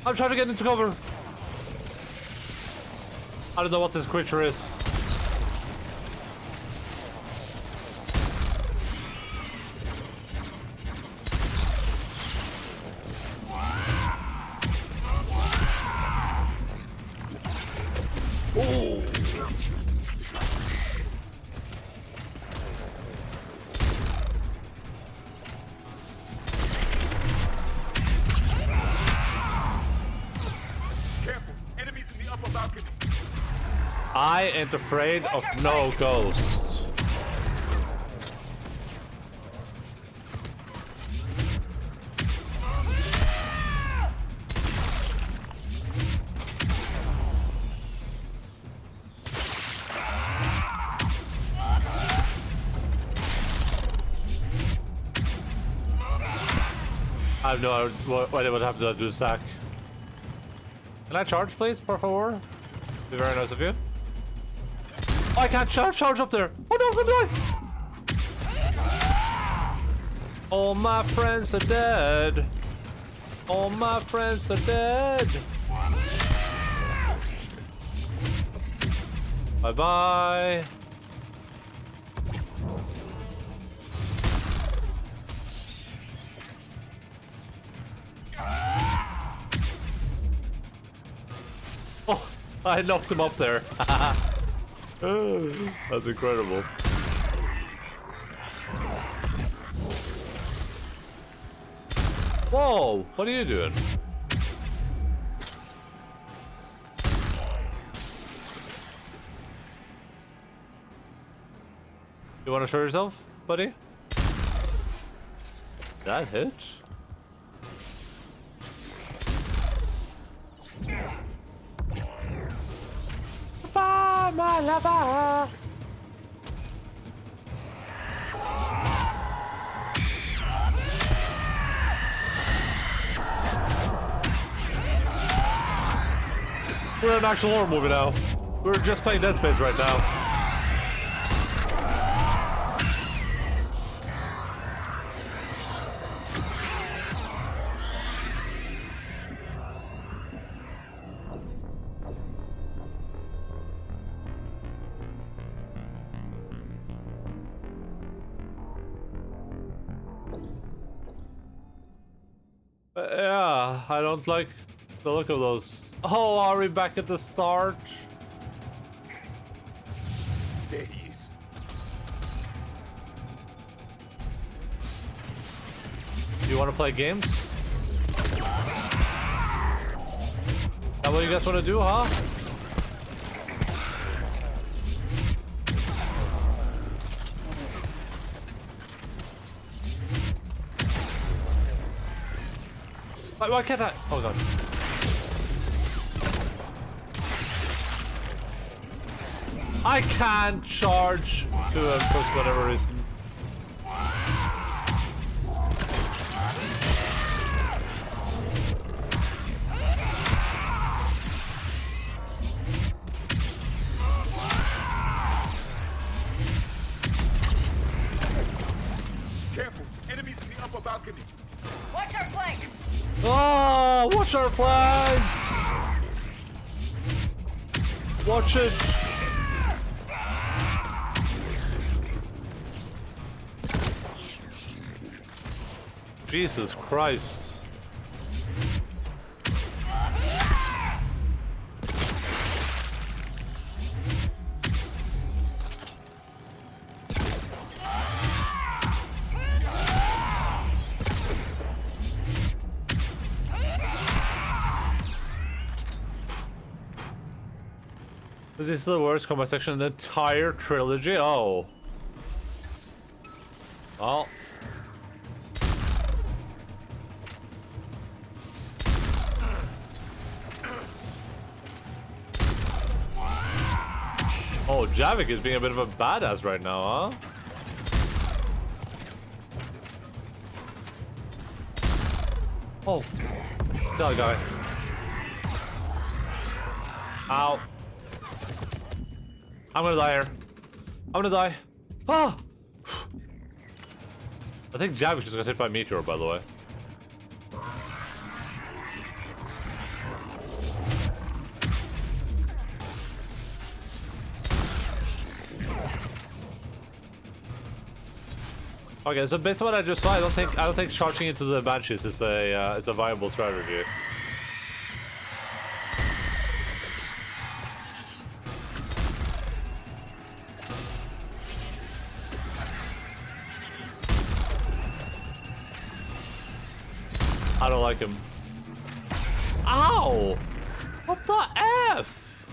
I'm trying to get into cover. I don't know what this creature is. Oh. Careful. Enemies in the upper balcony. I ain't afraid of no ghosts. I have no idea what happened to that dude's stack. Can I charge, please, por favor? Be very nice of you. Oh, I can't charge up there. Oh no, I'm dying. All my friends are dead. All my friends are dead. Bye-bye. Oh, I knocked him up there. That's incredible. Whoa, what are you doing? You want to show yourself, buddy? That hit? Bye, my lover. We're in an actual horror movie now. We're just playing Dead Space right now. Yeah, I don't like the look of those. Oh, are we back at the start? There he is. You want to play games? That what you guys want to do, huh? Why can't I? Oh god. I can't charge to him for whatever reason. Careful, enemies in the upper balcony. Watch our flanks! Oh, watch our flag! Watch it! Jesus Christ. Is this the worst combat section in the entire trilogy? Oh. Oh. Oh, Javik is being a bit of a badass right now, huh? Oh. Tell guy. Ow. I'm gonna die here. I'm gonna die. Ah! I think Javik just got hit by a meteor, by the way. Okay, so based on what I just saw, I don't think charging into the Banshees is a viable strategy. I don't like him. Ow! What the F?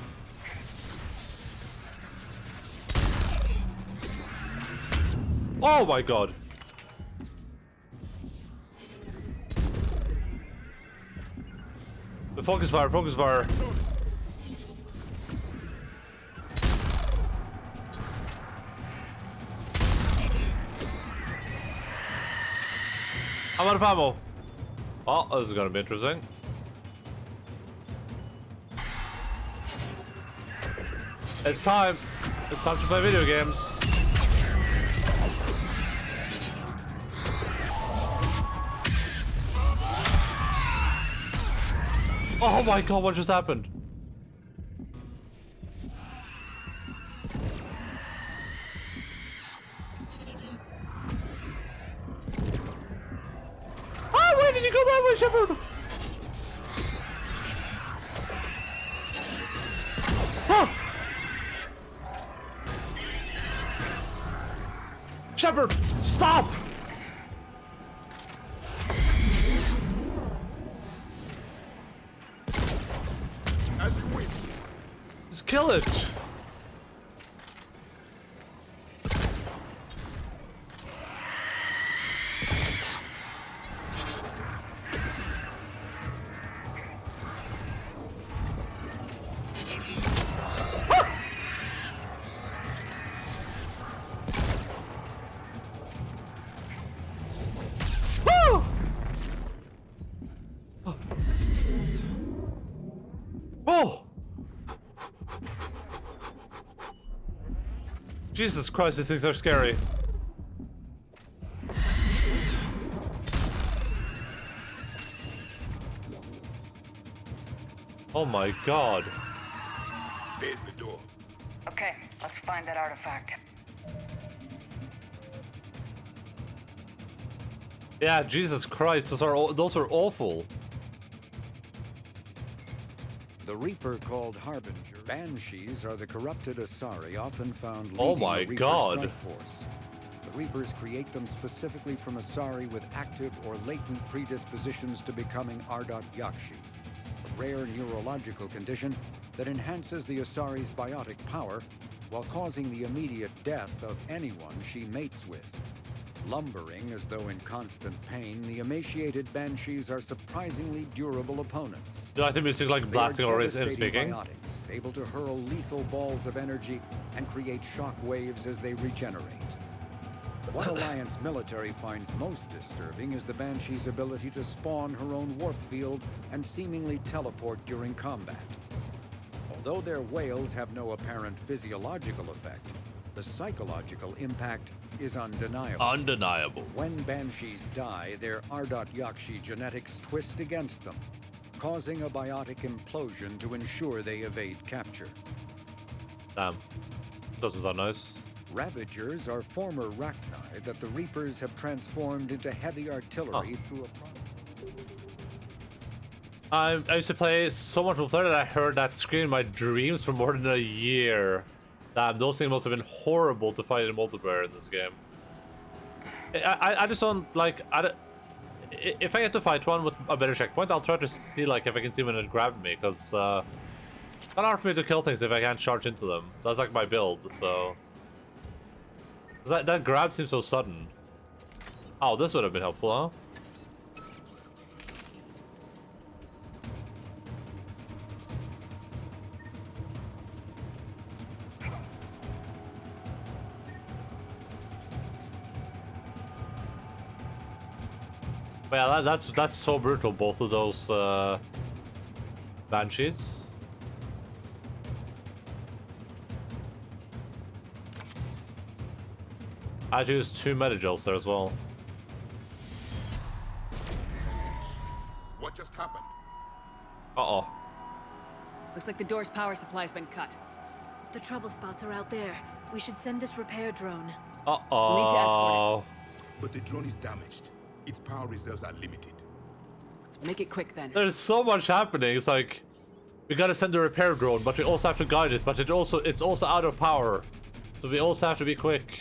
Oh my god. The focus fire, focus fire. I'm out of ammo. Oh, this is gonna be interesting. It's time. It's time to play video games. Oh my god, what just happened? Ah, why did you go that way, Shepard? Ah! Shepard, stop! Just kill it! Oh! Jesus Christ, these things are scary. Oh my god. There's the door. Okay, let's find that artifact. Yeah, Jesus Christ, those are awful. The Reaper called Harbinger. Banshees are the corrupted Asari often found Oh leading my the Reaper's god. strike force. The Reapers create them specifically from Asari with active or latent predispositions to becoming Ardot Yakshi, a rare neurological condition that enhances the Asari's biotic power while causing the immediate death of anyone she mates with. Lumbering as though in constant pain, the emaciated Banshees are surprisingly durable opponents. Do I like the music like blasting or is him speaking? Biotics, able to hurl lethal balls of energy and create shock waves as they regenerate. What Alliance military finds most disturbing is the Banshee's ability to spawn her own warp field and seemingly teleport during combat. Although their wails have no apparent physiological effect, the psychological impact is undeniable. Undeniable. When Banshees die, their Ardot Yakshi genetics twist against them, causing a biotic implosion to ensure they evade capture. Damn. Doesn't sound nice. Ravagers are former Rachni that the Reapers have transformed into heavy artillery through a... I used to play so much multiplayer that I heard that scream in my dreams for more than a year. Damn, those things must have been horrible to fight in multiplayer in this game. I just don't like. If I get to fight one with a better checkpoint, I'll try to see like if I can see when it grabbed me, because it's not hard for me to kill things if I can't charge into them. That's like my build. So that grab seems so sudden. Oh, this would have been helpful, huh? Well, that's so brutal, both of those Banshees. I used 2 metagels there as well. What just happened? Uh-oh. Looks like the door's power supply's been cut. The trouble spots are out there. We should send this repair drone. Uh-oh. We'll need to escort But the drone is damaged. Its power reserves are limited. Let's make it quick then. There's so much happening. It's like we gotta send the repair drone, but we also have to guide it. But it's also out of power, so we also have to be quick.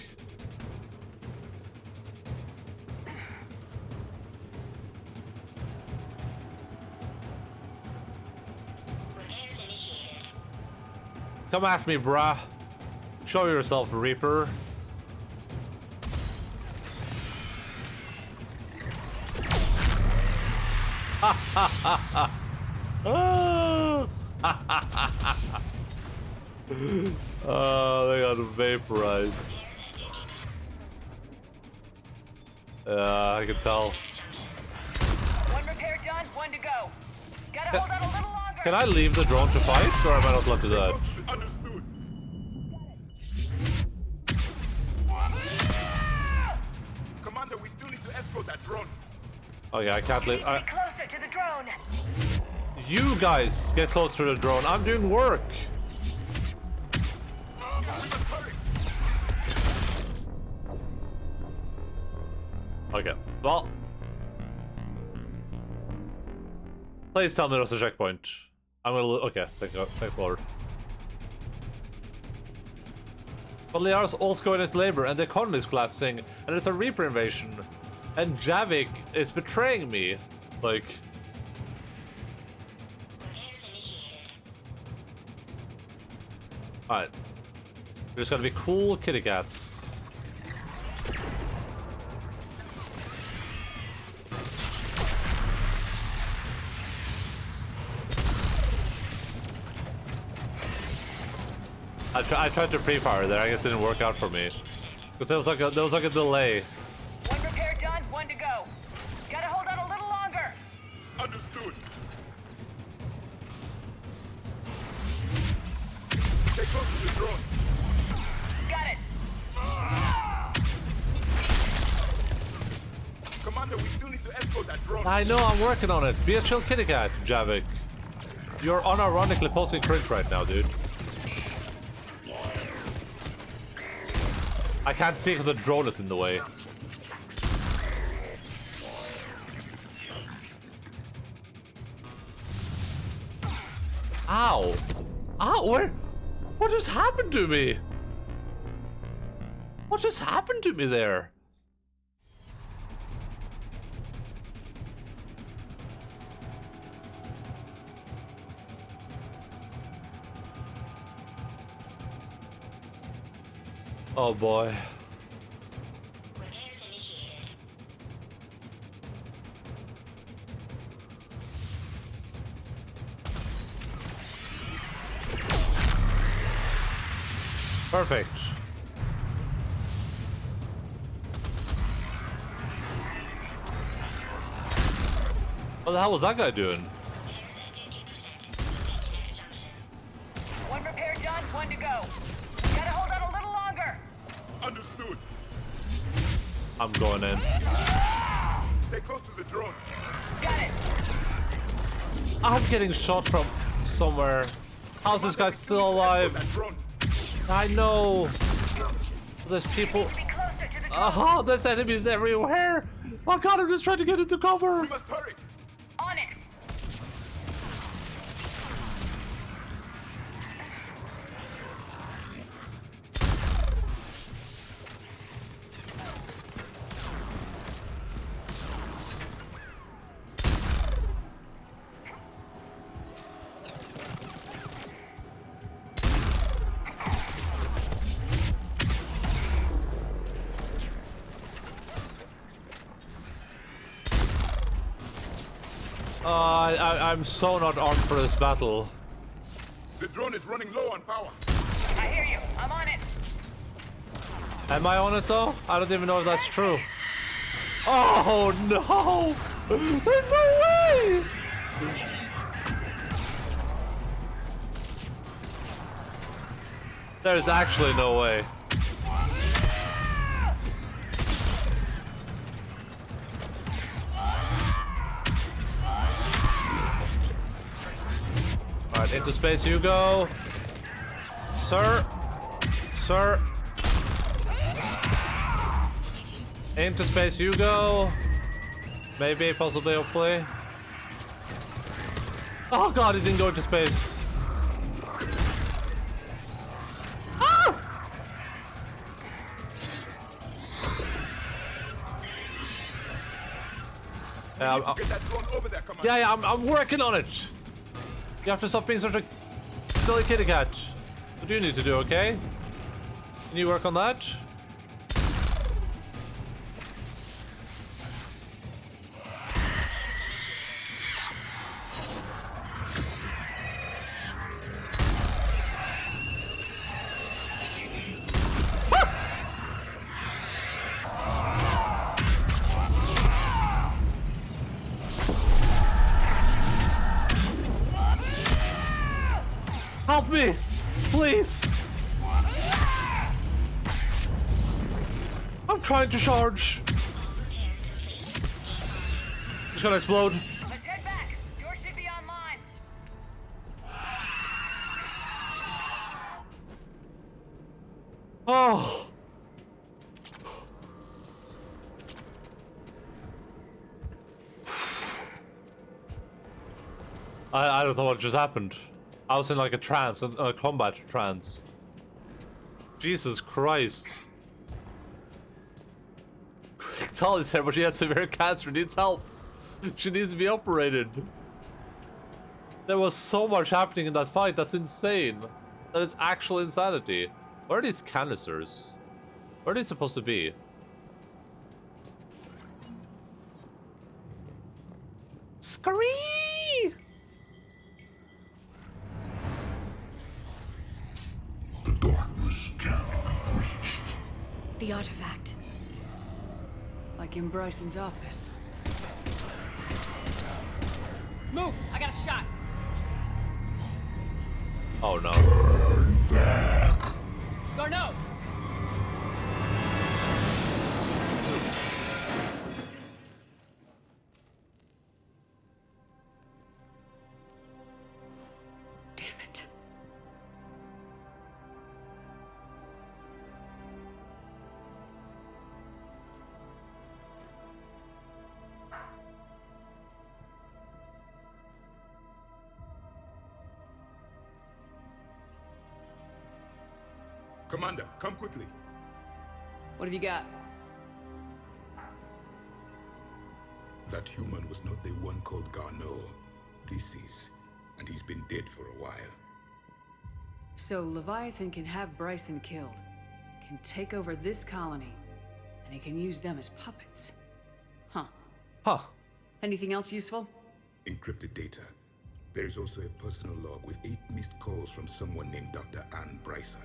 Repairs initiated. Come at me, brah. Show yourself, Reaper. Oh, they got vaporized. Yeah, I can tell. One repair done, one to go. Gotta hold out a little longer. Can I leave the drone to fight, or am I not allowed to do that? Understood. Commander, we still need to escort that drone. Okay, I can't leave. Closer to the drone. You guys get close to the drone. I'm doing work. Okay, well. Please tell me there's a checkpoint. I'm gonna okay, thank God, thank Lord. But Liara's also going into labor and the economy is collapsing and it's a Reaper invasion. And Javik is betraying me. Like... Alright. There's gonna be cool kitty cats. I tried to pre-fire there, I guess it didn't work out for me. Because there was like a delay. One repair done, one to go. Gotta hold out a little longer. Understood. Stay close to the drone. Got it. Commander, we still need to escort that drone. I know, I'm working on it. Be a chill kitty cat, Javik. You're unironically posting cringe right now, dude. I can't see because the drone is in the way. Ow! Ow! Where? What just happened to me? What just happened to me there? Oh boy. Repairs initiated. Perfect. What the hell was that guy doing? One repair done, one to go. Gotta hold out a little longer. Understood. I'm going in. Stay close to the drone. Got it. I'm getting shot from somewhere. How's this guy still alive? I know. There's people. Aha, there's enemies everywhere. Oh god, I'm just trying to get into cover. We must hurry. On it. I'm so not armed for this battle. The drone is running low on power. I hear you. I'm on it. Am I on it though? I don't even know if that's true. Oh no! There's no way! There's actually no way. Alright, into space you go. Sir. Sir. Into space you go. Maybe, possibly, hopefully. Oh god, he didn't go into space. Ah! Yeah, I'm working on it. You have to stop being such a silly kitty cat. What do you need to do, okay? Can you work on that? Help me! Please! I'm trying to charge! It's gonna explode. Let's head back. Yours should be online. Oh! I don't know what just happened. I was in like a trance, a combat trance. Jesus Christ. Tali's here, but she has severe cancer, needs help. She needs to be operated. There was so much happening in that fight, that's insane. That is actual insanity. Where are these canisters? Where are they supposed to be? Scree! The darkness can't be breached. The artifact. Like in Bryson's office. Move! I got a shot. Oh no. Turn back. Garneau! Damn it. Commander, come quickly. What have you got? That human was not the one called Garneau. This is. And he's been dead for a while. So Leviathan can have Bryson killed, can take over this colony, and he can use them as puppets. Huh. Huh. Anything else useful? Encrypted data. There is also a personal log with 8 missed calls from someone named Dr. Anne Bryson.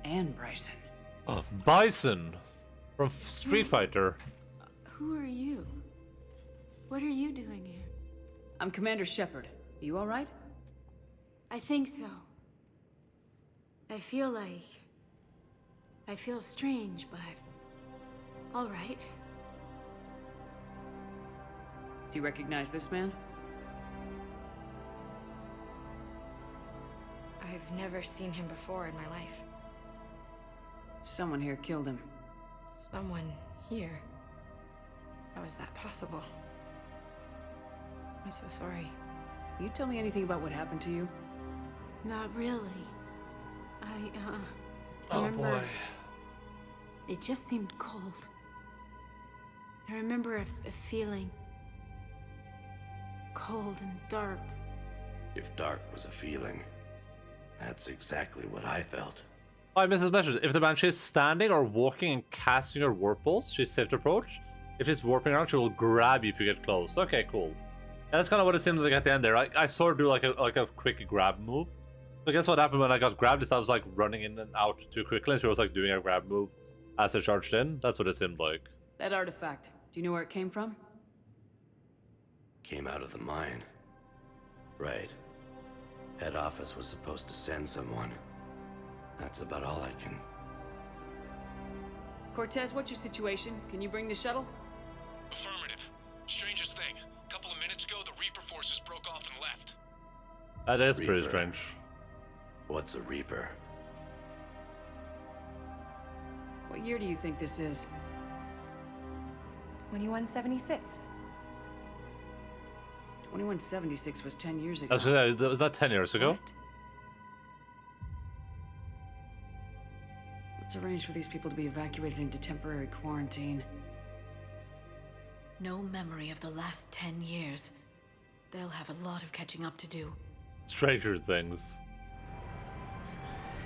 Anne Bryson. Oh, Bison! From Street Fighter. Who are you? What are you doing here? I'm Commander Shepard. You alright? I think so. I feel strange, but all right. Do you recognize this man? I've never seen him before in my life. Someone here killed him. Someone here? How is that possible? I'm so sorry. You tell me anything about what happened to you? Not really. I remember... boy. It just seemed cold. I remember a feeling... cold and dark. If dark was a feeling, that's exactly what I felt. Oh, I missed this message. If the Banshee is standing or walking and casting her warp pulse, she's safe to approach. If she's warping around, she will grab you if you get close. Okay, cool. And that's kind of what it seemed like at the end there. I sort of do like a quick grab move. So guess what happened when I got grabbed is I was like running in and out too quickly, and she was like doing a grab move as I charged in. That's what it seemed like. That artifact. Do you know where it came from? Came out of the mine. Right. Head office was supposed to send someone. That's about all I can... Cortez, what's your situation? Can you bring the shuttle? Affirmative. Strangest thing. A couple of minutes ago, the Reaper forces broke off and left. That is pretty Reaper. strange. What's a Reaper? What year do you think this is? 2176. 2176 was 10 years ago. Was that 10 years ago? What? Let's arrange for these people to be evacuated into temporary quarantine. No memory of the last 10 years. They'll have a lot of catching up to do. Stranger Things.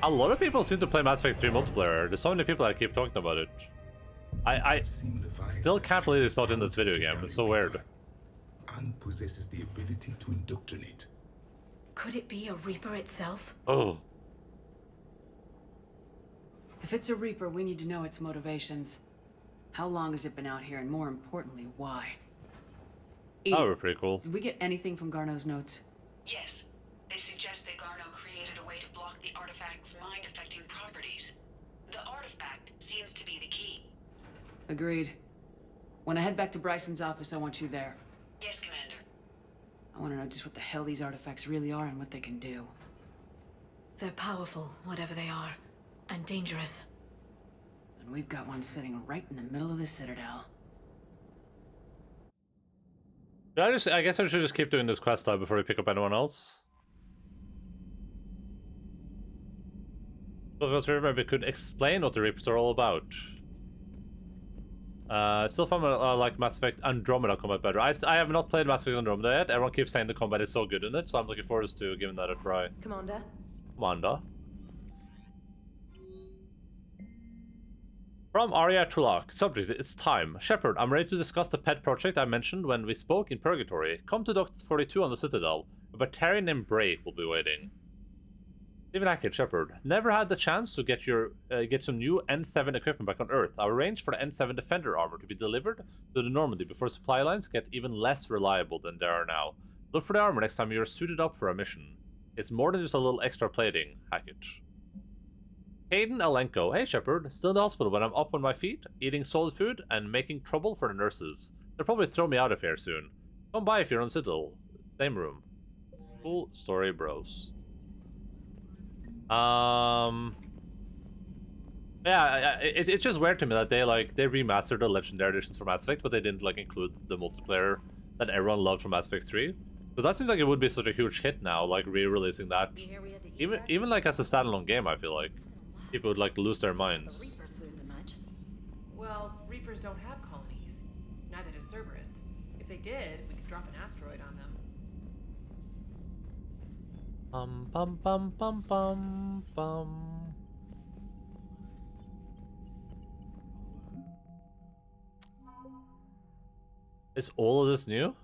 A lot of people seem to play Mass Effect 3 multiplayer. There's so many people that keep talking about it. I still can't believe it's not in this video game. It's so weird. And possesses the ability to indoctrinate. Could it be a Reaper itself? Oh. If it's a Reaper, we need to know its motivations. How long has it been out here, and more importantly, why? That would be pretty cool. Did we get anything from Garneau's notes? Yes. They suggest that Garneau created a way to seems to be the key. Agreed. When I head back to Bryson's office, I want you there. Yes, Commander. I want to know just what the hell these artifacts really are and what they can do. They're powerful, whatever they are, and dangerous. And we've got one sitting right in the middle of the Citadel. I guess I should just keep doing this quest line before we pick up anyone else. So if us maybe could explain what the Reapers are all about. Still found like Mass Effect Andromeda combat better. I have not played Mass Effect Andromeda yet. Everyone keeps saying the combat is so good in it, so I'm looking forward to giving that a try. Commander? Commander. From Arya Tulak. Subject, it's time. Shepard, I'm ready to discuss the pet project I mentioned when we spoke in Purgatory. Come to Doctor 42 on the Citadel. A Batarian named Bray will be waiting. Stephen Hackett, Shepard. Never had the chance to get some new N7 equipment back on Earth. I arranged for the N7 Defender armor to be delivered to the Normandy before supply lines get even less reliable than they are now. Look for the armor next time you're suited up for a mission. It's more than just a little extra plating, Hackett. Hayden Alenko. Hey Shepard, still in the hospital when I'm up on my feet, eating solid food, and making trouble for the nurses. They'll probably throw me out of here soon. Come by if you're on Citadel. Same room. Cool story, bros. Yeah, it's just weird to me that they remastered the Legendary Editions for Mass Effect, but they didn't include the multiplayer that everyone loved from Mass Effect 3. Because that seems like it would be such a huge hit now, re-releasing that. Even as a standalone game, I feel like people would lose their minds. Well, Reapers don't have colonies. Neither does Cerberus. If they did, we could drop an asteroid on them. Bum bum bum bum bum. Is all of this new?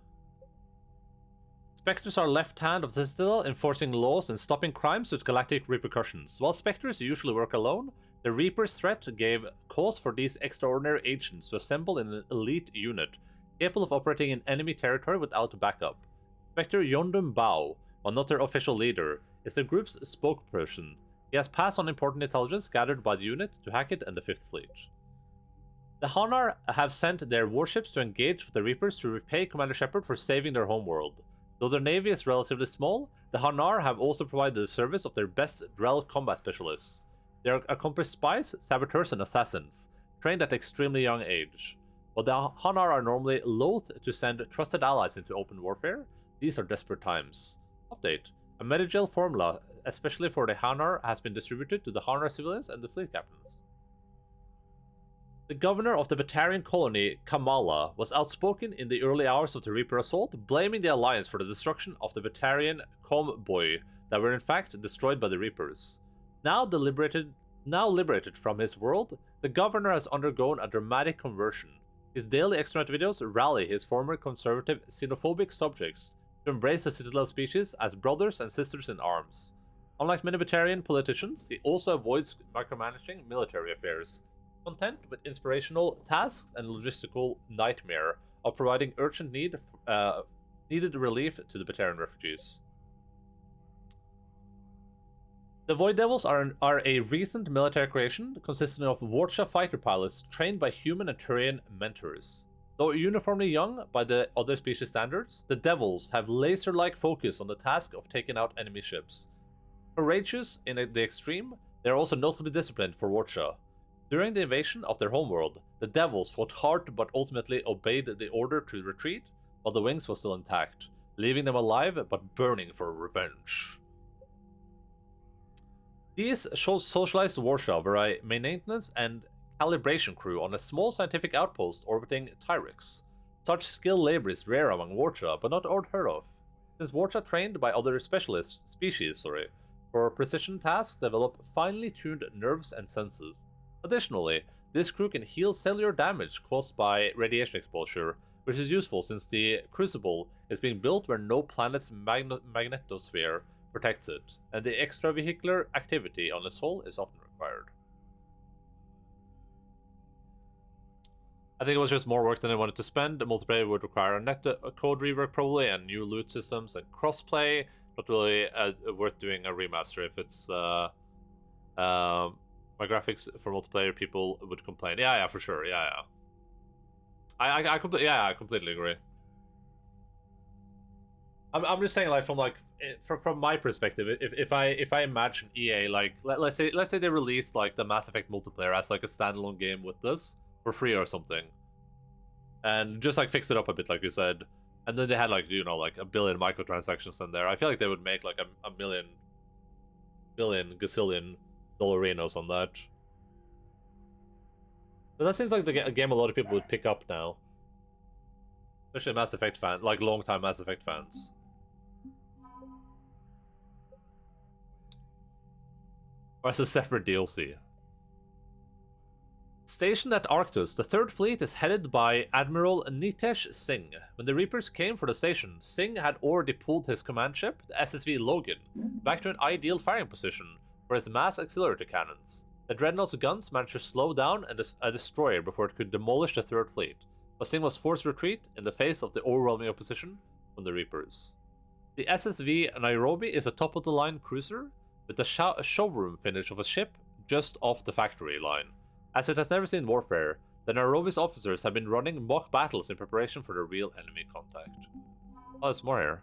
Spectres are left hand of the Citadel, enforcing laws and stopping crimes with galactic repercussions. While Spectres usually work alone, the Reaper's threat gave cause for these extraordinary agents to assemble in an elite unit, capable of operating in enemy territory without backup. Spectre Yondum Bao, while not their official leader, is the group's spokesperson. He has passed on important intelligence gathered by the unit to Hackett and the Fifth Fleet. The Hanar have sent their warships to engage with the Reapers to repay Commander Shepard for saving their homeworld. Though their navy is relatively small, the Hanar have also provided the service of their best Drell combat specialists. They are accomplished spies, saboteurs, and assassins, trained at an extremely young age. While the Hanar are normally loath to send trusted allies into open warfare, these are desperate times. Update. A Medigel formula, especially for the Hanar, has been distributed to the Hanar civilians and the fleet captains. The governor of the Batarian colony, Kamala, was outspoken in the early hours of the Reaper assault, blaming the Alliance for the destruction of the Batarian convoy that were in fact destroyed by the Reapers. Now liberated from his world, the governor has undergone a dramatic conversion. His daily extranet videos rally his former conservative, xenophobic subjects to embrace the Citadel species as brothers and sisters in arms. Unlike many Batarian politicians, he also avoids micromanaging military affairs, content with inspirational tasks and logistical nightmare of providing urgent needed relief to the Batarian refugees. The Void Devils are a recent military creation consisting of Vorcha fighter pilots trained by human and Turian mentors. Though uniformly young by the other species standards, the Devils have laser-like focus on the task of taking out enemy ships. Courageous in the extreme, they are also notably disciplined for Vorcha. During the invasion of their homeworld, the Devils fought hard but ultimately obeyed the order to retreat while the wings was still intact, leaving them alive but burning for revenge. These socialized Warshaw were a maintenance and calibration crew on a small scientific outpost orbiting Tyrix. Such skilled labor is rare among Warshaw, but not unheard of, since Warshaw trained by other species for precision tasks develop finely tuned nerves and senses. Additionally, this crew can heal cellular damage caused by radiation exposure, which is useful since the Crucible is being built where no planet's magnetosphere protects it, and the extravehicular activity on its hull is often required. I think it was just more work than I wanted to spend. The multiplayer would require a net code rework probably, and new loot systems and crossplay. Not really worth doing a remaster if it's My graphics for multiplayer, people would complain. Yeah, for sure. Yeah. I completely agree. I'm just saying, like, from my perspective, if I imagine EA, like, let's say they released like the Mass Effect multiplayer as like a standalone game with this for free or something, and just like fix it up a bit, like you said, and then they had like, you know, like a billion microtransactions in there. I feel like they would make like a billion gazillion dollarinos on that. But that seems like a game a lot of people would pick up now, especially Mass Effect fans, like long-time Mass Effect fans. Or as a separate DLC. Stationed at Arctus, the Third Fleet is headed by Admiral Nitesh Singh. When the Reapers came for the station, Singh had already pulled his command ship, the SSV Logan, back to an ideal firing position for his mass auxiliary cannons. The Dreadnought's guns managed to slow down a destroyer before it could demolish the Third Fleet, but Singh was forced to retreat in the face of the overwhelming opposition from the Reapers. The SSV Nairobi is a top-of-the-line cruiser with a showroom finish of a ship just off the factory line. As it has never seen warfare, the Nairobi's officers have been running mock battles in preparation for the real enemy contact. Oh, there's more here.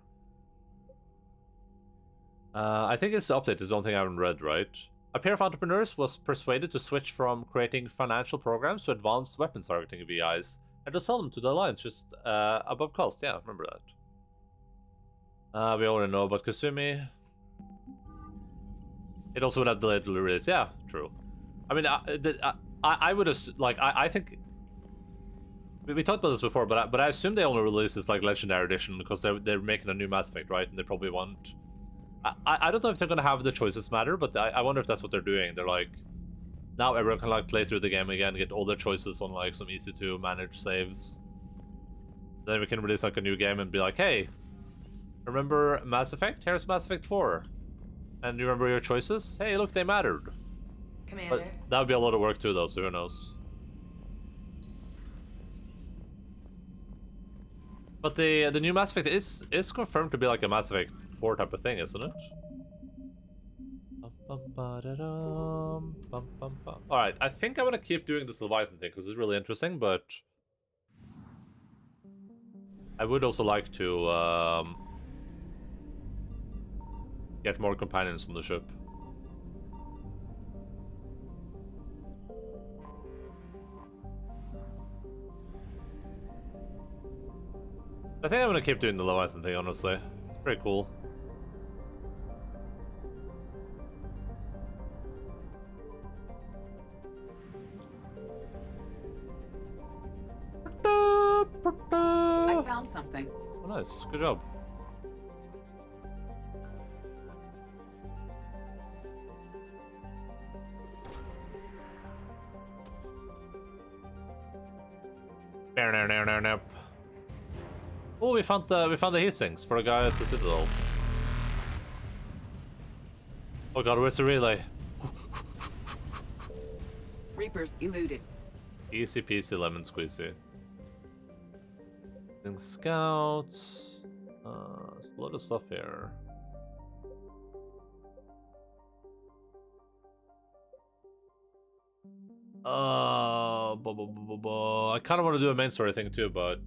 I think it's the update is the only thing I haven't read, right? A pair of entrepreneurs was persuaded to switch from creating financial programs to advanced weapons targeting VIs, and to sell them to the Alliance just above cost. Yeah, remember that. We already know about Kasumi. It also would have delayed the release. Yeah, true. I mean, I would like I think we talked about this before, but I assume they only release this like Legendary Edition because they're making a new Mass Effect, right? And they probably want. I don't know if they're gonna have the choices matter, but I wonder if that's what they're doing. They're like, now everyone can like play through the game again, get all their choices on like some easy to manage saves. Then we can release like a new game and be like, hey, remember Mass Effect? Here's Mass Effect 4. And you remember your choices? Hey, look, they mattered. Commander. But that would be a lot of work too, though, so who knows. But the new Mass Effect is confirmed to be like a Mass Effect 4 type of thing, isn't it? Alright, I think I want to keep doing this Leviathan thing because it's really interesting, but I would also like to get more companions on the ship. I think I'm gonna keep doing the Leviathan thing, honestly. It's pretty cool. I found something. Oh, nice. Good job. No. Oh, we found the heat sinks for a guy at the Citadel. Oh god, where's the relay? Reapers eluded. Easy peasy lemon squeezy. And scouts. There's a lot of stuff here. I kind of want to do a main story thing too, but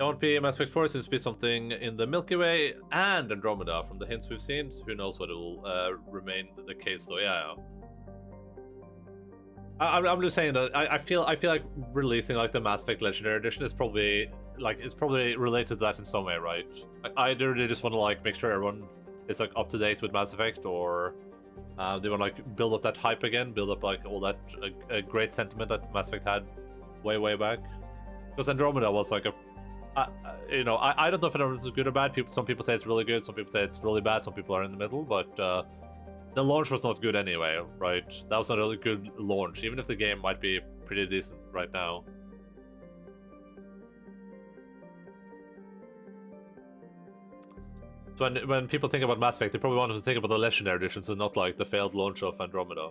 it won't be Mass Effect 4, it seems to be something in the Milky Way and Andromeda from the hints we've seen. So who knows what it will remain the case though. Yeah. I'm just saying that I feel like releasing like the Mass Effect Legendary Edition is probably like it's probably related to that in some way, right? Either they just want to like make sure everyone is like up to date with Mass Effect, or they want to like build up that hype again, build up like all that great sentiment that Mass Effect had way back. Because Andromeda was like a you know, I don't know if Andromeda is good or bad. Some people say it's really good, some people say it's really bad, some people are in the middle, but the launch was not good anyway, right? That was not a really good launch, even if the game might be pretty decent right now. So when people think about Mass Effect, they probably want to think about the Legendary Editions and not like the failed launch of Andromeda.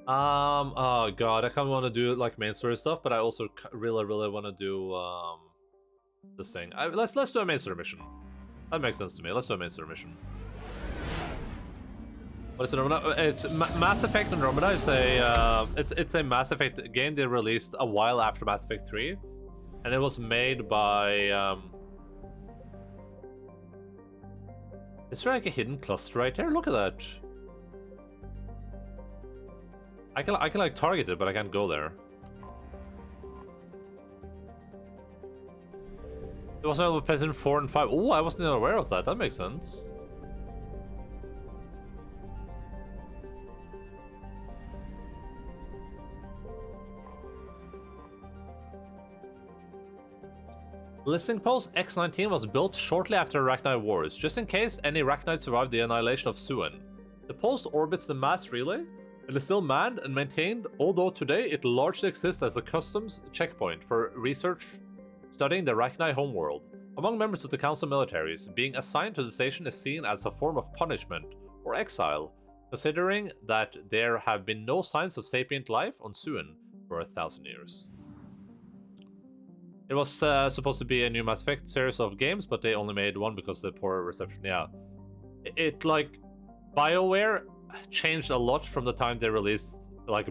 Oh god, I kind of want to do like main story stuff, but I also really want to do this thing. Let's do a main story mission. That makes sense to me. Let's do a main story mission. What is Andromeda? It's Mass Effect Andromeda is a it's a Mass Effect game they released a while after Mass Effect 3, and it was made by Is there like a hidden cluster right here? Look at that. I can like target it, but I can't go there. It was on PlayStation 4 and 5. Oh, I wasn't even aware of that. That makes sense. Listening Post X-19 was built shortly after Arachnid Wars, just in case any Arachnid survived the annihilation of Suan. The post orbits the mass relay and is still manned and maintained, although today it largely exists as a customs checkpoint for research studying the Arachnid homeworld. Among members of the Council militaries, being assigned to the station is seen as a form of punishment or exile, considering that there have been no signs of sapient life on Suan for 1,000 years. It was supposed to be a new Mass Effect series of games, but they only made one because of the poor reception. Yeah, it like BioWare changed a lot from the time they released like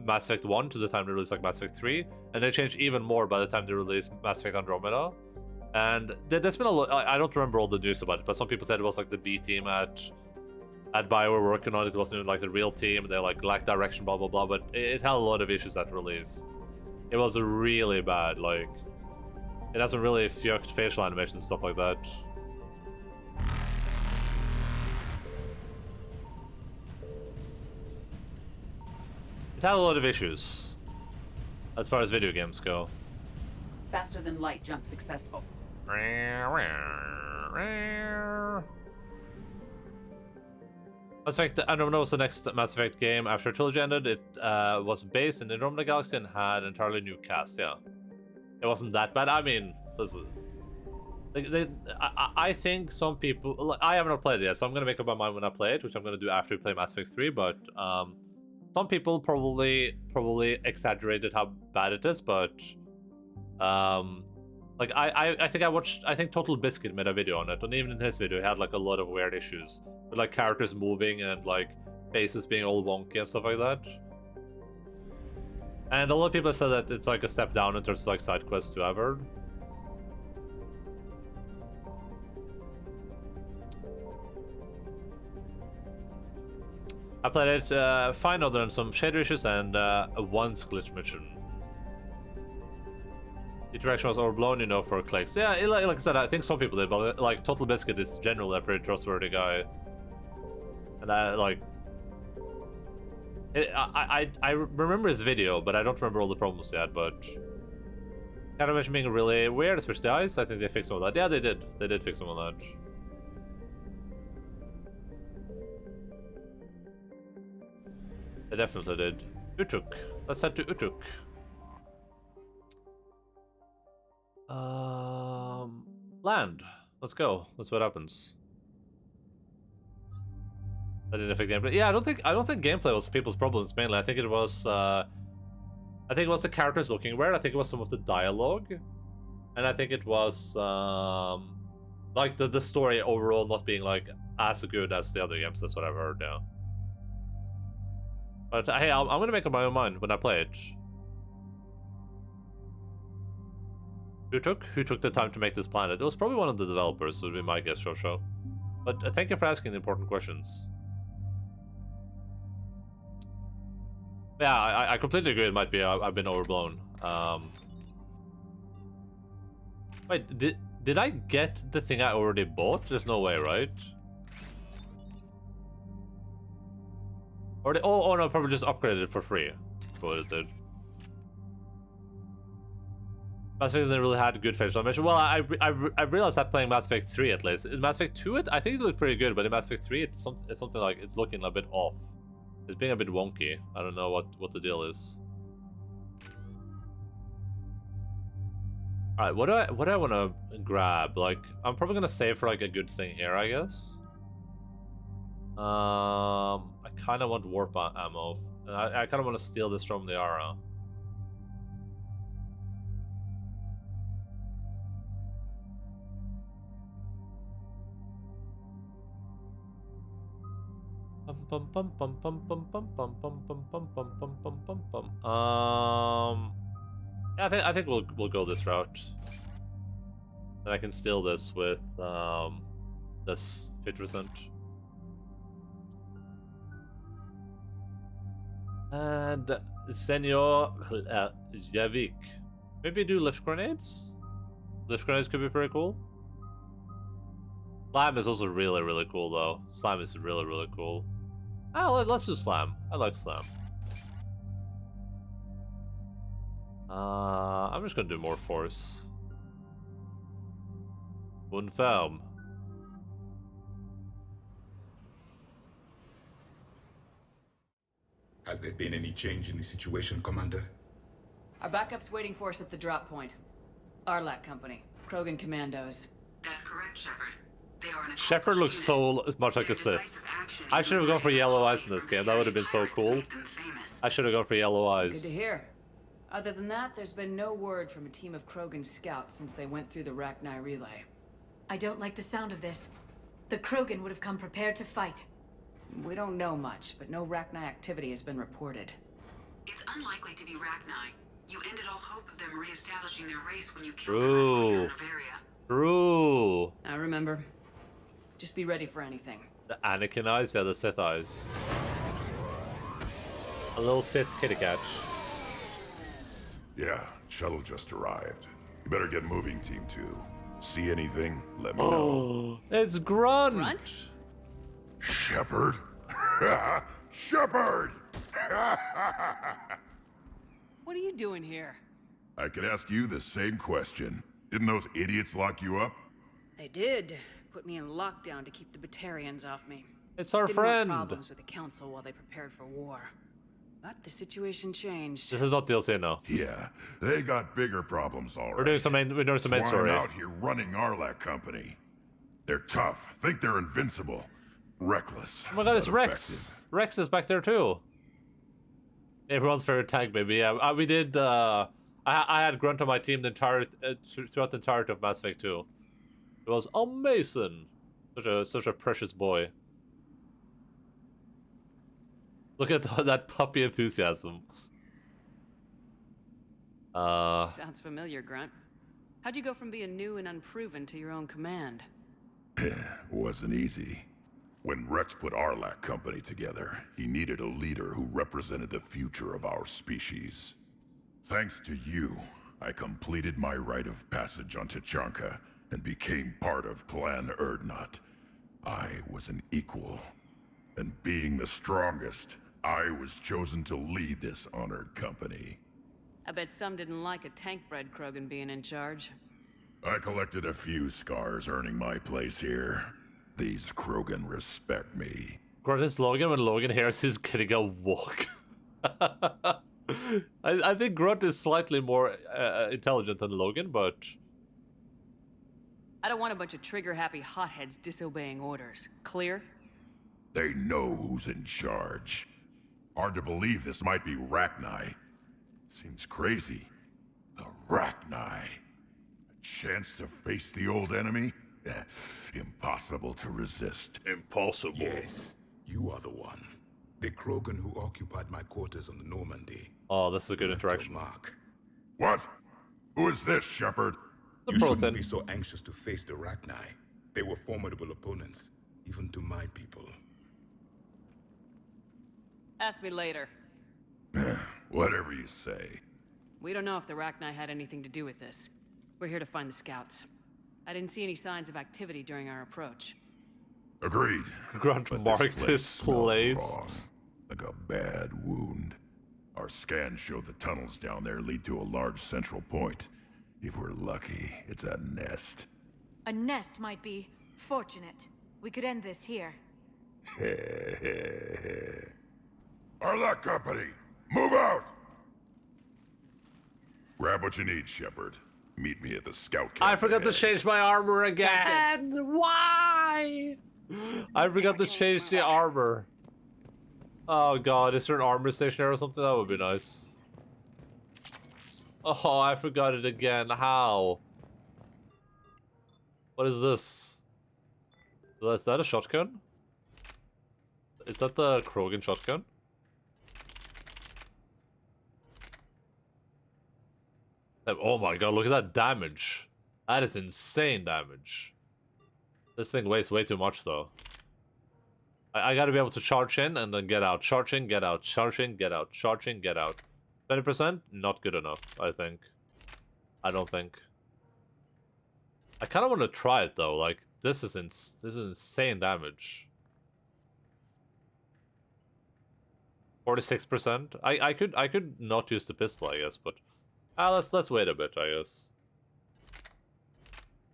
Mass Effect 1 to the time they released like Mass Effect 3, and they changed even more by the time they released Mass Effect Andromeda. And there's been a lot. I don't remember all the news about it, but some people said it was like the B team at BioWare working on it. It wasn't even like the real team. They like lacked direction, blah blah blah. But it had a lot of issues at release. It was really bad. Like, it has some really fucked facial animations and stuff like that. It had a lot of issues as far as video games go. Faster than light jump successful. Mass Effect Andromeda was the next Mass Effect game after Trilogy ended. It was based in the Andromeda Galaxy and had an entirely new cast. Yeah, it wasn't that bad. I mean, listen, I think some people. I have not played it yet, so I'm gonna make up my mind when I play it, which I'm gonna do after we play Mass Effect 3. But some people probably exaggerated how bad it is, but like I think Total Biscuit made a video on it, and even in his video he had like a lot of weird issues with like characters moving and like faces being all wonky and stuff like that. And a lot of people said that it's like a step down in terms of like side quests to Averd. I played it fine other than some shader issues and a once glitch mission. The interaction was overblown, you know, for clicks. Yeah, like I said, I think some people did, but like Total Biscuit is generally a pretty trustworthy guy. And I like... I remember his video, but I don't remember all the problems he had, but... Animation being really weird, especially the eyes. I think they fixed some of that. Yeah, they did. They did fix some of that. They definitely did. Utuk. Let's head to Utuk. Land. Let's go. That's what happens. That didn't affect gameplay. Yeah, I don't think gameplay was people's problems mainly. I think it was the characters looking weird. I think it was some of the dialogue, and I think it was like the story overall not being like as good as the other games. That's what I've heard. Yeah. But hey, I'm gonna make up my own mind when I play it. Who took the time to make this planet? It was probably one of the developers, would be my guess, Shosho. But thank you for asking the important questions. Yeah, I completely agree. It might be I've been overblown. Wait, did I get the thing I already bought? There's no way, right? Or oh no, probably just upgraded it for free. What it did. Mass Effect didn't really had good facial animation. Well, I realized that playing Mass Effect 3 at least. In Mass Effect 2, I think it looked pretty good, but in Mass Effect 3, it's something like it's looking a bit off. It's being a bit wonky. I don't know what the deal is. All right, what do I want to grab? Like, I'm probably gonna save for like a good thing here, I guess. I kind of want warp ammo, and I kind of want to steal this from the Ara. I think we'll go this route. Then I can steal this with this 50%. And Senor Javik. Maybe do lift grenades? Lift grenades could be pretty cool. Slime is also really, really cool though. Slime is really, really cool. Oh, let's do Slam. I like Slam. I'm just gonna do more force. Unferm. Has there been any change in the situation, Commander? Our backup's waiting for us at the drop point. Arlac Company. Krogan Commandos. That's correct, Shepard. They are an Shepard looks so much like a Sith. I should have gone for yellow eyes in this game. That would have been so cool. I should have gone for yellow eyes. Good to hear. Other than that, there's been no word from a team of Krogan scouts since they went through the Rachni relay. I don't like the sound of this. The Krogan would have come prepared to fight. We don't know much, but no Rachni activity has been reported. It's unlikely to be Rachni. You ended all hope of them re-establishing their race when you killed them as leader of Novaria. True. I remember. Just be ready for anything. The Anakin eyes, yeah, the Sith eyes. A little Sith kitty catch. Yeah, shuttle just arrived. You better get moving, Team 2. See anything? Let me know. It's Grunt! Grunt? Shepard? Shepard! What are you doing here? I could ask you the same question. Didn't those idiots lock you up? They did. Put me in lockdown to keep the Batarians off me. It's our Didn't friend. Want problems with the Council while they prepared for war. But the situation changed. This is not DLC, no. Yeah, they got bigger problems, all right. We're doing some main story. I'm out here running Arlac Company. They're tough. Think they're invincible. Reckless. Oh my god, it's but Rex. effective. Rex is back there too. Everyone's favorite tank, baby. Yeah, we did. I had Grunt on my team the entire throughout the entirety of Mass Effect 2. It was amazing. Such a precious boy. Look at that puppy enthusiasm. Sounds familiar, Grunt. How'd you go from being new and unproven to your own command? Wasn't easy. When Rex put Arlac Company together, he needed a leader who represented the future of our species. Thanks to you, I completed my rite of passage on Tachanka and became part of Clan Urdnot. I was an equal, and being the strongest, I was chosen to lead this honored company. I bet some didn't like a tank-bred Krogan being in charge. I collected a few scars earning my place here. These Krogan respect me. Grunt is Logan when Logan hears he's getting a walk. I think Grunt is slightly more intelligent than Logan, but... I don't want a bunch of trigger-happy hotheads disobeying orders. Clear? They know who's in charge. Hard to believe this might be Rachni. Seems crazy. The Rachni. A chance to face the old enemy? Impossible to resist. Impossible. Yes, you are the one. The Krogan who occupied my quarters on the Normandy. Oh, this is a good interaction. Mark. What? Who is this, Shepard? You shouldn't be so anxious to face the Rachni. They were formidable opponents, even to my people. Ask me later. Whatever you say. We don't know if the Rachni had anything to do with this. We're here to find the scouts. I didn't see any signs of activity during our approach. Agreed. Grunt marked this place. Wrong, like a bad wound. Our scans showed the tunnels down there lead to a large central point. If we're lucky, it's a nest. A nest might be fortunate. We could end this here. Arlac Company, move out! Grab what you need, Shepard. Meet me at the scout camp. I forgot to ahead. change my armor again. Why? I forgot to change the armor. Oh god, is there an armor station there or something? That would be nice. Oh, I forgot it again. How? What is this? Is that a shotgun? Is that the Krogan shotgun? Oh my god, look at that damage. That is insane damage. This thing weighs way too much though. I gotta be able to charge in and then get out. Charge in, get out. Charge in, get out. Charge in, get out. 20%? Not good enough, I think. I don't think. I kind of want to try it though. Like this is insane damage. 46%. I could not use the pistol, I guess, but let's wait a bit, I guess.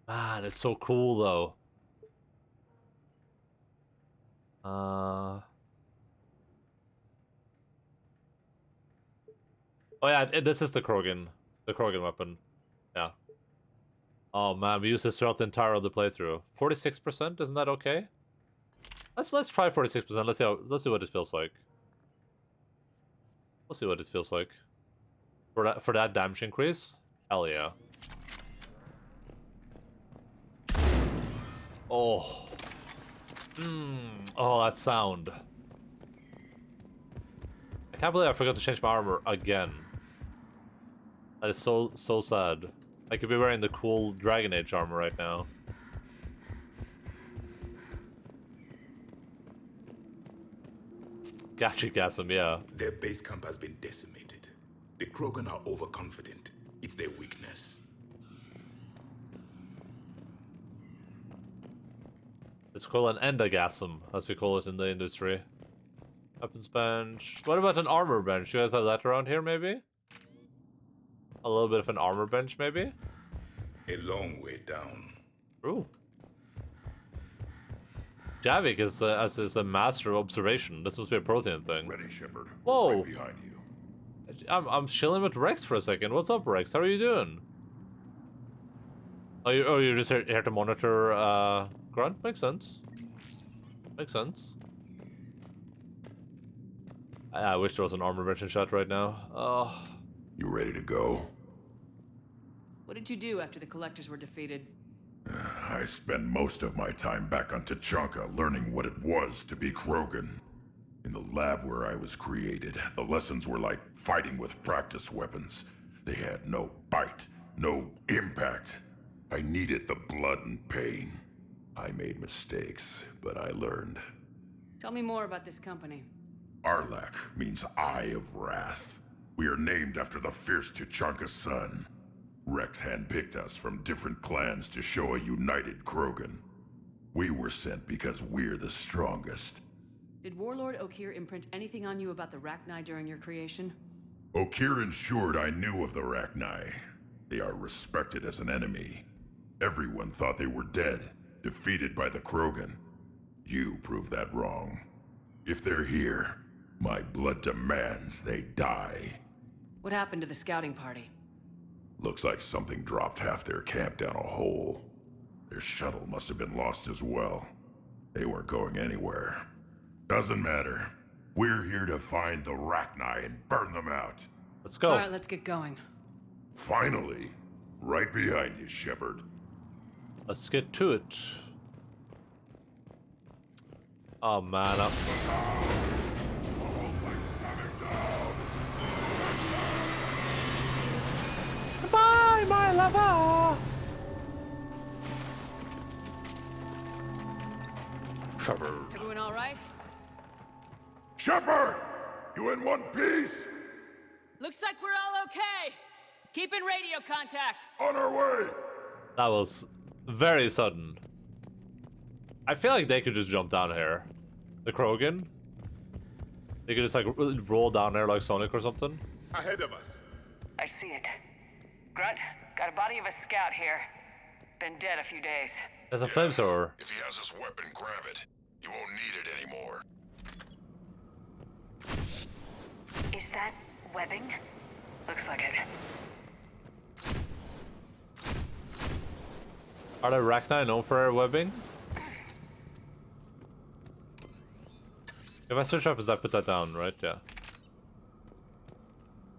Man, it's so cool though. Oh yeah, this is the Krogan weapon. Yeah. Oh man, we use this throughout the entire other playthrough. 46%, isn't that okay? Let's try 46%. Let's see what it feels like. We'll see what it feels like. For that damage increase? Hell yeah. Oh. Oh, that sound. I can't believe I forgot to change my armor again. That is so sad. I could be wearing the cool Dragon Age armor right now. Gotcha, Gasm, yeah. Their base camp has been decimated. The Krogan are overconfident. It's their weakness. It's called an endagasm, as we call it in the industry. Weapons bench. What about an armor bench? You guys have that around here, maybe? A little bit of an armor bench, maybe? A long way down. Ooh. Javik is a master of observation. This must be a Prothean thing. Ready, Shepard. Whoa. Right behind you. I'm chilling with Rex for a second. What's up, Rex? How are you doing? Oh, you're just here to monitor Grunt? Makes sense. Makes sense. I wish there was an armor bench in shot right now. Oh. You ready to go? What did you do after the Collectors were defeated? I spent most of my time back on Tachanka learning what it was to be Krogan. In the lab where I was created, the lessons were like fighting with practice weapons. They had no bite, no impact. I needed the blood and pain. I made mistakes, but I learned. Tell me more about this company. Arlak means Eye of Wrath. We are named after the fierce Tachanka sun. Rex handpicked us from different clans to show a united Krogan. We were sent because we're the strongest. Did Warlord Okeer imprint anything on you about the Rachni during your creation? Okeer ensured I knew of the Rachni. They are respected as an enemy. Everyone thought they were dead, defeated by the Krogan. You proved that wrong. If they're here, my blood demands they die. What happened to the scouting party? Looks like something dropped half their camp down a hole. Their shuttle must have been lost as well. They weren't going anywhere. Doesn't matter. We're here to find the Rachni and burn them out. Let's go. Alright, let's get going. Finally. Right behind you, Shepard. Let's get to it. Oh man, Goodbye, my lover! Shepard. Everyone alright? Shepard! You in one piece? Looks like we're all okay! Keep in radio contact! On our way! That was very sudden. I feel like they could just jump down here. The Krogan? They could just like roll down there like Sonic or something. Ahead of us. I see it. Grunt, got a body of a scout here. Been dead a few days. There's a flamethrower. If he has his weapon, grab it. You won't need it anymore. Is that webbing? Looks like it. Are the Rachni known for their webbing? If I search up, I put that down, right? Yeah.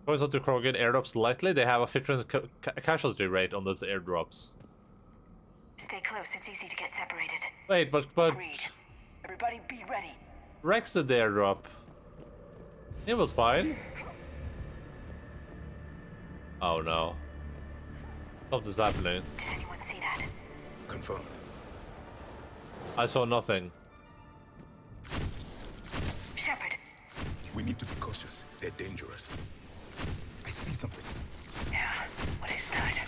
Goes on to Krogan airdrops lightly. They have a 50% casualty rate on those airdrops. Stay close, it's easy to get separated. Wait, but... Agreed. Everybody be ready. Rex the airdrop. It was fine. Oh no. Something's happening. Did anyone see that? Confirmed. I saw nothing. Shepard. We need to be cautious. They're dangerous. I see something. Yeah, what is that?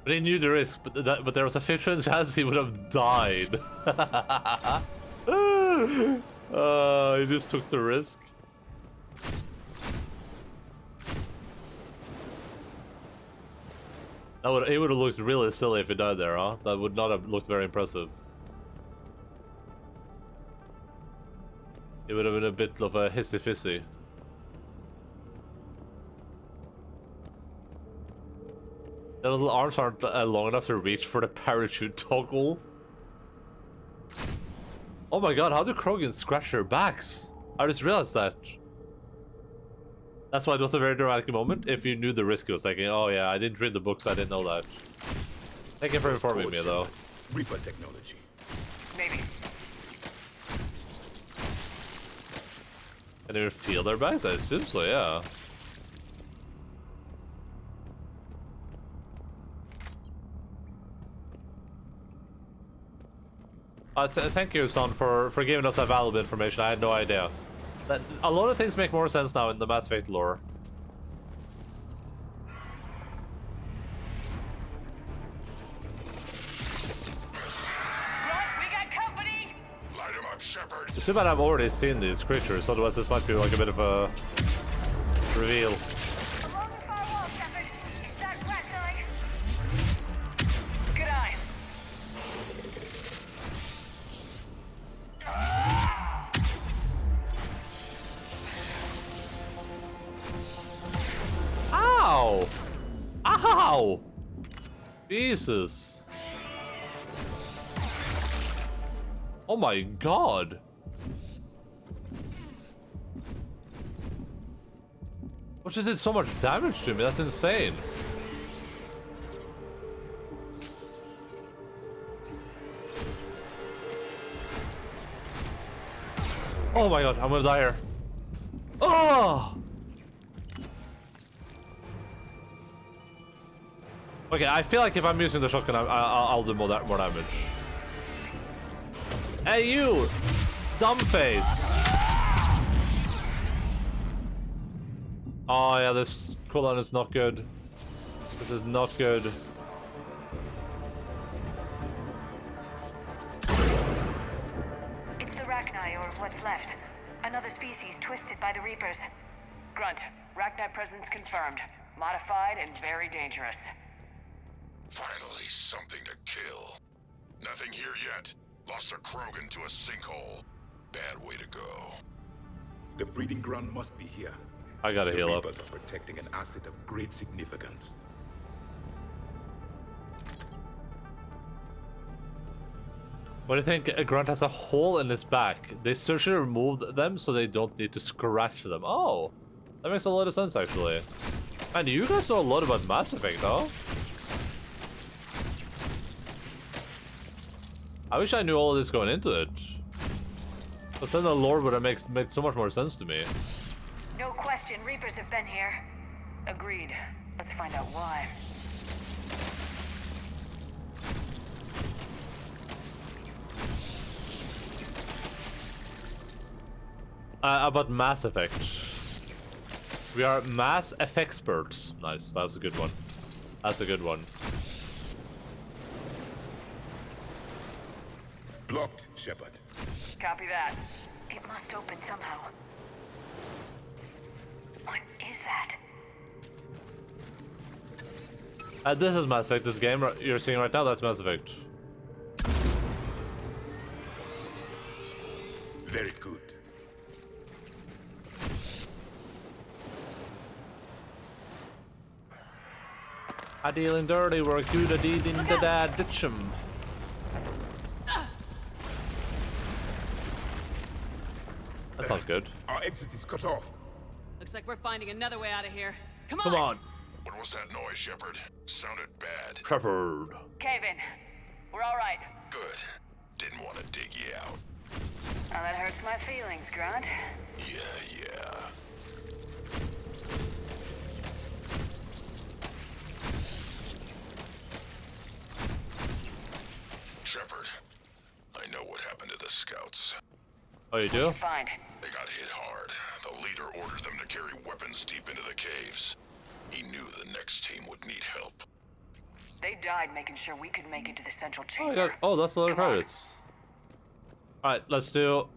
But he knew the risk, but there was a 50% chance he would have died. He just took the risk. He would have looked really silly if he died there, huh? That would not have looked very impressive. It would have been a bit of a hissy-fissy. The little arms aren't long enough to reach for the parachute toggle. Oh my god, how do Krogans scratch their backs? I just realized that. That's why it was a very dramatic moment. If you knew the risk, it was like, oh yeah, I didn't read the books, I didn't know that. Thank you for informing me, though. Reaper technology. Maybe. Can they feel their backs? I assume so, yeah. Thank you, son, for giving us that valuable information. I had no idea. A lot of things make more sense now in the Mass Effect lore. We got company! Light him up, Shepard. It's too bad I've already seen these creatures, otherwise this might be like a bit of a reveal. Along the far wall, Shepard. Is that Ragnarok? Good eye. Ow! Ow! Jesus. Oh my god. What just did so much damage to me? That's insane. Oh my god, I'm gonna die here. Oh! Okay, I feel like if I'm using the shotgun, I'll do more damage. Hey, you! Dumb face! Oh yeah, this cooldown is not good. This is not good. It's the Rachni, or what's left. Another species twisted by the Reapers. Grunt, Rachni presence confirmed. Modified and very dangerous. Finally, something to kill. Nothing here yet. Lost a Krogan to a sinkhole. Bad way to go. The breeding ground must be here. I gotta heal up. The Reapers are protecting an asset of great significance. What do you think? Grunt has a hole in his back. They surgically removed them so they don't need to scratch them. Oh, that makes a lot of sense, actually. Man, you guys know a lot about Mass Effect, though. I wish I knew all of this going into it. But then the lore would have made so much more sense to me. No question, Reapers have been here. Agreed. Let's find out why. About Mass Effect. We are Mass Effect experts. Nice, that's a good one. That's a good one. Blocked, Shepard. Copy that. It must open somehow. What is that? This is Mass Effect. This game you're seeing right now, that's Mass Effect. Very good. I deal in dirty work, do the deed in the dad, ditch 'em. That's not good. Our exit is cut off. Looks like we're finding another way out of here. Come on! Come on. What was that noise, Shepard? Sounded bad. Shepard. Cave in. We're all right. Good. Didn't want to dig you out. Now that hurts my feelings, Grunt. Yeah. Shepard, I know what happened to the scouts. Oh, you do? Find. They got hit hard. The leader ordered them to carry weapons deep into the caves. He knew the next team would need help. They died making sure we could make it to the central Oh, chamber. oh, that's a lot of credits. Alright, let's do...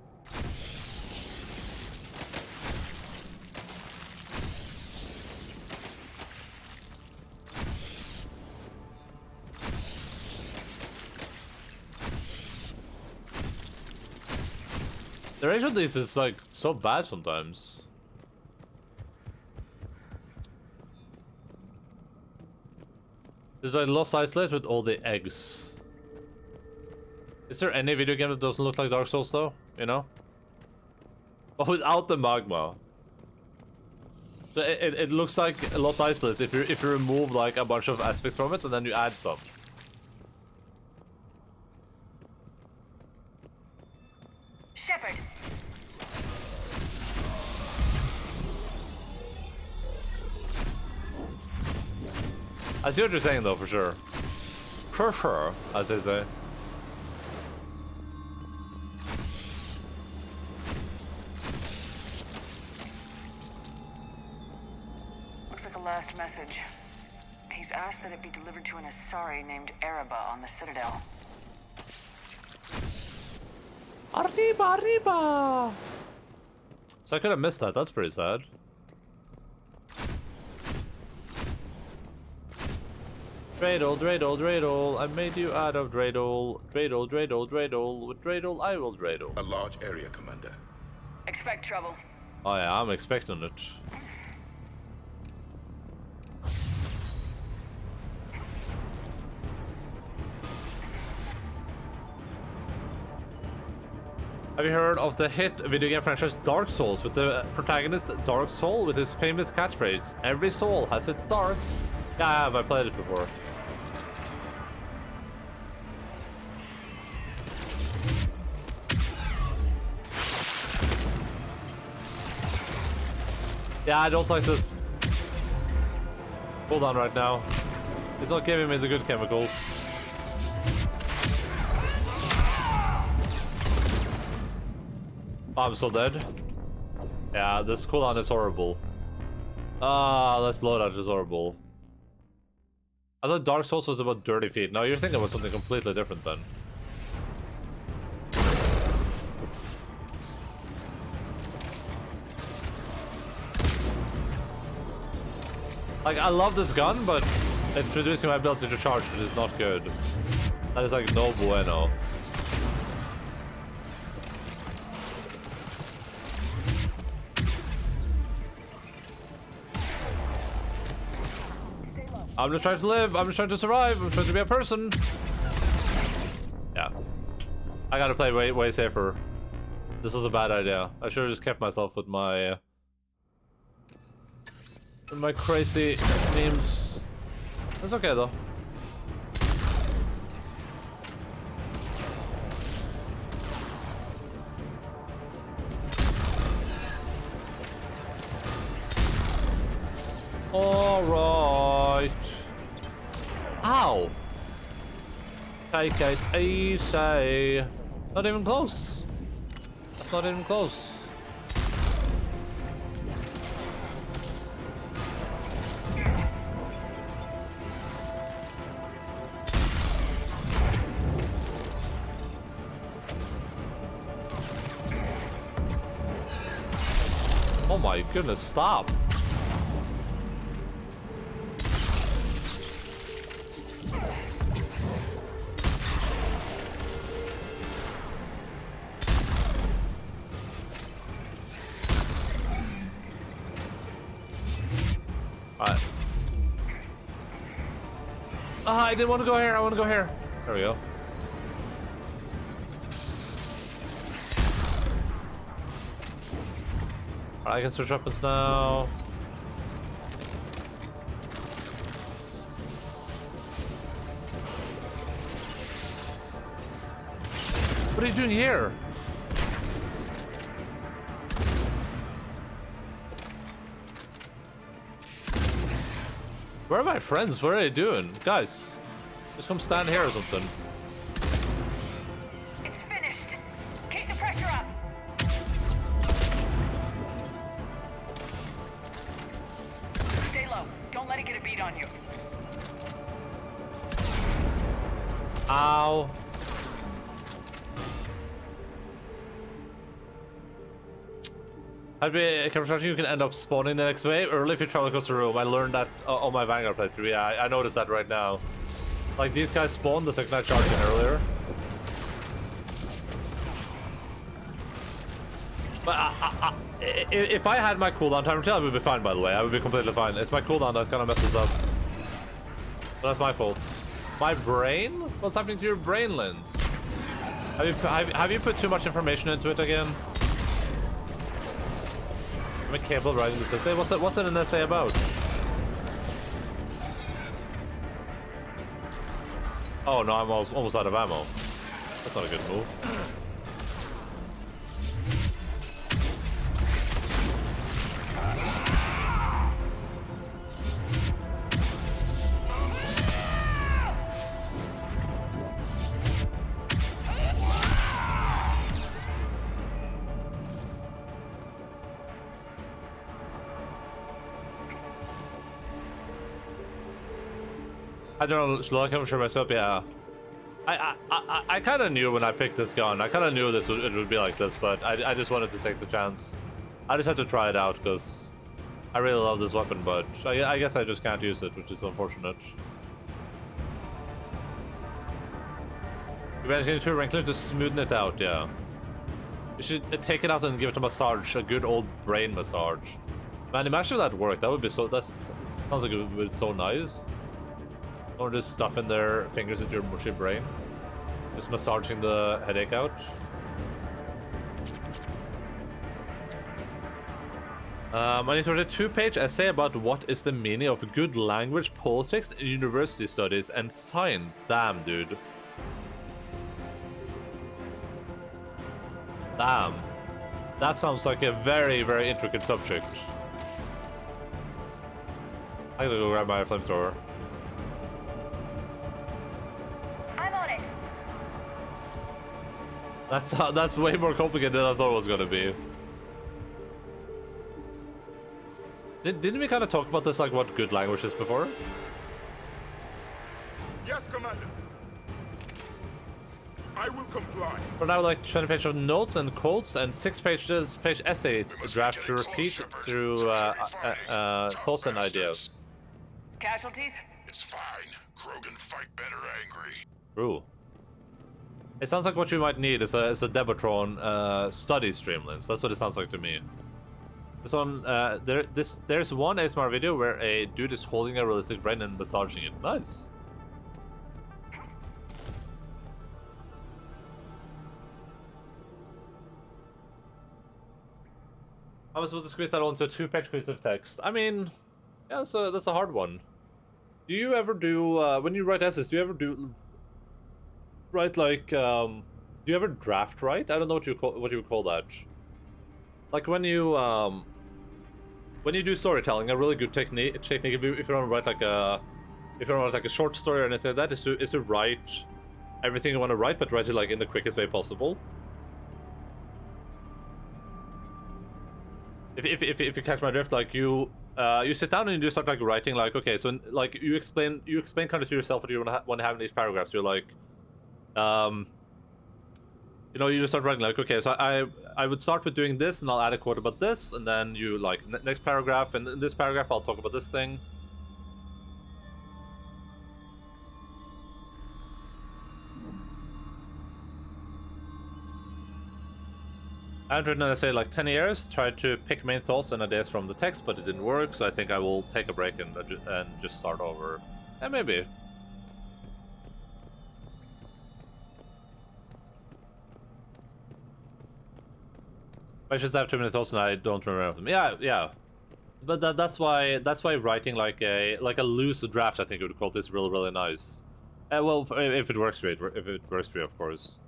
The range of these is like so bad sometimes. There's like Lost Isolate with all the eggs. Is there any video game that doesn't look like Dark Souls though? You know? But without the magma. So it looks like Lost Isolate if you remove like a bunch of aspects from it and then you add some. Shepard. I see what you're saying though, for sure. For sure, as they say. Looks like a last message. He's asked that it be delivered to an Asari named Ereba on the Citadel. Arriba, arriba! So I could have missed that, that's pretty sad. Dreidel, dreidel, dreidel, I made you out of dreidel. Dreidel, dreidel, dreidel, with dreidel I will dreidel. A large area, Commander. Expect trouble. Oh yeah, I'm expecting it. Have you heard of the hit video game franchise Dark Souls with the protagonist Dark Soul with his famous catchphrase, "Every soul has its dark"? Yeah, I played it before. Yeah, I don't like this cooldown right now. It's not giving me the good chemicals. I'm so dead. Yeah, this cooldown is horrible. This loadout is horrible. I thought Dark Souls was about dirty feet. No, you're thinking about something completely different then. Like, I love this gun, but introducing my ability to charge it is not good. That is like no bueno. I'm just trying to live, I'm just trying to survive, I'm trying to be a person. Yeah. I gotta play way safer. This was a bad idea. I should have just kept myself with my crazy memes. It's okay though. Alright. Ow! Take it easy. Not even close. That's not even close. Oh my goodness, stop. Alright. I didn't want to go here, I want to go here. There we go. I can switch weapons now. What are you doing here? Where are my friends? What are they doing? Guys, just come stand here or something. It's finished. Keep the pressure up. Stay low. Don't let it get a beat on you. Ow. I'd be construction. You can end up spawning the next wave early if you travel across the room. I learned that on my Vanguard playthrough. Yeah, I noticed that right now. Like these guys spawned the second I charged in earlier. But if I had my cooldown time, I would be fine. By the way, I would be completely fine. It's my cooldown that kind of messes up. But that's my fault. My brain? What's happening to your brain lens? Have you put too much information into it again? I'm a cable writing this essay. What's it an essay about? Oh no, I'm almost out of ammo. That's not a good move. I don't know, should I cover myself? Yeah. I kind of knew when I picked this gun. I kind of knew it would be like this, but I just wanted to take the chance. I just had to try it out because I really love this weapon, but I guess I just can't use it, which is unfortunate. You guys getting too wrinkly to smoothen it out, yeah. You should take it out and give it a massage, a good old brain massage. Man, imagine if that worked. That would be so. That sounds like it would be so nice. Or just stuffing their fingers into your mushy brain. Just massaging the headache out. I need to write a 2-page essay about what is the meaning of good language, politics, university studies, and science. Damn, dude. Damn. That sounds like a very, very intricate subject. I'm gonna go grab my flamethrower. That's way more complicated than I thought it was gonna be. Didn't we kind of talk about this, like what good language is before? Yes, Commander. I will comply. For now, like 20 pages of notes and quotes and 6-page essay draft to repeat through thoughts and ideas. Casualties? It's fine. Krogan fight better angry. True. It sounds like what you might need is a Debatron study streamlines. That's what it sounds like to me. This one, there's one ASMR video where a dude is holding a realistic brain and massaging it. Nice. I was supposed to squeeze that onto a 2-page piece of text. I mean, yeah, that's a hard one. Do you ever do when you write essays? Do you ever write like do you ever draft write? I don't know what you would call that. Like when you do storytelling, a really good technique if you want to write like a short story or anything like that is to write everything you want to write, but write it like in the quickest way possible. If you catch my drift, like you sit down and you just start like writing, like, okay, so like you explain kind of to yourself what you want to have in these paragraphs. You're like, you know, you just start writing like, okay, so I would start with doing this, and I'll add a quote about this, and then you like next paragraph, and in this paragraph I'll talk about this thing. I've written an essay like 10 years, tried to pick main thoughts and ideas from the text, but it didn't work, so I think I will take a break and just start over. And maybe. I just have too many thoughts and I don't remember them. Yeah. But that's why writing like a loose draft, I think, would call this really nice. Well, if it works for you, of course.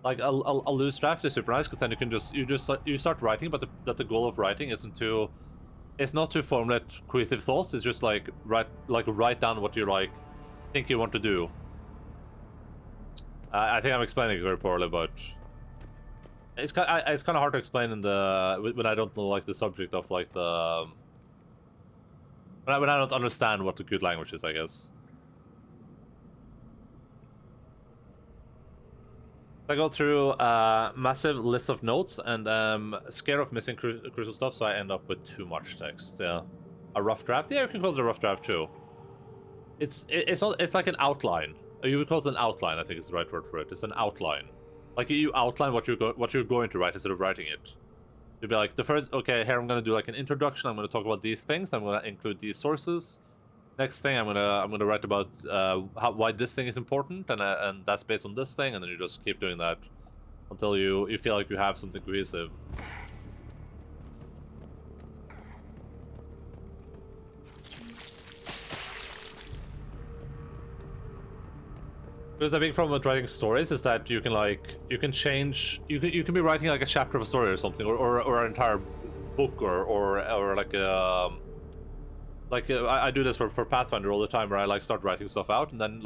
Like a loose draft is super nice because then you start writing, but the goal of writing it's not to formulate cohesive thoughts. It's just like write down what you think you want to do. I think I'm explaining it very poorly, but it's kind of hard to explain in when I don't know like the subject of like the when I don't understand what the good language is, I guess. I go through a massive list of notes and scared of missing crucial stuff, so I end up with too much text. Yeah, a rough draft. Yeah, you can call it a rough draft too. It's like an outline. You would call it an outline. I think is the right word for it. It's an outline. Like you outline what you're going to write instead of writing it. You'd be like the first. Okay, here I'm gonna do like an introduction. I'm gonna talk about these things. I'm gonna include these sources. Next thing, I'm gonna write about why this thing is important, and that's based on this thing, and then you just keep doing that until you feel like you have something cohesive. Because a big problem with writing stories is that you can be writing like a chapter of a story or something, or an entire book, or like a. I do this for Pathfinder all the time, where I start writing stuff out, and then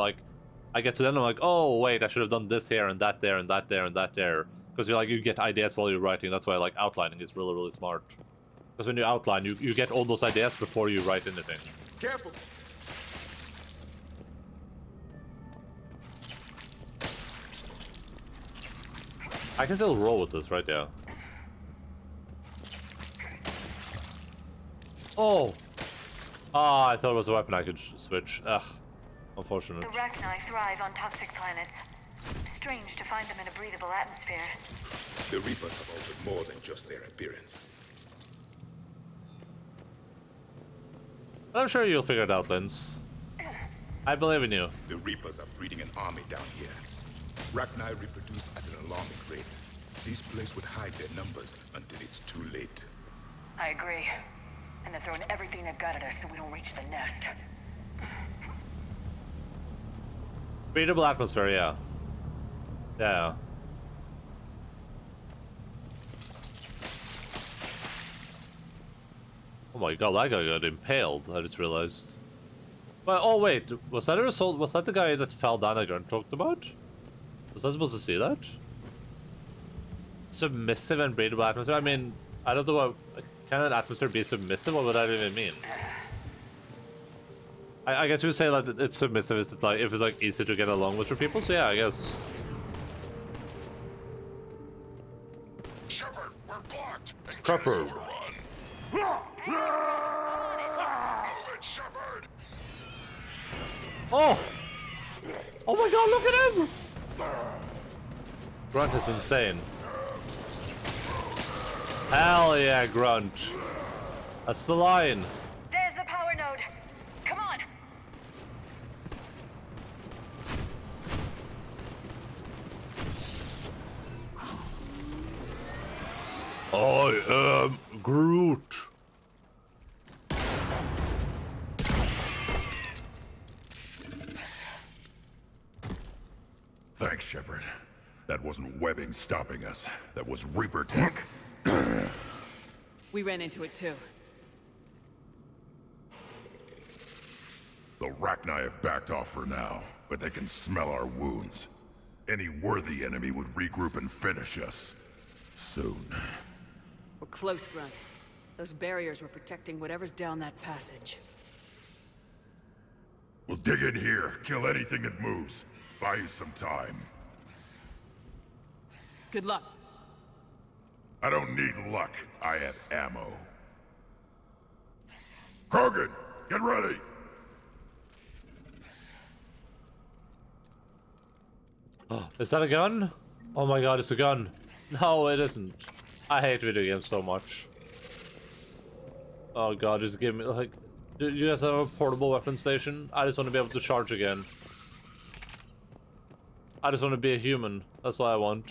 I get to the end, I'm like, oh wait, I should have done this here and that there and that there and that there, because you get ideas while you're writing. That's why outlining is really smart, because when you outline, you get all those ideas before you write anything. Careful. I can still roll with this, right? Yeah. Oh. Ah, I thought it was a weapon I could switch. Ugh. Unfortunate. The Rachni thrive on toxic planets. Strange to find them in a breathable atmosphere. The Reapers have altered more than just their appearance. I'm sure you'll figure it out, Linz. I believe in you. The Reapers are breeding an army down here. Rachni reproduce at an alarming rate. These places would hide their numbers until it's too late. I agree. And they're throwing everything they've got at us so we don't reach the nest. Breathable atmosphere, yeah. Yeah. Oh my god, that guy got impaled, I just realized. But, oh wait, was that a result? Was that the guy that fell down that Grant talked about? Was I supposed to see that? Submissive and breathable atmosphere? I mean, I don't know what... Can an atmosphere be submissive? What would that even mean? I guess you would say that it's submissive if it's easy to get along with your people, so yeah, I guess. Shepard, we're blocked. Crupper. Move it, Shepard. Oh! Oh my god, look at him! Grunt is insane. Hell yeah, Grunt. That's the line. There's the power node. Come on. I am Groot. Thanks, Shepard. That wasn't webbing stopping us. That was Reaper tech. We ran into it too. The Rachni have backed off for now, but they can smell our wounds. Any worthy enemy would regroup and finish us. Soon. We're close, Grunt. Those barriers were protecting whatever's down that passage. We'll dig in here, kill anything that moves. Buy you some time. Good luck. I don't need luck. I have ammo. Krogan, get ready! Oh, is that a gun? Oh my god, it's a gun. No, it isn't. I hate video games so much. Oh god, just give me, do you guys have a portable weapon station? I just want to be able to charge again. I just want to be a human. That's what I want.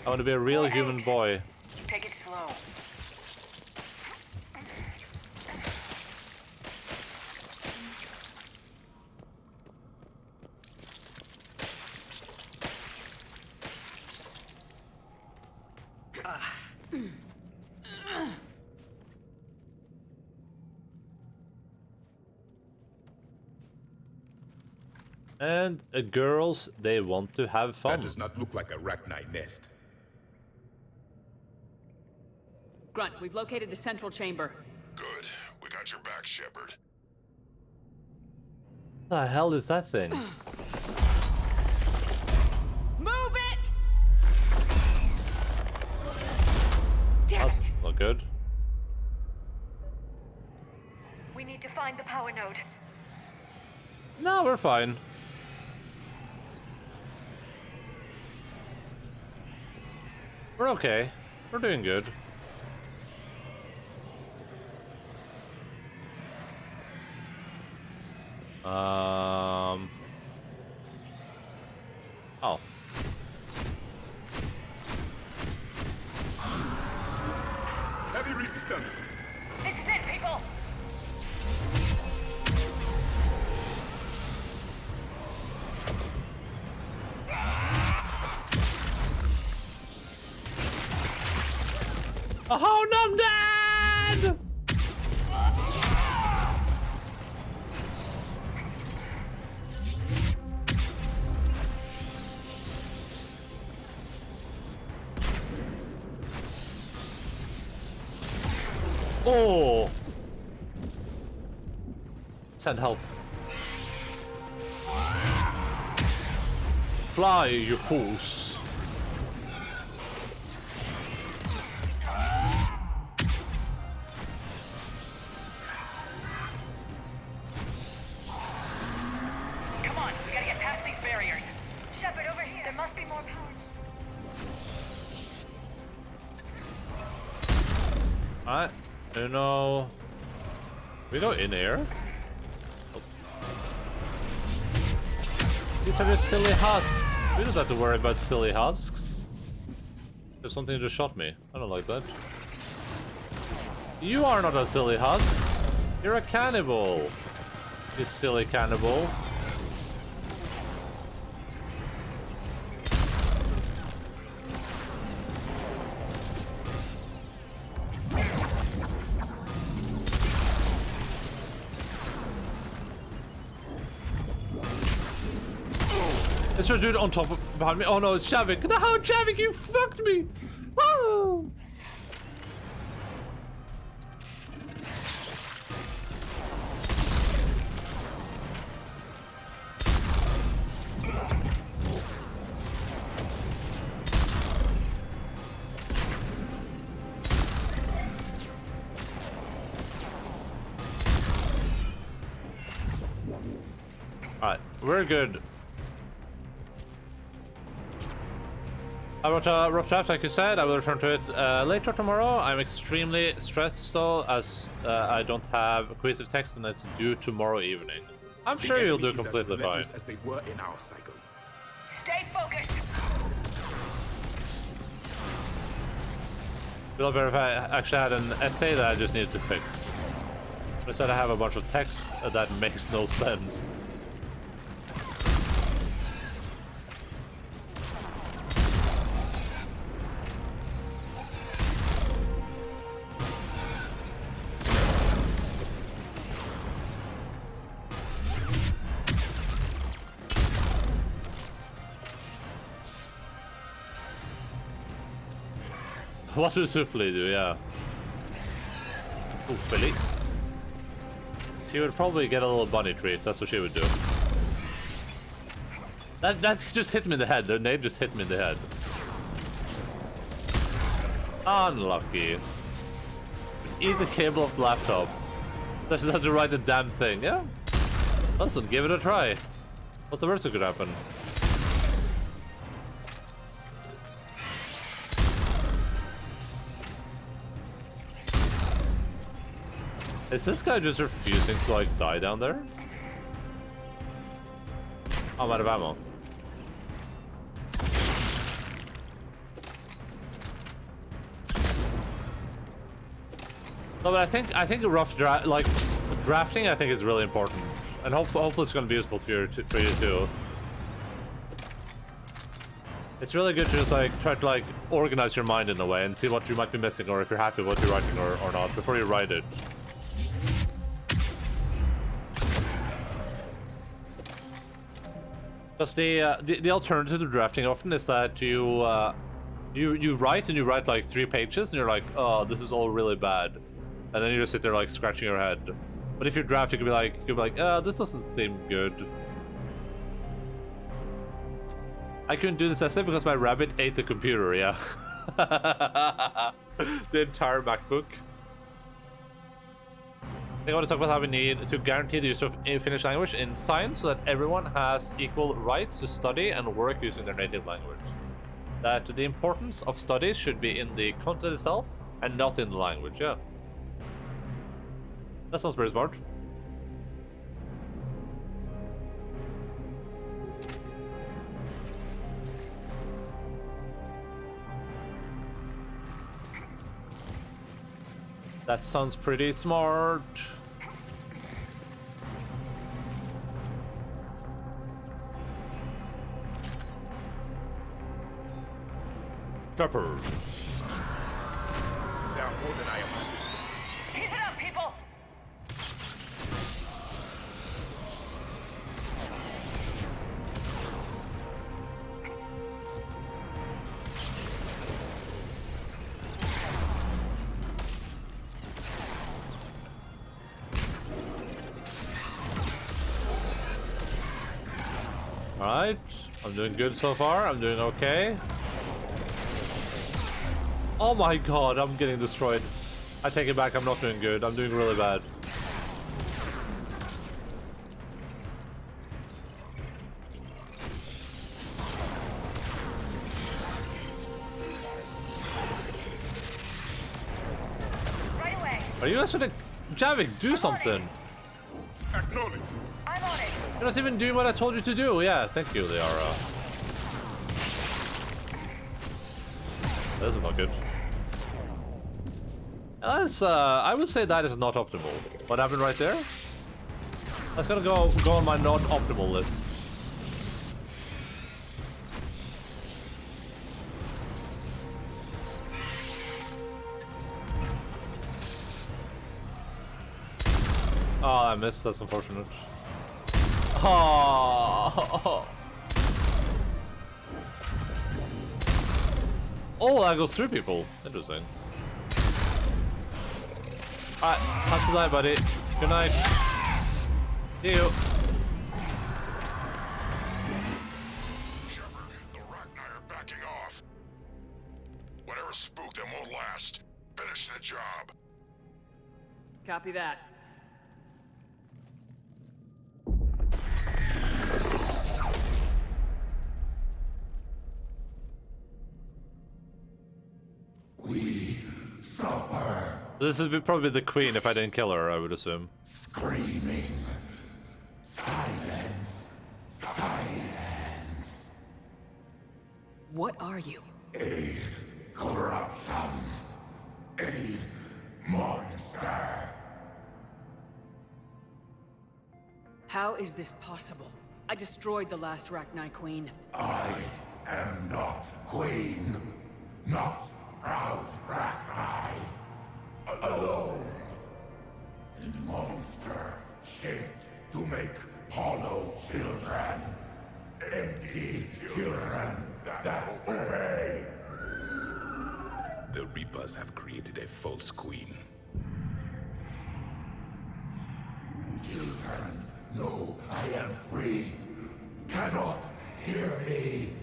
I want to be a real human boy. Take it slow. And girls, they want to have fun. That does not look like a Rachni nest. Grunt, we've located the central chamber. Good. We got your back, Shepard. What the hell is that thing? Move it! Damn That's not good. We need to find the power node. No, we're fine. We're okay. We're doing good. Oh. Heavy resistance. This is it, people! Oh no, I'm dead! Oh! Send help. Fly, you fools. Come on, we gotta get past these barriers. Shepard, over here. There must be more power. Alright, you know... We go in here? Oh. These are just silly husks. We don't have to worry about silly husks. There's something that just shot me. I don't like that. You are not a silly husk. You're a cannibal. You silly cannibal. Is there a dude on top of behind me? Oh no, it's Javik. No, Javik, you fucked me! Woo! Alright, we're good. I wrote a rough draft, like you said. I will return to it later tomorrow. I'm extremely stressed though, as I don't have cohesive text and it's due tomorrow evening. I'm sure you'll do completely fine. As they were in our cycle. Stay focused! Feel better if I actually had an essay that I just needed to fix. Instead I have a bunch of text that makes no sense. What does Souffle do? Yeah. Souffle. She would probably get a little bunny treat. That's what she would do. That just hit me in the head. Their name just hit me in the head. Unlucky. Eat the cable of the laptop. That's not to write the damn thing. Yeah. Listen, give it a try. What's the worst that could happen? Is this guy just refusing to like die down there? Oh, I'm out of ammo. No, but I think a rough drafting I think is really important, and hopefully it's going to be useful for you too. It's really good to just like try to like organize your mind in a way and see what you might be missing, or if you're happy with what you're writing or not before you write it. Because the alternative to drafting often is that you write and you write like 3 pages and you're like, oh, this is all really bad, and then you just sit there like scratching your head. But if you draft, you could be like, this doesn't seem good. I couldn't do this essay because my rabbit ate the computer. Yeah, the entire MacBook. I want to talk about how we need to guarantee the use of Finnish language in science so that everyone has equal rights to study and work using their native language. That the importance of studies should be in the content itself and not in the language, yeah. That sounds pretty smart. That sounds pretty smart. Pepper. There are more than I imagined. Keep it up, people! Alright, I'm doing good so far. I'm doing okay. Oh my god, I'm getting destroyed. I take it back, I'm not doing good. I'm doing really bad. Right away. Are you actually jamming? Do something. Acknowledge. I'm on it. You're not even doing what I told you to do. Yeah, thank you, Liara. This is not good. That's, I would say that is not optimal. What happened right there? That's gonna go on my non-optimal list. Oh, I missed. That's unfortunate. Oh. Oh, that goes through people. Interesting. Alright, have to die, buddy. Good night. See you. Shepard, the Rachni are backing off. Whatever spooked them won't last. Finish the job. Copy that. We stop her. This would probably the queen if I didn't kill her, I would assume. Screaming. Silence. Silence. What are you? A corruption. A monster. How is this possible? I destroyed the last Rachni Queen. I am not queen. Not proud Rachni. Alone. A monster shaped to make hollow children. Empty children that obey. The Reapers have created a false queen. Children know I am free. Cannot hear me.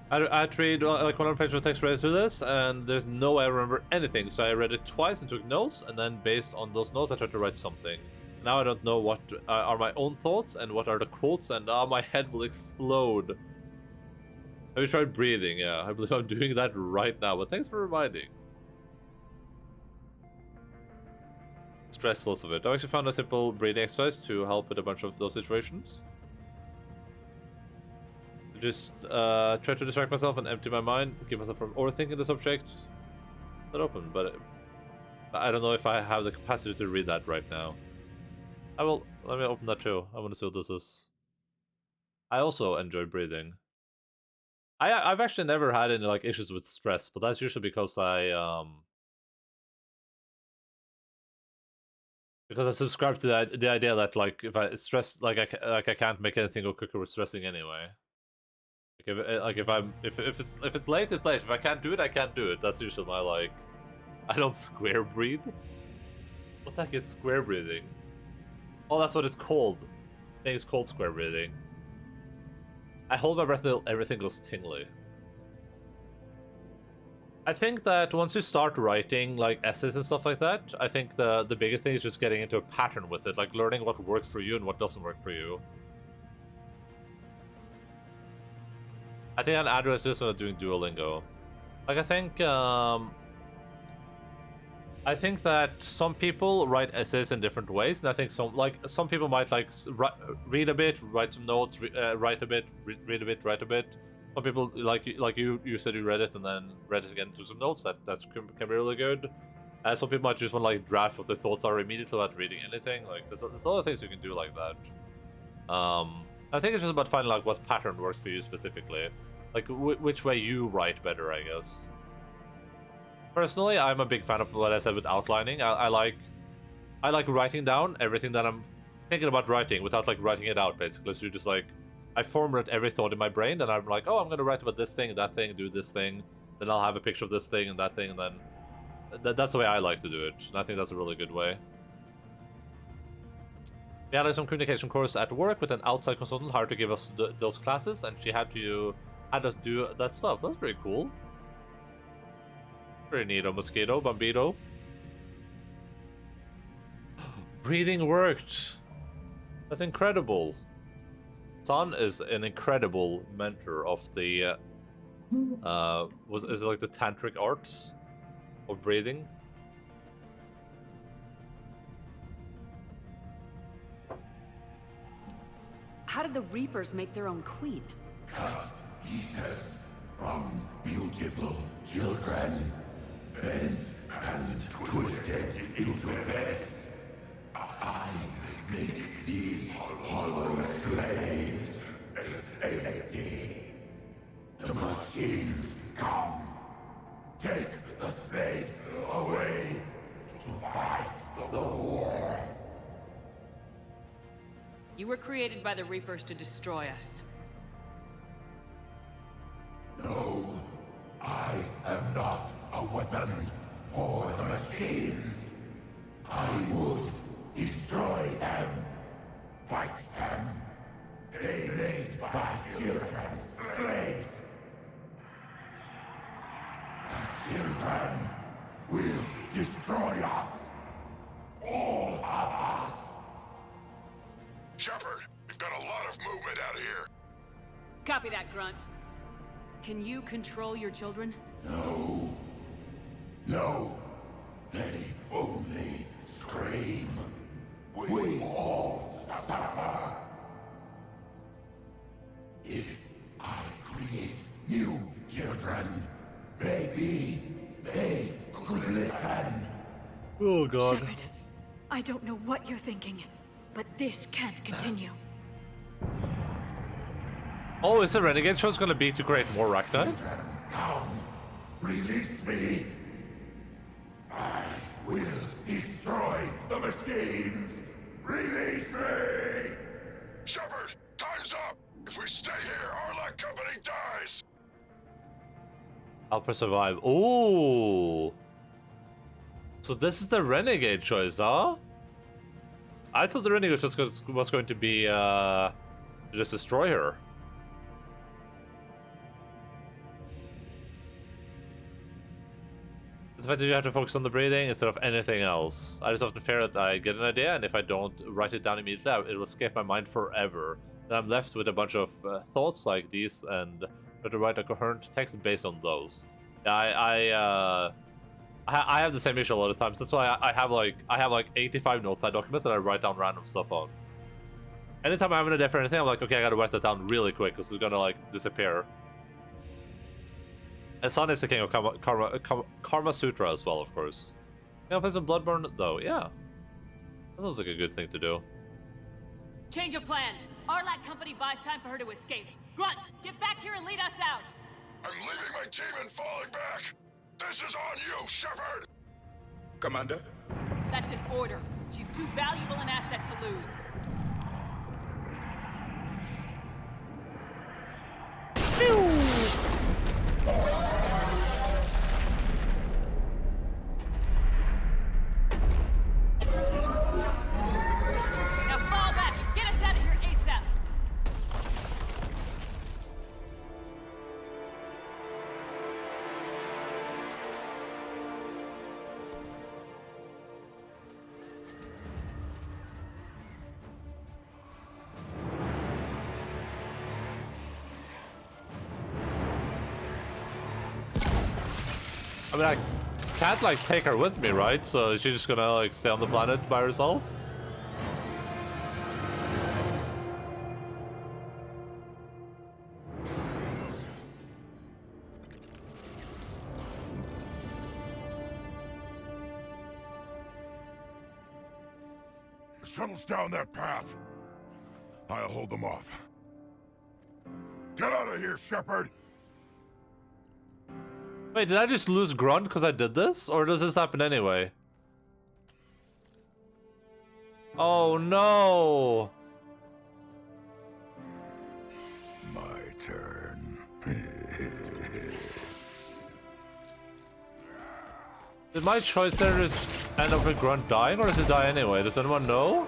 I had to read like 100 pages of text related to this, and there's no way I remember anything. So I read it twice and took notes, and then based on those notes, I tried to write something. Now I don't know what are my own thoughts and what are the quotes, and my head will explode. Have you tried breathing? Yeah, I believe I'm doing that right now, but thanks for reminding. Stress loss of it. I actually found a simple breathing exercise to help with a bunch of those situations. Just try to distract myself and empty my mind, keep myself from overthinking the subject. Not open, but I don't know if I have the capacity to read that right now. I will. Let me open that too. I want to see what this is. I also enjoy breathing. I've actually never had any like issues with stress, but that's usually because Because I subscribe to the idea that like if I stress like I can't make anything go quicker with stressing anyway. Like if it's late, it's late. If I can't do it, I can't do it. That's usually my like. I don't square breathe. What the heck is square breathing? Oh, that's what it's called. I think it's called square breathing. I hold my breath until everything goes tingly. I think that once you start writing like essays and stuff like that, I think the biggest thing is just getting into a pattern with it, like learning what works for you and what doesn't work for you. I think I'll address this when I'm doing Duolingo. Like I think that some people write essays in different ways, and I think some people might like read a bit, write some notes, write a bit, read a bit, write a bit. Some people like you said you read it and then read it again to some notes. That can be really good. Some people might just want to like draft what their thoughts are immediately without reading anything. Like there's a lot of things you can do like that. I think it's just about finding like what pattern works for you specifically, like which way you write better, I guess. Personally, I'm a big fan of what I said with outlining. I like writing down everything that I'm thinking about writing without like writing it out. Basically, so you just like. I formulate every thought in my brain, and I'm like, oh, I'm going to write about this thing, that thing, do this thing. Then I'll have a picture of this thing and that thing, and then... That's the way I like to do it, and I think that's a really good way. We had like, some communication course at work with an outside consultant hired to give us those classes, and she had us do that stuff. That's pretty cool. Pretty neato, Mosquito, Bambito. Breathing worked. That's incredible. San is an incredible mentor of the is it like the tantric arts of breathing? How did the Reapers make their own queen? Cut pieces from beautiful children, bent and twisted into this. I make these hollow slaves empty. The machines come. Take the slaves away to fight the war. You were created by the Reapers to destroy us. No, I am not a weapon for the machines. I would destroy them, fight them. They made my children slaves. The children will destroy us. All of us. Shepard, we've got a lot of movement out here. Copy that, Grunt. Can you control your children? No. No. They only scream. We all suffer. If I create new children, maybe they could listen. Oh God. Shepard, I don't know what you're thinking, but this can't continue. Oh, is the Renegade show's gonna be to create more Ragnar? Come, release me. I will destroy the machines. Release me! Shepard, time's up! If we stay here, Arlac Company dies! Alpha survive. Ooh. So this is the Renegade choice, huh? I thought the Renegade choice was going to be to just destroy her. The fact that you have to focus on the breathing instead of anything else. I just often fear that I get an idea, and if I don't write it down immediately, it will escape my mind forever. Then I'm left with a bunch of thoughts like these, and try to write a coherent text based on those. I have the same issue a lot of times. That's why I have like 85 notepad documents that I write down random stuff on. Anytime I have an idea for anything, I'm like, okay, I gotta write that down really quick because it's gonna like disappear. And San is the king of Karma Sutra as well, of course. You know, play some Bloodborne though, yeah. That sounds like a good thing to do. Change of plans. Arlac Company buys time for her to escape. Grunt, get back here and lead us out. I'm leaving my team and falling back. This is on you, Shepard. Commander, That's an order. She's too valuable an asset to lose. Now fall back and get us out of here ASAP. I mean, I can't like take her with me, right? So is she just gonna like stay on the planet by herself? The shuttle's down that path. I'll hold them off. Get out of here, Shepard! Wait, did I just lose Grunt because I did this? Or does this happen anyway? Oh no! My turn. Did my choice there just end up with Grunt dying, or does it die anyway? Does anyone know?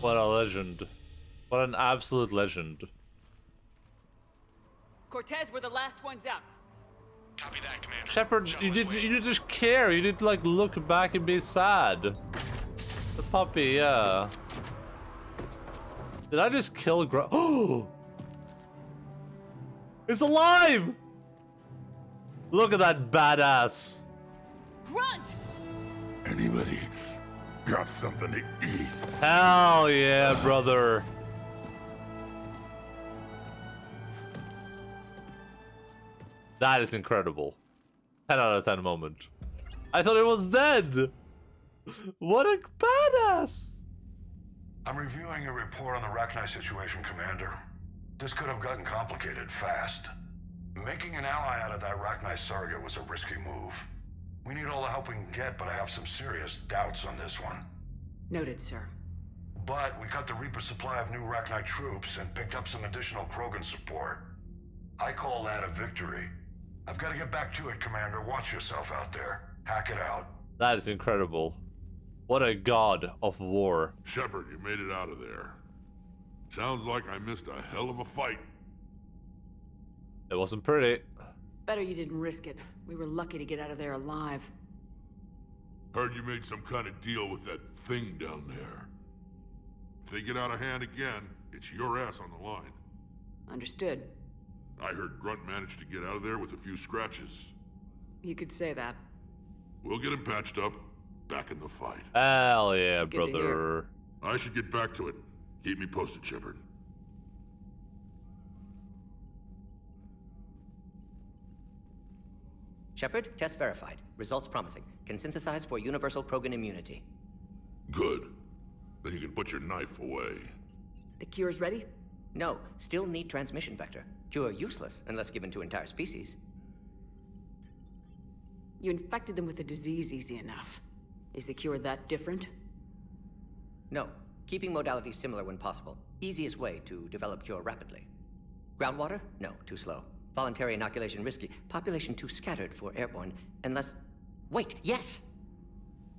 What a legend. What an absolute legend. Cortez, we're the last ones out. Copy that, Commander. Shepard, you did just care. You did like look back and be sad. The puppy, yeah. Did I just kill Grunt? Oh! It's alive! Look at that badass. Grunt! Anybody got something to eat? Hell yeah, brother. That is incredible. 10 out of 10 moment. I thought it was dead. What a badass. I'm reviewing your report on the Rachni situation, Commander. This could have gotten complicated fast. Making an ally out of that Rachni surrogate was a risky move. We need all the help we can get, but I have some serious doubts on this one. Noted, sir. But we cut the Reaper supply of new Rachni troops and picked up some additional Krogan support. I call that a victory. I've got to get back to it, Commander. Watch yourself out there. Hack it out. That is incredible. What a god of war. Shepard, you made it out of there. Sounds like I missed a hell of a fight. It wasn't pretty. Better you didn't risk it. We were lucky to get out of there alive. Heard you made some kind of deal with that thing down there. If they get out of hand again, it's your ass on the line. Understood. I heard Grunt managed to get out of there with a few scratches. You could say that. We'll get him patched up, back in the fight. Hell yeah, Good to hear. brother. I should get back to it. Keep me posted, Shepard. Shepard, test verified. Results promising. Can synthesize for universal Krogan immunity. Good. Then you can put your knife away. The cure's ready? No, still need transmission vector. Cure useless unless given to entire species. You infected them with the disease easy enough. Is the cure that different? No, keeping modalities similar when possible. Easiest way to develop cure rapidly. Groundwater? No, too slow. Voluntary inoculation risky. Population too scattered for airborne, unless... Wait, yes!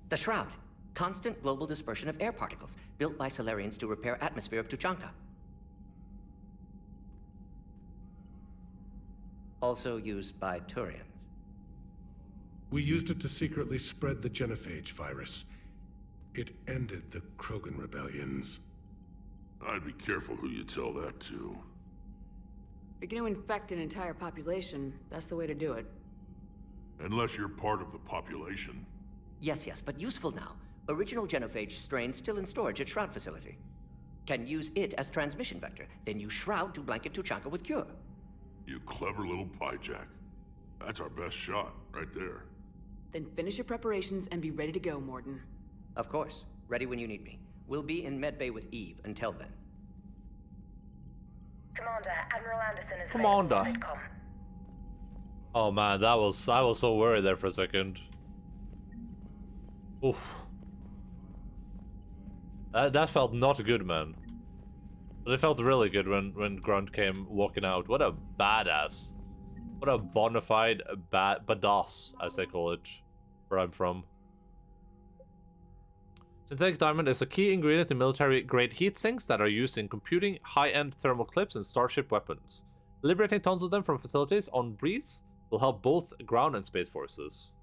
The Shroud. Constant global dispersion of air particles, built by Solarians to repair atmosphere of Tuchanka. Also used by Turians. We used it to secretly spread the genophage virus. It ended the Krogan rebellions. I'd be careful who you tell that to. If you're gonna infect an entire population, that's the way to do it. Unless you're part of the population. Yes, but useful now. Original genophage strain still in storage at Shroud facility. Can use it as transmission vector, then use Shroud to blanket Tuchanka with cure. You clever little piejack. That's our best shot, right there. Then finish your preparations and be ready to go, Morden. Of course. Ready when you need me. We'll be in medbay with Eve until then. Commander, Admiral Anderson is Commander. available on Vidcom. Oh man, I was so worried there for a second. Oof. That felt not good, man. But it felt really good when Grunt came walking out. What a badass. What a bona fide badass, as they call it, where I'm from. Synthetic diamond is a key ingredient in military-grade heat sinks that are used in computing high-end thermal clips and starship weapons. Liberating tons of them from facilities on Breeze will help both ground and space forces.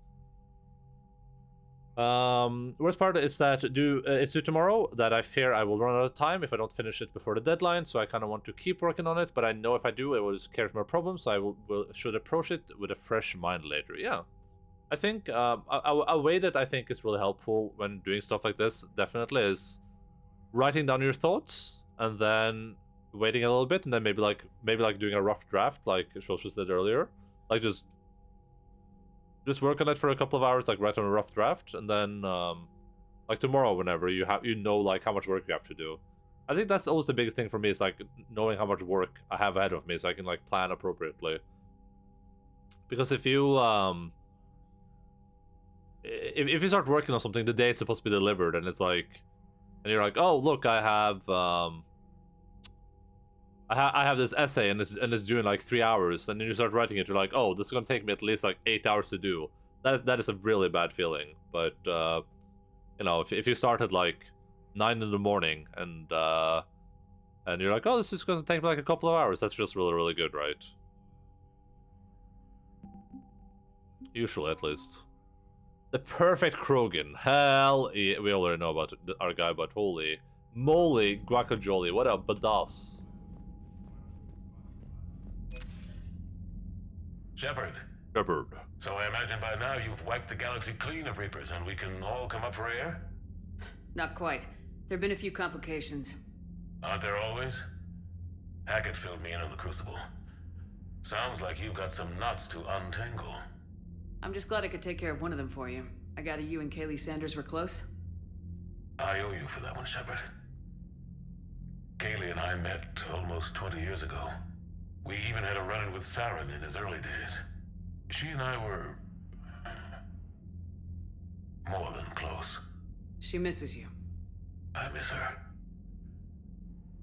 Worst part is that it's due tomorrow, that I fear I will run out of time if I don't finish it before the deadline, so I kind of want to keep working on it, but I know if I do, it will just create more problems, so I should approach it with a fresh mind later. Yeah. I think a way that I think is really helpful when doing stuff like this, definitely, is writing down your thoughts, and then waiting a little bit, and then maybe like doing a rough draft, like Shoshu did earlier. Like, just work on it for a couple of hours, like write on a rough draft, and then like tomorrow, whenever you know like how much work you have to do. I think that's always the biggest thing for me, is like knowing how much work I have ahead of me, so I can like plan appropriately. Because if you if you start working on something the day it's supposed to be delivered, and it's like, and you're like, oh look, I have this essay and it's due in like 3 hours, and then you start writing it, you're like, oh, this is gonna take me at least like 8 hours to do. That is a really bad feeling. But you know, if you start at like 9 in the morning and you're like, oh, this is gonna take me like a couple of hours, that's just really, really good, right? Usually, at least. The perfect Krogan. Hell yeah. We already know about our guy, but holy moly, guacamole, what a badass. Shepard. So I imagine by now you've wiped the galaxy clean of Reapers and we can all come up for air? Not quite. There've been a few complications. Aren't there always? Hackett filled me in on the Crucible. Sounds like you've got some knots to untangle. I'm just glad I could take care of one of them for you. I gather you and Kaylee Sanders were close? I owe you for that one, Shepard. Kaylee and I met almost 20 years ago. We even had a run-in with Saren in his early days. She and I were more than close. She misses you. I miss her.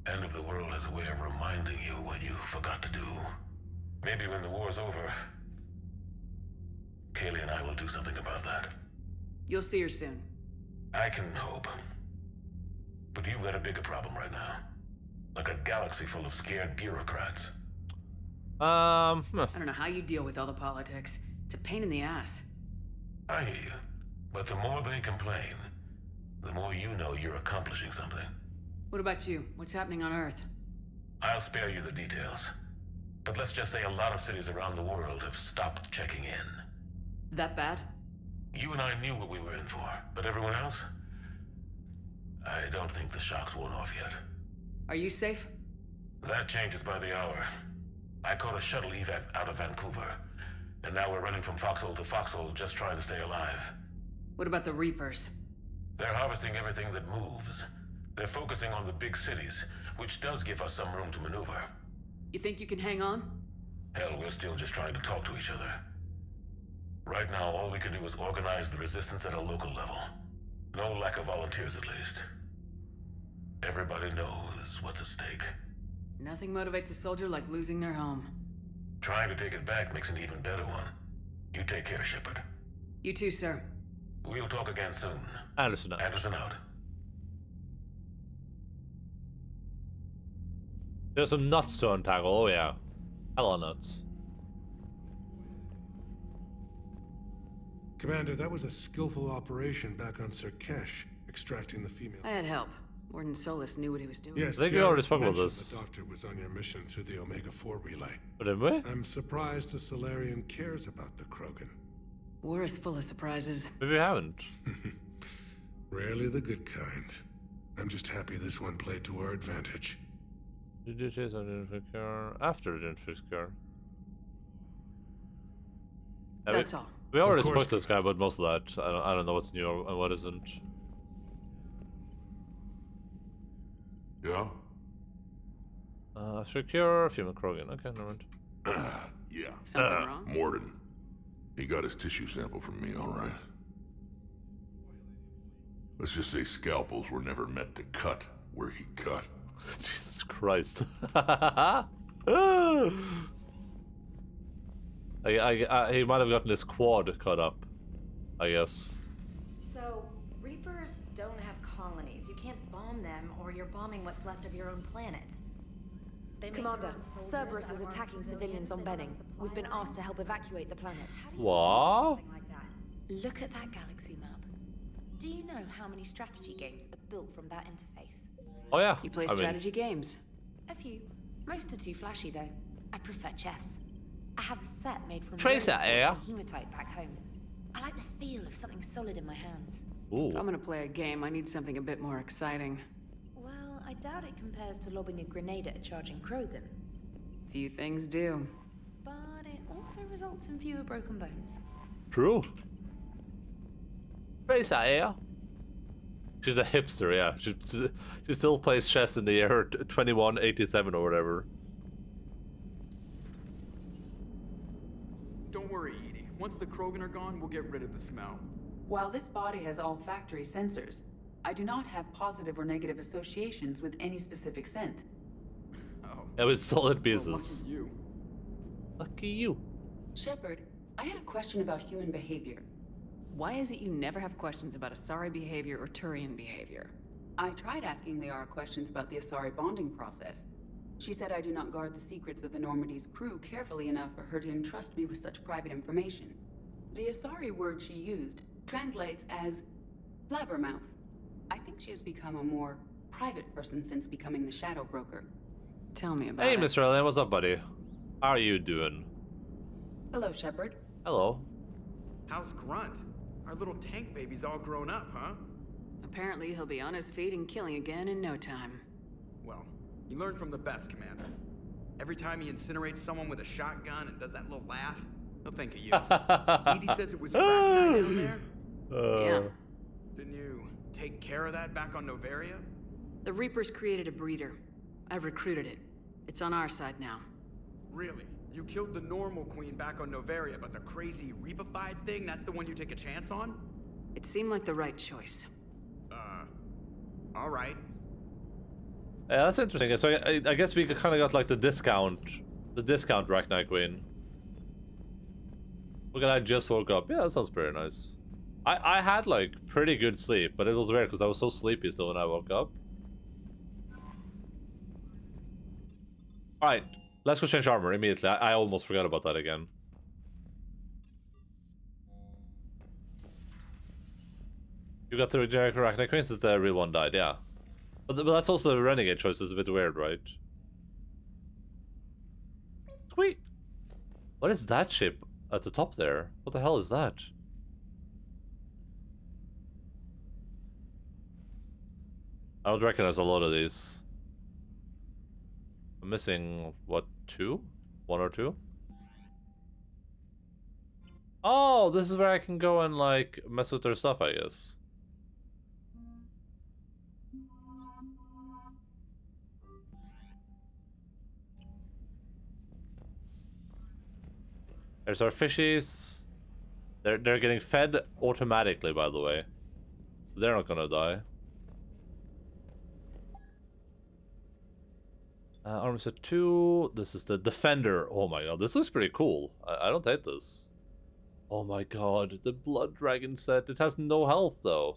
End of the world has a way of reminding you what you forgot to do. Maybe when the war's over, Kaylee and I will do something about that. You'll see her soon. I can hope. But you've got a bigger problem right now. Like a galaxy full of scared bureaucrats. I don't know how you deal with all the politics. It's a pain in the ass. I hear you. But the more they complain, the more you know you're accomplishing something. What about you? What's happening on Earth? I'll spare you the details. But let's just say a lot of cities around the world have stopped checking in. That bad? You and I knew what we were in for, but everyone else? I don't think the shock's worn off yet. Are you safe? That changes by the hour. I caught a shuttle evac out of Vancouver, and now we're running from foxhole to foxhole just trying to stay alive. What about the Reapers? They're harvesting everything that moves. They're focusing on the big cities, which does give us some room to maneuver. You think you can hang on? Hell, we're still just trying to talk to each other. Right now, all we can do is organize the resistance at a local level. No lack of volunteers, at least. Everybody knows what's at stake. Nothing motivates a soldier like losing their home. Trying to take it back makes an even better one. You take care, Shepard. You too, sir. We'll talk again soon. Anderson out. Anderson out. There's some nuts to untangle, oh yeah. Hella nuts. Commander, that was a skillful operation back on Sirkesh, extracting the female. I had help. Warden Solis knew what he was doing. Yes, I think we already spoke about mentioned this. The doctor was on your mission through the Omega-4 relay. Didn't we? I'm surprised the Solarian cares about the Krogan. War is full of surprises. Maybe we haven't. Rarely the good kind. I'm just happy this one played to our advantage. Did you chase identifier after identifier? That's all. We already Of course. spoke to this guy about most of that. I don't know what's new and what isn't. Yeah? Secure female Krogan. Okay, never mind. Yeah. Something wrong? Morden. He got his tissue sample from me, all right. Let's just say scalpels were never meant to cut where he cut. Jesus Christ. He might have gotten his quad cut up, I guess. So, Reapers don't have colonies. You can't bomb them, or you're bombing what's left of your own planet. Commander, Cerberus is attacking civilians on Benning. We've been asked to help evacuate the planet. What? Look at that galaxy map. Do you know how many strategy games are built from that interface? Oh yeah. You play strategy games? A few. Most are too flashy, though. I prefer chess. I have a set made from Tracer, yeah. hematite back home. I like the feel of something solid in my hands. Ooh. If I'm gonna play a game, I need something a bit more exciting. Well, I doubt it compares to lobbing a grenade at a charging Krogan. Few things do. But it also results in fewer broken bones. True. Tracer, yeah. She's a hipster, yeah. She still plays chess in the year 2187 or whatever. Don't worry, Edie. Once the Krogan are gone, we'll get rid of the smell. While this body has all factory sensors, I do not have positive or negative associations with any specific scent. Oh. Yeah, with solid pieces. Well, lucky you. Lucky you. Shepard, I had a question about human behavior. Why is it you never have questions about Asari behavior or Turian behavior? I tried asking Liara questions about the Asari bonding process. She said I do not guard the secrets of the Normandy's crew carefully enough for her to entrust me with such private information. The Asari word she used translates as blabbermouth. I think she has become a more private person since becoming the Shadow Broker. Tell me about Hey, it. Mr. Allen, what's up, buddy? How are you doing? Hello, Shepard. Hello. How's Grunt? Our little tank baby's all grown up, huh? Apparently he'll be on his feet and killing again in no time. Well, you learn from the best, Commander. Every time he incinerates someone with a shotgun and does that little laugh, he'll think of you. Edie says it was Ragnar down there? Yeah. Didn't you take care of that back on Novaria? The Reapers created a breeder. I've recruited it. It's on our side now. Really? You killed the normal queen back on Novaria, but the crazy Reapified thing, that's the one you take a chance on? It seemed like the right choice. Alright. Yeah, that's interesting. So I guess we kind of got like the discount Ragnar Queen. Look at I just woke up. Yeah, that sounds pretty nice. I had like pretty good sleep, but it was weird because I was so sleepy still when I woke up. Alright, let's go change armor immediately. I almost forgot about that again. You got the generic Ragnar Queen since the real one died, yeah. But that's also the renegade choice, is a bit weird, right? Sweet! What is that ship at the top there? What the hell is that? I don't recognize a lot of these. I'm missing, what, 2? 1 or 2? Oh, this is where I can go and, like, mess with their stuff, I guess. There's our fishies. They're getting fed automatically, by the way. They're not gonna die. Armor set 2. This is the Defender. Oh my god, this looks pretty cool. I don't hate this. Oh my god, the Blood Dragon set. It has no health, though.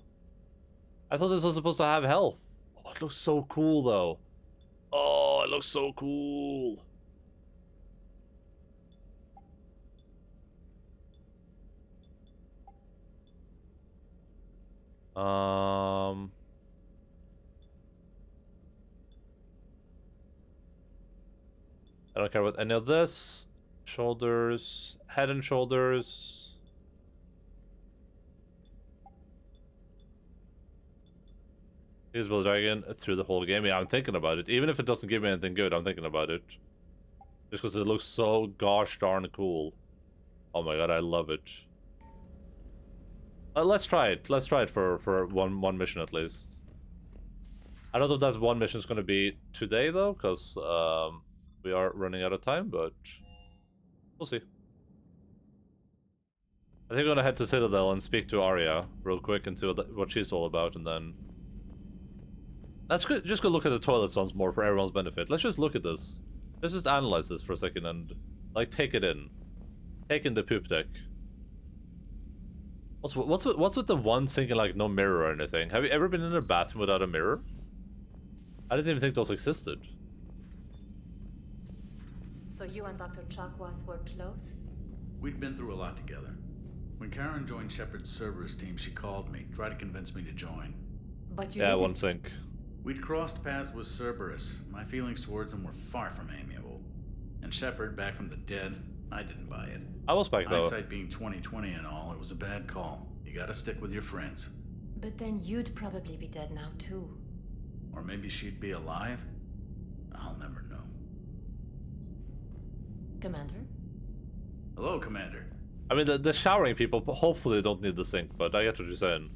I thought this was supposed to have health. Oh, it looks so cool, though. Oh, it looks so cool. I don't care about any of this. Shoulders, head and shoulders. Invisible dragon through the whole game. Yeah, I'm thinking about it. Even if it doesn't give me anything good, I'm thinking about it. Just because it looks so gosh darn cool. Oh my god, I love it. Let's try it. Let's try it for one mission at least. I don't know if that one mission is going to be today though, because we are running out of time, but we'll see. I think I'm going to head to Citadel and speak to Arya real quick and see what she's all about, and then... Let's just go look at the toilet once more for everyone's benefit. Let's just look at this. Let's just analyze this for a second and, like, take it in. Take in the poop deck. What's with the one sinking, like, no mirror or anything? Have you ever been in a bathroom without a mirror? I didn't even think those existed. So you and Dr. Chakwas were close? We'd been through a lot together. When Karen joined Shepard's Cerberus team, she called me, tried to convince me to join. But you yeah, didn't. one sink. We'd crossed paths with Cerberus. My feelings towards him were far from amiable. And Shepard, back from the dead, I didn't buy it. I was back though. Hindsight being 20/20 and all, it was a bad call. You gotta stick with your friends. But then you'd probably be dead now too. Or maybe she'd be alive? I'll never know. Commander? Hello, Commander. I mean, the showering people hopefully don't need the sink, but I get what you're saying.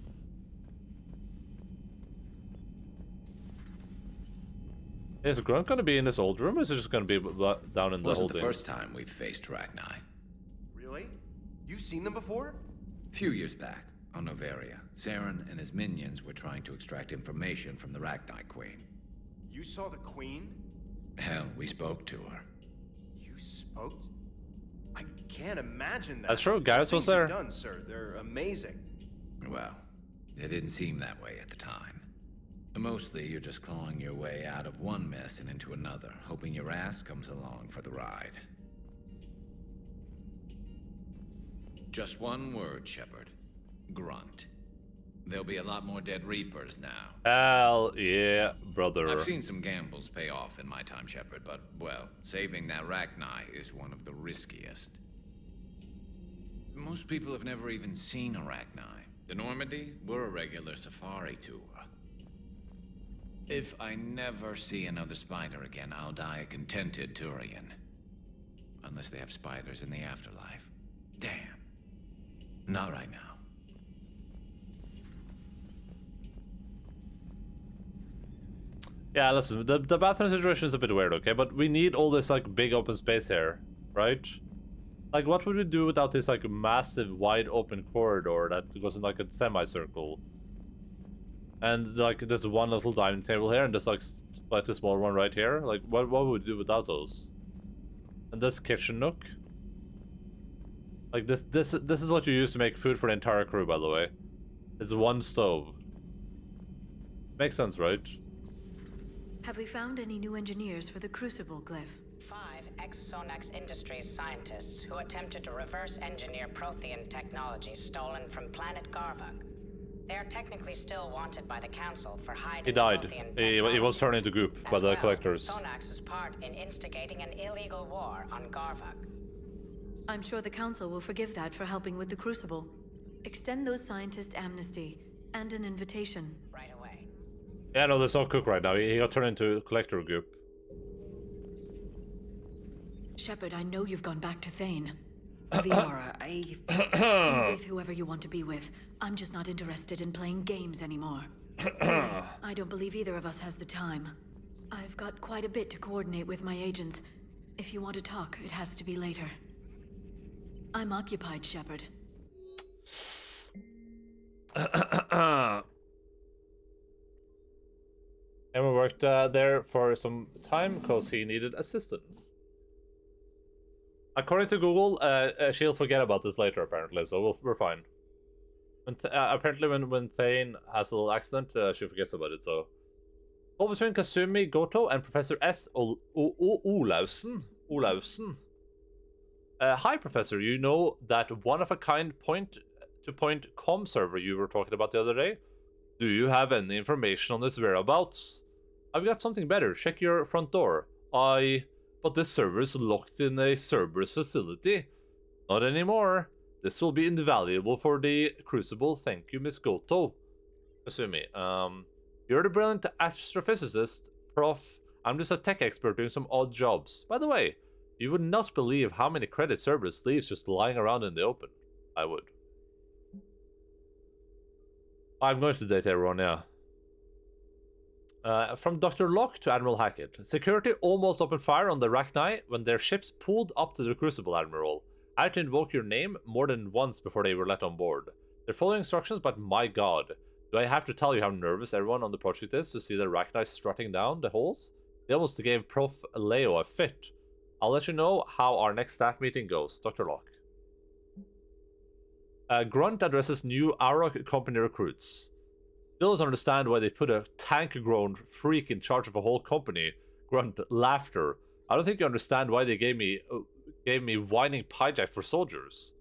Is Grunt gonna be in this old room, or is it just gonna be down in the Wasn't holding? the first time we've faced Rachni. Really? You've seen them before? A few years back, on Novaria, Saren and his minions were trying to extract information from the Rachni Queen. You saw the Queen? Hell, we spoke to her. You spoke? I can't imagine that. That's true, Garrus was The things there. you've done, sir, they're amazing. Well, it didn't seem that way at the time. Mostly, you're just clawing your way out of one mess and into another, hoping your ass comes along for the ride. Just one word, Shepard. Grunt. There'll be a lot more dead Reapers now. Hell yeah, brother. I've seen some gambles pay off in my time, Shepard, but, well, saving that Rachni is one of the riskiest. Most people have never even seen a Rachni. The Normandy, we're a regular safari tour. If I never see another spider again, I'll die a contented Turian. Unless they have spiders in the afterlife. Damn. Not right now. Yeah, listen, the bathroom situation is a bit weird, okay? But we need all this, like, big open space here, right? Like, what would we do without this, like, massive, wide open corridor that goes in, like, a semicircle? And, like, there's one little dining table here, and there's, like, slightly smaller one right here. Like, what would we do without those? And this kitchen nook? Like, this is what you use to make food for the entire crew, by the way. It's one stove. Makes sense, right? Have we found any new engineers for the Crucible glyph? 5 ex-Sonax Industries scientists who attempted to reverse engineer Prothean technology stolen from planet Garvuk. They are technically still wanted by the Council for hiding He died. Prothean He was turned into goop by the collectors. Sonax's part in instigating an illegal war on Garvuk. I'm sure the Council will forgive that for helping with the Crucible. Extend those scientists amnesty and an invitation. Right away. Yeah, no, there's no cook right now. He got turned into a collector goop. Shepard, I know you've gone back to Thane. Liara, be with whoever you want to be with. I'm just not interested in playing games anymore. I don't believe either of us has the time. I've got quite a bit to coordinate with my agents. If you want to talk, it has to be later. I'm occupied, Shepard. Emma worked there for some time because he needed assistance. According to Google, she'll forget about this later, apparently, so we're fine. Apparently, when Thane has a little accident, she forgets about it, so... All between Kasumi Goto and Professor S. Olausen. Hi, Professor. You know that one-of-a-kind point-to-point comm server you were talking about the other day? Do you have any information on its whereabouts? I've got something better. Check your front door. But this server is locked in a Cerberus facility. Not anymore. This will be invaluable for the Crucible. Thank you, Miss Goto. Kasumi, You're the brilliant astrophysicist, Prof. I'm just a tech expert doing some odd jobs. By the way, you would not believe how many credits Cerberus leaves just lying around in the open. I would. I'm going to date everyone, yeah. From Dr. Locke to Admiral Hackett. Security almost opened fire on the Rachni when their ships pulled up to the Crucible, Admiral. I had to invoke your name more than once before they were let on board. They're following instructions, but my god. Do I have to tell you how nervous everyone on the project is to see the Rachni strutting down the halls? They almost gave Prof. Leo a fit. I'll let you know how our next staff meeting goes. Dr. Locke. Grunt addresses new Aurok company recruits. Still don't understand why they put a tank-grown freak in charge of a whole company. Grunt, laughter. I don't think you understand why they gave me whining piejack for soldiers.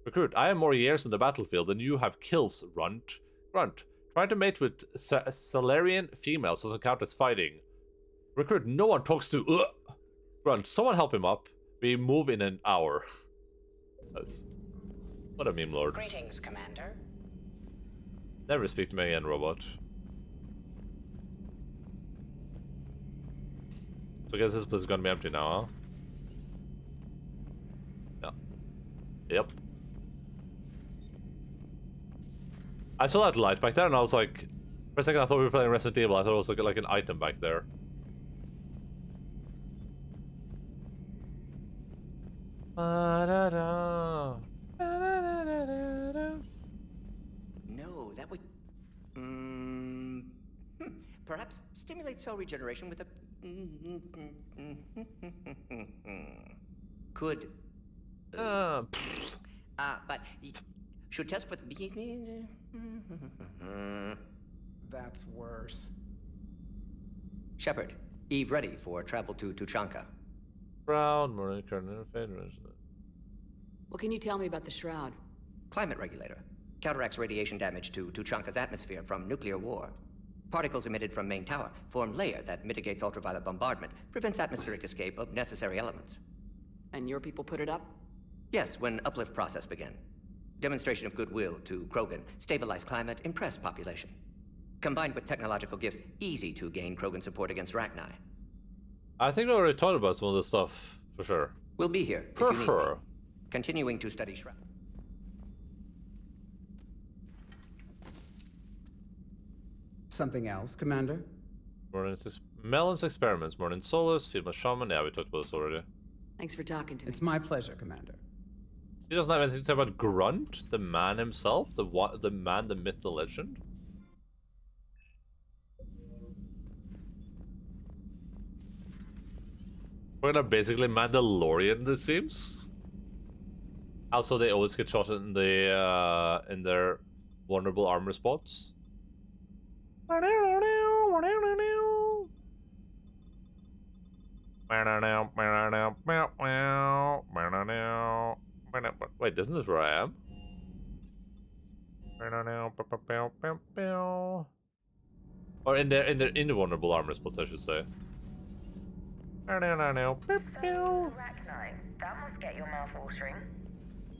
Recruit, I have more years on the battlefield than you have kills, Grunt. Grunt, trying to mate with Salarian females doesn't count as fighting. Recruit, no one talks to... Grunt, someone help him up. We move in an hour. What a meme lord. Greetings, Commander. Never speak to me again, robot. So I guess this place is gonna be empty now, huh? Yeah. Yep. I saw that light back there and I was like... For a second I thought we were playing Resident Evil. I thought it was like an item back there. No, that would... Perhaps stimulate cell regeneration with a... Could... but... Should test with... That's worse. Shepard, Eve ready for travel to Tuchanka. Shroud, morning, current interface. What can you tell me about the Shroud? Climate regulator. Counteracts radiation damage to Tuchanka's atmosphere from nuclear war. Particles emitted from main tower form layer that mitigates ultraviolet bombardment, prevents atmospheric escape of necessary elements. And your people put it up? Yes, when uplift process began. Demonstration of goodwill to Krogan, stabilize climate, impress population. Combined with technological gifts, easy to gain Krogan support against Rachni. I think we already talked about some of this stuff, for sure. We'll be here if you need me. Continuing to study Shroud. Something else, Commander? Melon's experiments, Morning Solus, Female Shaman. Yeah, we talked about this already. Thanks for talking to me. It's my pleasure, Commander. He doesn't have anything to say about Grunt, the man himself, the man, the myth, the legend. We're gonna basically Mandalorian, it seems. Also, they always get shot in the in their vulnerable armor spots. Wait, isn't this where I am? Or in the vulnerable armor spots, I should say. Rachni, that must get your mouth watering.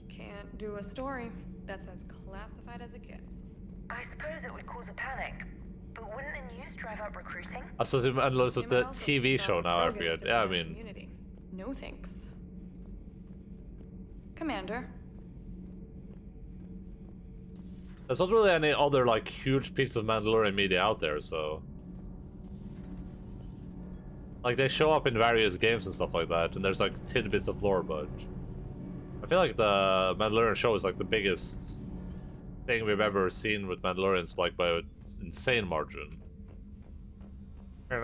Can't do a story. That's as classified as it gets. I suppose it would cause a panic, but wouldn't the news drive up recruiting? I suppose it unloads with the TV show now, I forget. Yeah, I mean... Community. No thanks. Commander. There's not really any other, like, huge piece of Mandalorian media out there, so... Like, they show up in various games and stuff like that, and there's, like, tidbits of lore, but... I feel like the Mandalorian show is, like, the biggest thing we've ever seen with Mandalorians, like, by an insane margin. I'm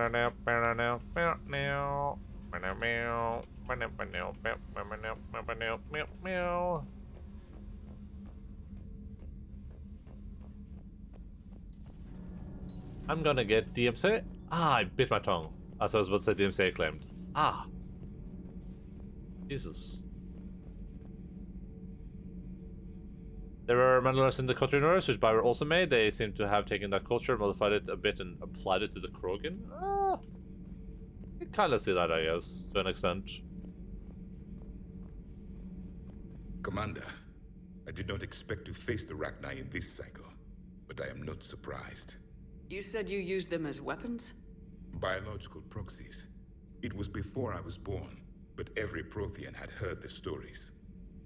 gonna get DMCA. Ah, I bit my tongue. As I was about to say DMCA claimed. Ah. Jesus. There were Mandalorians in the Culture Universe, which Byron also made. They seem to have taken that culture, modified it a bit, and applied it to the Krogan. Ah. I kind of see that, I guess, to an extent. Commander, I did not expect to face the Rachni in this cycle, but I am not surprised. You said you used them as weapons? Biological proxies. It was before I was born, but every Prothean had heard the stories.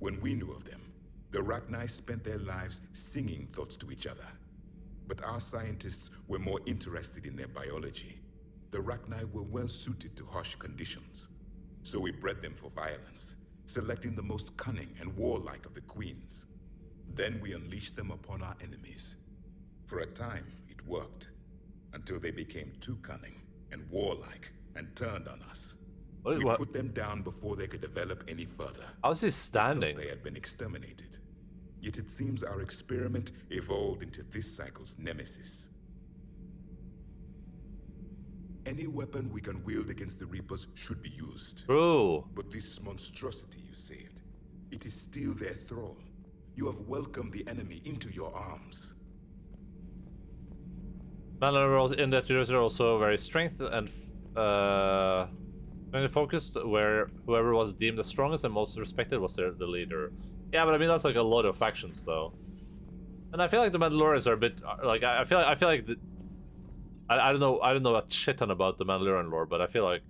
When we knew of them, the Rachni spent their lives singing thoughts to each other. But our scientists were more interested in their biology. The Rachni were well suited to harsh conditions. So we bred them for violence, selecting the most cunning and warlike of the queens. Then we unleashed them upon our enemies. For a time, it worked, until they became too cunning and warlike and turned on us. We put them down before they could develop any further. How's he standing? They had been exterminated. Yet it seems our experiment evolved into this cycle's nemesis. Any weapon we can wield against the Reapers should be used. True. But this monstrosity you saved, it is still their thrall. You have welcomed the enemy into your arms. Mandalorian in that universe are also very strength and focused, where whoever was deemed the strongest and most respected was the leader. Yeah, but I mean that's like a lot of factions though, and I feel like the Mandalorians are a bit like I feel like I don't know a shit ton about the Mandalorian lore, but I feel like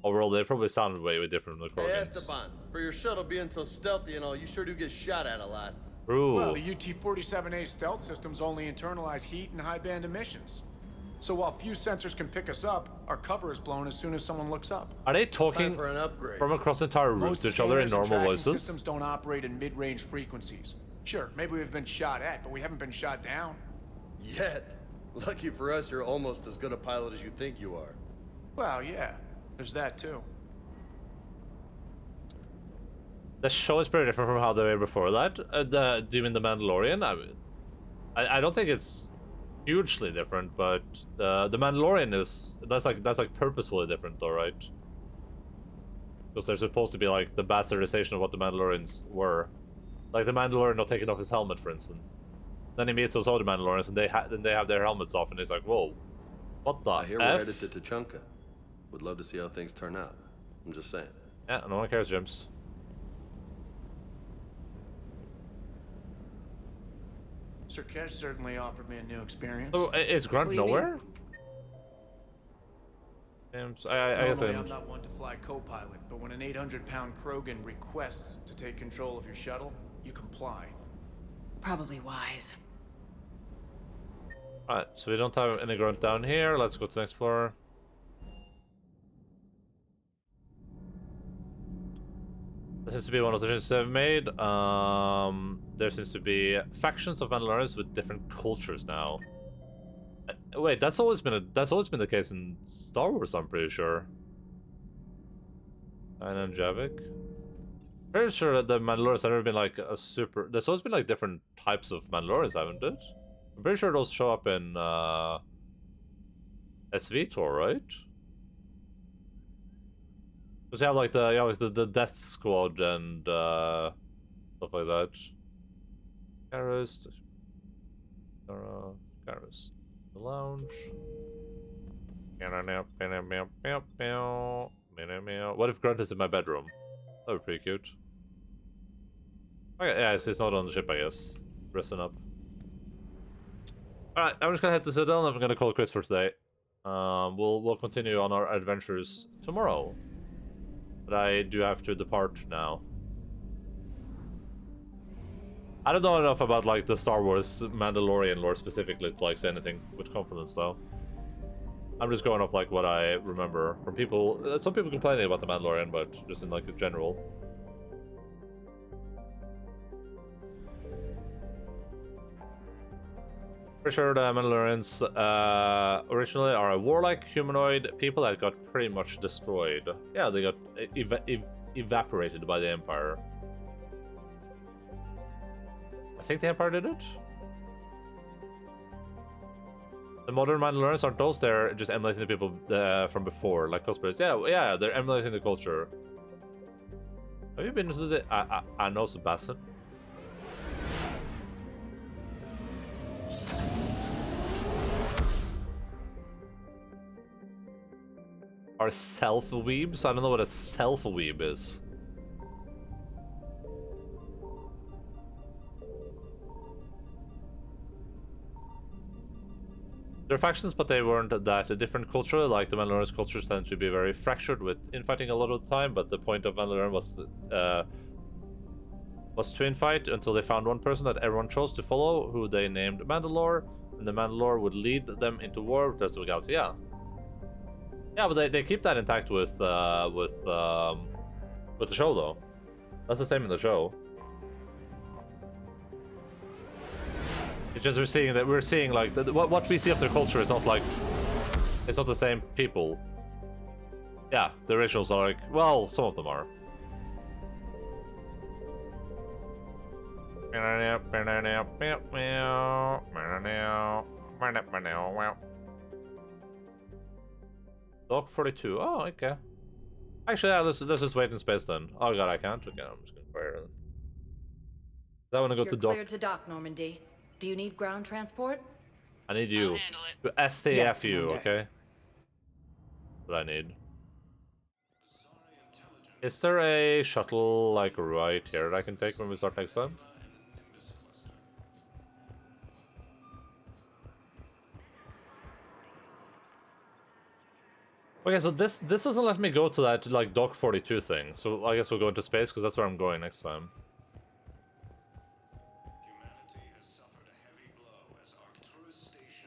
overall they probably sounded way different from the Hey Krogans. Esteban, for your shuttle being so stealthy and all, you sure do get shot at a lot. True. Well, the UT-47A stealth systems only internalize heat and high-band emissions. So while few sensors can pick us up, our cover is blown as soon as someone looks up. Are they talking for an upgrade. from across the entire room Most to each other in scanners and normal tracking voices? systems don't operate in mid-range frequencies. Sure, maybe we've been shot at, but we haven't been shot down. Yet. Lucky for us, you're almost as good a pilot as you think you are. Well, yeah, there's that too. The show is pretty different from how they were before that. Do you mean the Mandalorian? I don't think it's hugely different, but the Mandalorian is that's like purposefully different, though, right? Because they're supposed to be like the bastardization of what the Mandalorians were, like the Mandalorian not taking off his helmet, for instance. Then he meets those other Mandalorians, and they have their helmets off, and he's like, "Whoa, what the I hear we're F?" headed to Tuchanka. Would love to see how things turn out. I'm just saying. Yeah, no one cares, James. Sir Kesh certainly offered me a new experience. Oh, is Grunt What do you nowhere? mean? James, I guess Normally, I'm not one to fly co-pilot, but when an 800-pound Krogan requests to take control of your shuttle, you comply. Probably wise. Alright, so we don't have any Grunt down here. Let's go to the next floor. There seems to be one of the changes they've made. There seems to be factions of Mandalorians with different cultures now. Wait, that's always been the case in Star Wars, I'm pretty sure. And Javik. Pretty sure that the Mandalorians have never been like a super. There's always been like different types of Mandalorians, haven't it? I'm pretty sure those show up in SVTOR, right? Because you have like the Death Squad and stuff like that. Garrus, Garrus, the lounge. What if Grunt is in my bedroom? That would be pretty cute. Okay, yeah, he's not on the ship, I guess. Resting up. Alright, I'm just gonna head to Citadel and I'm gonna call it quits for today. We'll continue on our adventures tomorrow. But I do have to depart now. I don't know enough about like the Star Wars Mandalorian lore specifically to like say anything with confidence though. I'm just going off like what I remember from people. Some people complaining about the Mandalorian, but just in like a general. Pretty sure the Mandalorians originally are a warlike humanoid people that got pretty much destroyed. Yeah, they got evaporated by the Empire. I think the Empire did it? The modern Mandalorians aren't those, they're just emulating the people from before, like cosplayers. Yeah, they're emulating the culture. Have you been to the... I know Sebastian. Are self-weebs? I don't know what a self-weeb is. They're factions, but they weren't that different culturally. Like the Mandalorian cultures tend to be very fractured with infighting a lot of the time. But the point of Mandalorian was to infight until they found one person that everyone chose to follow, who they named Mandalore, and the Mandalore would lead them into war with the rest of the galaxy. Yeah, yeah, but they keep that intact with the show though. That's the same in the show. It's just we're seeing like what we see of their culture is not like it's not the same people. Yeah, the originals are like, well, some of them are. Dock 42. Oh, okay. Actually, yeah, let's just wait in space then. Oh god, I can't. Okay, I'm just gonna fire it. I want to go to dock. Cleared to dock, Normandy. Do you need ground transport? I need you to STF Yes, you, Commander. okay? What I need. Is there a shuttle like right here that I can take when we start next time? Okay, so this doesn't let me go to that like Dock 42 thing. So I guess we'll go into space because that's where I'm going next time.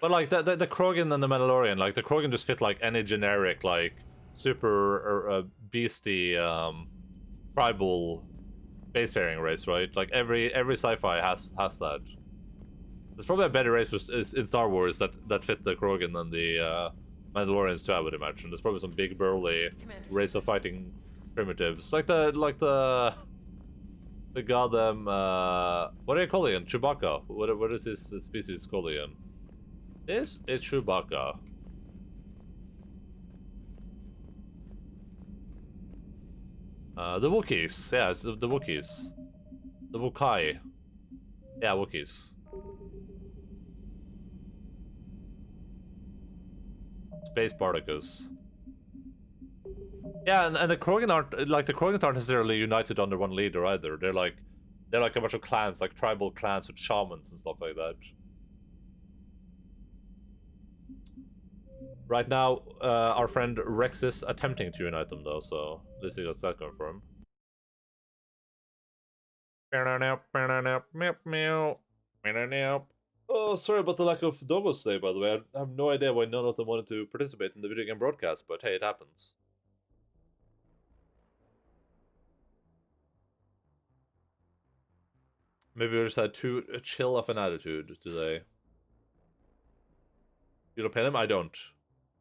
But like the Krogan and the Mandalorian, like the Krogan just fit like any generic like super beastie tribal spacefaring race, right? Like every sci-fi has that. There's probably a better race in Star Wars that fit the Krogan than the Mandalorians too, I would imagine. There's probably some big burly race of fighting primitives, like the goddamn what do you call it again? Chewbacca. What is his species called again? It's Chewbacca. The Wookiees. Yeah, it's the Wookiees. The Wookiee. Yeah, Wookiees. Space Spartacus. Yeah, and the Krogan aren't like the Krogans aren't necessarily united under one leader either. They're like a bunch of clans, like tribal clans with shamans and stuff like that. Right now, our friend Rex is attempting to unite them though, so let's see what's that going for him. Oh, sorry about the lack of doggos today, by the way. I have no idea why none of them wanted to participate in the video game broadcast, but hey, it happens. Maybe we just had too chill of an attitude today. You don't pay them? I don't.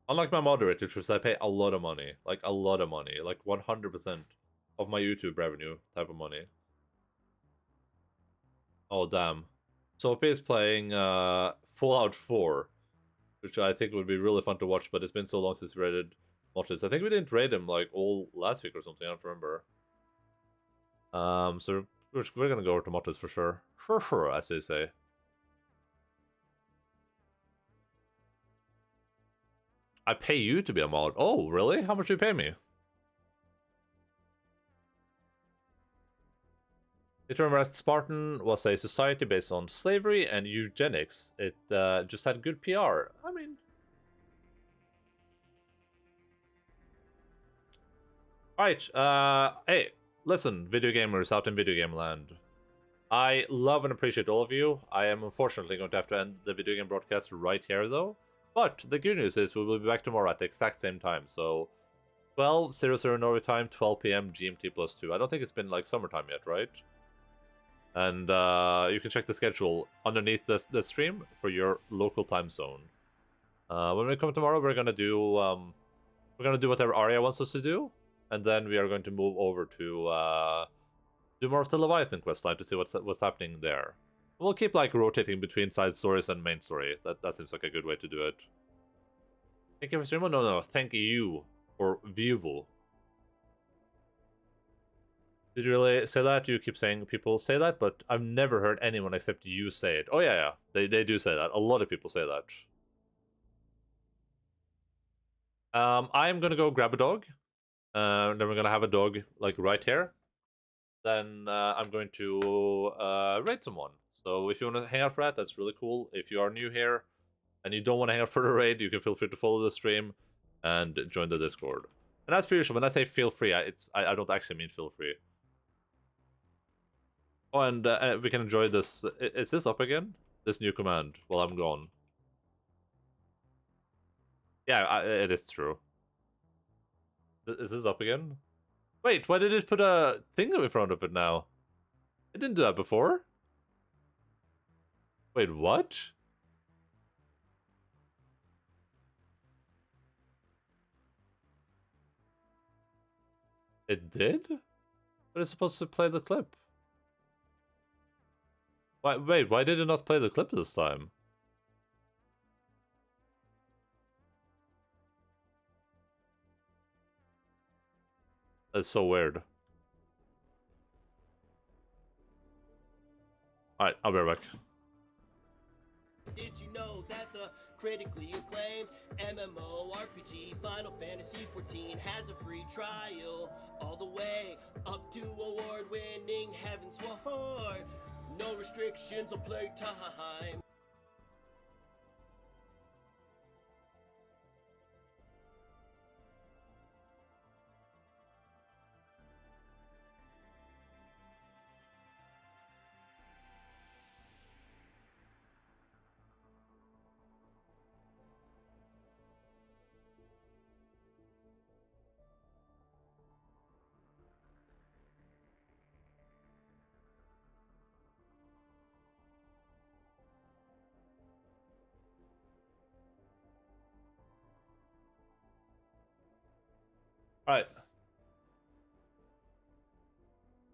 Unlike my moderators, which I pay a lot of money. Like, a lot of money. Like, 100% of my YouTube revenue type of money. Oh, damn. Sophie is playing Fallout 4, which I think would be really fun to watch, but it's been so long since we raided Mortis. I think we didn't raid him, like, all last week or something, I don't remember. So we're gonna go over to Mortis for sure. Sure, as they say. I pay you to be a mod. Oh, really? How much do you pay me? It remember that Spartan was a society based on slavery and eugenics. It just had good PR. I mean... Alright, hey, listen, video gamers out in video game land. I love and appreciate all of you. I am unfortunately going to have to end the video game broadcast right here, though. But the good news is we will be back tomorrow at the exact same time. So 12:00 Norway time, 12 p.m. GMT +2. I don't think it's been like summertime yet, right? And you can check the schedule underneath the stream for your local time zone. When we come tomorrow, we're gonna do whatever Arya wants us to do, and then we are going to move over to do more of the Leviathan questline to see what's happening there. We'll keep like rotating between side stories and main story. That seems like a good way to do it. Thank you for streaming. No, thank you for viewable. Did you really say that? You keep saying people say that, but I've never heard anyone except you say it. Oh yeah, they do say that. A lot of people say that. I'm gonna go grab a dog. Then we're gonna have a dog like right here. Then I'm going to raid someone. So if you want to hang out for that, that's really cool. If you are new here, and you don't want to hang out for the raid, you can feel free to follow the stream and join the Discord. And as per usual, when I say feel free, I don't actually mean feel free. Oh, and we can enjoy this. Is this up again? This new command while I'm gone. Yeah, it is true. Is this up again? Wait, why did it put a thing in front of it now? It didn't do that before. Wait, what? It did? But it's supposed to play the clip. Wait, why did it not play the clip this time? That's so weird. Alright, I'll be right back. Did you know that the critically acclaimed MMORPG Final Fantasy XIV has a free trial all the way up to award-winning Heaven's Sword? No restrictions on playtime. Alright.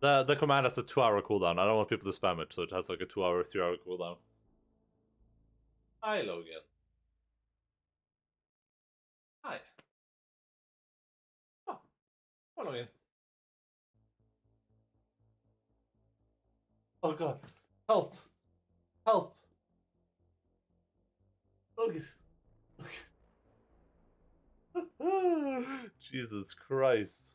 The command has a 2-hour cooldown. I don't want people to spam it, so it has like a 2-hour, 3-hour cooldown. Hi, Logan. Hi. Oh, come on, Logan. Oh god. Help. Help. Logan. Jesus Christ.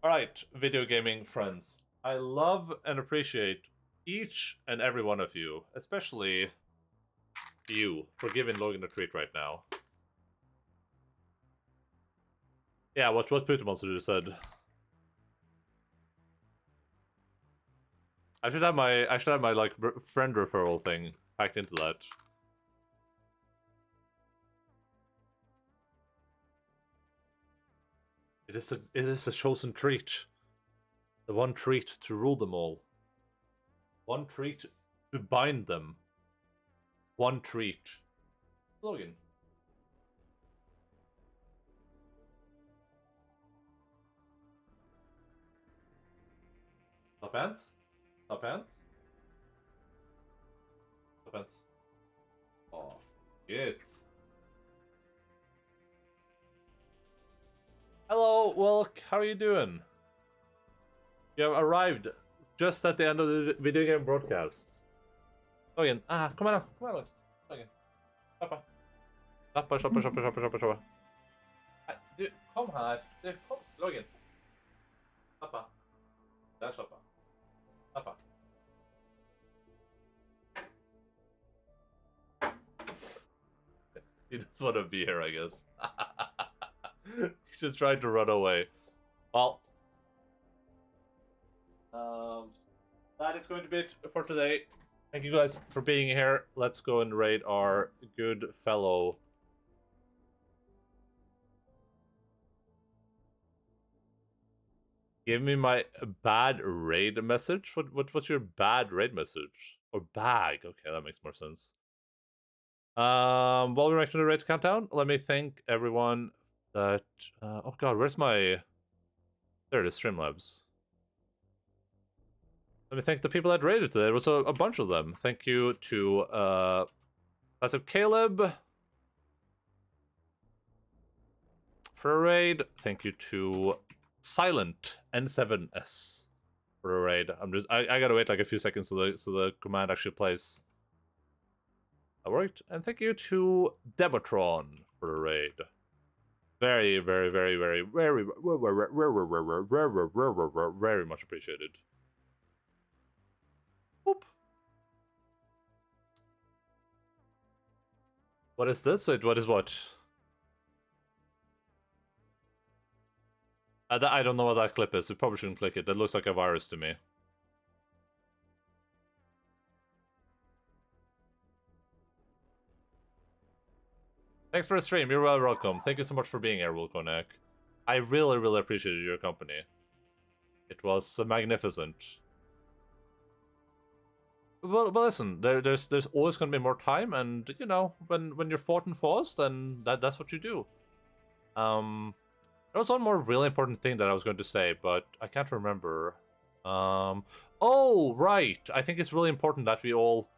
Alright, video gaming friends. I love and appreciate each and every one of you, especially you, for giving Logan a treat right now. Yeah, what Putin Monster just said. I should have my like friend referral thing packed into that. It is a chosen treat. The one treat to rule them all. One treat to bind them. One treat. Logan. Top end? Top end? Top end. Oh, good. Hello, Wilk. How are you doing? You have arrived just at the end of the video game broadcast. Logan, come on, Logan. Papa. Shoppa. Du, kom här. Du, kom, Logan. Pappa. Där, shoppa. Pappa. He doesn't want to be here, I guess. He's just trying to run away. Well, that is going to be it for today. Thank you guys for being here. Let's go and raid our good fellow. Give me my bad raid message? What's your bad raid message? Or bag? Okay, that makes more sense. While we're making the raid countdown, let me thank everyone that oh god, where's my there it is, Streamlabs. Let me thank the people that raided today. There was a bunch of them. Thank you to Classic Caleb for a raid. Thank you to Silent N7S for a raid. I gotta wait like a few seconds so the command actually plays. That worked. And thank you to Debatron for a raid. Very much appreciated. Whoop. What is this? Wait, what is what? I don't know what that clip is. We probably shouldn't click it. That looks like a virus to me. Thanks for the stream. You're well welcome. Thank you so much for being here, Wilkonek. I really, really appreciated your company. It was magnificent. Well, listen. There's always going to be more time, and you know, when you're fought and forced, then that's what you do. There was one more really important thing that I was going to say, but I can't remember. Oh, right. I think it's really important that we all